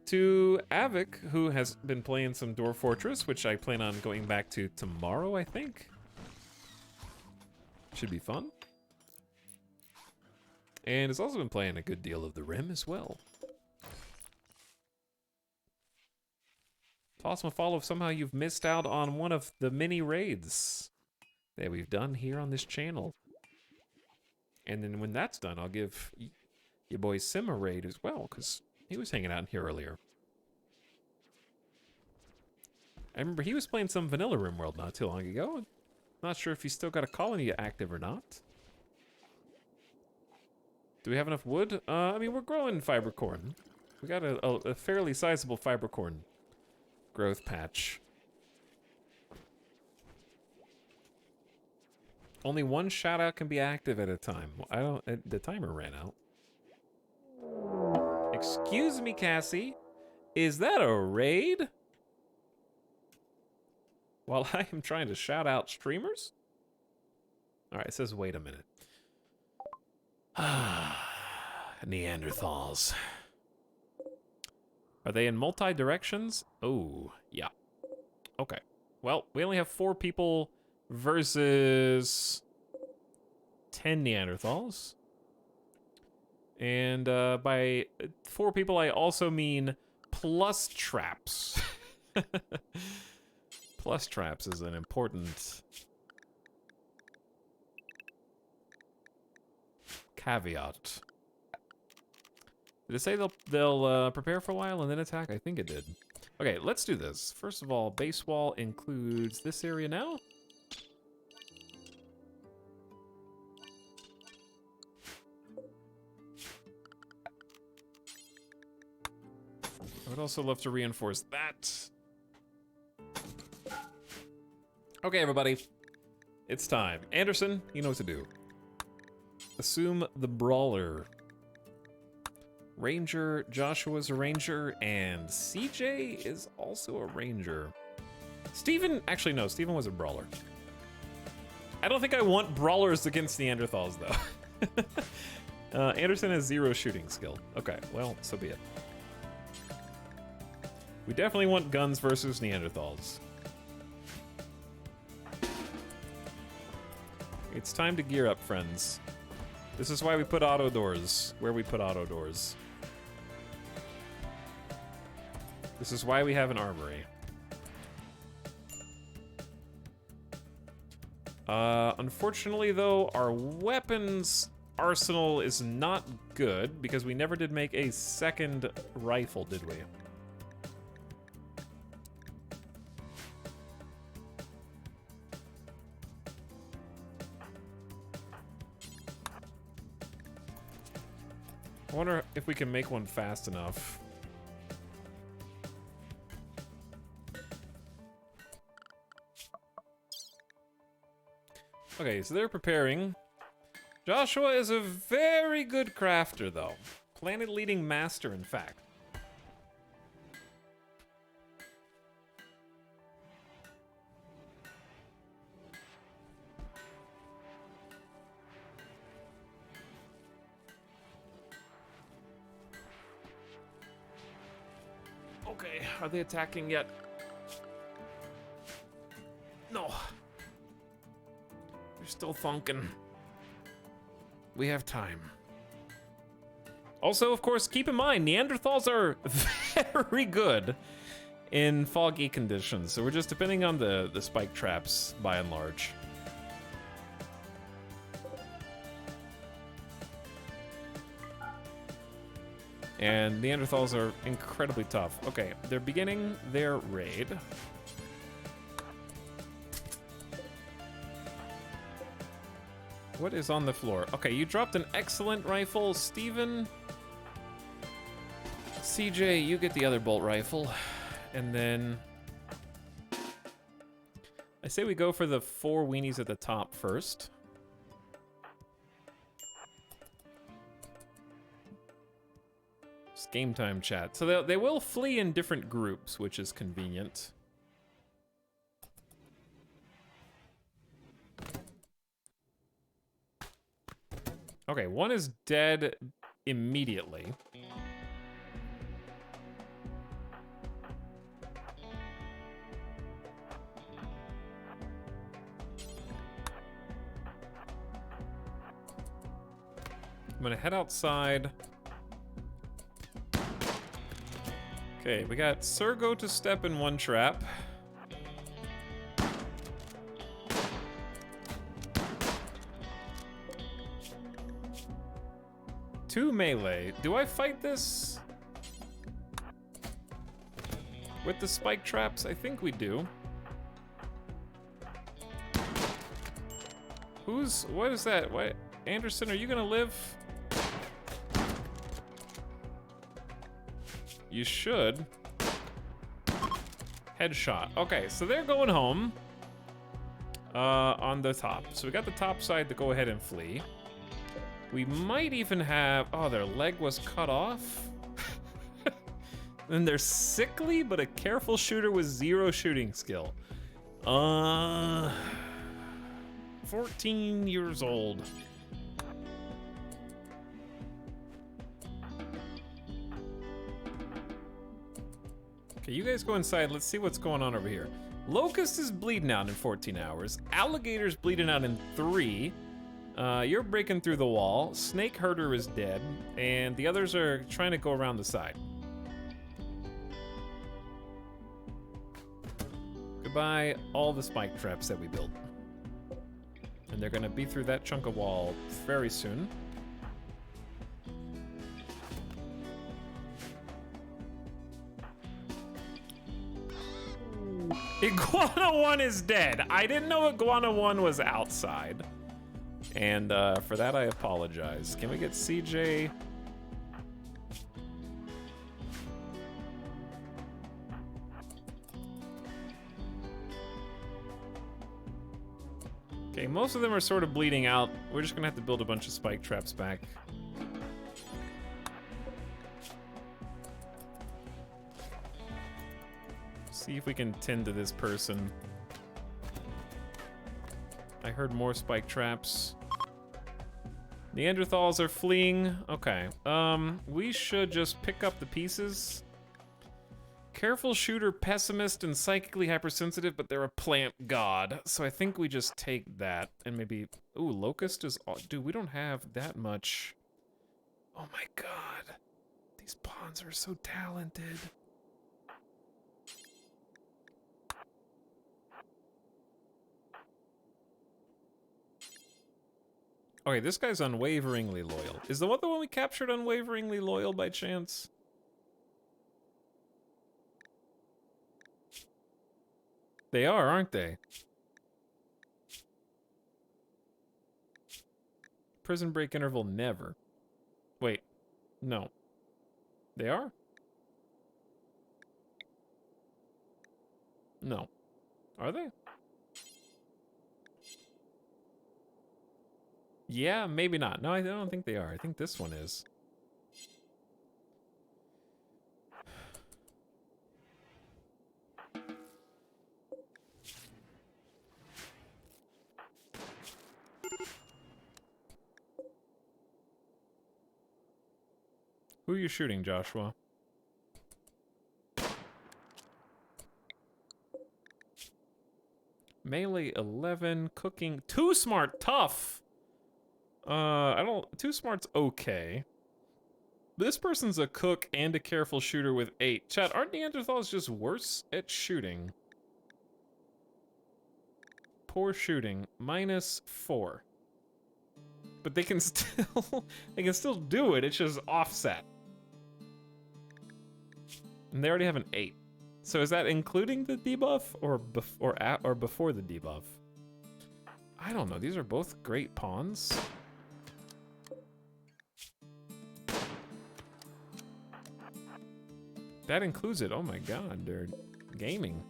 to Avik, who has been playing some Dwarf Fortress, which I plan on going back to tomorrow, I think. Should be fun. And has also been playing a good deal of the Rim as well. Toss him a follow if somehow you've missed out on one of the many raids that we've done here on this channel. And then when that's done, I'll give your boy Sim a raid as well, because he was hanging out in here earlier. I remember he was playing some vanilla RimWorld not too long ago. Not sure if he's still got a colony active or not. Do we have enough wood? I mean, we're growing fiber corn. We got a fairly sizable fiber corn growth patch. Only one shout out can be active at a time. The timer ran out. Excuse me, Cassie. Is that a raid? While I am trying to shout out streamers? Alright, it says wait a minute. Neanderthals. Are they in multi-directions? Oh, yeah. Okay. Well, we only have 4 people versus 10 Neanderthals. And by 4 people, I also mean plus traps. Plus traps is an important caveat. Did it say they'll prepare for a while and then attack? I think it did. Okay, let's do this. First of all, base wall includes this area now. I would also love to reinforce that. Okay, everybody. It's time. Anderson, you know what to do. Assume the brawler. Ranger, Joshua's a ranger, and CJ is also a ranger. Steven, actually no, Steven was a brawler. I don't think I want brawlers against Neanderthals though. Anderson has 0 shooting skill. Okay, well, so be it. We definitely want guns versus Neanderthals. It's time to gear up, friends. This is why we put auto doors where we put auto doors. This is why we have an armory. Unfortunately, though, our weapons arsenal is not good because we never did make a second rifle, did we? I wonder if we can make one fast enough. Okay, so they're preparing. Joshua is a very good crafter, though. Planet-leading master, in fact. Okay, are they attacking yet? No. They're still thunking. We have time. Also, of course, keep in mind, Neanderthals are very good in foggy conditions, so we're just depending on the spike traps, by and large. And Neanderthals are incredibly tough. Okay, they're beginning their raid. What is on the floor? Okay, you dropped an excellent rifle, Steven. CJ, you get the other bolt rifle. And then I say we go for the 4 weenies at the top first. It's game time chat. So they will flee in different groups, which is convenient. Okay, one is dead immediately. I'm gonna head outside. Okay, we got Sergo to step in one trap. Two melee. Do I fight this with the spike traps? I think we do. What is that? What? Anderson, are you gonna live? You should. Headshot. Okay, so they're going home. On the top. So we got the top side to go ahead and flee. We might even have... Oh, their leg was cut off? And they're sickly, but a careful shooter with 0 shooting skill. 14 years old. Okay, you guys go inside. Let's see what's going on over here. Locust is bleeding out in 14 hours. Alligator's bleeding out in 3. You're breaking through the wall. Snake Herder is dead. And the others are trying to go around the side. Goodbye, all the spike traps that we built. And they're gonna be through that chunk of wall very soon. Iguana 1 is dead. I didn't know Iguana 1 was outside. And for that, I apologize. Can we get CJ? Okay, most of them are sort of bleeding out. We're just gonna have to build a bunch of spike traps back. See if we can tend to this person. I heard more spike traps. Neanderthals are fleeing. Okay. We should just pick up the pieces. Careful shooter, pessimist, and psychically hypersensitive, but they're a plant god. So I think we just take that and maybe... Ooh, Locust is... Dude, we don't have that much. Oh my god. These pawns are so talented. Okay, this guy's unwaveringly loyal. Is the one we captured unwaveringly loyal by chance? They are, aren't they? Prison break interval, never. Wait, no. They are? No. Are they? Yeah, maybe not. No, I don't think they are. I think this one is. Who are you shooting, Joshua? Melee 11, cooking, too smart, tough. Too smart's okay. This person's a cook and a careful shooter with 8. Chat, aren't Neanderthals just worse at shooting? Poor shooting, -4. But they can still do it, it's just offset. And they already have an 8. So is that including the debuff or before the debuff? I don't know. These are both great pawns. That includes it. Oh my god, they're gaming.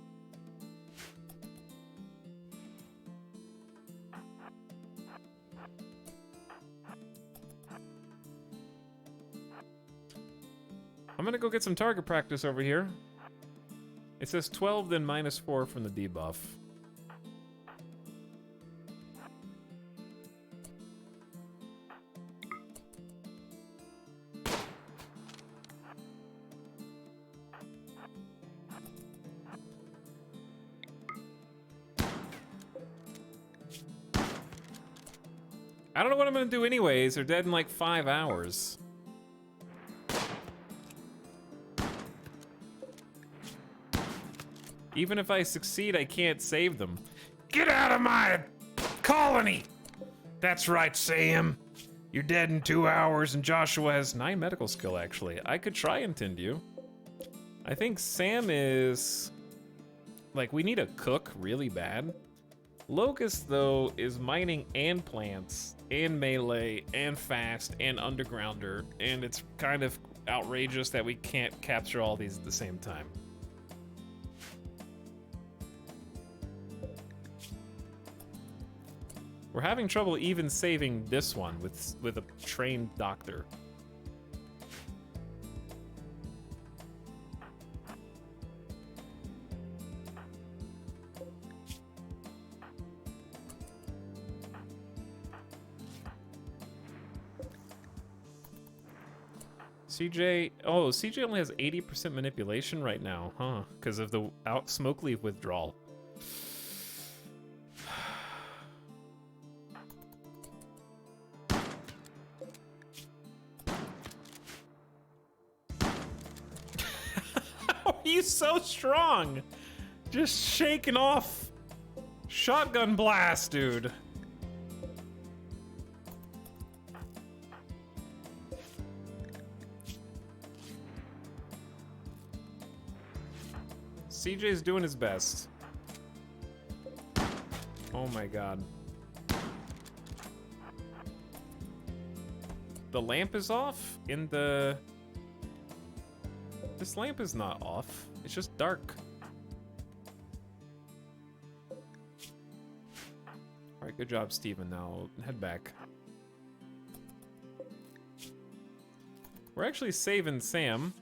I'm gonna go get some target practice over here. It says 12, then -4 from the debuff. I don't know what I'm gonna do anyways. They're dead in like 5 hours. Even if I succeed, I can't save them. Get out of my colony! That's right, Sam. You're dead in 2 hours, and Joshua has 9 medical skill, actually. I could try and tend you. I think Sam is... Like, we need a cook really bad. Locust, though, is mining and plants, and melee, and fast, and undergrounder, and it's kind of outrageous that we can't capture all these at the same time. We're having trouble even saving this one with a trained doctor. CJ, oh, CJ only has 80% manipulation right now, huh? Because of the smoke leaf withdrawal. How are you so strong? Just shaking off shotgun blast, dude. CJ's doing his best. Oh my god. The lamp is off in the... This lamp is not off. It's just dark. Alright, good job, Steven. Now, head back. We're actually saving Sam.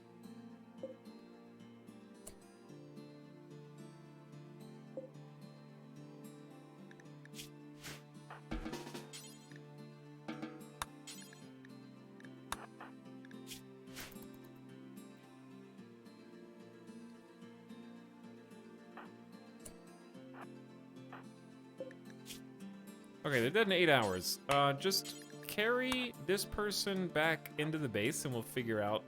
Okay, they're dead in 8 hours. Just carry this person back into the base and we'll figure out.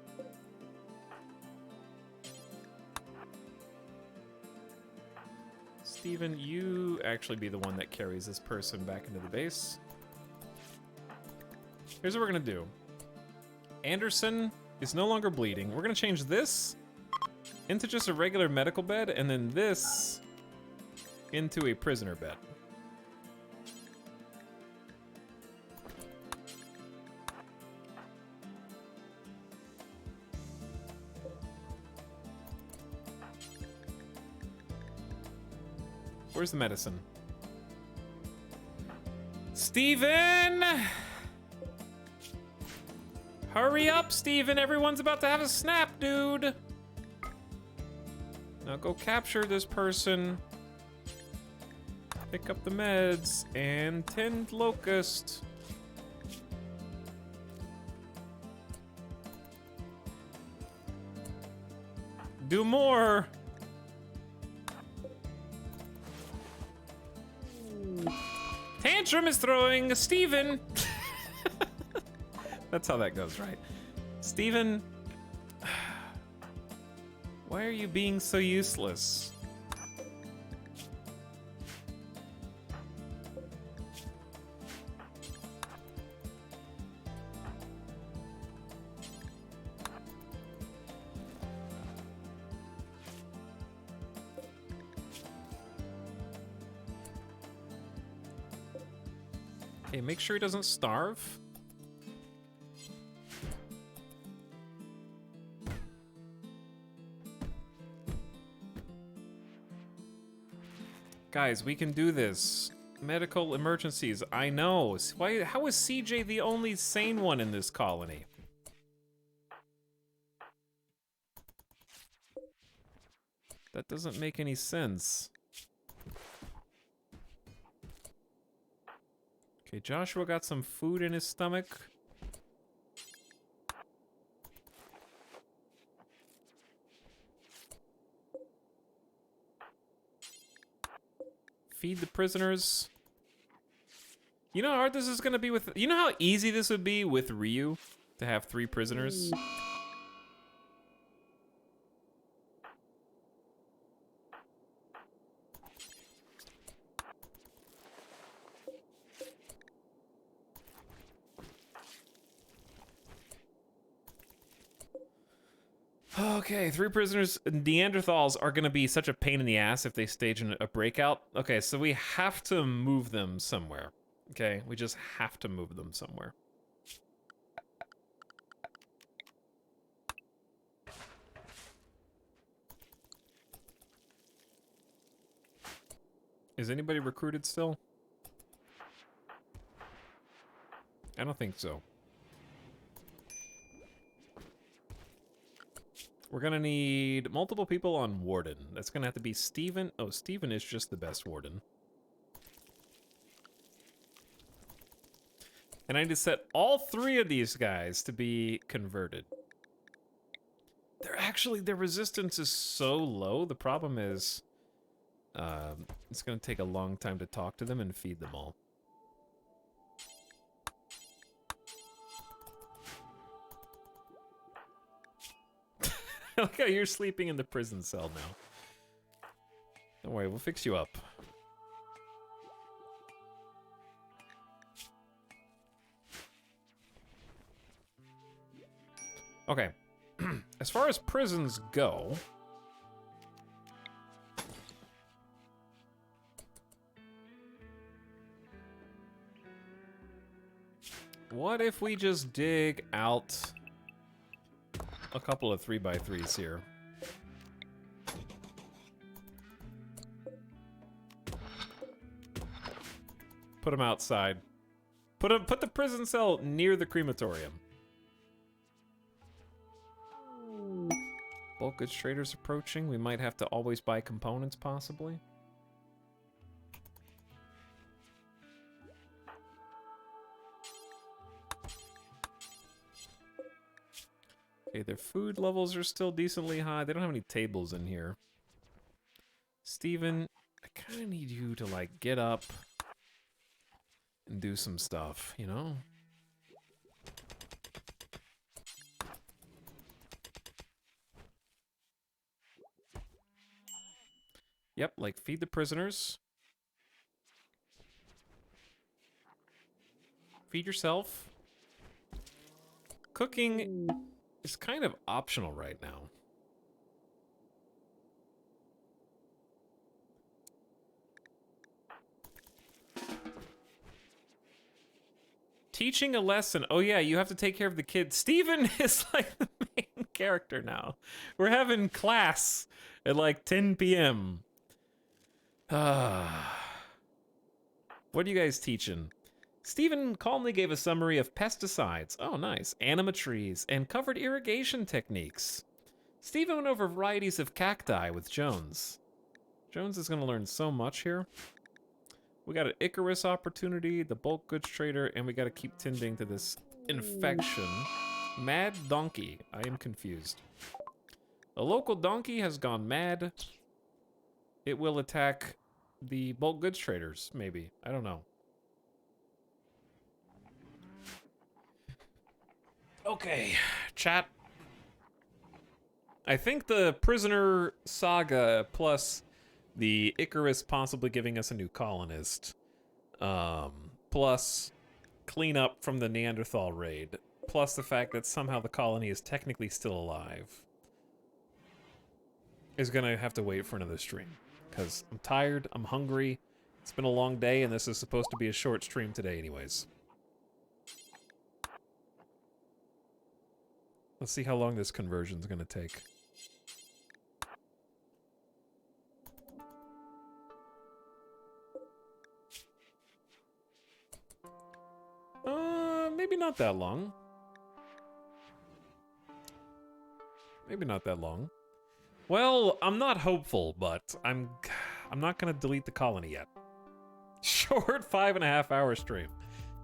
Steven, you actually be the one that carries this person back into the base. Here's what we're gonna do. Anderson is no longer bleeding. We're gonna change this into just a regular medical bed and then this into a prisoner bed. Where's the medicine? Steven! Hurry up, Steven! Everyone's about to have a snap, dude! Now go capture this person. Pick up the meds and tend Locust. Do more! Tantrum is throwing Steven. That's how that goes, right? Steven, why are you being so useless? Okay, make sure he doesn't starve. Guys, we can do this. Medical emergencies, I know. Why? How is CJ the only sane one in this colony? That doesn't make any sense. Okay, Joshua got some food in his stomach. Feed the prisoners. You know how hard this is gonna be with... You know how easy this would be with Ryu to have 3 prisoners? Okay, 3 prisoners. Neanderthals are gonna be such a pain in the ass if they stage a breakout. Okay, so we have to move them somewhere. Okay, we just have to move them somewhere. Is anybody recruited still? I don't think so. We're gonna need multiple people on Warden. That's gonna have to be Steven. Oh, Steven is just the best Warden. And I need to set all 3 of these guys to be converted. They're actually, their resistance is so low. The problem is, it's gonna take a long time to talk to them and feed them all. I like how you're sleeping in the prison cell now. Don't worry, we'll fix you up. Okay. As far as prisons go... What if we just dig out a couple of 3x3s here? Put them outside. Put the prison cell near the crematorium. Bulk goods traders approaching. We might have to always buy components, possibly. Okay, their food levels are still decently high. They don't have any tables in here. Steven, I kind of need you to, like, get up and do some stuff, you know? Yep, like, feed the prisoners. Feed yourself. Cooking is kind of optional right now. Teaching a lesson. Oh yeah, you have to take care of the kids. Steven is like the main character now. We're having class at like 10 p.m. What are you guys teaching? Steven calmly gave a summary of pesticides. Oh, nice. Anima trees and covered irrigation techniques. Steven went over varieties of cacti with Jones. Jones is going to learn so much here. We got an Icarus opportunity, the bulk goods trader, and we got to keep tending to this infection. Mad donkey. I am confused. A local donkey has gone mad. It will attack the bulk goods traders, maybe. I don't know. Okay, chat. I think the prisoner saga plus the Icarus possibly giving us a new colonist, plus cleanup from the Neanderthal raid, plus the fact that somehow the colony is technically still alive, is gonna have to wait for another stream. Because I'm tired, I'm hungry, it's been a long day, and this is supposed to be a short stream today anyways. Let's see how long this conversion's gonna take. Maybe not that long. Maybe not that long. Well, I'm not hopeful, but I'm not gonna delete the colony yet. Short 5.5 hour stream.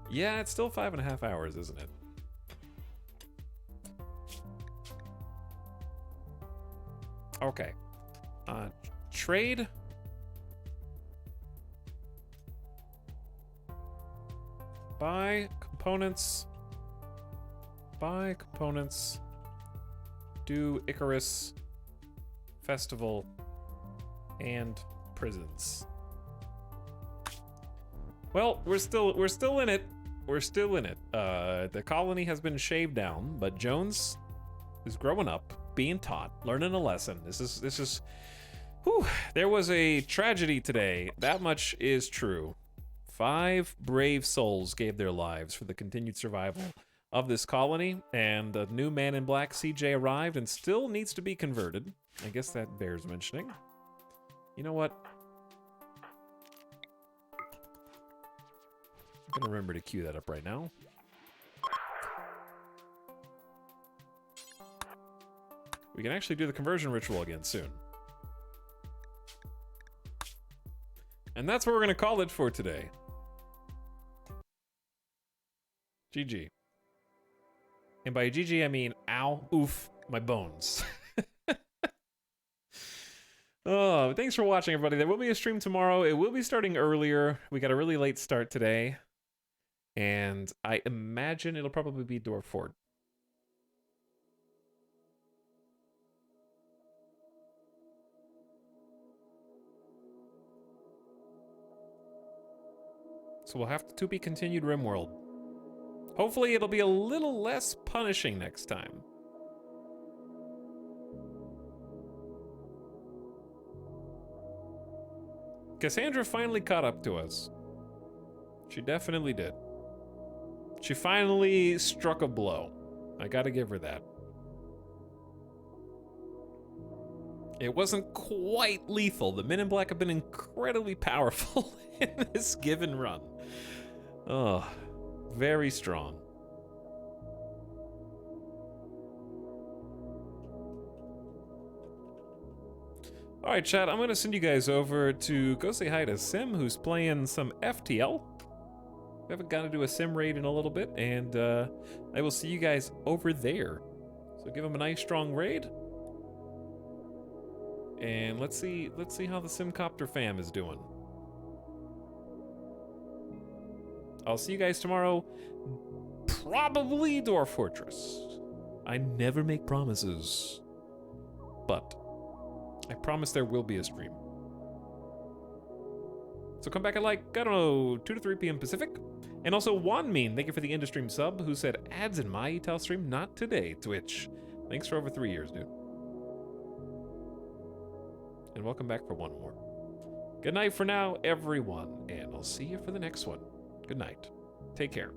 Yeah, it's still 5.5 hours, isn't it? Okay. Trade. Buy components. Buy components. Do Icarus Festival and prisons. Well, we're still in it. We're still in it. The colony has been shaved down, but Jones is growing up, being taught, learning a lesson. This is whew, there was a tragedy today. That much is true. 5 brave souls gave their lives for the continued survival of this colony, and the new man in black, CJ, arrived and still needs to be converted. I guess that bears mentioning. You know what? I'm gonna remember to queue that up right now. We can actually do the conversion ritual again soon. And that's what we're gonna call it for today. GG. And by GG, I mean, ow, oof, my bones. Oh, thanks for watching, everybody. There will be a stream tomorrow. It will be starting earlier. We got a really late start today. And I imagine it'll probably be Dwarf Ford. So we'll have to be continued RimWorld. Hopefully it'll be a little less punishing next time. Cassandra finally caught up to us. She definitely did. She finally struck a blow. I gotta give her that. It wasn't quite lethal. The Men in Black have been incredibly powerful in this given run. Oh, very strong. All right, chat, I'm gonna send you guys over to go say hi to Sim, who's playing some FTL. We haven't got to do a Sim raid in a little bit, and I will see you guys over there. So give him a nice strong raid. And let's see how the Simcopter fam is doing. I'll see you guys tomorrow. Probably Dwarf Fortress. I never make promises, but I promise there will be a stream. So come back at like, I don't know, 2 to 3 p.m. Pacific. And also Wanmean, thank you for the end of stream sub, who said, ads in my ETAL stream? Not today, Twitch. Thanks for over 3 years, dude. And welcome back for one more. Good night for now, everyone, and I'll see you for the next one. Good night. Take care.